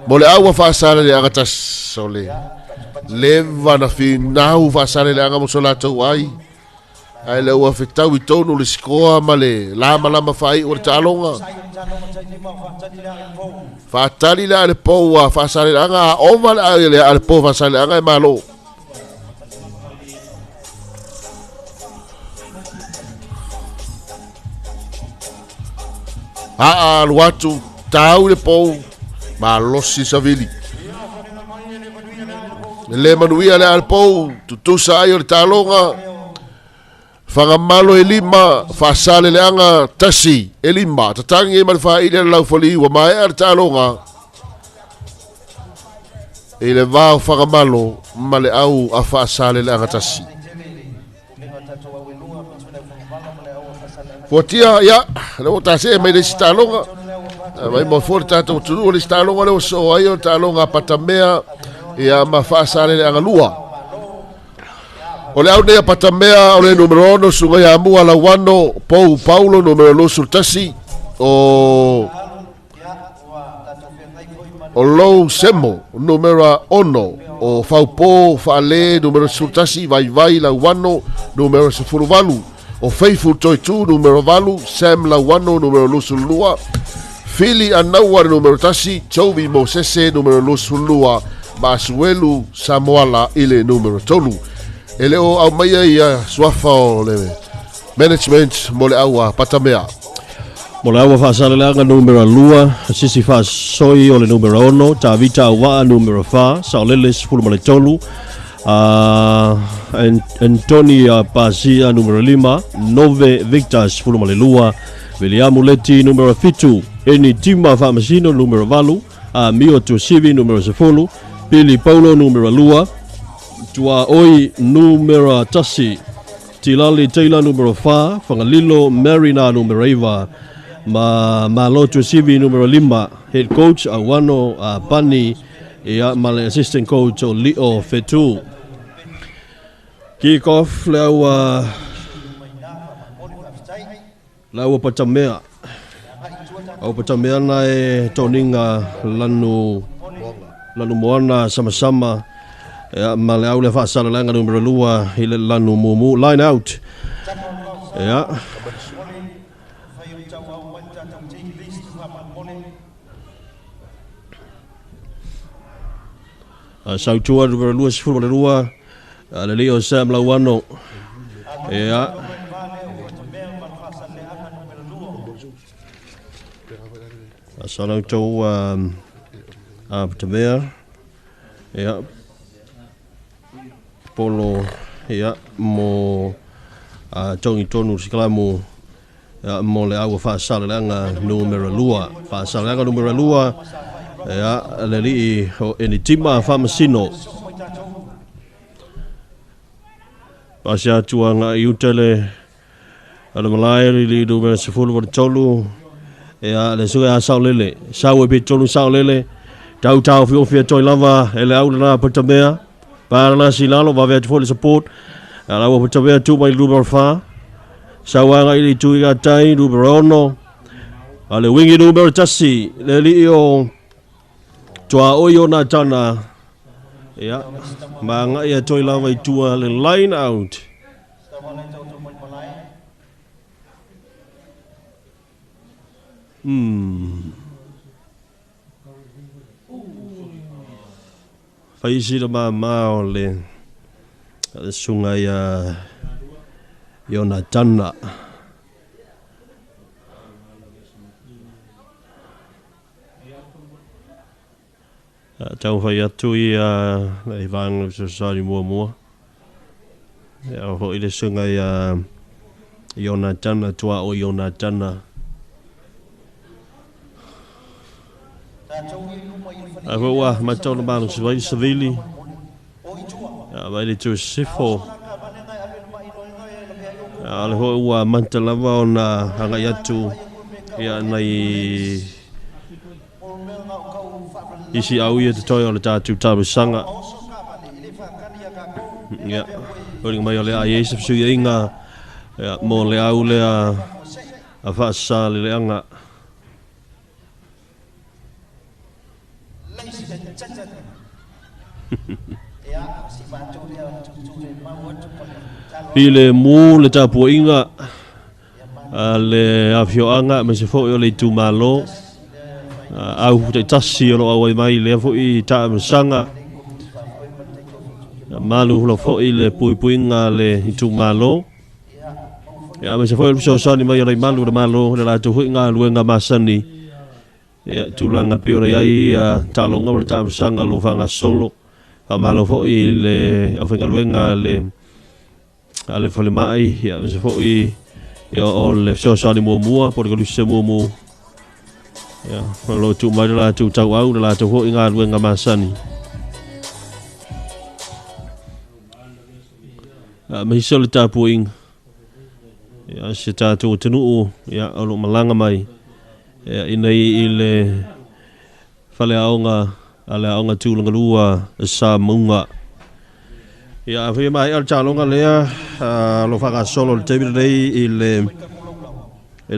mole awa fa sala le agata sole leva na finau fa sala le anga mo sola tu ai ai le ua fetau i tonu le sikoa ma le lama fai o le talonga faatali le a le pou a faasaleanga a ova le a le pou faasaleanga e malo alu atu tau le pou ma losi savili le manuia le a le pou tutusa ai o le talonga whangamalo e lima, whasale leanga tasi e lima, tatangi e marifa i le laufoli wa mai ar talonga. E le vau whangamalo ma le au a whasale leanga tasi. Fuatia, ia, leo tase e mai le si talonga. Mai mo fori tatou tunu le si talonga leo so ai o talonga patamea e a ma whasale leanga lua. O le au nea patamea o le numero 1 sunga ya mua la wano pou Paulo numero losu tasi o lou semo numero 1 o faupo fale numero sultasi vai la wano numero sefuluvalu o faithful toitu numero valu Sam la wano numero losu lua Fili anaua numero tasi Toby Mosese numero losu lua Masuelu Samoala ile numero tolu ele o au mai ia swafa o le management mo le aua patamea mo le aua whaasaleanga numero lua sisi soi o le numero 1 ta vita wa numero 4 sauleles fulu mo le tolu Antonia Pasia numero 5 Nove Victas fulu mo le lua Williamu Leti numero 7 Eni Tima Famasino numero valu Mio Tusivi numero 10 Billy Paulo numero lua Tua oi numero tasi Tilali Taylor numero 4 Fangalilo Marina numero 8 Maloto CV numero 5 Head coach Awano Pani Ia male assistant coach o Leo Fetu Kick off Lawa Patamea Au Patamea na e toninga lanu moana sama-sama male au le whaasaleanga numero 2 ile lanu mumu line out Ya. Sau tua numero 2 le Leo Sam Lawano. Ya. Salau tau Tamea. Ya. Polo ya mo tongi tonu sikala mo mo le au fa sala nga numero 2 fa sala nga numero 2 ya le li o enitima fa masino pasia tuanga iutele ala malai li numero 10 tolu ya le suga sa lele sa we tolu sa lele tau fi toi lava ele au na Tamea para la silalo va ver for support ala wa Tamea tu mai numero 5 sawanga ili tu ga tai numero 1 ale wingi numero tasi le li o tua oyo na tana ya manga ya toi lava i tua le line out faisi la ma le sunga ya Yonatana tau fai atu i i vang sosari mua ya ho ile sunga ya Yonatana tua o Yonatana wa matau na bang savili ya vai le tu sifo ale ho wa mantalava ona hanga yatu ya nai isi au ia te toi o le tātou tāwasanga ya hori mai o le a Yesu sui inga ya mo le au le a whaasa le anga Pile mu le tapu inga le afioanga me se fo yo le tu malo au te tasi o lo mai le fo i ta sanga malu lo fo i le puinga le tu malo ya me se fo so sani mai le malu le la tu inga luenga masani ya tu langa piora ai talonga le ta sanga lo fanga solo malo fo i le afenga luenga le ale fole mai ya se fo i yo le so sani mua por que luce mua ya lo tu mai la tu tau au la tu ho inga luenga masani me so le tapu ing ya se tatu tunu ya alo malanga mai ya inai ile fale aonga ale aonga tu lunga lua sa munga ya fe mai al chalonga lea lo faga solo le tebe dei ile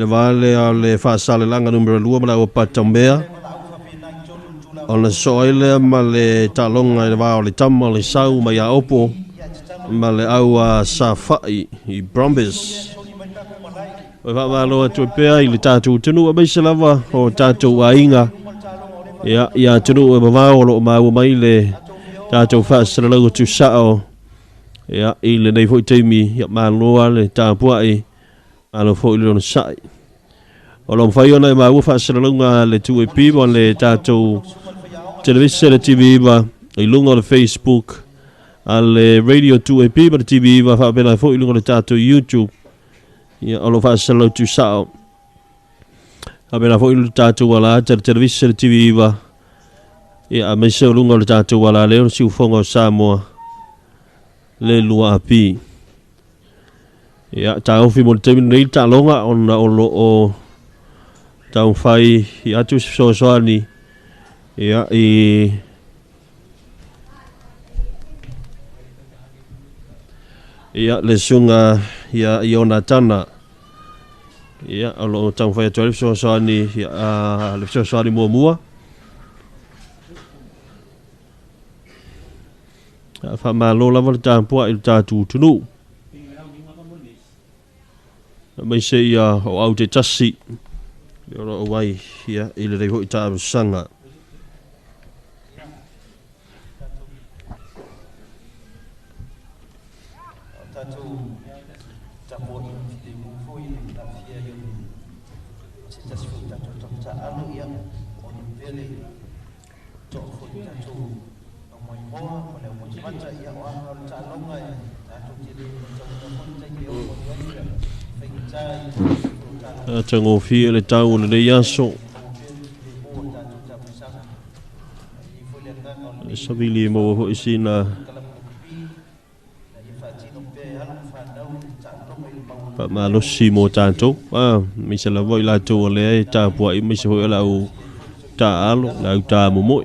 vale ale fa sale langa numero 2 mala o Tamea ona soile male talonga ile va le tamma le sau mai a opo male au safai i Brombies o va malo tu pe ile tatu tunu ba selava o tatu ainga ya tunu ba va o mai le tatu fa sale lo tu sao ya ile nei foi temi ya malo ale tapua e alo foi lo sai o lo fai ona ma u fa sala le tu e pi bon le tato televisione TV ba i lungo le Facebook alle radio tu e pi ba TV ba fa bela foi lungo le tato YouTube ya o lo fa sala tu sao abela foi lo tato wala televisione TV ba ya me se lungo le tato wala le si fongo Samoa le lua api ya tau fi mo temi nei ta longa ona o tau fai ya tu so soani ya ya le sunga ya Yonatana ya alo tau fai tu so soani ya le so soani mua fa malo la volta po il tatu tunu mai se ia o au te tasi le ora o wai ia i le rei hoi tāru sanga tango fia le tau le yaso sabili mo ho isina pa malosi mo tanto mi se la voi la to le ta po i mi se ho la u ta alo la u ta mo mo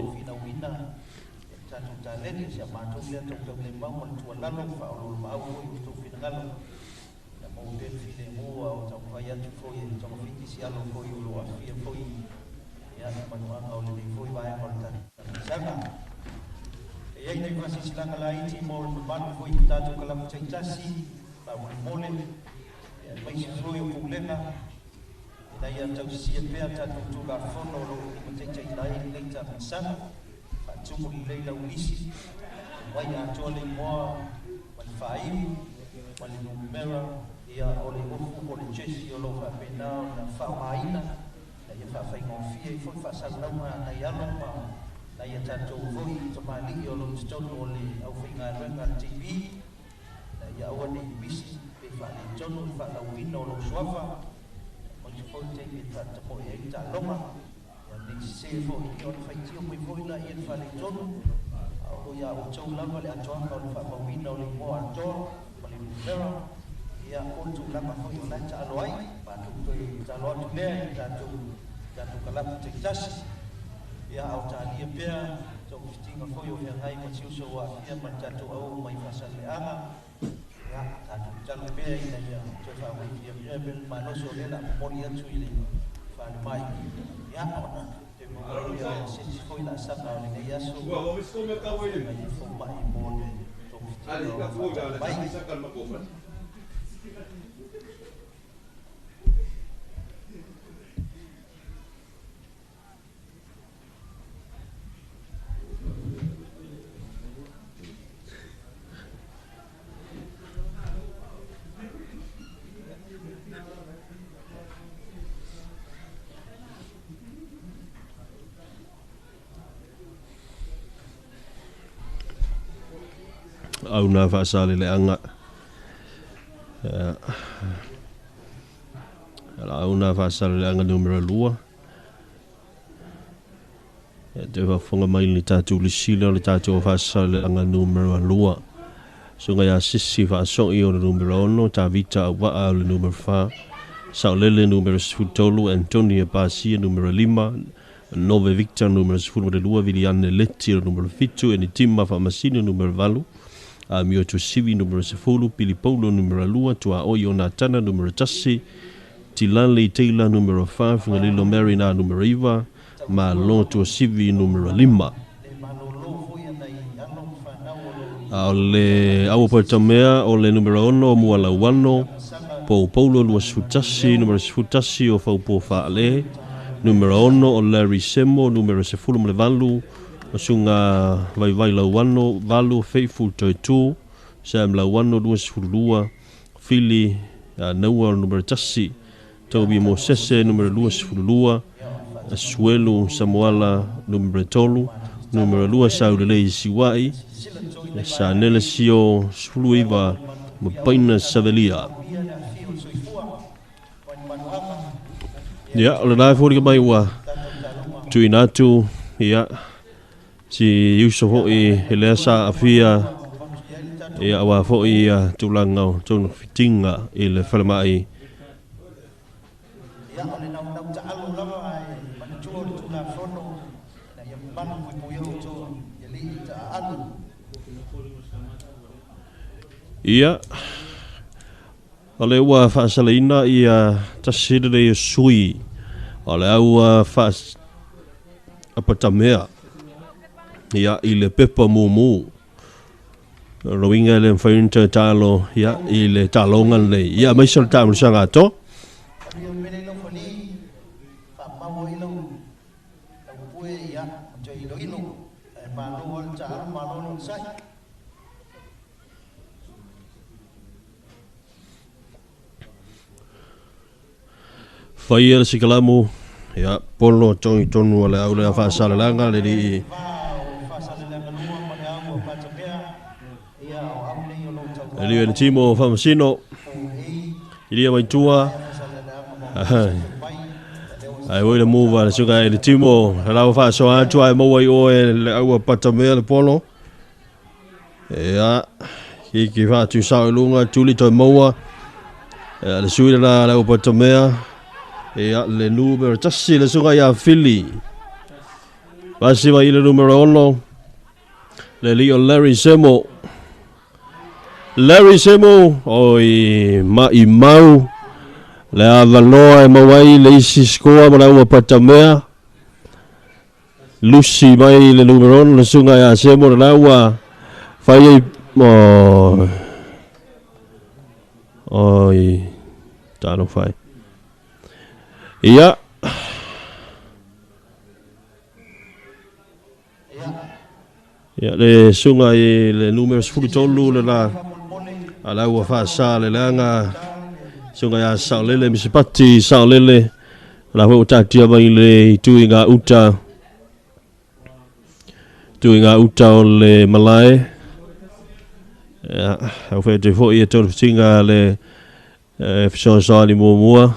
au na fa sale le anga au na fa sale le anga numero lua te va fonga mai ni tatu le sila le tatu fa sale le anga numero lua so nga ya sisi fa so i o numero no ta vita wa au le numero fa sa le numero sfutolo Antonio Pasi numero 5 nove Victor numero sfutolo de lua Viliane Letti numero fitu e ni timma fa masini numero valu mio tu sivi numero sefulu Pilipolo numero lua tua oyo na tana numero tasi Tilale Taylor numero 5 ngalilo Marina numero iva ma lo tua sivi numero 5 ole au portamea ole numero 1 muala wano Paulo lua sfutasi numero sfutasi o faupo faale numero 1 o Larry Semo numero sefulu mle valu Sunga vai la wano valu faithful to tu sam la wano duas fulua fili naua numero tasi Toby Mosese numero duas fulua Suelu Samuala numero tolu numero lua Saudele Siwai sa nele sio fluiva Mapaina Savelia ya le dai fori mai wa tuinatu ya si Yusuf i Elesa afia ia wa fo i tulanga tonu fitinga i le falmai ia ole wa fa salina ia tasire sui ole au fa apatamea ia i le pepa mumu roinga le fainta talo ia i le talonga le ia mai sol tamu sanga to Fire si kalamu ya polo choi tonu le au le fa sala langa le di ele le timo fa masino ili mai tua ai voi le move le suga le timo la fa so a tua mo wai o le au patamea le polo ya ki fa tu sa lunga tuli to moa le suila la patamea le numero tassi le suga ya Philly Vasi vai le numero 1 le Leo Larry Semo oi mai mau le avaloa e mawai le isi skoa mana ua patamea Lucy mai le numero 1 le sunga ya Semo le laua fai oi tano fai ia ya le sunga le numero 13 le la ala ua fa sa le langa sunga ya sa lele misipati sa lele la ho tatia mai le tuinga uta o le malai ya au fe te fo ia tolu singa le fso sa ni mua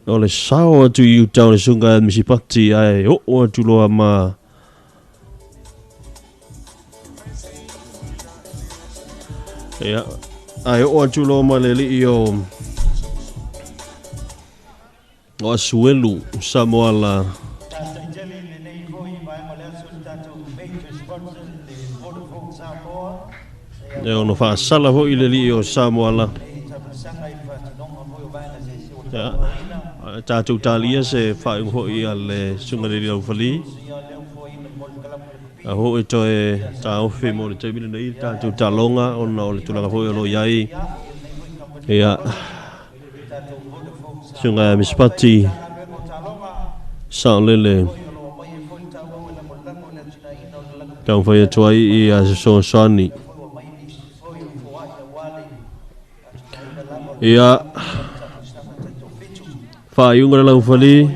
o le sao tu yu tau le sunga misipati ai o tu loa ma ya ai o tu loa ma le li o Asuelu Samoa la e ono fa sala ho ile li o Samoa la ya tatu talia se fa ho ia le sunga le au fali a ho to e ta o fe mo le te bile nei tatu talonga ona le tulanga ho lo yai ya sunga mispati sa lele tau fa to ai a so sani ya fa yunga la ufali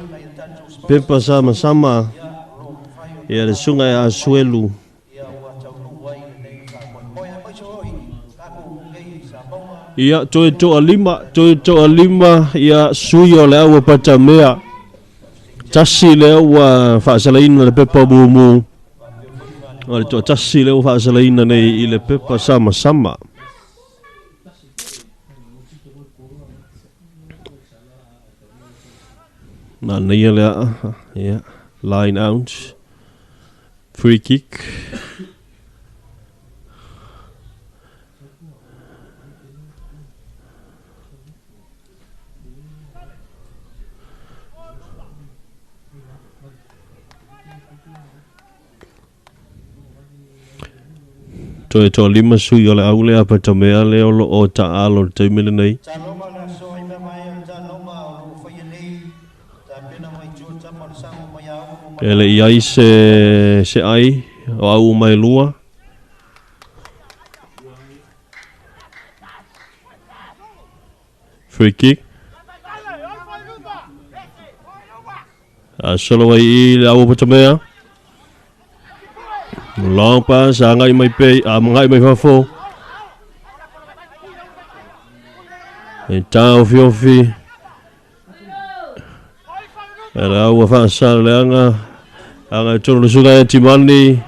pepa sama ya le sunga ya Asuelu ya to alima ya suyo le au patamea tasi le au fa salaina le pepa bumu o to tasi le fa salaina nei ile pepa sama na nele ya line out free kick to lima sui ole aule apa tamea le o taalo te mele nei ele iai se ai o au mai lua free kick solo vai le au patamea long pass ngai mai pe ngai mai fafo e tau fiofi era o fa salanga anga tolu suga timani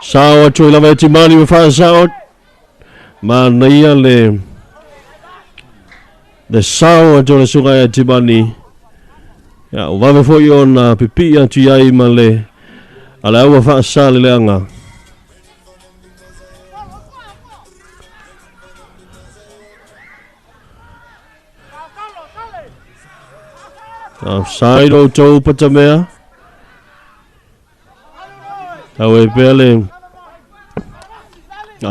sawa tu la timani fa sawa ma ia le sawa tolu suga timani ya o va fo yo na pipi tu yai male ala o fa salanga offside o to patamea awe pele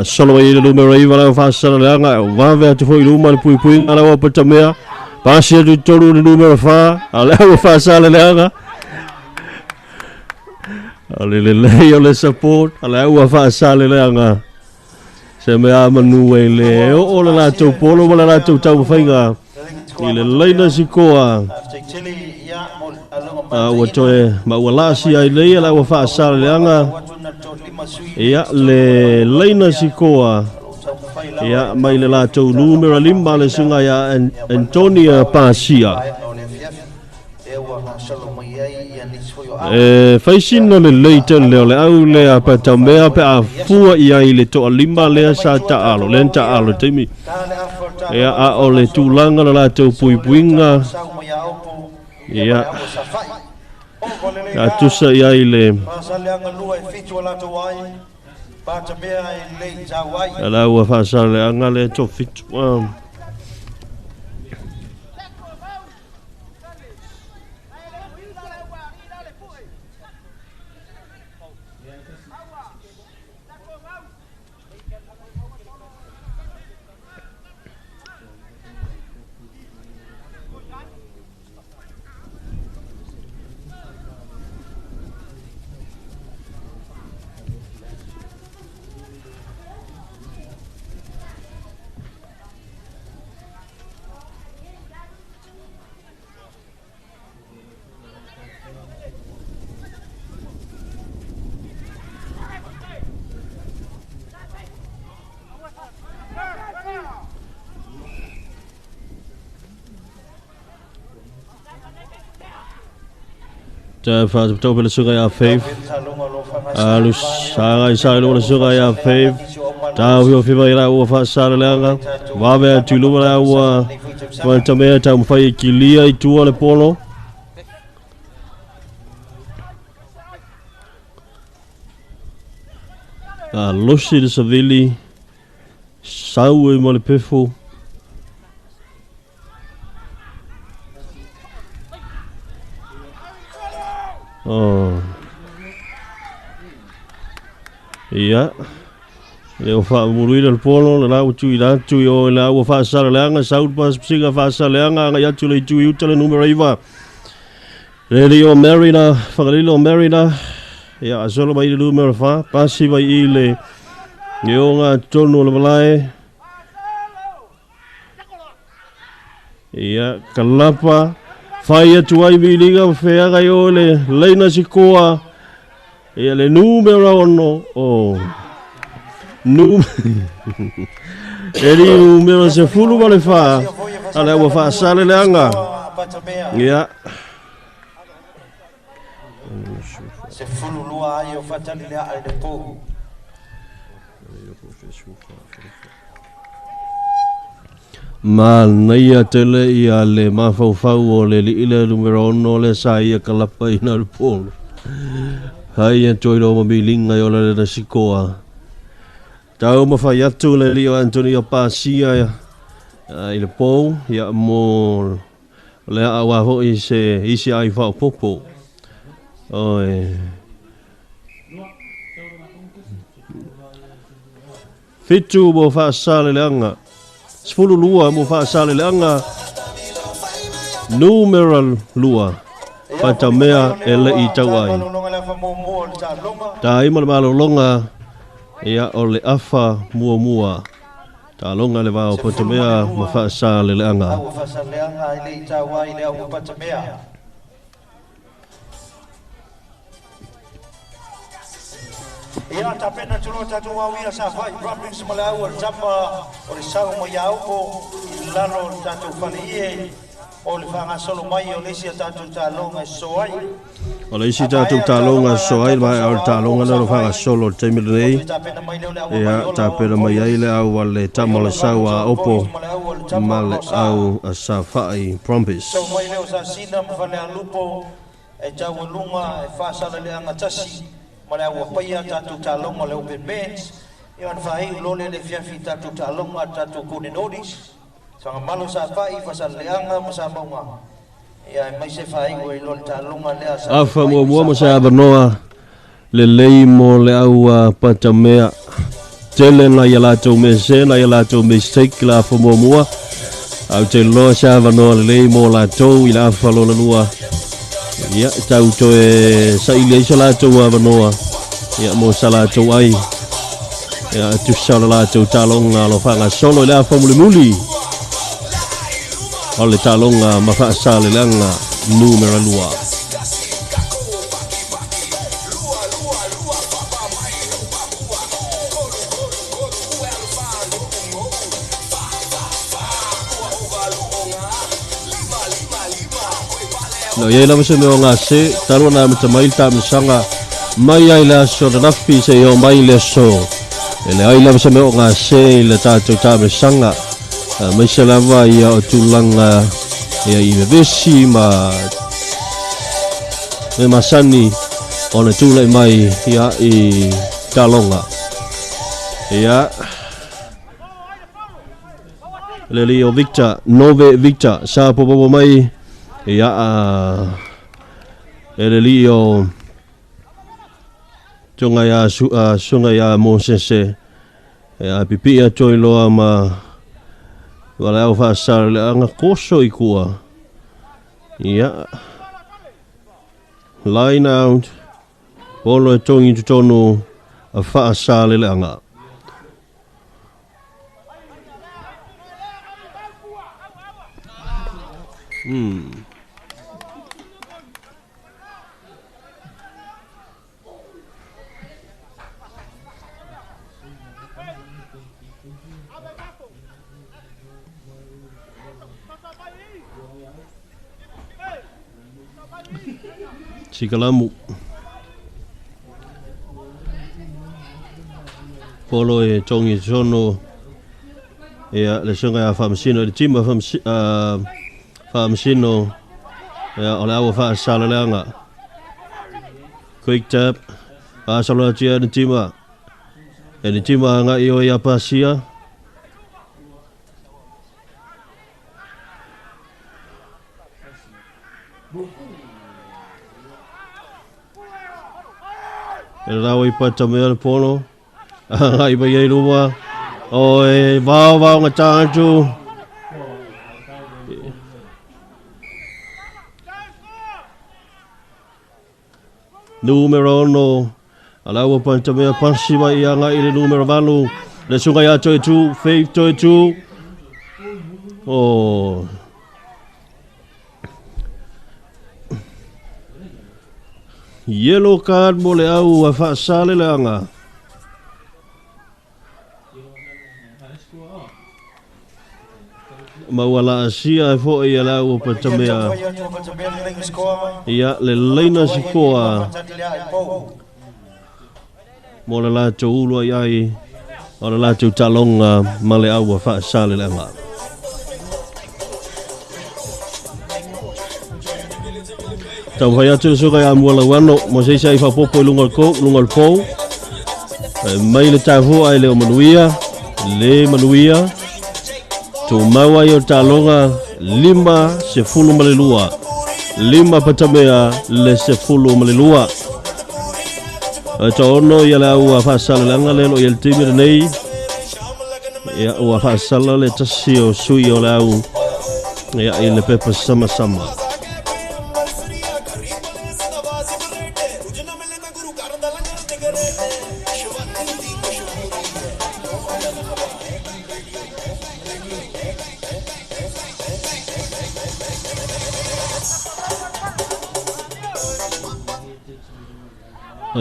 solo i le numero i wala fa sala le anga va ve atu foi luma le pui pui ala wa patamea pasi atu tolu le numero fa ala wa fa sala le anga ale le yo le support ala wa fa sala le anga se me a manu le o la tu polo wala la tu tau fainga i le leina sikoa wa toe ma wala si ai le ala wa fa sala le anga ia le leina sikoa ia mai le la tu numero 5 le sunga ia Antonia Pasia faisina le leite le au le apatamea pe a fua ia i le toa 5 le sa taalo le taalo timi ia a o le tulanga la tau puipuinga ia a tusa ia i le ala ua faasale anga le tofitu faz betul bila suka ya faith alus sangai sai lo suka ya faith tahu yo fiba ira o fa sala langa va be tu lo la wa wa tamea tam fai kilia i tu le polo losi de savili sau e mo le pefo ia le o fa muri del polo le la tu ida tu yo la o fa sala langa sau pas psiga fa sala langa ya tu le tu yu tele numero iva le io marina fa le io marina ia solo mai le numero fa pasi vai ile yo nga tono le balai ia kalapa fai tu ai biliga fea ga yo le leina sikoa ia le numero no eri numero se fulu vale fa ala wa fa sale langa ia se fulu lua io fatali le al de po mal naia tele ia le mafau o le ile numero no le sa ia kalapa ina le polo hai toi lo mobilinga yo le na sikoa tau ma fa yatu le Leo Antonio Pasia il po ya mo le awa ho isi ai fa popo oi fitu mo fa sale langa sfulu lua mo fa sale langa numeral lua patamea ele i tauai ta ima le malo longa ia o le afa mua ta longa le vao patamea ma fa sale langa ia tapena tulo tatu wawia sa fai rubbings malau o jamba o le sau mo yau ko lalo tatu falie o le fanga solo mai o le sia tatu talonga soai o le sia tatu talonga soai mai o talonga no fanga solo temile ia tapena mai ai le au le tamole sau a opo male au a sa fai promise so mai le o sa sina mo fale lupo e tau lunga e fa sala le anga tasi mala wa paya tatu talonga le open bench ia fai lole le fiafi tatu talonga tatu kuninoris sanga malo sa fai fa sala le anga mo sa maunga ia mai se fai o lole talonga le asa afa mo sa banoa le lei mo le au patamea tele na ia latou mese na ia latou mistake la fo mua au te loa sa vanoa lelei mo latou i la falolalua ia tau to e sa ile sa latou avanoa ia mo sa latou ai ia tu sa latou talonga lo fanga solo la famuli ole talonga ma fa sa le langa numero lua no ia lama se me o ngase talo na mata mai ta misanga mai ai la so na fi se o mai le so ele ai lama se me o ngase le ta ta misanga mai se lava ia o tulanga ia i vesi ma me masani ona tula mai ia i talonga ia le Leo Victor Nove Victor sa popo mai ia ele Leo tunga ya sunga ya monsese ia pipi ya toiloa ma wala au fa sar le anga koso ikua ia line out bolo tongi tonu a fa sar le anga Sikalamu polo e tongi sono e le songa ya famsino le tima famsino e ola wa fa salalanga quick tap asalo tia le tima nga io ya pasia el rawi patamel polo ai ba ye luma oi va ngatanju numero no alawa patamel pansiba ia nga ile numero valu le sunga ya to tu fake to tu oh yellow card boleh au fa sale langa mawala asia fo ia la o patamea ia le leina sikoa mola la tuulu ai ola la tu talonga male au fa sale langa tau vai atu suka ya mola wano mo sei sai fa popo lungal po mai le tavu ai le manuia tu mawa yo talonga 5 sefulu malelua 5 patamea le sefulu malelua ono ya la u fa sala langa le lo yel timir nei ya u fa sala le tasio suyo la u ya ile pepa sama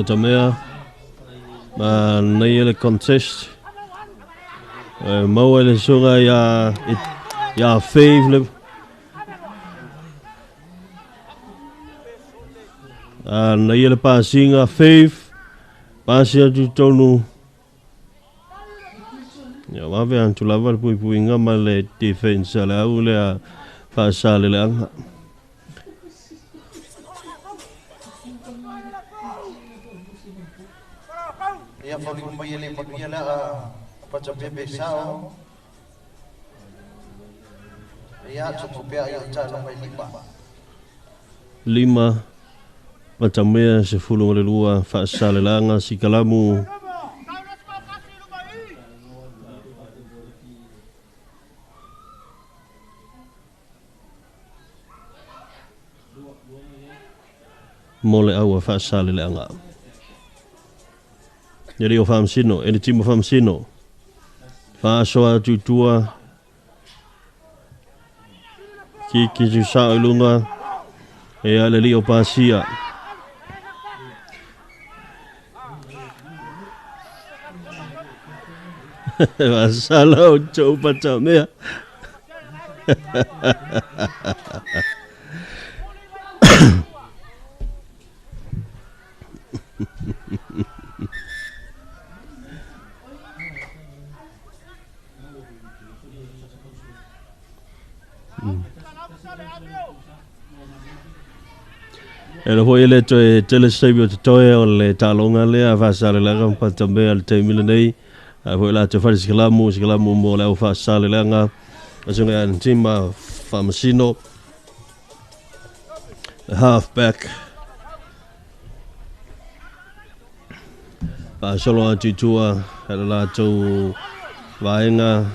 Tamea ma nei contest mo ele sunga ya favle nei ele passinga passia tu tonu ya va ver tu lava pui ngama le defense la ule fa sale le anga ia foliku mai ele panuia la pacha pepe sao ia tsopea ia tala mai 5 patamea se fulu le lua fa sale langa sikalamu mo le au fa sale le anga Yeri o famsino, ene timo famsino. Fa soa tutua. Ki ju sa ilunga. E ale li o pasia. Va sala o chou pata mea. E lo foi le toe telesabio te toe o le talonga le a fasale la ga pa tambe al te mile nei a foi la te fare sikalamu mo le o fasale la nga a sunga an tima famasino halfback pa solo a titua la to vaenga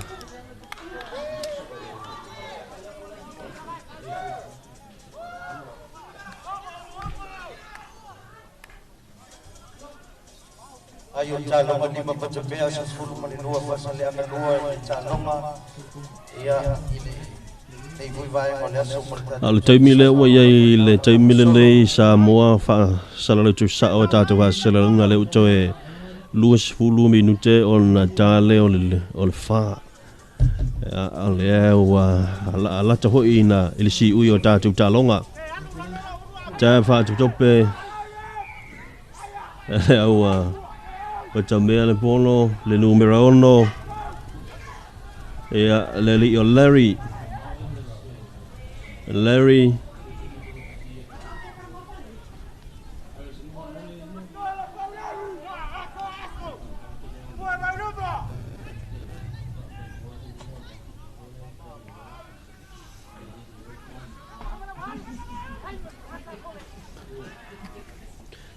Ayo calonga ni mapacapea sa sulu maninua pasali ang nua calonga ia nei vui vai ngone aso porta al taimile wa ye le taimile nei sa moa fa salale tu sa o tatu va salale le uto e luas fulu minute on natale on fa ale wa ala to ina il si u yo tatu talonga ta fa tu tope wa Patamea le pono, le numero uno, e le li o Larry.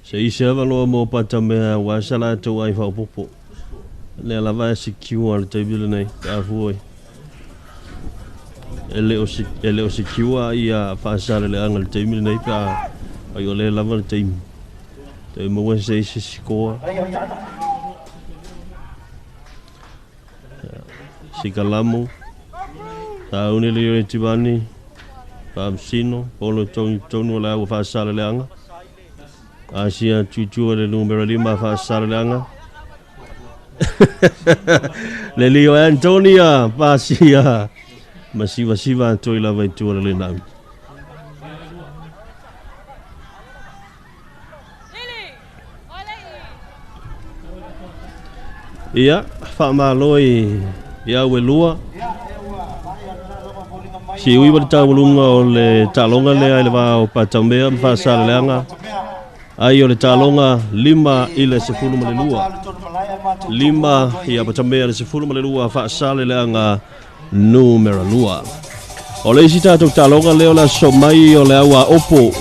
Se isi ava loa mo patamea wa sala to ai fa popo. Le la va secure le table nei ka foi. Ele o secure ia fa sala le angal table nei pa ai ole la va team. Te mo wa se score. Sikalamu. Ta uni le tibani. Pamsino polo tonu la fa sala le angal. Asia cucu le numero 5 fa sarlanga. Le Leo Antonia pasia. Masiva toi la vai tu le nau. Ia fa maloi ia welua. Si ui bata bulunga o le talonga le va o patambea fa sarlanga. Ai o le talonga 5 i le 10 ma le lua. 5 ia patamea le 10 ma le lua fa sale le anga numero 2. O le isi tātou talonga leo la somai o le aua opo.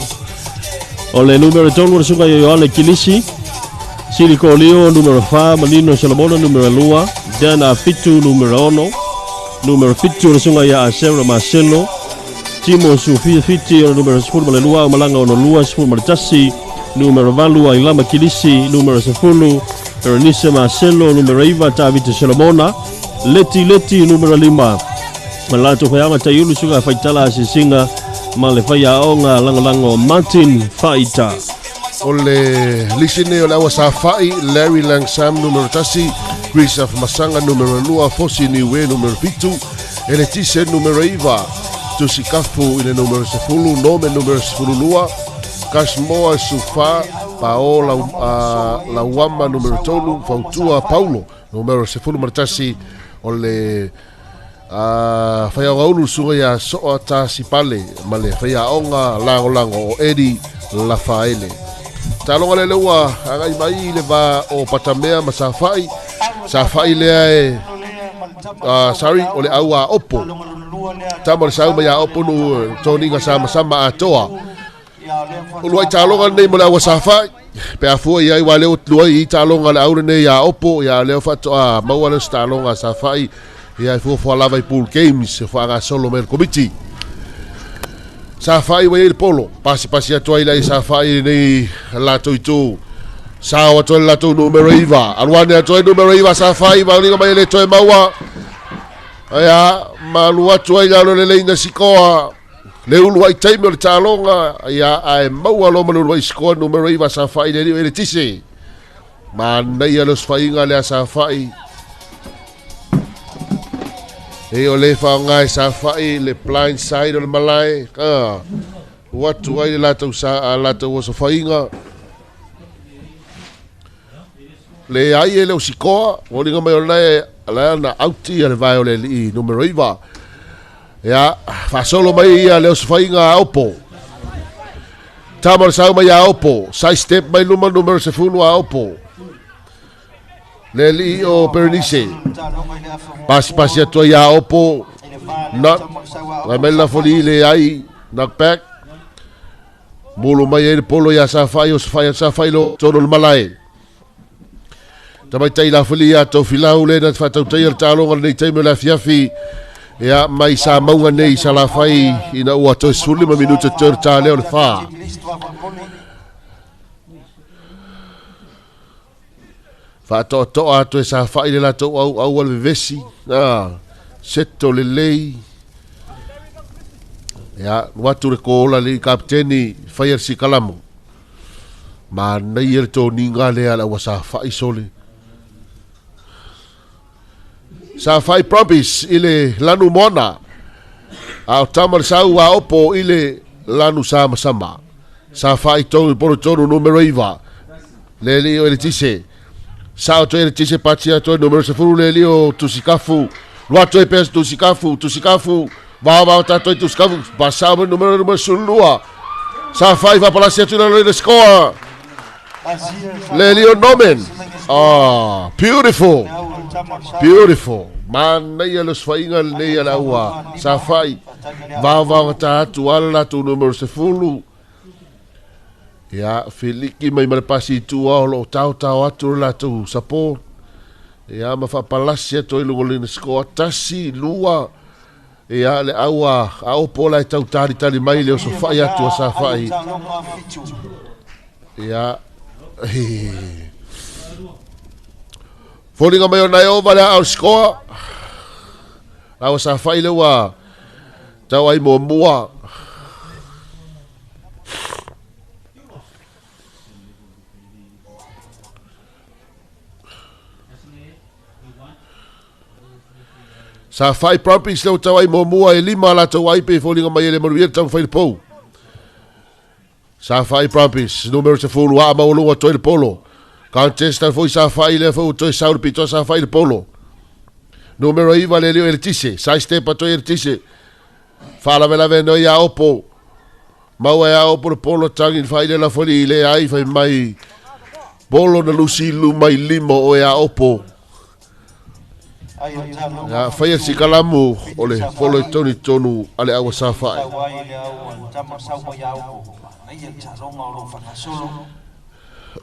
O le numero 3 le sunga Ioane Kilisi. Siliko Leo numero 5 Malino Solomona numero 2. Dana Fitu numero 1. Numero Fitu le sunga ia Asera Marcelo. Timo Sufia Fiti o numero 10 ma le lua o malanga o no lua 10 ma le tasi. Numero valu ai lama kilisi, numero 10, Eronisa Marcelo, numero 1, Tavita Solomona, leti numero 5. Malato whaianga taiulu suga whaitala asisinga, ma le whaiaonga langolango Martin Faita. O le lisine o le awa sa whai, Larry Langsam, numero tasi, Christoph Masanga, numero 2, Fosi Niwe, numero 7, Eletise, numero 1, Tusi Kafu, ile numero 10, Nome, numero 10, Kasmoa Sufa Paola la Wamba numero 3 Fautua Paulo numero 10 martasi o le faya gaulu suga ya soa tasi pale male faya onga lango o Edi Lafaele talonga le lewa agai mai le va o patamea safai le e sorry o le aua opo tamor sa ya opo no toninga sama atoa Uluai talonga nei mo le awa safa pe afua ia i wale o luai i talonga le aure nei ia opo ia leo fato a maua le talonga safa ia i fua lava i pool games fua aga solo mer committee sa fai wa il polo pasi atu ai lai sa fai nei la tu sa wa to la tu numero iva alwane to numero iva sa fai va linga mai le to maua ya malu atu ai la le inga sikoa le ulu ai taimi o le talonga ya ai maua lo manu ai sikoa numero iva sa fai le tisi ma nei lo sfainga le sa fai e o le whaongai sa whai le blind side o le malai watu ai le latau sa a latau o sa whainga le ai e leo sikoa o ringa mai o le ana auti a le vai o le li numero iwa ya whasolo mai ia leo sa whainga a opo tamar sau mai a opo sai step mai luma numero se funu a opo le li o Pernice pasi atu ia opo nak la mela foli le ai nak back bulu mai e polo ia sa fai o sa fai lo tono le malai tamai tai la foli ia to filau le na fatau tai el talonga nei tai me la fiafi ia mai sa maunga nei sa la fai ina ua to suli ma minuto ter ta le fa fa to ato sa fa ile la to au al vesi setto le lei ya watu le kola le kapteni fire si kalamu ma nei el to ninga le ala wa sa fa isole sa fa propis ile lanu mona au tamar sa wa opo ile lanu sama sa fa to por tono numero iva le li o le tise sao to ele tise patia to numero se furu le lio tusikafu loato e pes tusikafu va ta to tusikafu pasava numero sulua sa fai va para se tu le score le lio nomen beautiful man nei los fainga nei ala ua sa fai va ta tu ala tu numero se furu ya filiki mai mare pasi tu lo tau atu la tu support ya ma fa palasia to i lungo lina sko tasi lua ya le aua au pola e tau tari mai le so fai atu sa fai ya folinga mai ona yo vale au sko au sa fai le wa tau ai mo mua sa fai propis leo tawai mo e lima la tawai pe folinga mai le maruia tau fai po sa fai propis numero se fulu a ma ulu to il polo contesta foi sa fai le fo to sa pito sa fai il polo numero iva le leo el tise sa stepa to el tise fa la vela veno ia opo ma wa opo il polo tangi fai le la foli le ai fai mai bolo na lusi lu mai limo o ia opo ya fai si kalamu ole polo toni tonu ale awa sa fai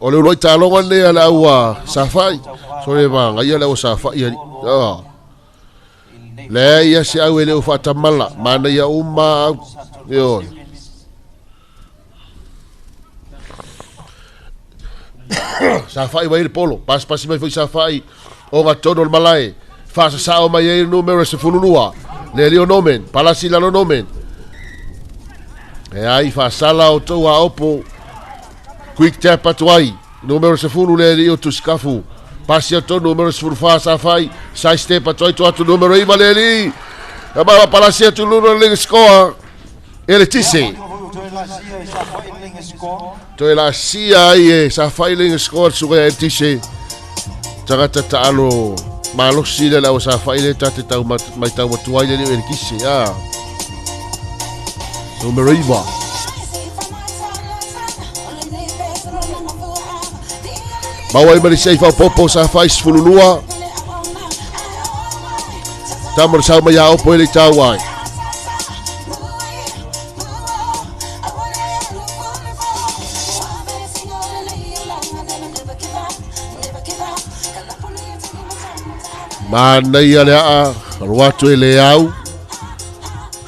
ole loi talonga ne ala awa sa fai so le bang ai ala awa sa fai le ia si au ele ufa tamala mana ia uma yo sa fai vai polo pas mai foi sa fai o va todo il malai fa sa o mai il numero se fululua le lio nomen palasi la nomen e ai fa sala o to a opo quick tap atuai numero se fulu le lio tu scafu passi to numero se fa sa fai sai step atuai to atu numero i valeri e ba palasi tu numero le score e le tisi to la sia e sa fai le score su e tisi tagata talo malo sila la sa fai le tate tau mai tau tuai le le kisi numero iva Bawa i sei fa popo sa fai sfululua tamar sa mai au po le tawai mana ia le a ruatu ele au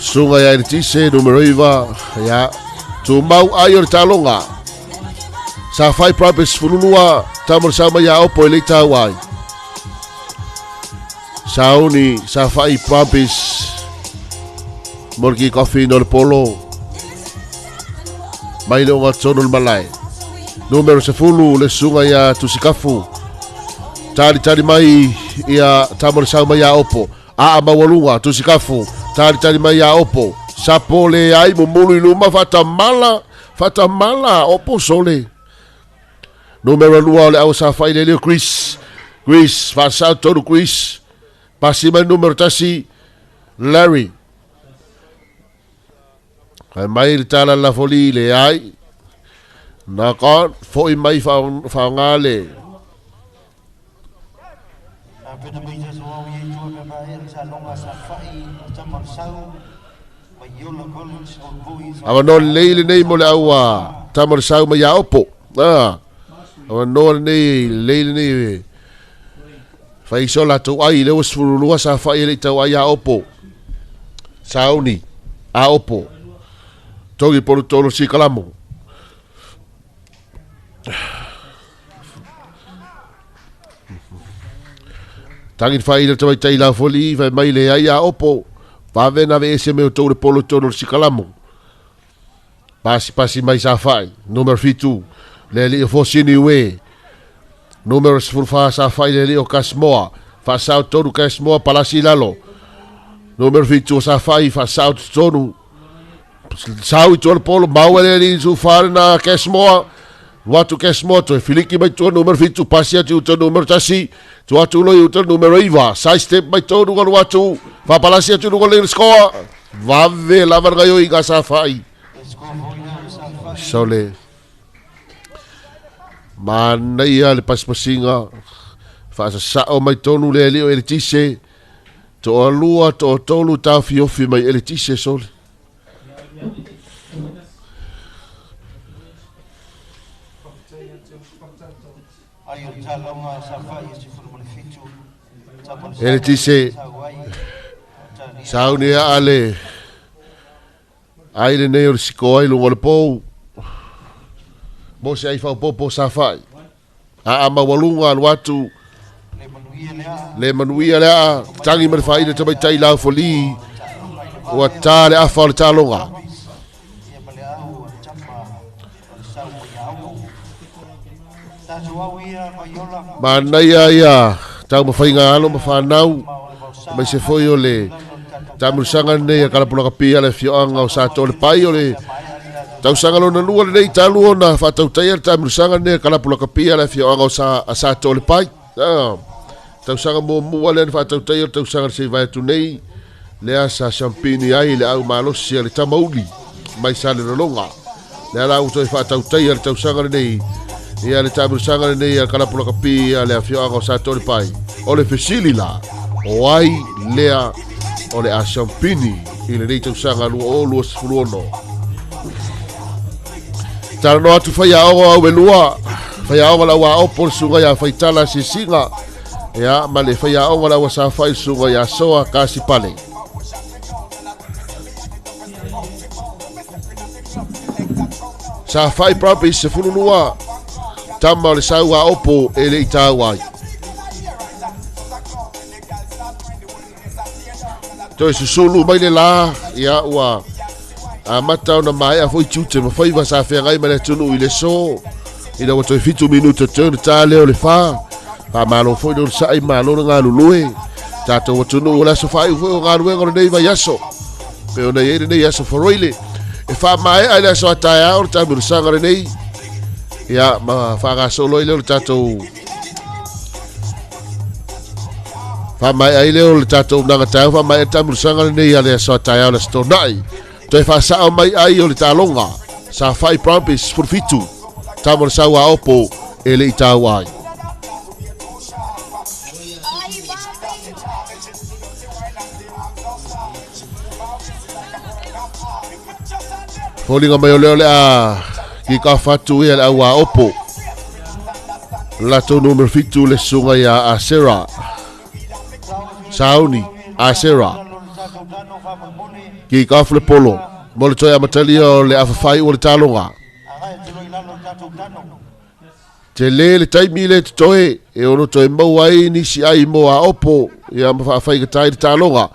Sunga ya ele tise numero iwa ya tu mau ai o talonga sa fai propis fululua tamor sama ya opo ele tawai sauni sa fai propis morgi coffee no polo mai lo ngatsono malai numero sefulu le sunga ya tusikafu tari mai ia tamor sama ya opo a mawalunga tusikafu tari mai ya opo sapole ai mumulu luma fatamala opo sole numero lua le au sa fai le Chris fa sa todo Chris pasi mai numero tasi Larry ai mai tala la foli le ai na kon foi mai fa ngale awa no leile nei mo le aua tamar sau ma ya opo awa no nei leile nei fai sola tu ai le wasfuru lua sa fai le tau ai a opo sauni a opo togi por tolo si kalamo tangin fai le tawai tai la foli fai mai le ai a opo va vena ve ese meu tolo polo tolo si kalamo pasi mai sa fai numero fitu le li fosini we numero sfurfa sa fai le li o kasmoa fa sa tolu kasmoa palasi lalo numero fitu sa fai fa sa tonu sau tolo polo mau le li su farna kasmoa watu kasmoa to filiki mai to numero fitu pasi atu to numero tasi to atu lo to numero iva sai step mai to no watu fa palasi atu no le score va ve la vergayo i sa fai sole mana ia le paspasinga fa sa o mai tonu le leo ele tise to alua to tolu ta fiofi mai ele tise sole ele tise sauni ale ai le nei o siko ai lungo le pou mo se ai fa popo sa fai a mawalunga al watu le manuia le tangi mer fai le tabai tai la foli o tale a fa talonga mana ia tau mafai ngalo mafanau mai se foi o le tamusanga nei kala pula kapia le fioanga o Sato'Alepai o le tausanga lona lua nei talu ona fa tau tai tamusanga nei kala pula kapia le fioanga o Sato'Alepai tausanga mo le fa tau tai tausanga se vai tu nei le asa champini ai le au malosi le tamauli mai sale longa le ala u toi fa tau tai tausanga nei ia le tamusanga nei kala pula kapia le fioanga o Sato'Alepai o le fesilila o ai lea o le a champini i le reitau sanga lua o lua sifuluono tala no atu fai aonga au elua fai aonga lau a opo sunga ya fai tala si singa ya ma le fai aonga lau a sa fai sunga ya soa kasi pale sa fai propi se fululua tama o le sau a opo e le itawai to susulu mai le la ia ua a mata ona mai a foi tute ma foi va sa fe ngai ma le tunu i le so i le to fitu minuto turn ta le o le fa malo foi do sai malo nga lulue ta to tunu la so fai foi nga lue ngor nei va yaso pe ona yere nei yaso foroile e fa mai ai la so ta ya or ta bir sangare nei ia ma fa ga solo ile o ta to fa mai ai leo le tatou nanga tau fa mai tamu sanga nei ale so tai ala sto nai to fa sa mai ai o le talonga sa fai prompis for fitu tamu sa wa opo ele itawai folinga mai o leo le a ki ka fatu ele wa opo la to numero fitu le sunga ya a Sarah Sauni Asera ki ka fle polo mo le toi amatali o le afafai o le talonga te le taimi le toi e ono toi mau ai ni si ai mo a opo ia mafafai ka tai le talonga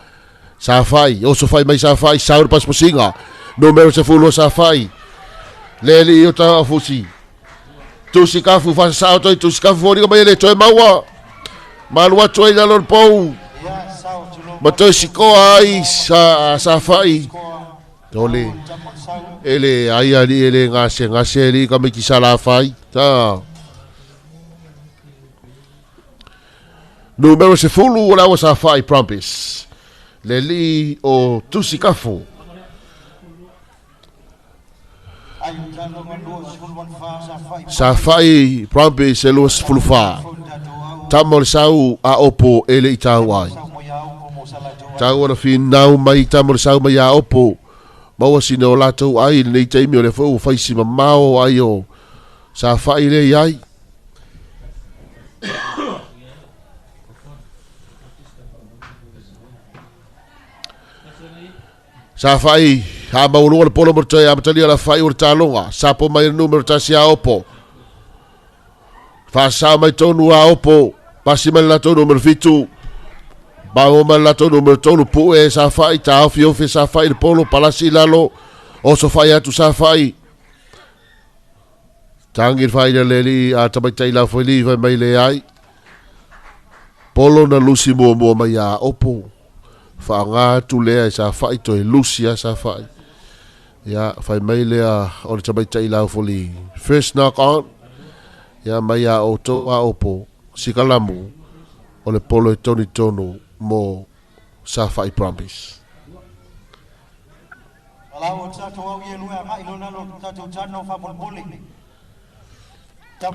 sa fai o so fai mai sa fai sa pas posinga numero se fulo sa fai le li o ta fusi tu si ka fu fa sa toi tu si ka fu ni mai le toi maua malua toi la lor pou ma toi si ko ai sa fai dole ele ai ali ele ngase li ka me ki sala fai ta numero se fulo la sa fai promise le li o tusi kafu sa fai prampe se lo fulfa tamol sau a opo ele itawai tawara fin nau mai tamol sau mai a opo mawa sino lato ai nei taimi o le fo faisi mamao ai o sa fai le ai sa fai ha maulu le polo mortai a matali ala fai o talonga sa po mai numero tasi a opo fa sa mai tonu a opo pasi mai la tonu numero fitu ba o mai la tonu numero tonu pu e sa fai ta ofi sa fai le polo palasi lalo o so fai atu sa fai tangir fai le leli a tabai tai la foi li vai mai le ai polo na lusi mo mai a opo fa nga tu le sa fai to Lucia sa fai ya fai mai le o le tabai tai la foli first knock on ya mai a o to a opo sikalamu o le polo toni tono mo sa fai promise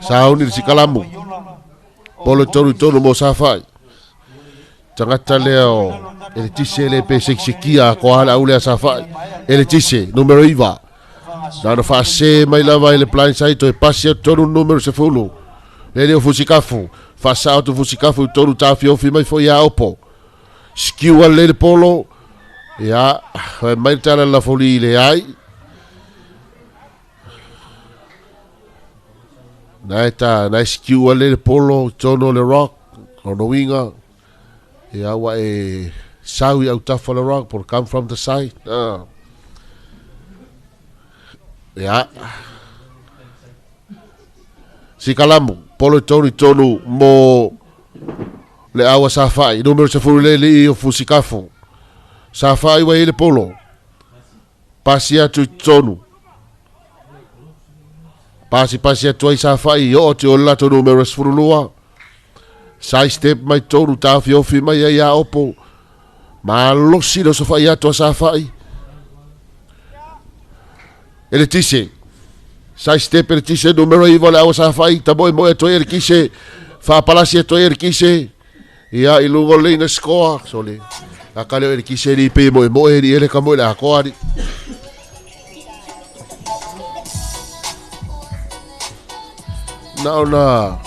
sa uni sikalamu polo toni tono mo sa fai tangata leo ele tise le pe sekia ko ala ule sa fai ele tise numero iva na fa se mai la vai le plan sai to e passi todo numero se fulu le fusikafu fa sa to fusikafu todo ta fi mai fo ya opo skiwa le polo ya mai tala la foli le ai na skiwa le polo tono le rock o no winga ya wa e sawi au tafa le rock por come from the side ya si kalamu polo tonu mo le awa safai numero se fulu le o fusikafu safai wa ile polo pasi atu tonu pasi atu ai safai yo te o lato numero se fulu lua sai step mai tonu ta fi mai ya opo ma lo si lo so fai atu safai ele tise sai step ele tise numero i vola o safai ta boy mo to er kise fa palasi to er kise ia i lungo le na score sole akale er kise ri pe mo eri ele ka mo la ko ari na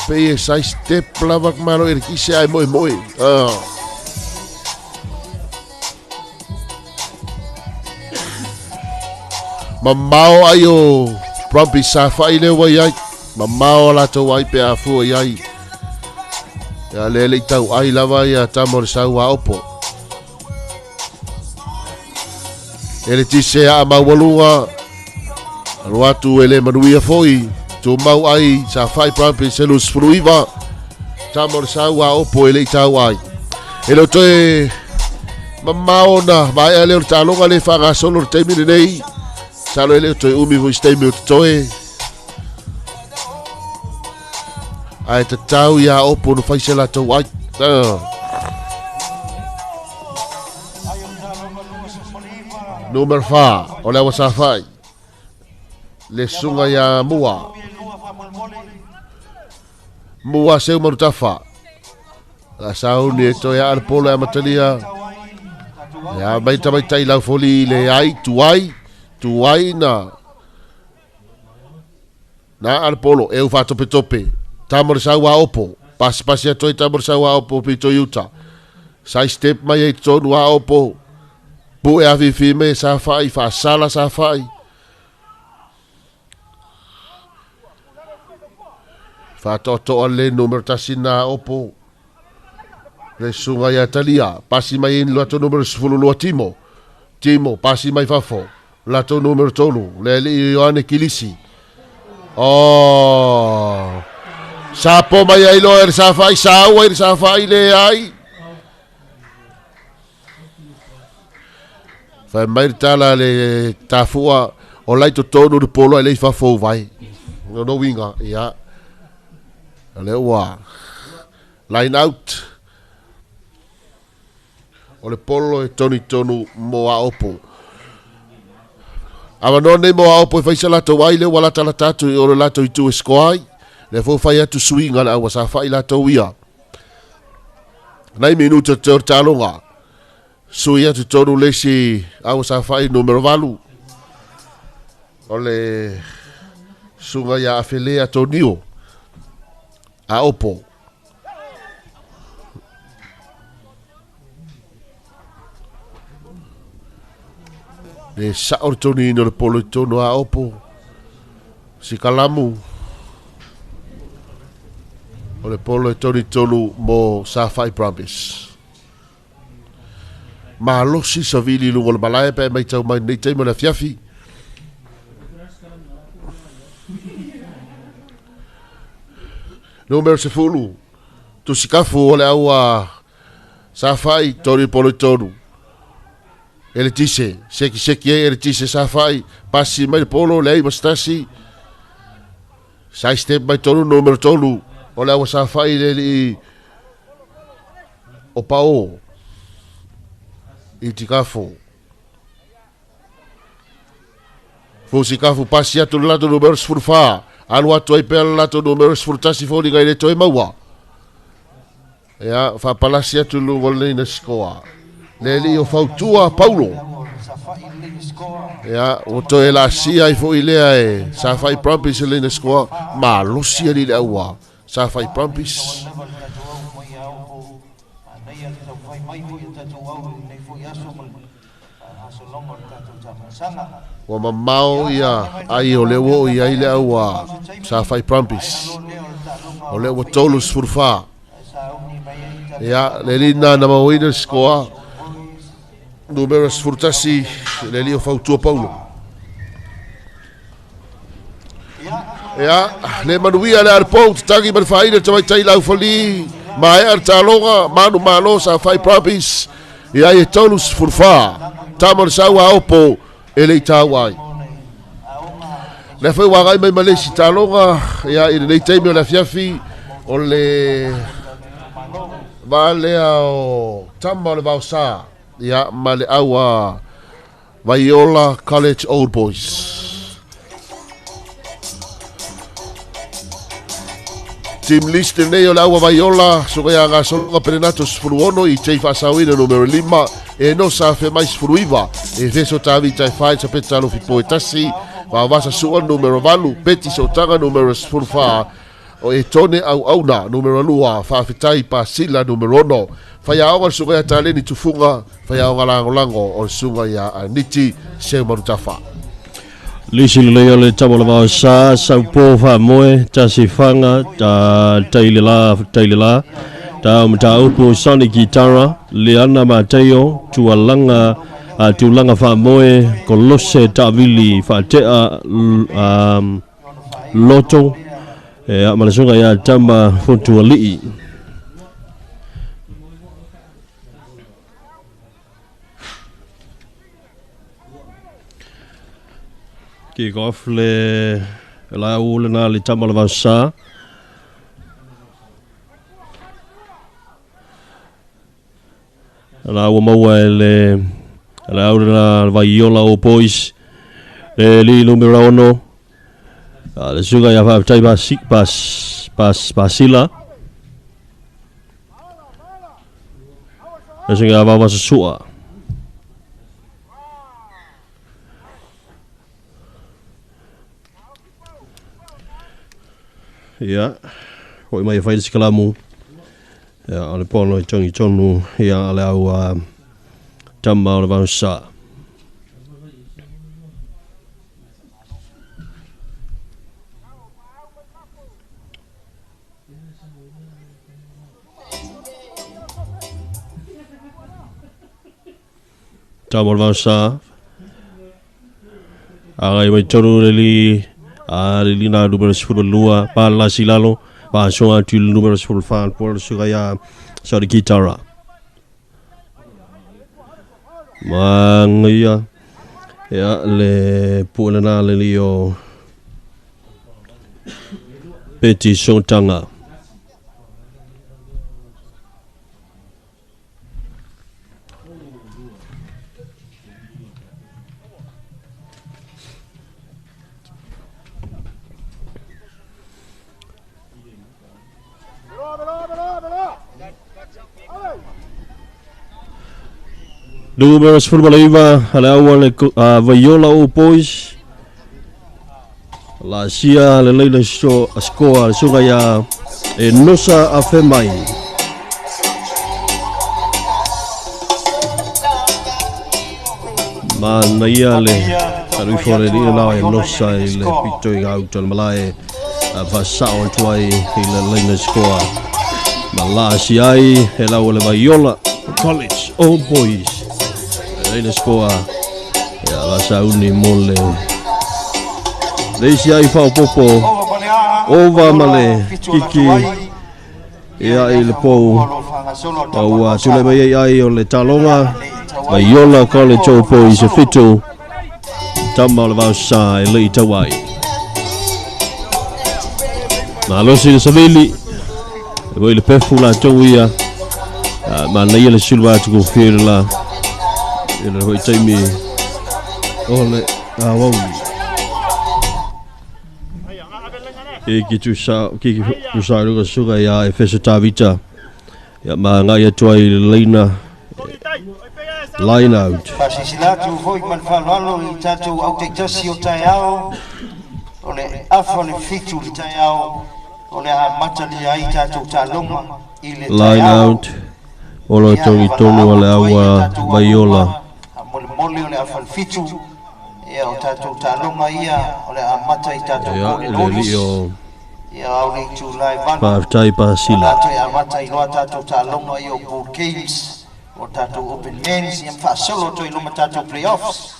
pe sai step lavak malo er kise ai mo mamao ayo propi safai le wai ai mamao la to wai pe afu ai ya le tau ai lava ya tamor sa wa opo ele tise a mawalunga ruatu ele manuia foi tu mau ai safai propi selus fruiva tamor sa wa opo ele tau ai ele to mamao na mai ele talonga le fanga solo termine nei salo ele to umi vo stay me to ai te tau ya opo no faise la to ai number 4 ole wa safai le sunga ya mua se marutafa la sauni to ya al polo ya matalia ya baita ila foli le ai tuai na al polo eu fa tope tamor sa wa opo pasi to tamor sa wa opo pito yuta Sai step mai e tonu a opo. Pu e afifi me sa fai, fa sala sa fai. Fa toto ale numero tasina opo. Le sunga ya talia, pasi mai in lato numero sfululua Timo. Timo, pasi mai fafo. Lato numero tolu, le li Ioane Kilisi. Oh. Sapo mai ai loer sa fai, sa uair sa fai le ai. Fa mai tala le tafua o laito tonu de polo e le fafo vai. No winga, ya. Le ua. Line out. O le polo e toni tonu mo a opo. Awa no ne mo a opo e faisa lato wai le wala tala tatu o le lato i tu e skoai. Le fo fai atu swinga la awa sa fai lato wia. Nai minuta tor talonga. Sui atu tonu lesi awa sa fai numero valu. O le sunga ya afelea tonio. A opo. Le saor toni no le polo tono a opo. Si kalamu. O le polo e toni tonu mo sa fai promise. Ma losi sa vili lungo le malae pe mai tau mai nei teimo le fiafi. Numero se fulu. Tu si kafu o le aua sa fai toni polo tonu. Ele tise, seki ele tise sa fai, pasi mai polo lei mastasi. Sai step mai tolu numero tolu, o le awa sa fai le o pao. I tikafo. Fusi kafu pasi atu lato numero sfurfa, anu atu ai pela lato numero sfurtasi fo ni ngai toi maua. Ya, fa palasi atu lu wale na skoa. Leli o fautua Paulo. Ya, o to e la sia i fo ilea e sa fai prompis le na skoa, ma lo sia li le aua. Sa fai prompis. Wa mamao ia ai o lewo ia i le aua. Sa fai prompis. O lewo tolus furfa. Ya, leli na mawina skoa. Numero sfurtasi le lio fautua Paulo. Ya, le manuia le arpou tangi man faina tawai tai lau fali. Ma e artalonga manu malo sa fai propis. Ya e tolus furfa. Tamar sawa opo ele tawai. Le foi wagai mai malesi talonga ya i nei taimi la fiafi o le vale o tamar le vausa. Ya male awa Viola College Old Boys. Team list nei o awa Viola so ga nga so perenato sfruono i tei fasawina numero 5 e no sa fe mais fruiva e feso tavi tai fai sa petalo fi poetasi va vasa su numero valu peti so tanga numero sfurfa o e tone au na numero lua fa fitai pa sila numero 1 fa ya o suga ya tale ni tufunga fa ya o lango o suga ya niti se marutafa Lisi le le tamo la sa po fa moe ta si fanga ta tailila ta mta upo soni gitara le ana mateo tualanga tulanga fa moe kolose ta vili fa te loto malasunga ya tamba fotu ali kick off le la ulana le tamba la vasa la umawa le la ulana Viola o boys le li numero 1 le suga ya fa tai pasila le suga va sua ya hoi mai fai skalamu Ya ole pono I tongi tonu ia ale au tamma ole vansa. Tamma ole vansa. Agai mai tonu li li na numero 12 pa la silalo pa so tu numero 12 por sugaya so di gitara. Mangia ya le pulana le lio Petit Sontanga. Números Furbalaiva, Alawa Viola o Boys. La Sia, le Leila Scoa, Sugaya, e Nosa Afemai. Man, Maia le, Arifore, Lina, e Nosa, le Pitoing out on Malay, Vasao, Tuai, le Leila Scoa. Malasiai, Elawa Viola, College, O Boys. Leila Scoa ya vasauni mole leisi ai fa popo ova male kiki ya ile po au tule mai ai o le talonga Viola College o Boys fitu tama le vausa le tawai malosi savili o le pefula tawia ma nei le silva tu firla ele hoi taimi ole awawi ki tu sa ruga suga ya e fesa tavita ya ma nga ya tuai leina line out Pasisilatu foi man falalo I tatu au te tasi o taiao ole afone fitu I taiao ole a matali ai tatu talonga ile line out olo tongi tonu ale awa Viola mole ole afal fitu ia o tatu talonga ia ole a mata I tatu kone loris ia au ni tu lai van Partai Pasila tatu ia mata I loa tatu talonga ia o Bull Games o tatu Open Men's ia mfa solo to I loma tatu playoffs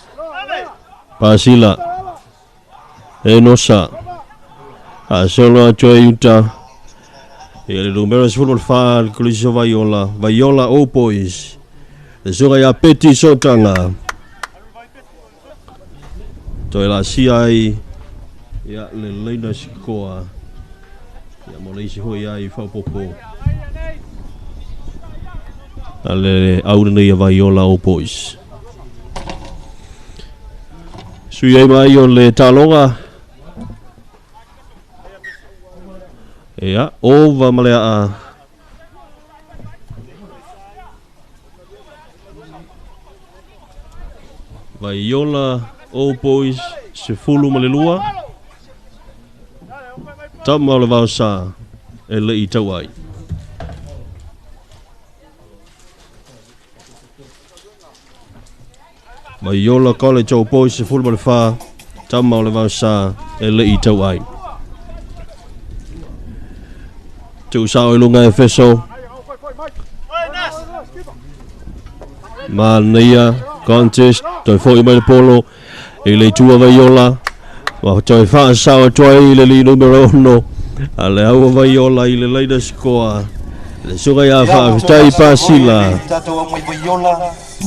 Pasila Enosa solo atoa Utah ele numero football fan Crucio Viola O Boys le soga ya Petit Sontanga to la CI ya le Leila Scoa ya molisi ho ya I fa popo ale aure ya Viola O Boys sui mai o le talonga ya ova malea Viola O Boys se fulu malelua tama le vausa e le I tawai Viola College O Boys se fulu malefa tama le vausa e le I tawai tu sao lunga e feso mania contest toi foi mai polo e le tua Viola wa toi fa sao toi le numero 1 ale au Viola ile Leila Scoa le suga ya fa tai Pasila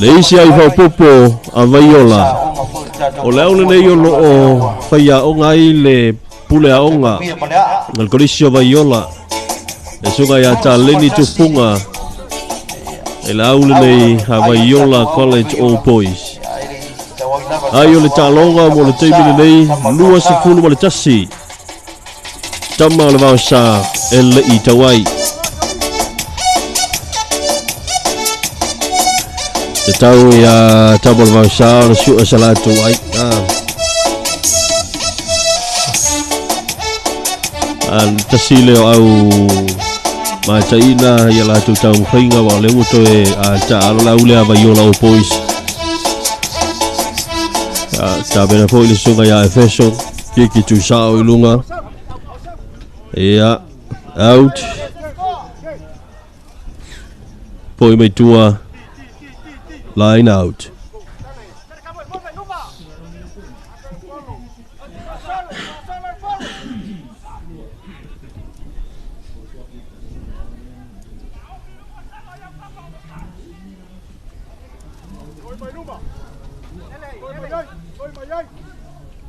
le isi ai fa popo a Viola o le au nei o lo fa ya o ngai le pule a onga nel colisio Viola e suga ya ta leni tu funga e la aule nei ha Viola College O Boys ai o le talonga mo le teimi nei lua se fulu mo le tasi tama le vausa e le I tawai te tau ia tama le vausa le sua salatu ai tasi leo au ma taina ia la tu tau whainga wa le uto e ta ala la ule a vaiola o boys ta bena fo ile sunga ya Efeso ki tu sao ilunga ia out poi mai tua line out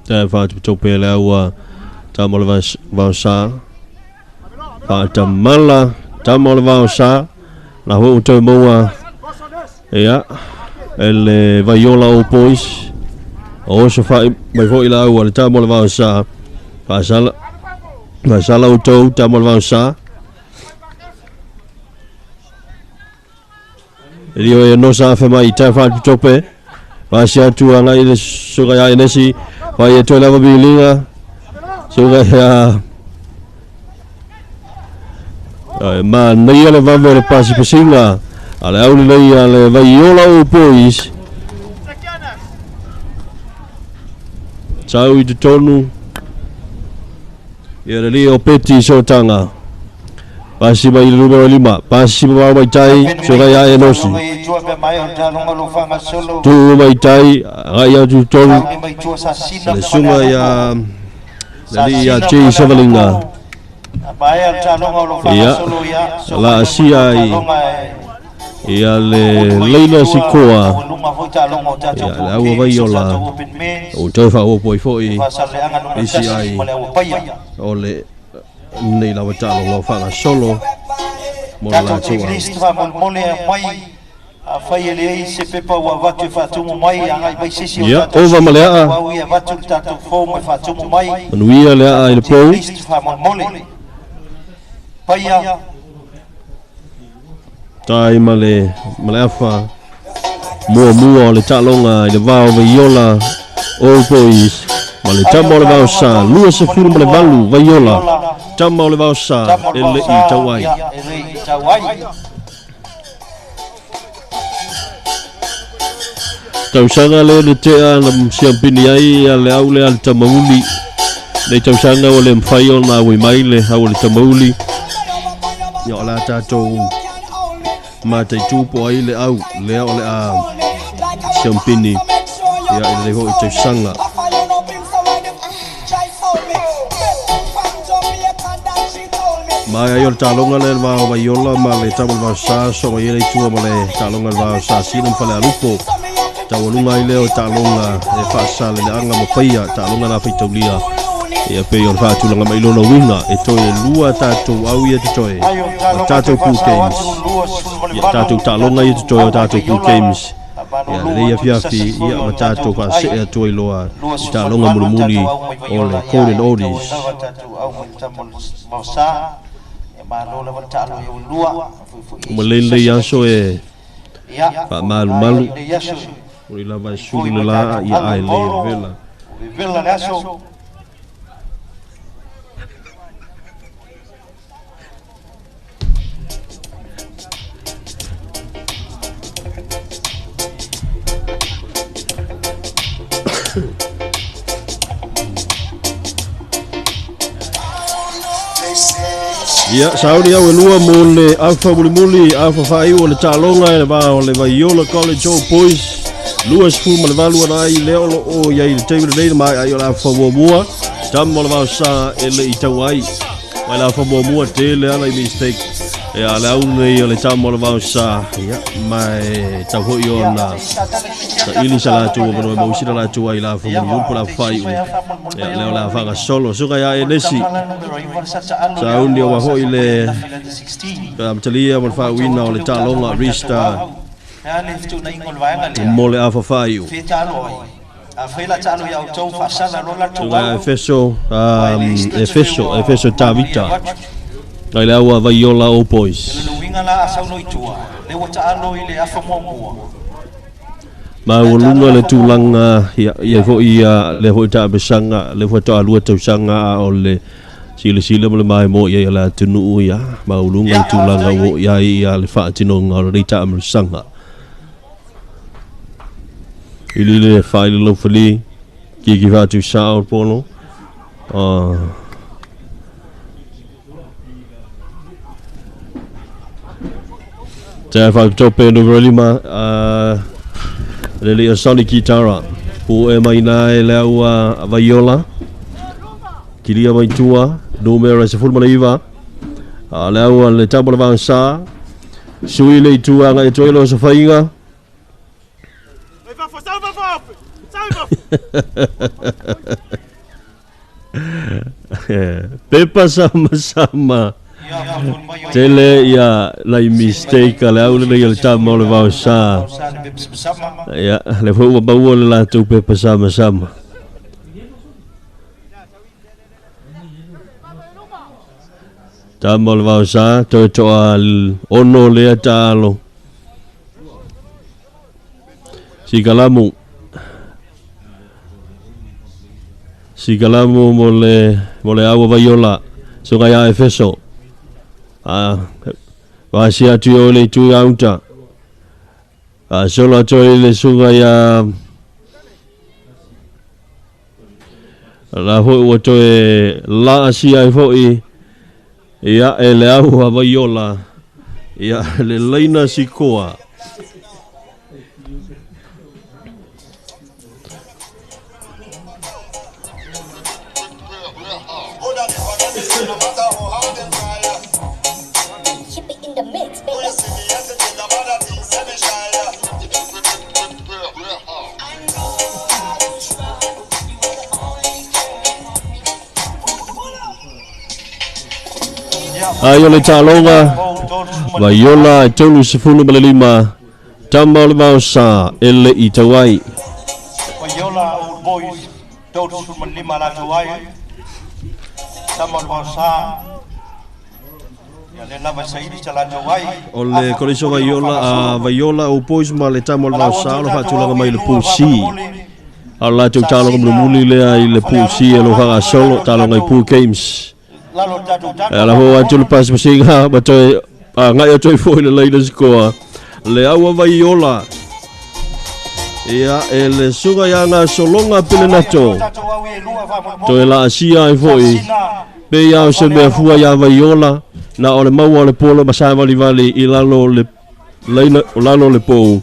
ta fa tu pe la wa ta mo va sa fa ta mala ta mo va sa la ho to mo ya el vaiola o boys o so fa mai vo ila wa ta mo va sa fa sala o to ta mo va sa rio e no sa fa mai ta fa tu pe va sia tu ana ile so ga ya nesi va ye to la bilinga so ga ya ma nei le va le passi pesinga ale au nei ale vaiola o boys Tau i te tonu ia le o peti so tanga pasi mai numero 5 pasi mai tai so ga ya enosi tu mai tai ga ya tu tonu le sunga ya le ya che sevelinga ia la sia ia le leila sikoa ia le au vaiola o te fa o poi foi isi ai o le nei la watalo lo fa solo mo la tua ia ova malea manuia lea il pro tai male afa mua le talonga le vao vaiola o boys male tamo le vao sa lua se furu male valu vaiola tamo le vao sa ele i tawai tau sanga le tea na siampini ai le au le al tamauli le tau sanga o le mfaio na wi mai le au le tamauli yo la tatou ma te tupo ai le au le o le a champini ia le ho te sanga mai ai o talonga le va iola ma le tamu va sa so mai le tua ma le talonga va sa sino fa le lupo tawalunga i le o talonga e fa sa le anga mo paia talonga na fitaulia ia pe o fa tu nga mai lona winga e to e lua tatu au ia to e tatu ku games ia tatu talonga ia to e tatu ku games ia le ia fiafi ia o tatu fa se e to e loa talonga mulumuli o le Colin Odis malele ia so e fa malu o la vai sulu la ia ai le vela naso ia saudi au lua mole alfa muli alfa fai o le talonga e va o le vaiola college o boys lua sfu ma le valua na i le o ia i te le mai ai o la fa mua tam mo le va sa ele i tawai mai la fa mua te le ala i mistake e ala au nei o le tam mo le va sa ia mai ta ho yo na ta ili sala tu mo mo sila la tu ai la fa mo po la fai ia le la fa solo so ga ia nesi sa undi wa ho ile am talia mo fa wina o le talonga rista mo le afa fai Efeso Tavita ai la wa vaiola o boys ma wolunga le tulanga ia fo ia le ho ta besanga le fo ta lua tu sanga o le sila mo le mai mo ia la tunu ia maulunga tulanga wo ia ia le fa tino ngalo rita am sanga ili le fa ile lo fali ki va tu sao pono ta fa tope no relima le sonic guitar po e mai nai le vaiola kiria mai tua numero se fulma iva le le tabo va sa sui le tua nga to lo so fainga pepa sama tele ya la mistake la ule le tamo le va sa ya le fo ba la tu pepa sama Tamal vausa to al ono le talo sigalamu mole awa vaiola so ga efeso va sia tu le tu auta solo to le sunga ya la ho to la sia foi ia ele au vaiola ia le leina sikoa ayo le talonga vaiola tolu sefulu malelima tamal vausa ele itawai vaiola old boys tolu sefulu malelima la tawai tamal vausa ya le lava saidi chala tawai ole koliso vaiola old boys male tamal vausa lo fatulanga mai le pusi ala tu talonga muli le le pusi lo ha solo talonga pu games la ho atul pas masinga bato ngai to foi le leaders ko le awa vaiola ia ele suga yanga solonga pilenato to la asia foi pe ya se me fua ya vaiola na ole mau ole polo masa vali ilalo le leina lalo le po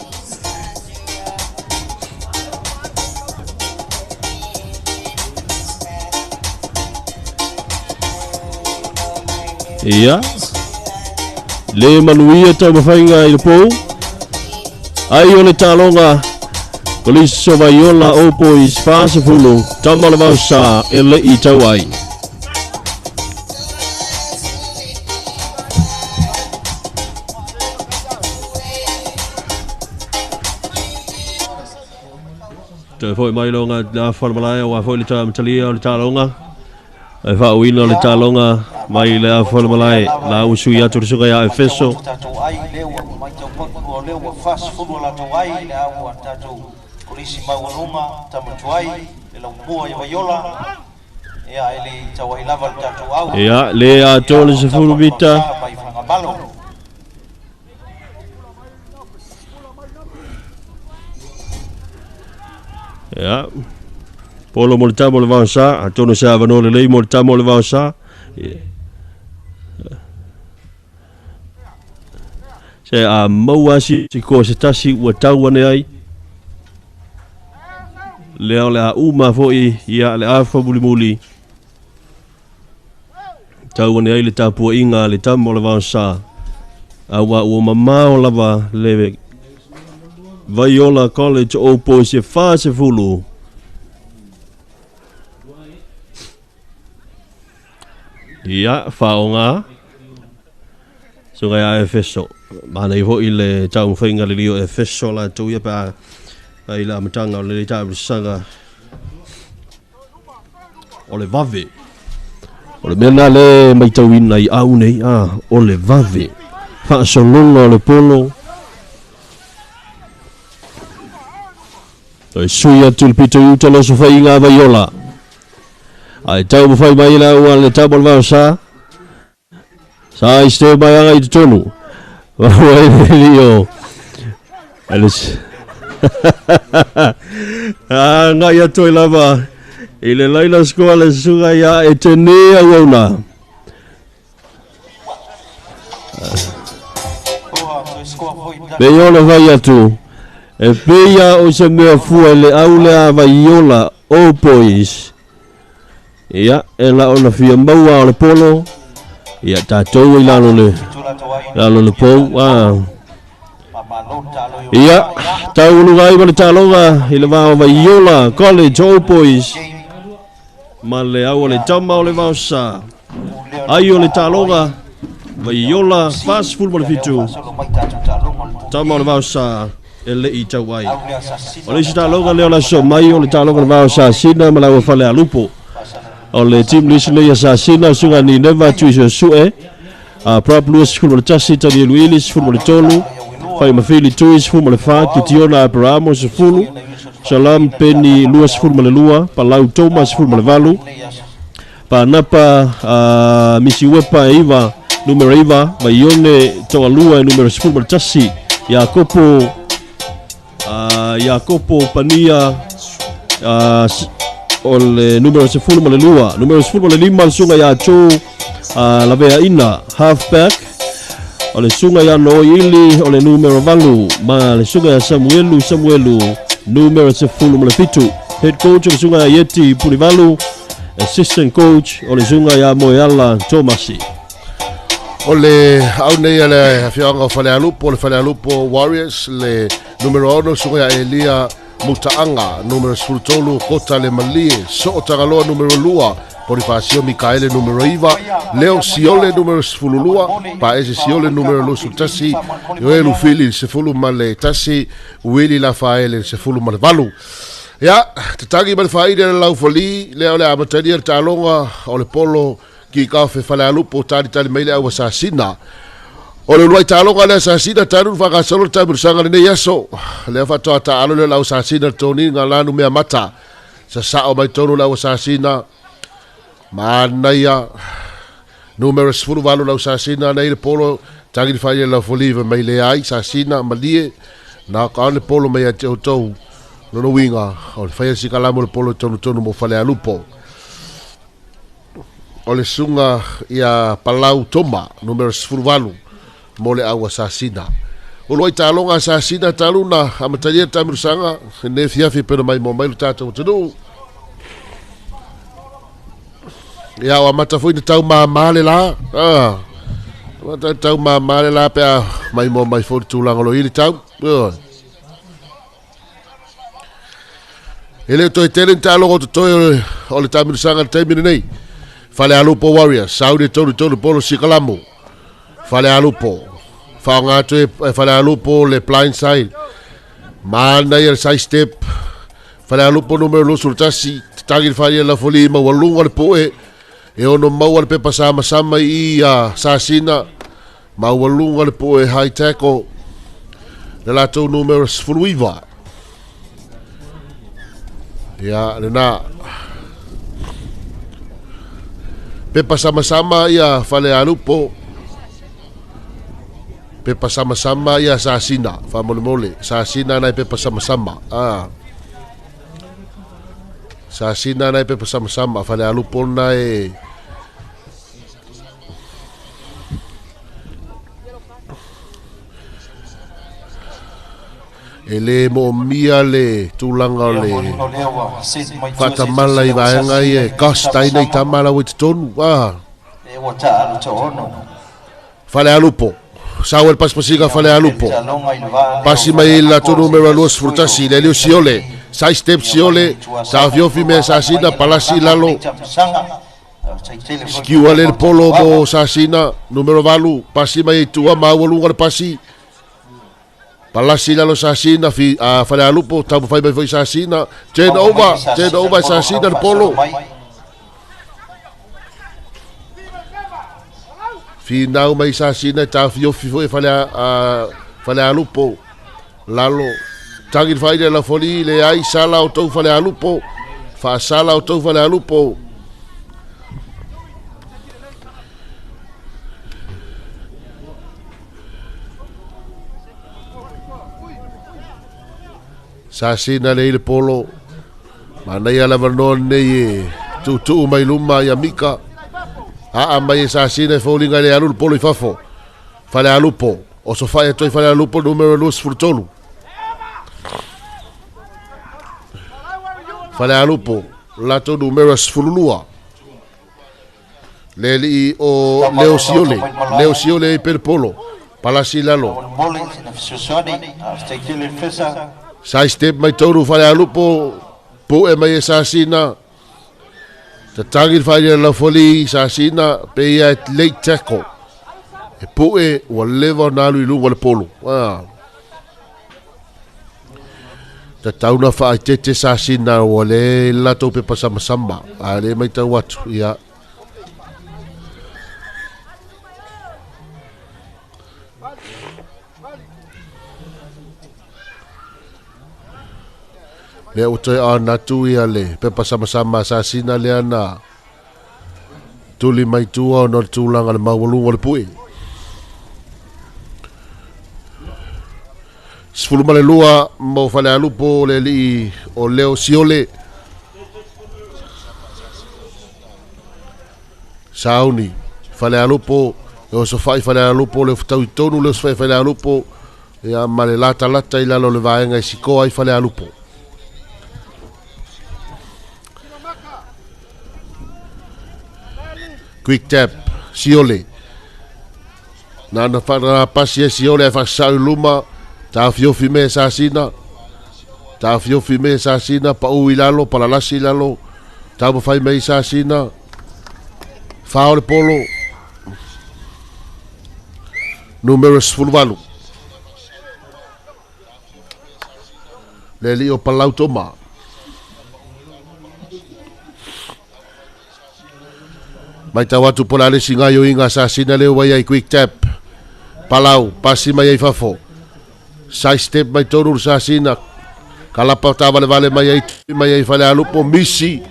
ia le manuia tau mafainga i le pou ai o le talonga koliso vaiola opo i sfase fulu tamala vausa e le i tau ai te foi mai longa la formalai o foi le tamtalia o le talonga e fa wino le talonga mai le afol malai la usu ya tur suga ya efeso ya le atol se furubita ya polo moltamo le vansa atono sa vano le lei moltamo le vansa se a maua si ko se tasi ua tau ane ai leo le a uma foi ia le a muli tau ane ai le tapua inga le tamo le vansa a wa ua mamao lava le Vaiola College opo se fase fulu ia faonga so ga efeso mana i ho ile tau whainga le lio efeso la tu ia pa ai la matanga le tau sanga o le vave o le mena le mai tau ina i au nei o le vave fa solonga le polo ai suia tulpito uta lo so whainga Vaiola ai tau mo fai mai la ua le tau mo sa sa iste mai anga i tonu wa io eles nga ia toi lava ile laila skola suga ya etene auna Beyola vai atu e peia o se mea fua le aule vai yola o boys ia e la ona fia maua o le polo ia tatou i lalo le pou ia tau lugai ma le taloga i le vao vai yola college o boys ma le au le tama o le vao sa ai o le taloga vai yola fast food mo le fitu tama o le vao sa e le i tau ai o le si taloga leo la so mai o le taloga le vao sa sina ma lau fale a lupo o le team lisi le ia sa sina sunga ni neva tuisio sue prap luas full mo le tasi tani luilis full mo le tolu fai mafili tuis full mo le fa kitiona abramo se fulu salam peni luas full mo le lua palau thomas full mo le valu pa napa misi wepa iva numero iva vaione toa lua e numero full mo le tasi Jacopo Pania o le numero se full mo le lua numero full mo le lima sunga ya cho la vea ina halfback o le sunga ya no ili o le numero valu ma le sunga ya Samuelu numero se full mo le fitu head coach o le sunga ya Yeti Punivalu assistant coach o le sunga ya Moeala Tomasi o le au nei le fianga fale alupo Warriors le numero 1 sunga ya Elia Mutaanga numero sultolu kota le malie so tagaloa numero lua Bonifacio Mikaele numero iva Leo Siole numero sfululua pa ese Siole numero lo sultasi Yoelu Fili sefulu male tasi Willy Rafael sefulu male valu ya tatagi male faide le lau foli leo le amatani le talonga o le polo ki kafe fale alupo tali maile au asasina o le luai talonga le asasina tanu whakasolo tamu sanga le yaso le fatoa taalo le lau asasina toni ngā lanu mea mata sa sao mai tonu lau asasina Manaya numero sfuru valu lau asasina nei le polo tangi fai la foliva mai le ai asasina malie na ka le polo mai ate o tou no winga o le fai sikala mo le polo tonu mo fale alupo o le sunga ia palau toma numero sfuru valu mo le au asasina o loi talonga asasina taluna amatalia tamirusanga ne fiafi pero mai mo mai tata o tunu ya wa mata foi tau mamale la mata tau mamale la pe mai mo mai foi tulang lo ili tau ele to telen talo o to o le tamu sanga temine nei fale alupo Warriors saudi tolu polo sikalamu fale alupo fanga to fale alupo le blind side mana il side step fale alupo numero lo sultasi tagil fale la foli ma walunga le poe e ono maua le pepa sama i sasina maua lunga le poe high tackle le latou numero sfuluiva ia le na pepa sama ia fale alupo pepa sama ia sasina fa mole sasina na pepa sama Sasina nai pe sama fale alupo na ele mo mia le tulanga le fata mala i vaenga i kasta i nei tamala wit tonu fale alupo Sauel paspasiga fale alupo pasi mai la tu numero los frutasi le leo siole sai step siole sa fiofi me sasina palasi lalo skiwale el polo mo sasina numero valu pasi mai tua mawolunga le pasi palasi lalo sasina fi fale alupo tabu fai mai sasina turn over sasina el polo Finau mai sasina ta fiofi foi fale alupo lalo tangi fai la foli le ai sala o tou fale alupo fa sala o tou fale alupo Sasina le polo. Mana ia la vanon nei tu mai luma ia mika. A mai sasina folinga le alu polo I fafo. Fale alupo. O so fai toi fale alupo numero lus furtolu. Fale alupo. Lato numero sfurulua. Leli o Leo Siole per polo. Palasi lalo. Sai step mai toru fale alupo. Po e mai sasina. Te tangir fai la foli sasina pe ia late tackle. E po e ua leva nalu I lunga le polo. Te tauna fai tete sasina ua le lato pe pasama. A le mai tau atu. Ia. Lea utai ana tu ia le pepa sama-sama sasina le ana tuli mai tua no tulanga le mawalunga le pui. Sfulu male lua mo fale alupo le li o Leo Siole. Sauni fale alupo o so fai fale alupo le futau tonu le so fale alupo ia male lata I lalo le vaenga I sikoa I fale alupo. Quick tap, Siole. Nana whana pasi Siole e whasau luma. Tā fiofi me sasina. Tā fiofi me sasina. Pa ui lalo, palalasi lalo. Tā mawhai mei sasina. Whao le polo. Numero sfulwalu. Leli o palau toma. Mai tau atu pola le singayo inga sasina leo wai ai quick tap. Palau, pasi mai ai fafo. Side step mai toru sasina. Kalapa ta vale mai ai fale alupo misi.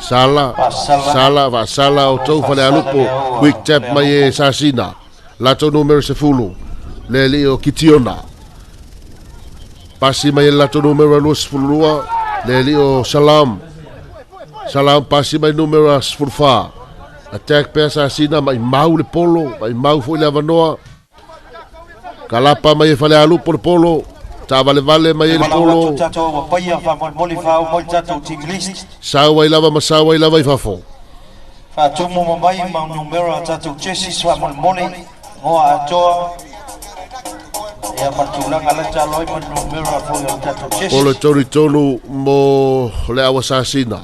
Sala o tau fale alupo. Quick tap mai ai sasina. Lato numero sefulu. Leli o kitiona. Pasi mai lato numero lus fulua. Leli o salam. Salam pasi mai numero asfurfa. Attack pesa asina mai mau le polo, mai mau foi le avanoa. Kalapa mai fale alupo le polo. Ta vale mai le polo. Sawa I lava masawa I lava I fafo. Fa tumu mai mau numero tatu chesi swa moli mo atoa. Ya matulanga la chaloi mo numero foi tatu chesi. Polo tori tonu mo le awasasina.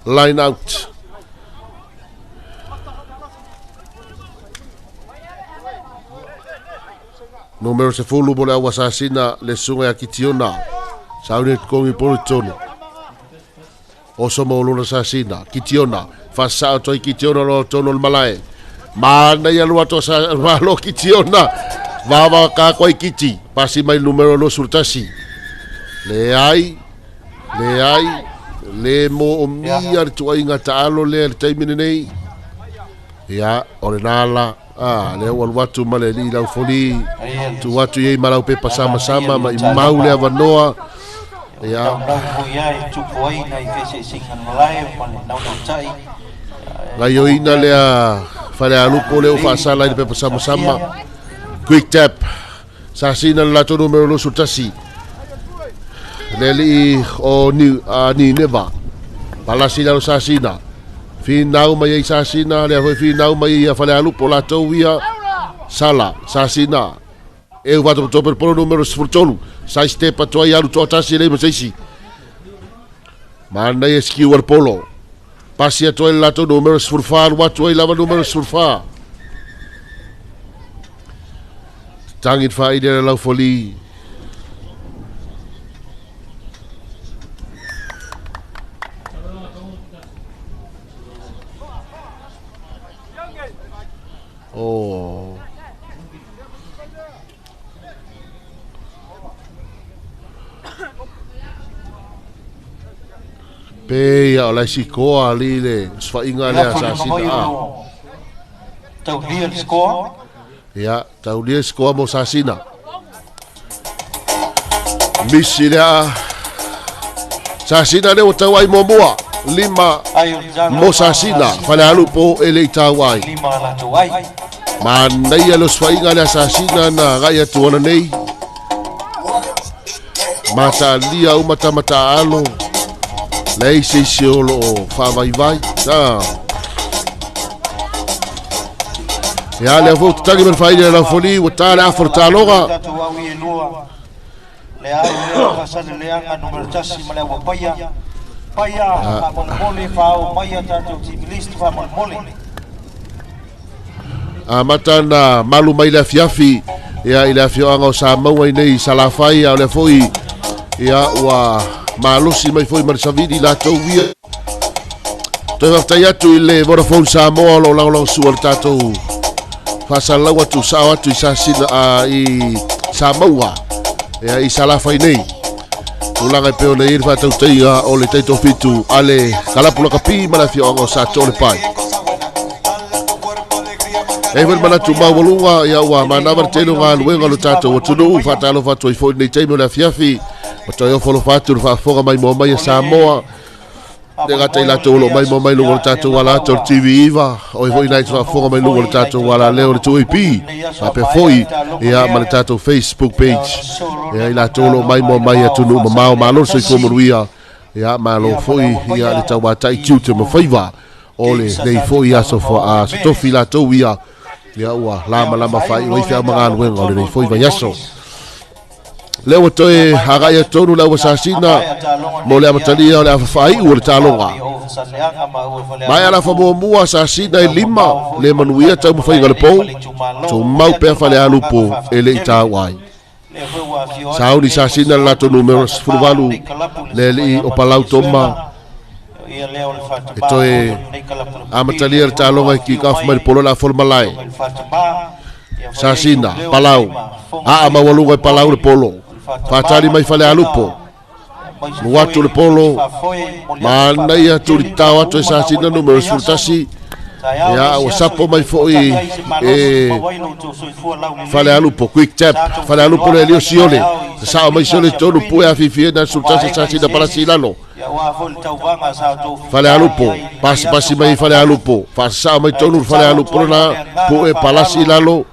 Line out. Numero se fulu mo le awasasina le sunga ya kitiona. Saune kongi polo tonu. Oso mo luna sasina. Kitiona. Fasa toi kitiona lo tono le malae. Mana ya lua to sa malo kitiona. Vava ka koi kiti. Pasi mai numero lo surtasi. Le ai. Le mo o mia tu inga taalo le taimine nei. Ya, ore nala. Le watu male li lau foli. Tu watu ye malau pepa sama-sama mai mau le avanoa. Ya. Ngai ina le fale alupo le ufasala le pepa sama-sama. Quick tap. Sasina lato numero lo sutasi. Leli o ni neva. Palasi la sasina. Finau mai sasina le finau mai fale alupo la tovia. Sala sasina. Eu vado to per polo numero sfurtolu. Sai step atoi alu to tasi le mesisi. Mana ye skiu al polo. Pasi atoi la to numero sfurfa watu lava numero sfurfa. Tangin faide la foli. Oh. Peia o lai sikoa ali le sfainga le sasina. Tau lia sikoa? Ya, tau lia sikoa mo sasina. misi lea sasina le o tau ai momoa lima mo sasina fale alupo ele i tau ai ma nei a los whainga lea sasina na gai atu ana nei mata lia umata mata alo lei se siolo o whavaivai ya le vo tagi mer faile la foli o tale afro taloga le ai le pasale le anga numero tasi male wa paya fa mole fa o paya tanto list fa mole matana malu mai la fiafi ya ila fioanga o sa mau ai nei salafai a le foi ya wa malusi mai foi mar savidi la tovia to va taya tu le Vodafone Samoa lo la su tato fasalau atu sao atu sasina i Samoa ya i salafai nei ulanga pe ole ir fa tau teiga o le taito fitu ale kalapula kapi mala fioanga o Sato'Alepai Ever mana tu mau walunga ya wa mana bertelo ngal wenga lo tato o tunu fa talo fa toi fo nei taimo la fiafi o toi o folo fa tu fa foga mai mo mai Samoa de gata ila tolo mai mo mai lo tato wala to TV iva o foi night fa foga mai lo tato wala leo le tu ip fa pe foi ya mana tato Facebook page ya ila tolo mai mo mai tunu ma malo so fo moruia ya malo foi ya le tawata i cute mo faiva ole nei foi ya so fo a so fila to wia ya wa lama fai o fia mga luenga o le foi va yaso leo toe haga ya tonu la wasasina mo le amatalia o le afai o le talonga mai ala fa mo mua sasina e lima le manuia tau mo fai ngale pou to mau pe fa le alupo ele ita wai saudi sasina la to numero furvalu le o palau toma toe amatalia talonga ki ka fa polo la forma lai sasina palau a mawalunga palau le polo fatali mai fale alupo watu le polo mana ia turitawa to sasina numero sultasi ya o sapo mai foi fale alupo quick tap fale alupo le lio siole sa mai siole tonu pu a fifi na sultasi sasina para silalo fale alupo pasi mai fale alupo fa sa mai tonu fale alupo na pu e palasi lalo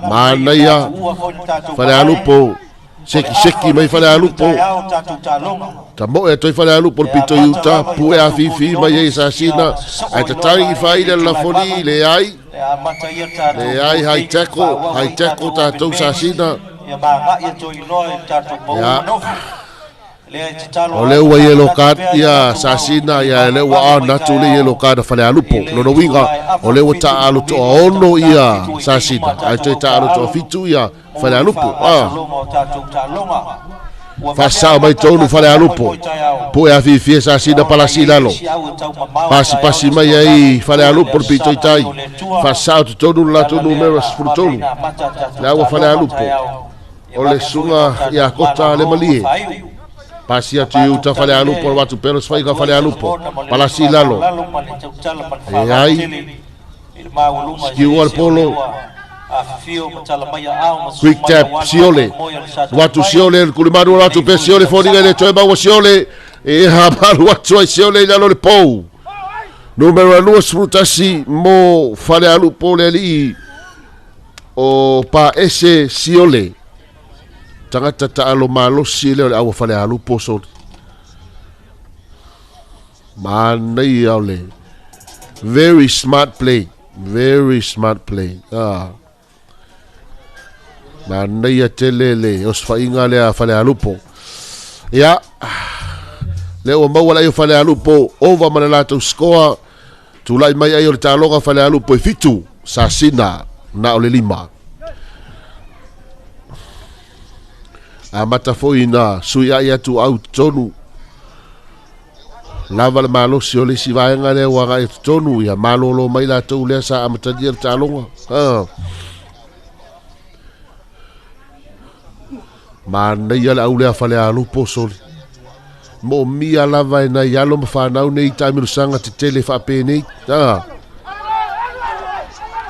mana ia fale alupo seki mai fale alupo tamo e toi fale alupo pito yuta pu e afifi mai e sasina ai tatai fai la foni le ai hai teko tatou sasina ya o le ua yellow card ia sasina ia le ua ana tu le yellow card fale alupo no winga o le ua ta alu to ono ia sasina ai te ta alu to fitu ia fale alupo fa mai tonu fale alupo po e afifi sasina pala silalo pasi mai ai fale alupo pito itai fa tu tonu la tu numero sprutonu la ua fale alupo o le sunga ia kota le malie pasia tu ta fale alupo watu pero fai ka fale alupo pala silalo e ai skiu al polo quick tap siole watu siole kulimaru watu pe siole foni le toe ba siole e ha malu watu siole la le pou numero 2 frutasi mo fale alupo le li o pa ese siole tangata ta alo malo sile o fale alupo so manai ole very smart play manai atelele os fainga le fale alupo ya le o mau la fale alupo over manala to score tu lai mai ai o talonga fale alupo e fitu sasina na ole lima mata foi na suia ia tu au tonu lava le malo si ole si vaenga le wanga e tonu ia malolo mai la tu le sa amata dia talonga mana ia la ule fale alupo soli mo mia lava na yalo mfanau nei tamiru sanga te tele fa peni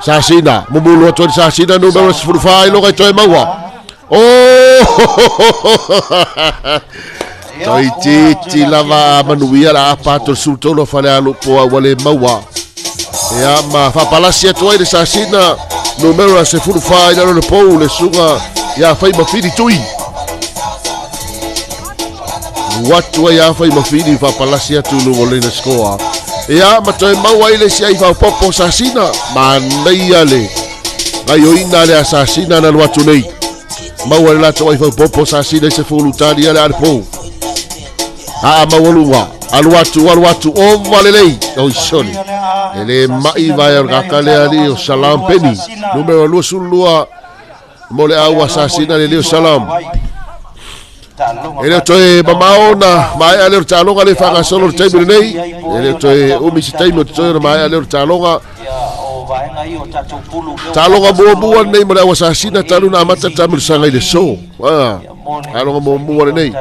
sasina mo mulo to sasina numero 45 lo ga to mawa Toi ti lava manuia la apato sultolo fale alu po wale maua. Ya ma fa palasia toi de sasina numero se fulu fa ina le po le sunga ya fai mafidi tui. Watu ya fai mafidi fa palasia tu lu wale na skoa. Ya ma toi maua ile si ai fa popo sasina ma nei ale. Ayo ina le sasina na watu nei. Maua la toi fa popo sasina se fulu tani ale po. Mawalunga alwatu o valelei o soni ele mai vai orgakale ali o salam peni numero lu sulua mole au asasina le salam ele toe mamaona mai ale talonga le fanga solo tebe nei ele toe o mi sitai mo toe mai ale talonga mo nei mole au asasina taluna mata tamil sanga ile so alonga mo nei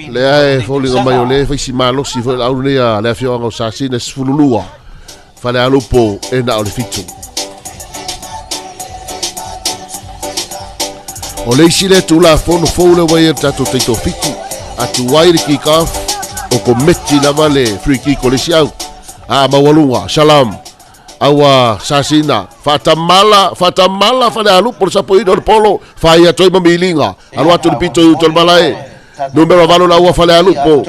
le ai foli nga mai ole fai si malo si fo au nei a le afio nga sasina sfululua fale alupo e na ole fitu ole si le tu la fono fole wai tatu teito fitu atu wai ki kaf o ko metti la vale free kick ole si au mawalunga salam awa sasina fatamala fale alupo sapo ido polo fai atoi mamilinga alu atu pito tol malae numero valo la ua fale alupo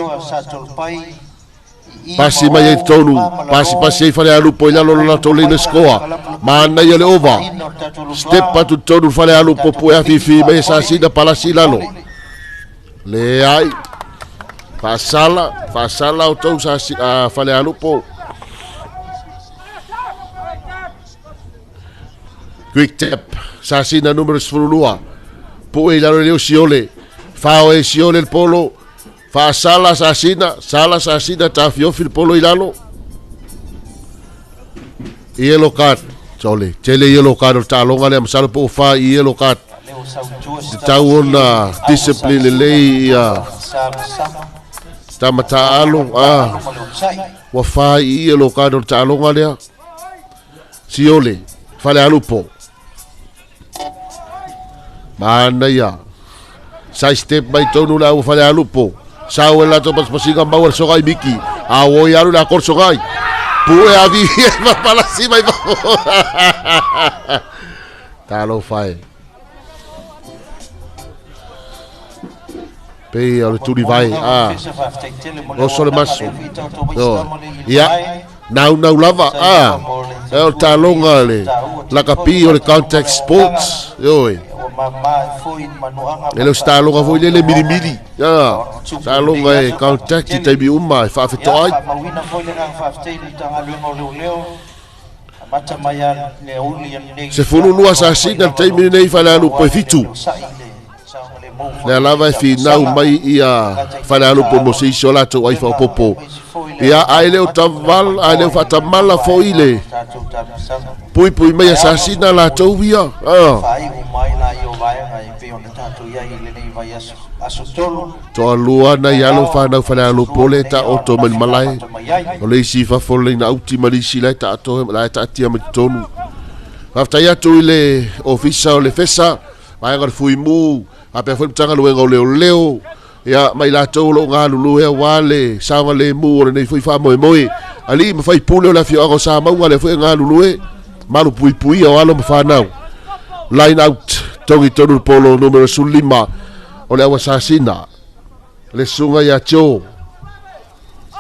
pasi mai tonu pasi fale alupo ila lo la tole scoa mana ia le over step atu tonu fale alupo pu afifi mai sasina palasi lalo le ai fasala o tau sasi fale alupo quick tap sasina numero 10 po ila lo siole fao e siole il polo fa sala sasina ta fil polo ilalo yellow card sole tele yellow card ta longa le masalo po fa yellow card ta una discipline le ya ta mata alo wa fa yellow card ta longa le siole fale alupo mana ya sai step by tonu la u fale alupo sao la to pasinga bauer sogai miki awo yaru la kor sogai pue avi ma pala si mai talo fai pe al tu vai o sole maso no ya now lava el talonga le la capi o le contact sports yo ele está longa foi ele mirimiri ya está longa e contact ti bi umma fa fetoi se fulu lua sa singa tai mi nei fa la lu po fitu le lava fi nau mai ia fa la lu po mo si sola to ai fa popo ia ai le taval ai le fa tamala fo ile pui mai asasina la to via to lua na yalo fa na fa la lu pole ta auto men malai o le si fa fo le na uti mali si la ta to la ta tia me tonu afta ya to ile official le fesa mai gar fui mu a pe foi tanga luenga leo ya mai la to lo nga lu e wale sa le mu le nei foi fa moi ali me fai pule la fio sa ma wale foi nga lu e malu pui o alo fa na line out tongi tonu polo numero 5 o le asasina le sunga ya cho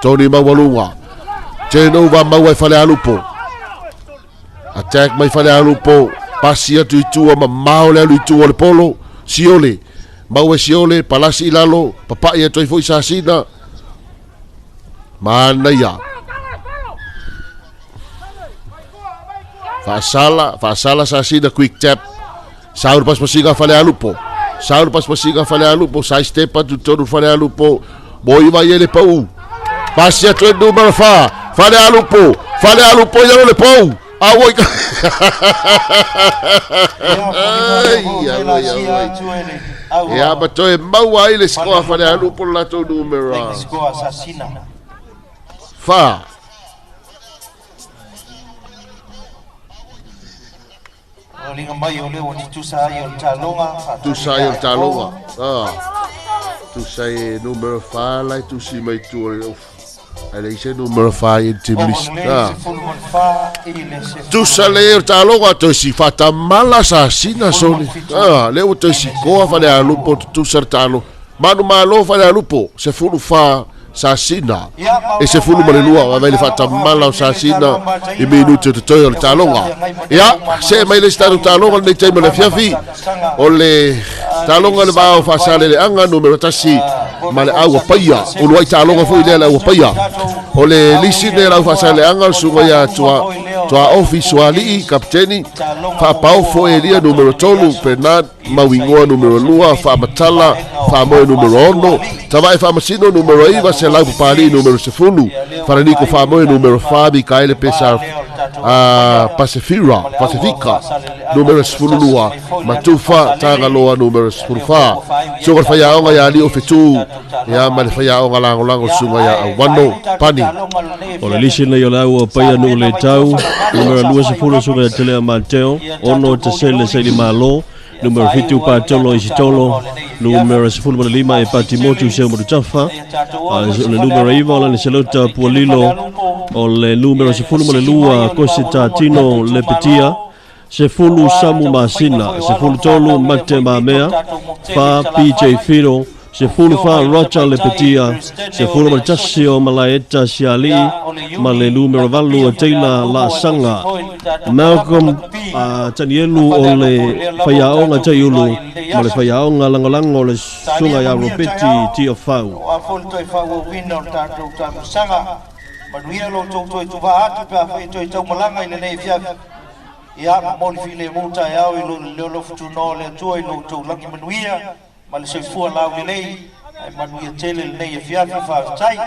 Tony Mawalunga Teno va maua fale alupo attack mai fale alupo pasia tu ma mau le tu le polo siole maua siole palasi lalo papa ia toi foi sasina mana ya fasala sasina quick tap saur pas pasinga fale alupo sai step tu todo fale alupo boy vai ele pau pasia tu numero fale alupo ia le pau awoi ya bato e mau ai le scoa fale alupo la to numero Linga mai o leo ni tu sai o talonga. Tu sai o talonga. Tu sai numero 5 lai tu si mai tu o. Ele se numero 5 in Timlis. Tu sai o talonga tu si fata mala sa sina soni. Leo tu si koa fa le lupo tu ser talo. Manu malo fa le lupo se fulu fa sa sina. E se fulu male lua vai le fata mala sa sina I minuti to toyo talonga. Ya se mai le stato talonga nei tempo le fiafi. O le talonga le va fa sale le anga numero tasi male agua paia. O lo talonga foi le agua paia. O le lisine la fa sale anga sunga ya tua office wali kapteni fa pau foi elia numero tolu Bernard mawingoa numero lua fa matala fa mo numero 1 tavai fa masino numero 1 se la pali numero 10 fa nico fa mo numero 5 kaile pesa Pacifica numero 10 lua matufa tagaloa numero 10 fa so fa ya onga ya li ofitu ya mal fa ya onga lango sunga ya wano pani o le lisina yo la o pa no le tau numero 2 sunga ya tele Mateo ono te sele sele malo numero 20 pa tolo isi tolo numero 15 e pa Timoteo se mo tafa le numero iva la selota polilo o le numero 10 lua cosita tino le petia se fulu samu masina se fulu tolo mate mamea fa PJ Firo se fulu fa rocha le petia se fulu maltasio malaeta siali male numero valu teila la sanga Malcolm tanielu o le faiaonga taiulu ma le faiaonga langolango le sunga ya ropeti tia fau a fol toi fa o wino tatou tamu sanga manuia lo toi tu va atu pa fa toi tau malanga ile nei fia ia mo le file muta ya o lo futu no le toi lo tu langi manuia ma le se fu la o nei ai manuia tele nei fia fa tai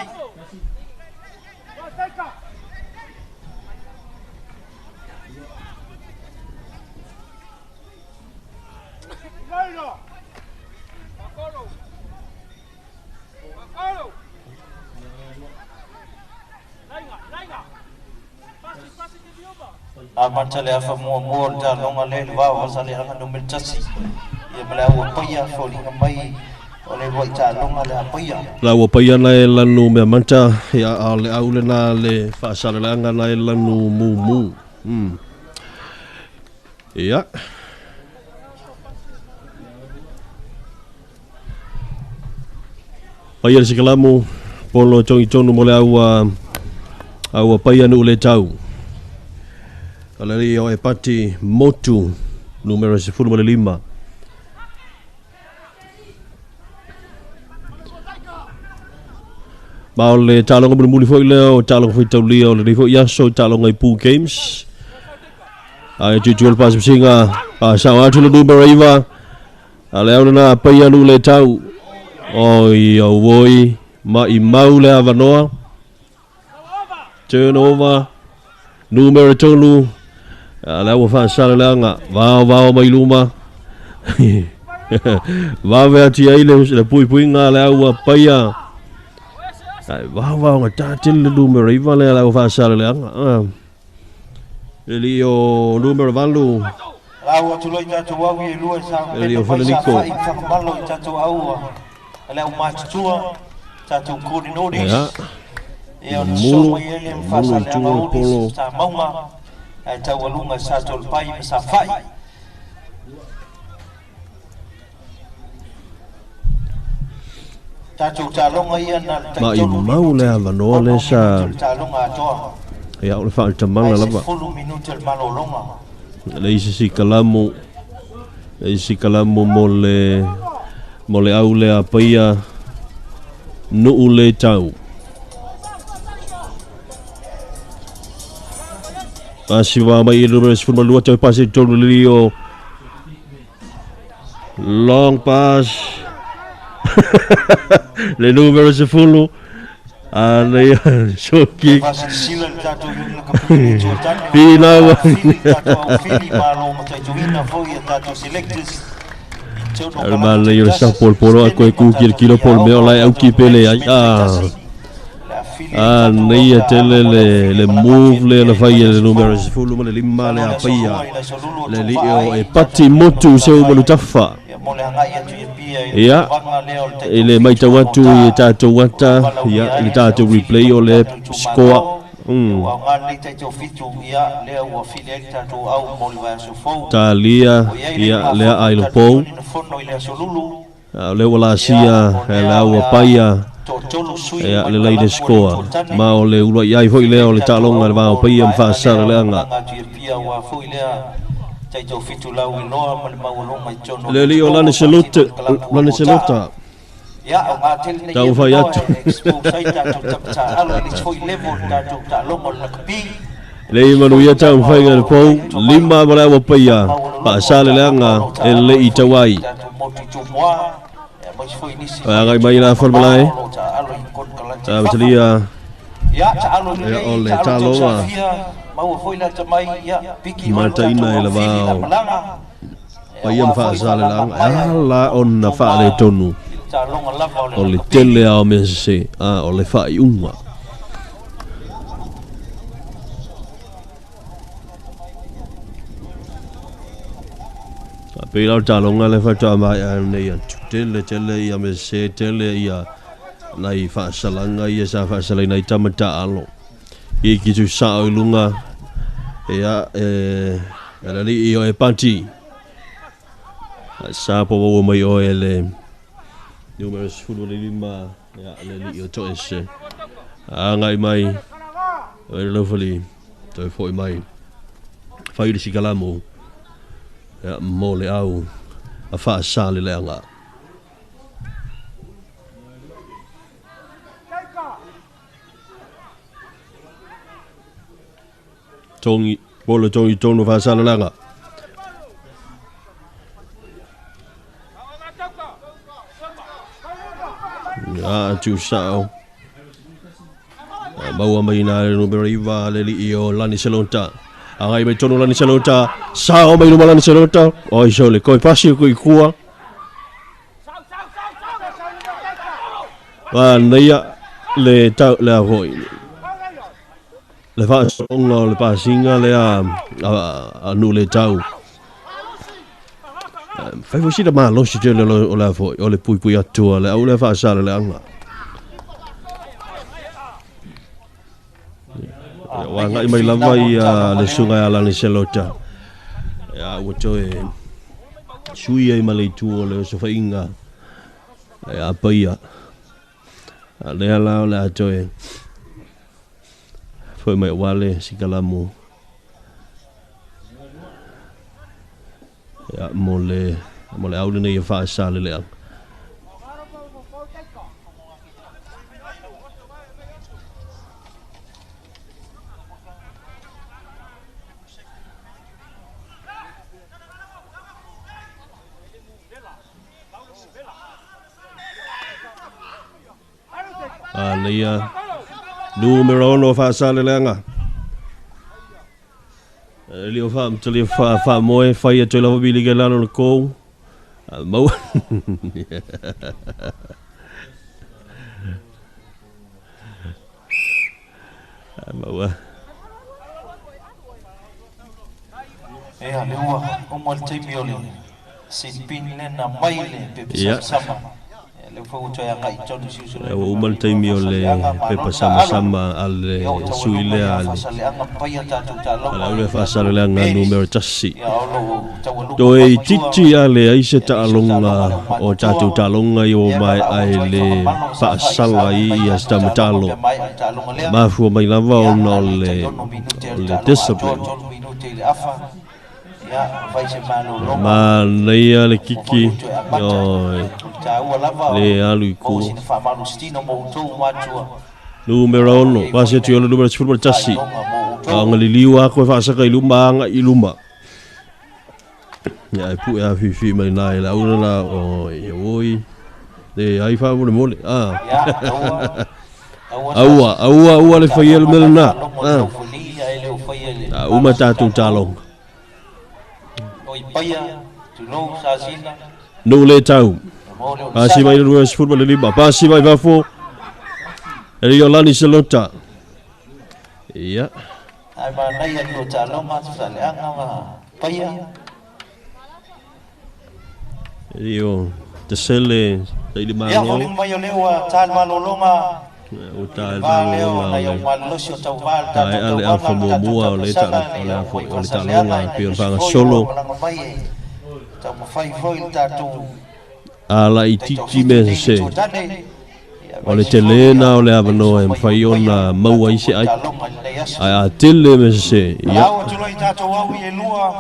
Amantale afa mo da longa le va wasale anga numero tasi ia mala o paia foli mai o le voi ta longa le paia la o paia na e lanu me manta ia ale aule na le fa sale anga na e lanu mu ia paia se kalamu polo tongi tonu mo le au paia no le tau Alari o e pati motu numero 15 Bao le talonga muli foi leo talonga foi tau leo le foi yaso talonga I pool games ai jual pas singa sa atu le numero iva ale ona na paia nu le tau oi o voi ma I mau le avanoa turnover numero tolu la wa fa sala langa va mai luma va ve ati ai le pui nga la wa paia va ngata til numero iva le la wa fa sala langa Elio numero valu au tu loi tatu au I lua sa Elio Federico malo tatu au le o matua tatu coordinators ia mulu polo sa mauma ai tau alunga Sato'Alepai me sa fai tatu talonga ia na ma I mau le avanoa le sa talonga toa ia o le fa tamanga lava 10 minuto malolonga le isi kalamu mo le au le apaia no le tau Asiwa mai numero 10 tau pasi tolu lio long pass le numero 10 ale soki pila wa Almale yo sa pol polo ko ku kilo pol me ola au ki pele ai nei tele le move le fai le numero sifulu ma le lima le apia le lio e pati motu se o malu tafa ia ele mai tawatu i tatou wata ia le tatou replay o le score talia ia le ai lo pou le wala sia le au paia ia le lai le score ma o le ula iai foi le o le talonga le va paia mfa sara le anga le li o lani selota tau fai atu le manu ia tau fai ngā pou lima mara wa paia pa sale le anga e le i tawai ngai mai la formulai talia o le talonga mata ina e la vao paia mfa sale le anga ala ona fa le tonu o le tele ao me se o le fai unga pe la talonga le fa ta mai nei tele ia me se tele ia nai fa salanga ia sa fa salai nai tamata alo i ki tu sa o lunga ia ala li o e panti sa po wo mai o ele numero sifulu le lima ia le li o to ese ngai mai o le lovely to foi mai fai si kalamo ia mo le au a fa sale le anga tongi bolo tongi tono fa sale le anga ya tu sao bawa mai na numero iva le li o lani selonta ai mai tono lani selonta sao mai luma lani selonta oi so le koi pasi ko ikua neia le tau le hoi le fa songa le pasinga le a nu le tau fai vosi da malo si tele o la foi o le pui atua le au le fa sala le anga wa ngai mai lava ia le sunga ala ni selota ya woto e sui ai malei tu o le so fainga ya paia le ala le atoe foi mai wale sikalamu ya mole au le nei fa sale le anga leia numero no fa sale le anga lio fa mtali fa moe fa ia te lava bili ke lano ko mau mau lewa o mo te mioli sin le na mai le sama o mal taimi o le pepa sama ale suile ale le fa sale le anga numero tasi do e titi ale ai se ta alonga o tatu talonga yo mai ai le fa sala i sta metalo ma fu mai lava o no le discipline ma leia le kiki le alu ku numero no pasi tu le numero sifuru tasi ngali liwa ko fa sa kai lumba ilumba ya pu ya fi mai nai la una la oi de ai fa mole aua le fa yel melna uma tatu talong no le tau pasi mai le sifuru le lima pasi mai va fo Rio lani selota. Iya. Ai mana yang tu calon masuk saliang apa? Payah. Rio tesele dari Ya malo. boleh mayo lewa cal malolonga. Utal Valeo na yung malo. malusyo tawal Ai ale alfa mua le ta ole ta longa pion panga solo. Tamu fai foil tatu. Ala ititi me se. Ole telena ole avano em faiona maua isi ai. Ai atele me se. Ya.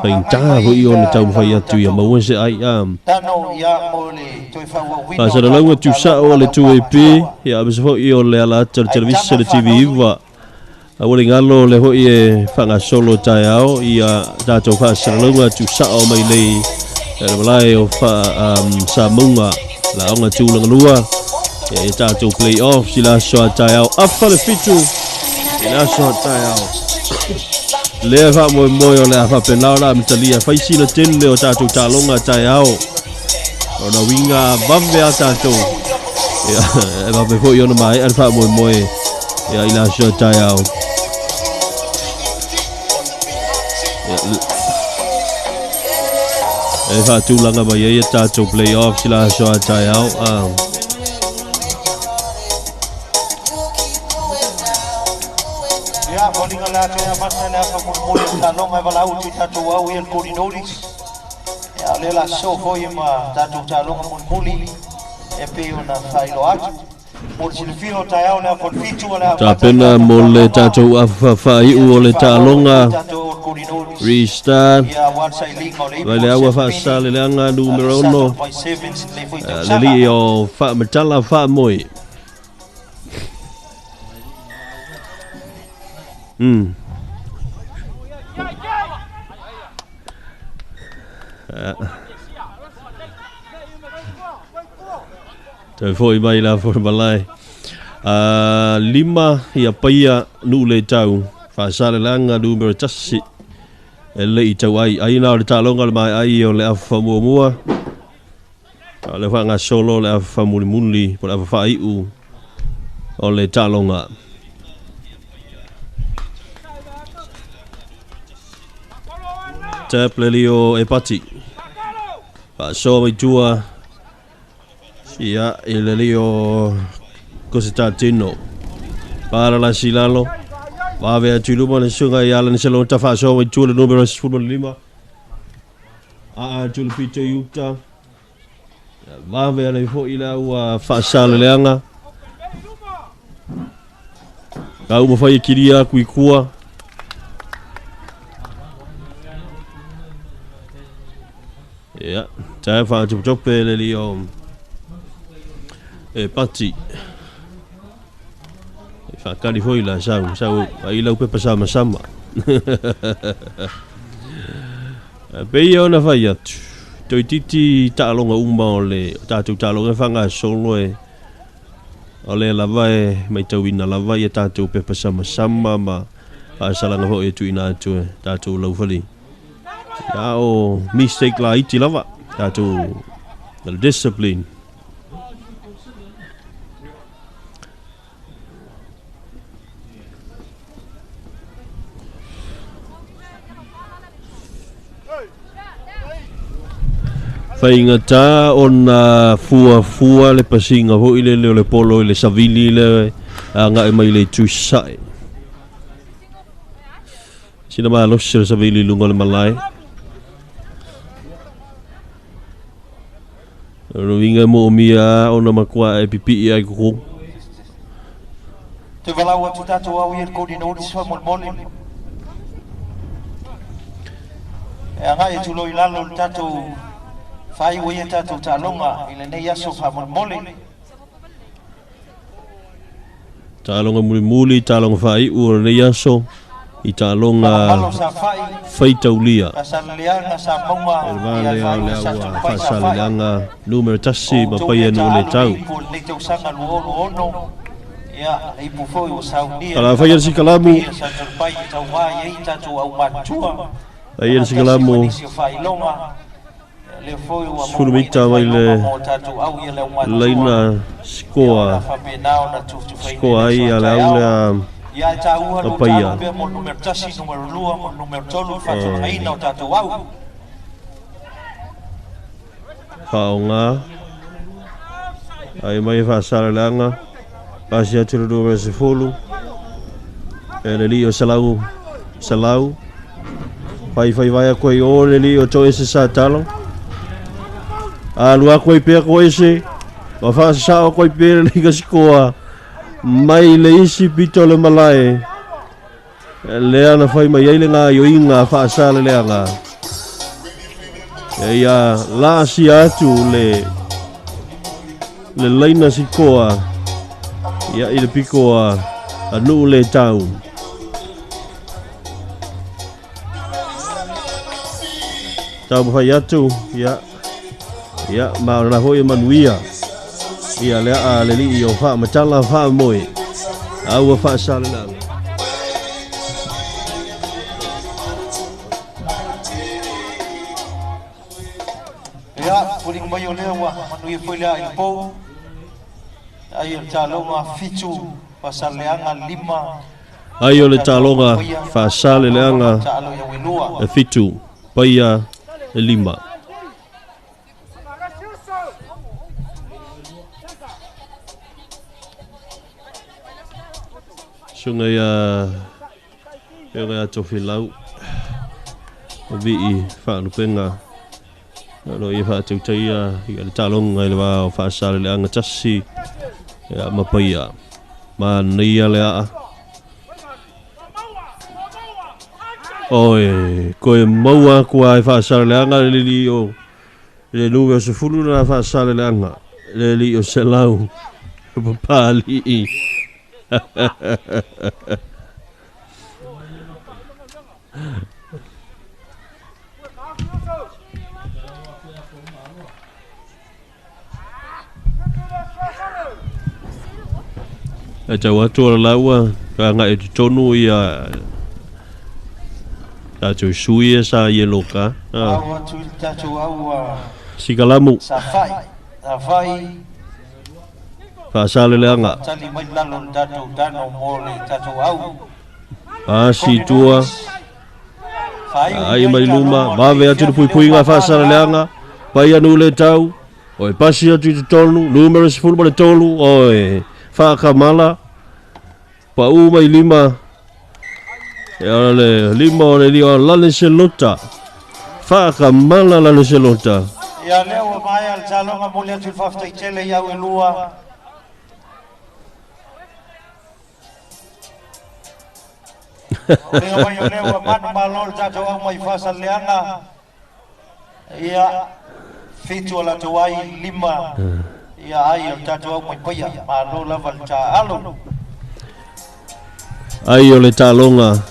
Fainta vo iona tau fai atu ya maua se ai am. Asa la laua tu sa ole tu EP ya abis fo io le ala television de TV va. Awali ngalo le ho ie fanga solo tai ao ia tato fa sa laua tu sa o mai le. Ele malai o fa sa munga la onga tu lang lua. Ya tato play off sila so tai ao afa le fitu. Ila so tai ao. Le fa mo o le afa penao la mtalia fa isi le tele o tato talonga tai ao. Ona winga vave atato ya vave fo yo no mai alfa mo ya ila so tai ao ya fa tu langa ba ya tato play off sila so tai ao ya bolinga la ya masana fa mo talonga bala u tato wa el coordinators. Lela so foi ma tatu talonga muli e pe una failo atu mo silfino tayao na konfitu wala ta pena mole tato afa fai u ole talonga restart wale awa fa sale langa numero 1 leli o fa metala fa moi Te foi mai la for balai. 5 ia paia nu le tau. Fa sale langa numero tasi. Le i tau ai na le talonga le mai ai o le afa mua. Le whanga solo le afa muli po le afa fai u o le talonga. Tap le lio e pati. Fa so mai tua. Ia le lio cosita tino. Para la silalo. Va avea tulumo le sunga ia le selo ta fa so mai tua le numero 5. Tulu pito yuta. Va avea le fo ila ua fa sale leanga. Kau mo fai kiria kuikua. Ya, saya fa cope le lio e pati. Fa kali foi la sau ai lau pe pasama sama. Pe ona fai atu. Toi titi ta longa umba ole tatu ta longa fanga solo e ole la vai mai tawina la vai tatu pe pasama sama ma asalanga ho e tu ina tu tatu lau fali. Ya o mistake la iti lava tatu discipline. Faingata ona fua le pasinga ho ile le polo ile savili le nga mai le tusai. Sina ma lo savili lungo le malai. Rovinga mo mia ona makua e pipi ai ku. Te valaua tu tatu au ir coordinators fa molmoli. E anga e tu loi lalo tatu fai ui tatu talonga ile nei aso fa molmoli. Talonga muli talonga fai u nei aso i talonga fai taulia. Pasalianga sa mauma Vale ale awa fasalianga numero tasi mapai no le tau. Ya, ibu foi o saudi. Ala fai si kalamu. Sato'Alepai tau wa ye tatu au matua. Ai si kalamu. 10 mita mai le leina score ai ala ula ia taua no Apaia. talo mo numero tasi numero lua mo numero tolu fato aina o tatou au Kaonga ai mai whasarelanga pasi atu le 2 e le li o salau pai vai a koe o le li o to ese sa talo a lua koe pea koe ese wa whasa o koe pea le liga sikoa mai le isi pito le malae le ana whai mai eile ngā yo inga whasa le leanga e ia la si atu le leina sikoa ia i le piko a nuu le tau tau mawhai atu ia maona hoi manuia ia lea a le li i o wha matala wha moe au a wha sale nang ia puling mai o lea wa manui foi lea i pou ai o talonga fitu pasaleanga 5 ai o le talonga wha sale leanga talo ia wilua e fitu paia e 5 sunga ia tofi lau o vi i whaanupenga no i whaatautai i le talonga i le wā o whaasare le anga tasi ia mapaia ma nia le a oi koe maua kua i whaasare le anga le li o le nuwe o se fulu na whaasare le anga le li o se lau papali i e tau atu ala laua ka nga e tonu i a tatu sui e sa i e loka au atu tatou au sikalamu safai whaasale le anga tali mai lalo tatou tano mo le tatou au a si tua ai mai luma mawe atu le pui ngā whaasale le anga pai anu le tau oi pasi atu i te tonu numero se fulu ma le tolu oi whaakamala pa u mai 5 e ala le 5 o le li o lale se lota whaakamala lale se lota ia leo mai al talonga mo le atu faftai tele ia wilua leo mai o leo manu malol tatou au mai fasaleanga ia fitu ala tuai 5 ia ai o tatou au mai paia malo lava ta alo ai o le talonga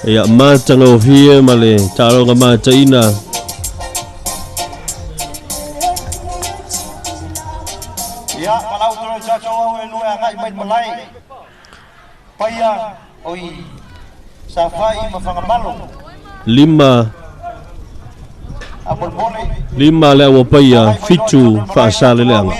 ia matanga o fie ma le talonga mataina ia kalau tro tatou au e lua ngai mai malai paia oi safai mafangamalo 5 abol bole 5 le awa paia fitu whaasale le anga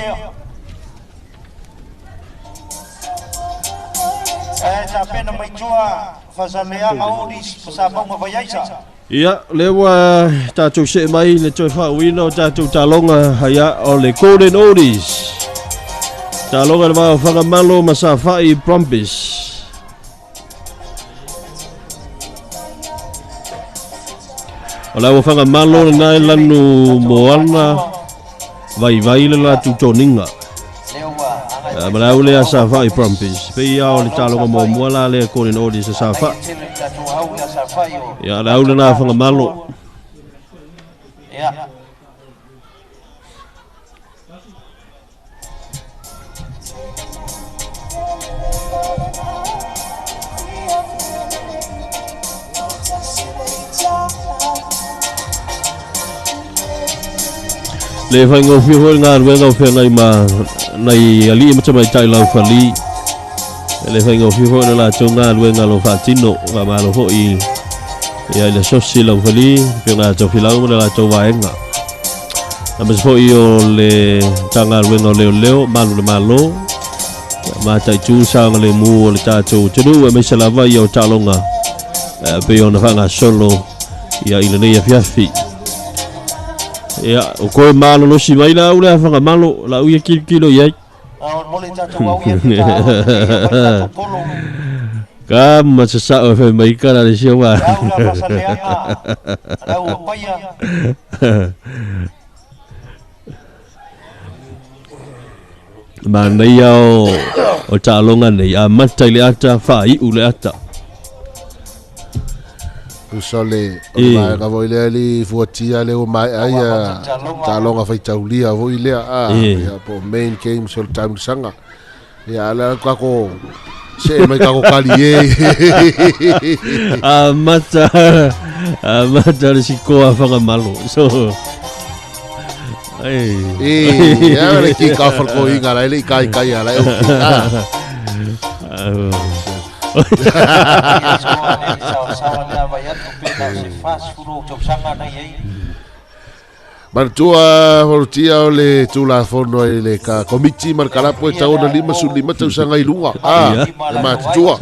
sa pena mai tua fasaleanga odis pasapau mavayaisa ia lewa tatou se mai le toi whauina o tatou talonga haia o le Golden Oldies talonga le wao whangamalo ma safai Prompis o lewa whangamalo le nai lanu moana vai le la tutoninga Malau le safai Prompis pe ia o le talonga mo muala le Golden Oldies safa ia lau le na whangamalo ia le fai ngofi hoi ngā ruenga o whea ngai ma nei ali ma tamai tai lau whali le fai ngofi hoi na la tau ngā ruenga lo whatino ngā malo hoi ia le sosi lau whali whea ngā tau whilau ma la tau waenga mas fo io le tanga wengo leo malu le malo ma tai tu sa le mu le tato tudu me sala vai o talonga pe ona fanga solo ia ile nei fiafi ia o ko malo no si mai la ula fanga malo la uia kilo ia Kama sasa o fe mai kara le siwa. Mana ia o talonga nei a matai le ata fai u le ata. Usole o mai ka voi le ali fuatia le o mai ai talonga fai taulia voi le a ya po main game sol time sanga. Ya la ka ko se mai ka ko kali mata le sikoa fanga malo. So ya le ki ka fal ko inga le kai ala o Martua Hortia le tula fono le ka komiti markala po tauna 5 tau sanga ilunga matua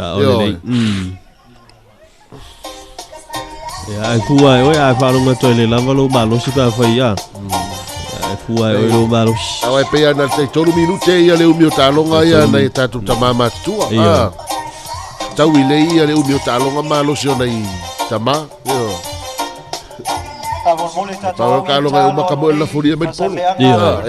ya fua o ya fa longa to le lava lo malo si pa fa ya fua o lo malo ai pe ana te tolu minute ia le umio talonga ia na tatu tamama tua tau ile ia le umio talonga malo si ona i tama Tau kalau ngai uma kamo la furia men polo. Iya.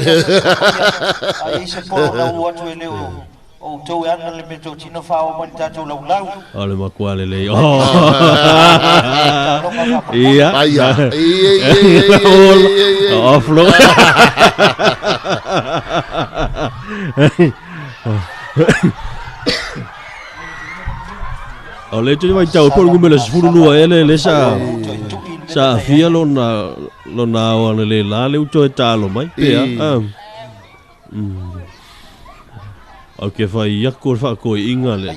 Ai se polo la ua tu ele o tau ana le meto tino fa o man tatu lau lau. Ole makuale le. Iya. Iya. Offlo. Ole tu mai tau polo ngumela sfuru lua ele le sa fia lona o le la le uto e talo mai pea ok fai yakko fa ko inga le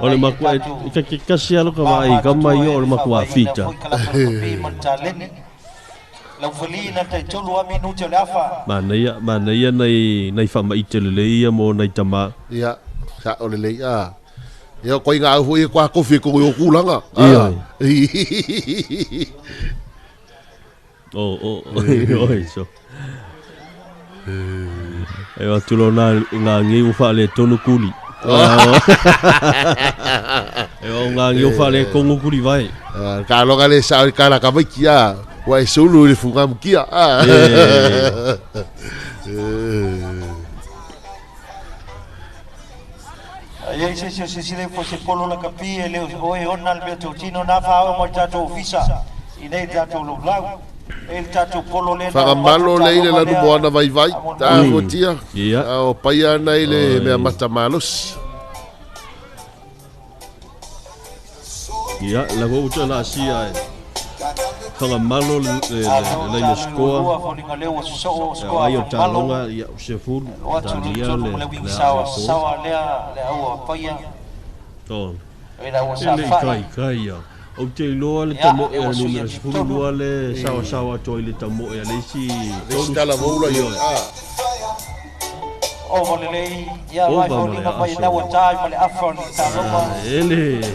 ole makua ka kasi alo ka mai ka mai ole makua fita lau felina te tolu a minuto le afa mana ia nei fa mai te le ia mo nei tama ia sa ole le Yo koi nga fu e kwa kofi ko yo kulanga. So. Yo tulona nga ngi u fa le tonu kuli. Yo nga ngi u fa le kongu kuli vai. Ka lo ga le sa ka la ka kia. Wa sulu le fu ngam kia. Ai se le fosse polo la capie le oe onna il beto tino na fa o mo tato ufisa ine tato lo blau el tato polo le fa malo le ile la no bona vai ta votia o paia na ile me mata malos ya la go uta la sia fanga malo le scoa ai o talonga ia o se fulu talia le sawa le au paia to era o sa kai ya o te loa le tamo e no me fulu loa le sawa toilet tamo e le si tala vola yo o volei ya vai volinga pai na o tai male afon talonga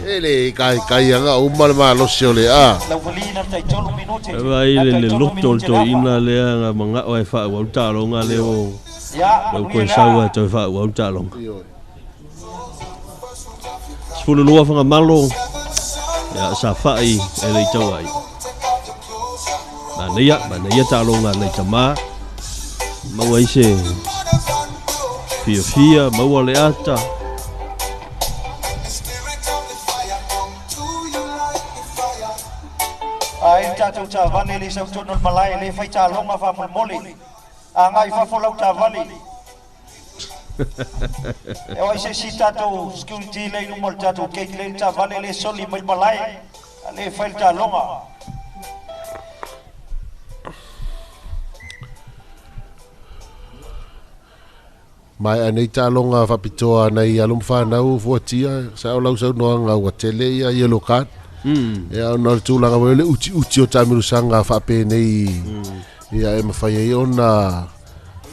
ele kai anga o mal malo siole la volina tai tolu minuti vai le lotol to ina le nga manga o fa o talonga le o ya ko sawa to fa o talonga fulu loa fanga malo ya sa fai e le tawai mana ia talonga le tama mawai se fia maua le ata ai tatu ta vale le sa tono malai le fai ta longa fa moli angai fa folau ta vale e oi se si tatu security le no mol tatu ke le ta vale le soli malai le fai ta longa mai anei talonga fa pitoa nei alum fa nau fuatia sa o lau sa no nga wa tele ia yellow card ia ona le tulaga wale le uti o tamirusaga faapenei ia e mafai ai ona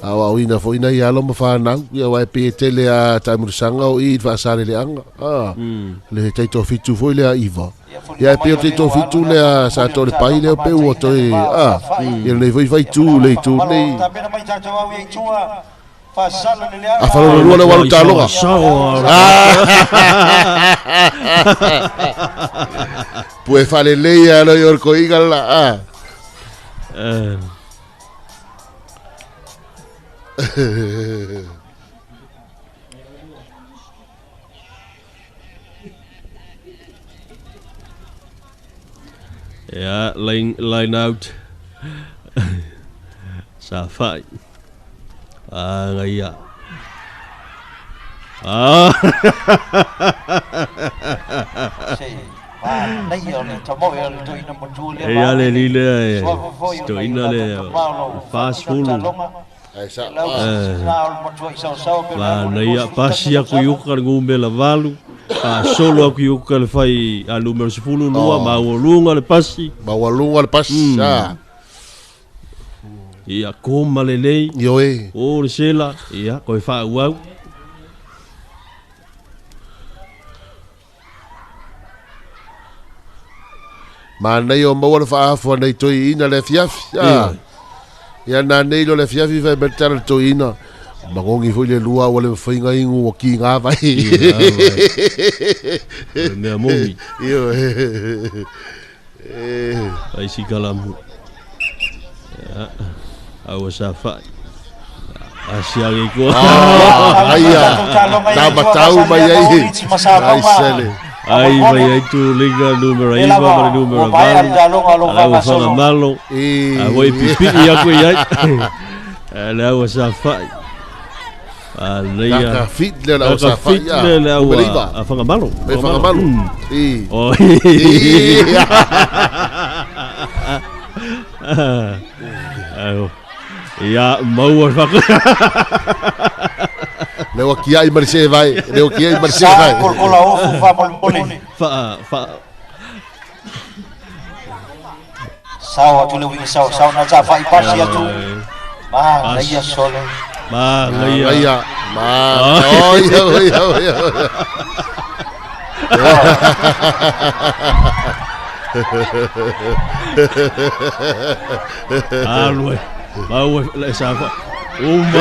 auauina foʻina ia lo mafanau ia wae pe tele a tamirusaga o i faasaleleaga le taitofitu foi le a iva ia e pe o taitofitu le a Sato'Alepai le o peu o toe ia lenei foi faitu le itu nei a falolua le walu taloga pue falelei a lo iorkoiga la Yeah, line out. Safai. Ngaya. Ya le lile. Stoina le fast food. La naya pasia ku yuka ngumbe la valu. Solo aku yuka le fai a numero 10 lua maulunga le pasi. Maulunga le pasi. Ia koma lelei. Yo e. O le sela. Ia koe fa uau. Mana yo mo le fa fo nei toi ina le fiafi. Ia na nei lo le fiafi vai betal toi ina. Magongi foi le lua o le whainga ingu o ki ngā vai. Mea momi. Iyo. Ai si kalamu. Awa sa whai. Asiangi ko. Aia. Tā matau mai ai. Ai sele. Ai mai ai tu liga numero 1 para numero 4. Awa whanga malo. Awa i pipi aku iai. Awa sa whai. Kaka fit le la usa fit le la a fangamalo e fangamalo oh ya mau fa le wa kia I marse vai le wa kia I marse vai por la ofu fa mol fa sawa tu le wi sawa na za fa I pasi atu ma ia solo ma ngaya ma oh iya alwe mau le safa umma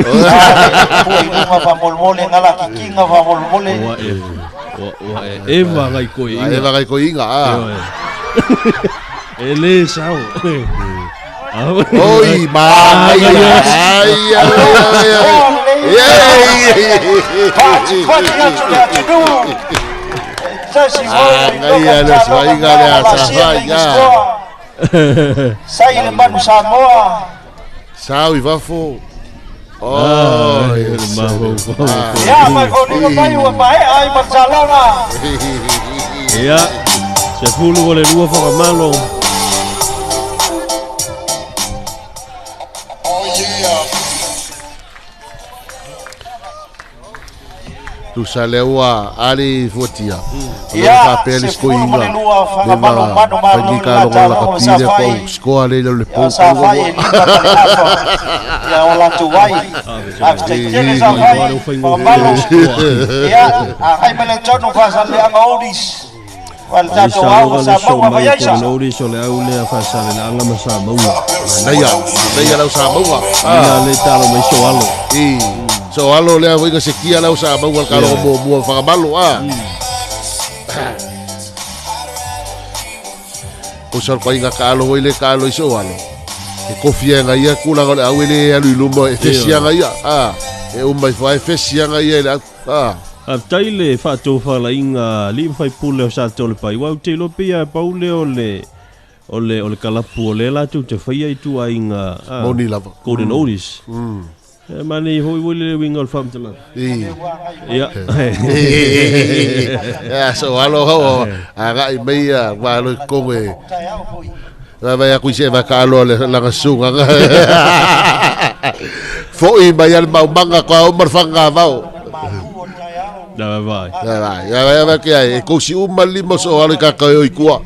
Uma fa molmole ngala kikinga fa molmole eva ngai koinga ele sao oi ma ai sai le manu Samoa sao I vafo oh ya ma koni mai wa mai ai Barcelona ya se fulu ole lua fa malo tu salewa ali fotia ya peles se fulu koinga lua fa malo ka lo la kapile ko skoa le le po ya ola tu vai after tele za vai malo ya ai mele tono fa sa le audis wal tato au sa mau vai sa no so le au le fa sa le anga ma sa mau naya la sa mau ina le talo mai so alo so alo le voi ka sekia la sa mau ka lo mo fa malo o sar pa inga ka lo le ka lo so alo e kofia nga ia kula ga au le alu lumo e fesia nga ia e o mai fa fesia nga ia taile fa to fa la inga li fai pule o Sato'Alepai wa te lo pia paule ole kalapu ole la tu te fai ai tu inga moni lava golden notice mani hoi wile winga fam tala ya ya so alo ho aga I meia wa lo konge va ya ku se va ka lo la sunga Foi mai al mau manga ko marfanga vau. Da vai. Ya que ai ko si limo so ala ka ko ikua.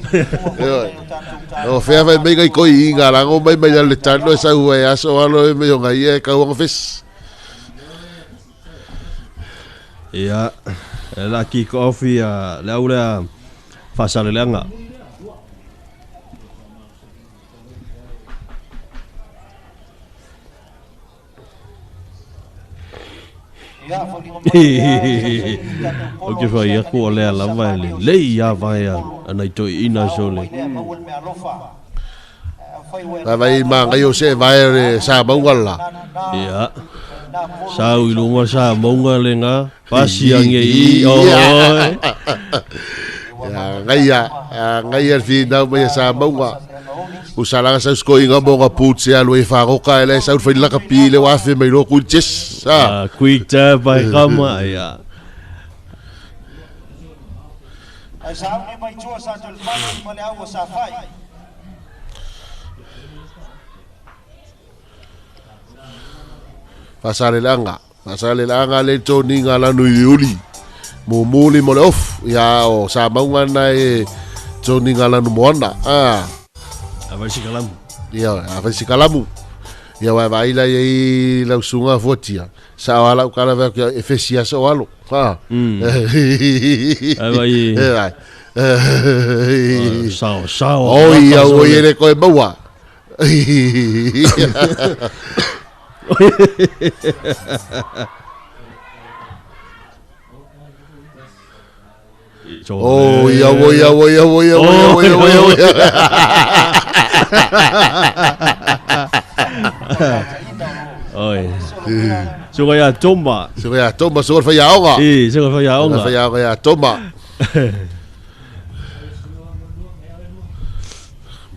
O fea vai mega ko inga la ngo mai mai le tano esa ue aso alo me yo ngai ka wang fes. Ya. La kick off ya la ula fasale langa. Oke fa ia ko le ala vai le ia vai ana to ina sole. Vai ma ngai o se vai sa bangala. Ya. Sa ilunga sa monga lenga pasi ang i o. Ya ngai al fi na mai sa bangwa. Usala sa sko inga bonga putse alo e fa ko ka ele sa fa la kapile wa fe mai ro ku ches sa quick tap by kama ya sa ni mai chua sa tul pa ni au sa fai pasale langa le toni ngala no yuli mo muli mo off ya o sa maunga na e toni ngala no mona Avasikalam. Ya, avasikalam. Ya vai lá e lá sunga votia. Sa wala o cara vai que efecia so walo. Ha. Vai. Sao. Oh, ia o ele ko e baua. Oh, ia. Oi. Sugaya toma so fa ya nga. Sugaya nga. Fa ya toma.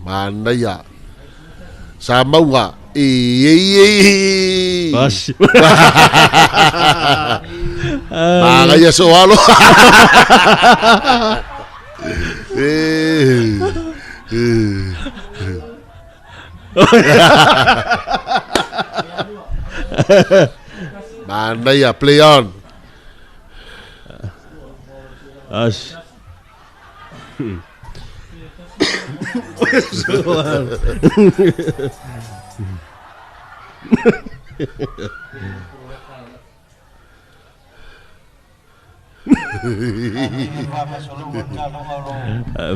Mana ya. Sama nga. Pas. Makanya soalo. Mana ya play on. As.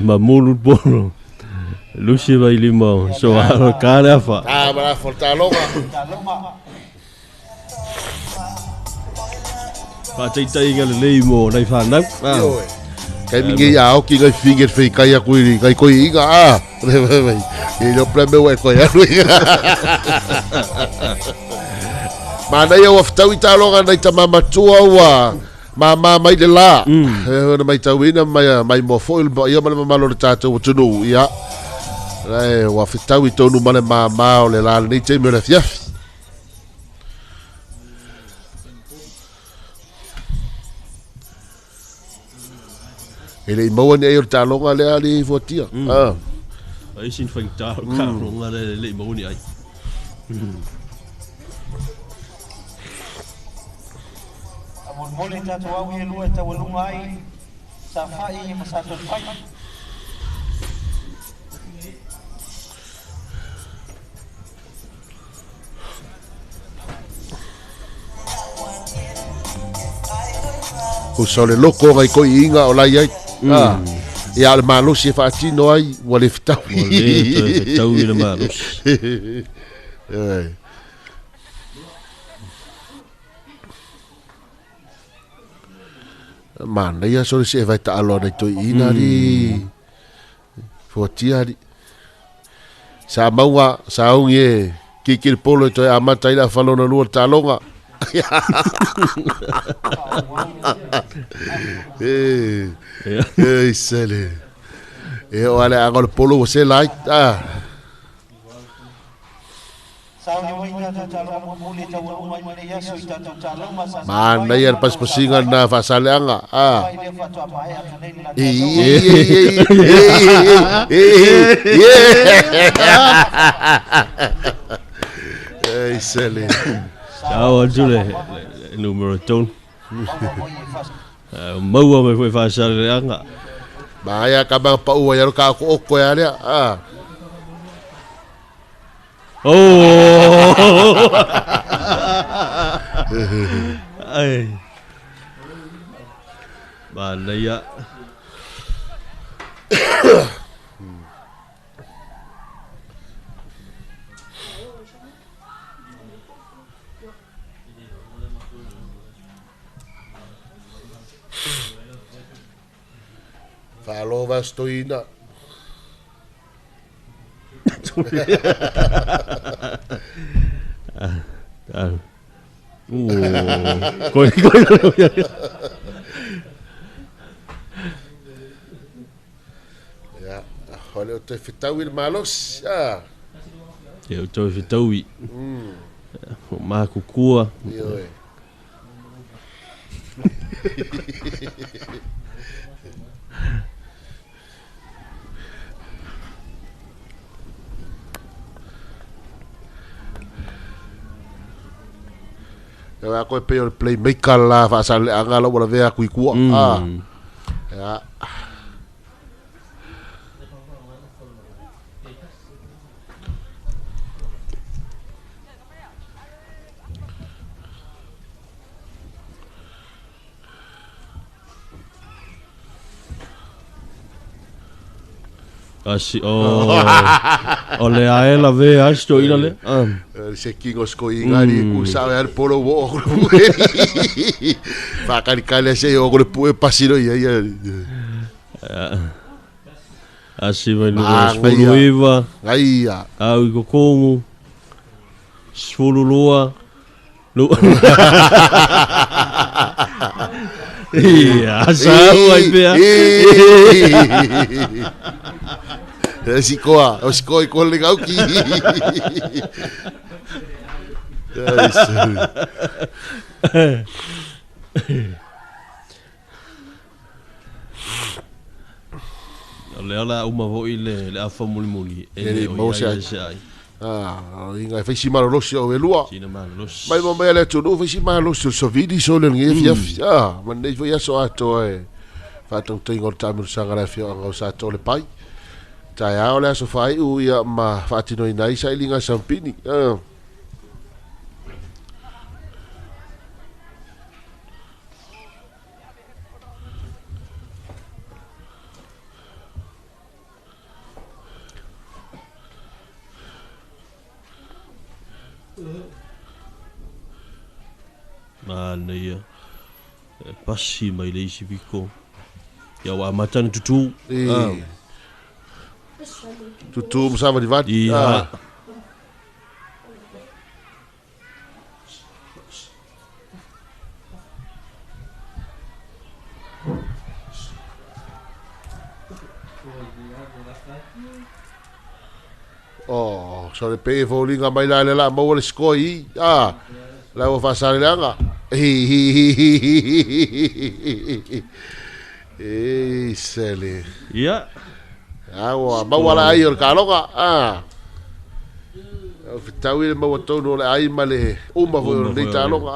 Mamulut bolo. Lucy vai limão, só a cara fa. Para fortalonga. Pa tai ngal leimo nai fa nak. Kai mingi ya o ki ngai finger fei kai aku ni kai koi inga e lo preme we ko ya lui. Mana ya waftau italonga nai tamama tua wa. Mama mai le la. Mai tawina mai mo foil ba ya malo le tato tunu ya. Wa fitau i tonu male mama o le la ni te me le fiaf. Ele mo ni ayo talonga le ali fotia. Ai sin fang ta ka longa le mo ni ai. Amon mole ta to au ye lu ta walunga ai sa fai ma Sato'Alepai. Ko sole loko ngai ko inga o lai ai. Ya al malo si fa tino ai wale fitau. Wale tau i le malo. Mana ya sole si vai ta alo nei to ina ri. Fotia ri. Sa maua sa unge kikir polo to ama tai la falona lu talonga. Sale. Olha agora polo você lá Mana ya pas pasingan na fasaleanga sele. Ciao Giule, numero ton. Mau me foi fasa le anga. Bahaya kabang pa uwa yaro ka ko ko ya le. Oh. Ai. Mana ya? Falo vastoina. Coi. Ja, olha o te fitau il malos. Eu tô fitaui. Ma kukua. Yo. Eu ako pe o play maker la fa sa le anga lo wala vea kui kua. Ja. Asi ole a ela ve asto ina le. Se kingo sko ingari ku sa ver polo wo. Fa kali kali se o ko pu pasiro ia. Asi vai no spoluiva. Aia. Au ko kongu. Spolulua. Lu. Iya, sa ai pea. Si koa, o si koi ko le gauki. Le ala uma vo ile le afa muli. Ele mo sai. Inga fai si malo losi o velua. Mai mo mai le tu no fai si malo losi so vidi so le ngi fia. Man nei vo ya so ato e. Fa tong tingo tamu sanga la fia o Sato'Alepai. Tai ao le so fai u ia ma fatino inai sai linga sampini. Mana ia. Pasi mai le isi piko. Ya wa matana tutu. Tutu bersama di vat. Iya. Oh, so le pe fo linga mai la mo le skoi. La o fa sale langa. Sele. Iya. Awa, bawala ai o kalonga. O fitawi mo to no le ai male uma fo le talonga.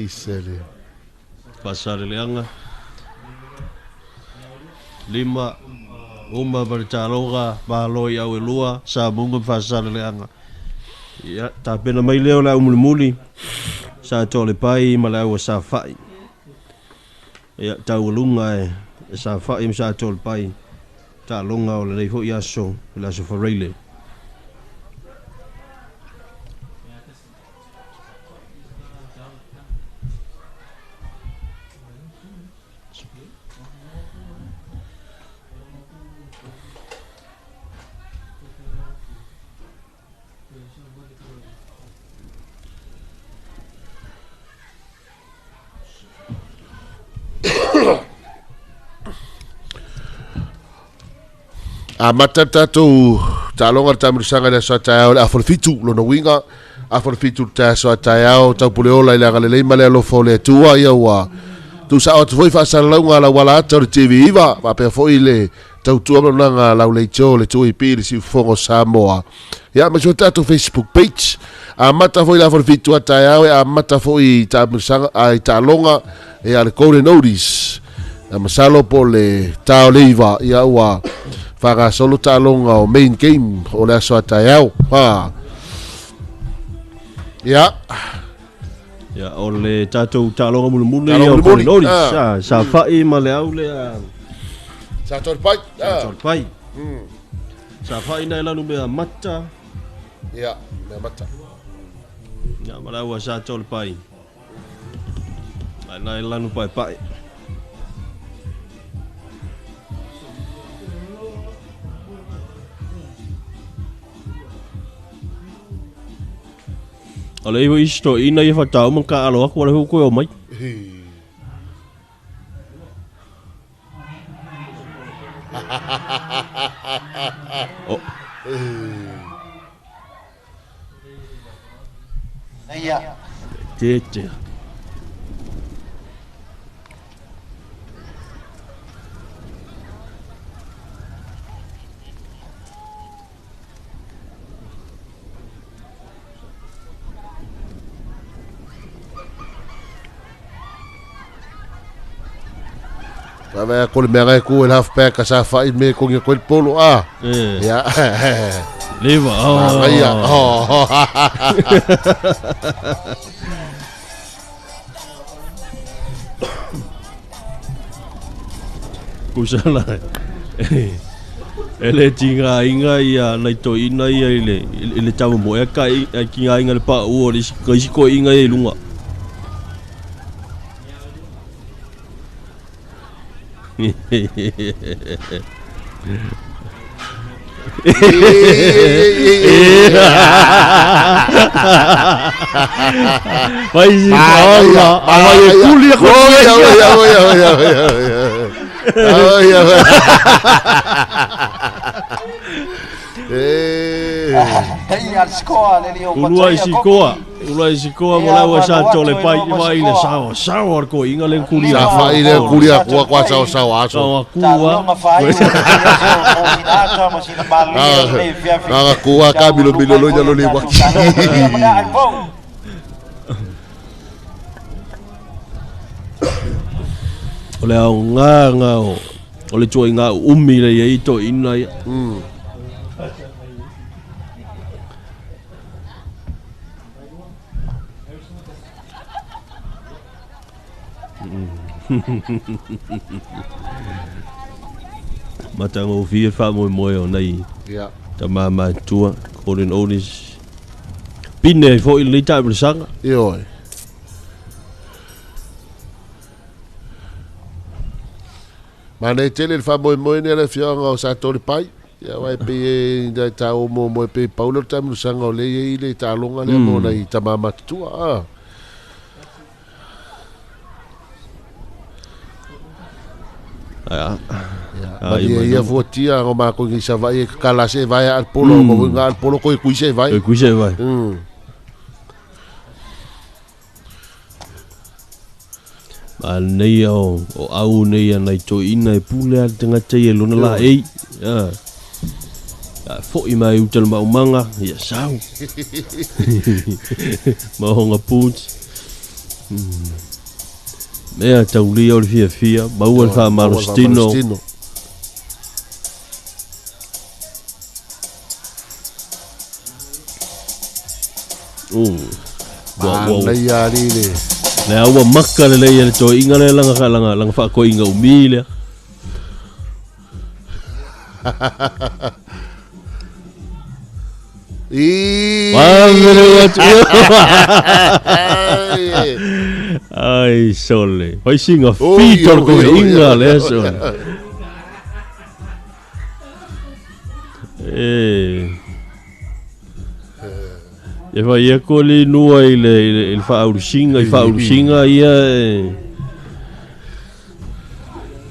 Sele. Pasar leanga. Lima uma bercaloga baloi au lua sa bunga pasar leanga. Ya, tapi na mai leo la umuli Sato'Alepai malau sa fai. Ya tau lunga sa fai Sato'Alepai ta lunga o le fo yaso la so farele. Matata tu talonga tamu sanga le so tao a for fitu lo no winga a for fitu ta so tao ta puleola ile ngale le male lo fole tua ia wa tu sa o foi fa sa launga la wala ta TV iva pa pe foi le tau tua nga la le cho le tui pi le si fongo Samoa ya ma so ta tu Facebook page a mata foi la for fitu ata ya a mata foi ta musanga ai ta longa e al code notice a masalo po le ta oliva ya wa fa solo ta longa o main game o le so ata ya ha ya ya ole tatou talonga mulu ya o nori sa fai ma le au le Sato'Alepai Sato'Alepai sa fai na lanu me mata ya me mata ya mala wa Sato'Alepai na lanu pai ole iwo isto ina ia fatau man ka alo aku ole ko o mai oh iya tete Ave ko le mega ku el half back sa fa me ko nge ko el polo ya leva ya kusala ele tinga inga ia nei to ina ia ile tau mo e kai ki inga le pa o le ko inga e lunga vai se fala vai culia Hei sikoa le lio Ulai sikoa mola wa Sato'Alepai vai le sao ko inga le kulia sa fa ile kulia kwa sao aso kuwa kuwa kabilo lo nya lo le wa ole nga ole choi nga umi le ye to ina Matango fie fa mo o nei ya ta mama tua kolen onis pine fo il lita brsanga yo ma nei tele fa mo ne le fianga o Sato'Alepai ya vai pe da ta o mo pe paulo tam sanga le ile ta longa le mo nei ta mama tua ia votia o ma ko sa vai kala se vai al polo ko al polo ko kuise vai nei o au nei nei to ina e pule al tenga te e lona la ei fo i mai utel ma manga ia sau ma honga put mea taulia o le fia mau al fa marostino nei ali le aua maka le leia le to inga le langa fa ko inga umile ai sole vai singa fito ko inga le sole e vai e ko le nua il fa ursinga ia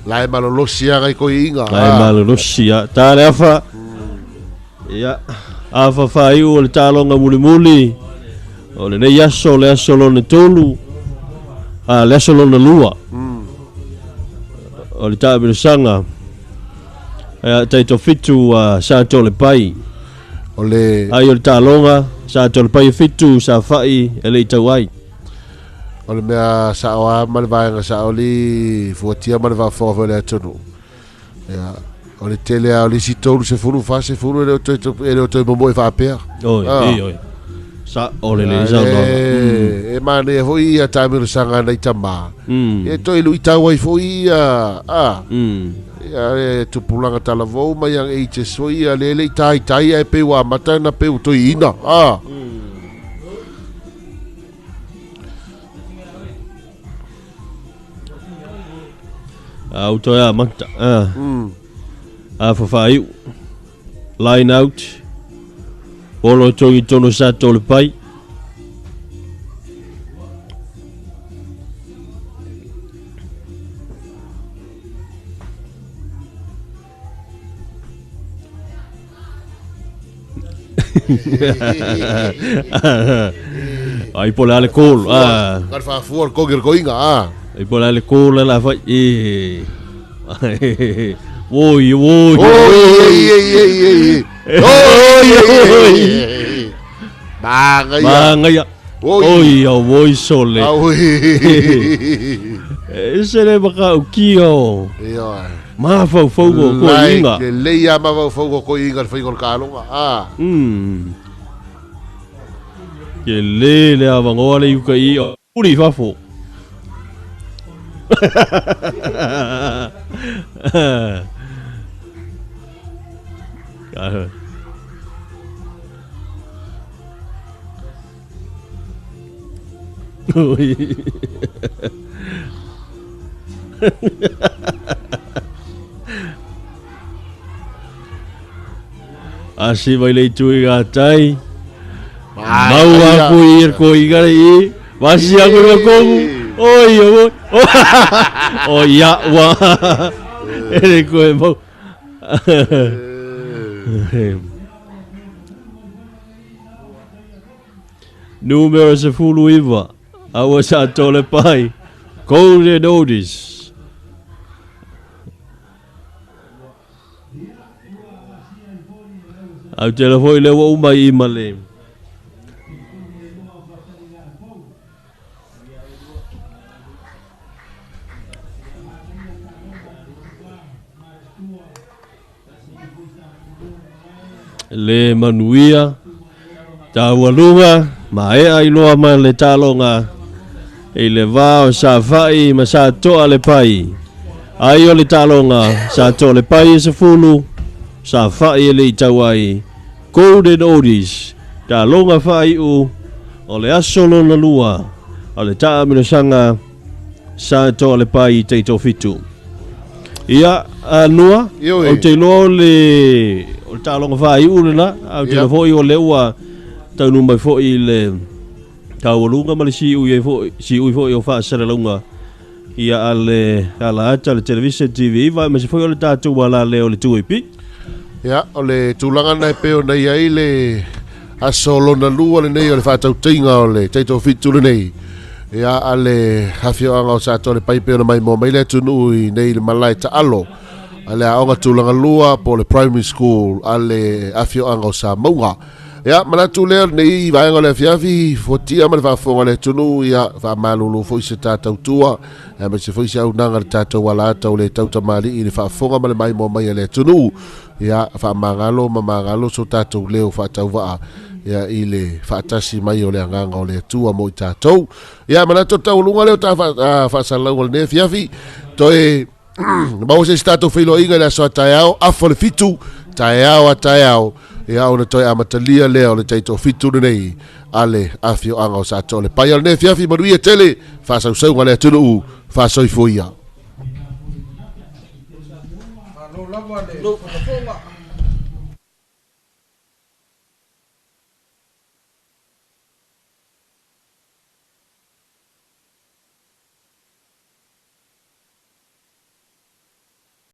lai malolosia ga ko inga lai malolosia ta le fa ia afa fai o le talonga muli o le nei aso le aso lo ne tolu a le aso lo na lua o le tāmino sanga taito fitu Sato'Alepai o le ai o le tālonga Sato'Alepai fitu sa fai e le tau ai o le mea saoa ma le vaenga sao li fuatia ma le vafofa le atonu ia o le tele o le sitolu se fulu fa se fulu e le o toi momo e whapea oi sa o le sa e mane e hoi ia tāmino sanga nei tama e toi lui tau ai foi ia ia e tupulanga tala vau mai ang e te soi ia le tai e pe wa mata na pe toi ina auto ya mata fafai line out polo tongi tono Sato'Alepai ai pola le call kar fa fuor ko ger goinga ai pola le call la fa oi bangaya oi sole ese le baka ukio ma fau ko inga le ia ma fau ko inga fa ko kalonga ke le avangoa le ukai uri fafo Asi vai le tui gatai mau aku ir ko igari masih aku ngaku oi oh ya wa ele ko mau número se fulu iva awa Sato'Alepai golden notice au telefone le wa umai imale le manuia taualunga ma e ai loa ma le talonga e le vao sa fai ma Sato'Alepai ai o le talonga Sato'Alepai se fulu sa fai le tawai golden oldies talonga fai o le asolo na lua o le tāmino sanga Sato'Alepai te tofitu ia anua o te lo le o talonga fai ulena au te foi o le ua tau mai foi le taulunga ma le si ui foi o fa serelunga ia ala ata le television TV vai ma se foi o le tatu wala le o le tuipi ia o le tulanga nai peo nei ai le asolo na lua le nei o le fa tau tinga o le te tofitu le nei ia ale hafio anga o Sato'Alepai peo na mai mo mai le tunu i nei le malai ta alo ale aonga tulanga lua po le primary school ale afio anga o Samoa ia mana tule nei vai ngole fiafi fotia ma va fonga le tunu ia va malulu foi se tata tua e ma se foi se au nanga tata wala ta le tauta mali i fa fonga ma le mai mo mai le tunu ia fa mangalo so tata leo fa tau va ia ile fa tasi mai o le nganga o le tua mo tata ia mana to tau lunga le ta fa sala o le fiafi to e ba o se stato filo inga la so taiao afo le fitu taiao ia ona toi amatalia leo le taito fitu nei ale afio anga o Sato'Alepai ale fiafi manuia tele fa sau ngale tunu fa soi foia.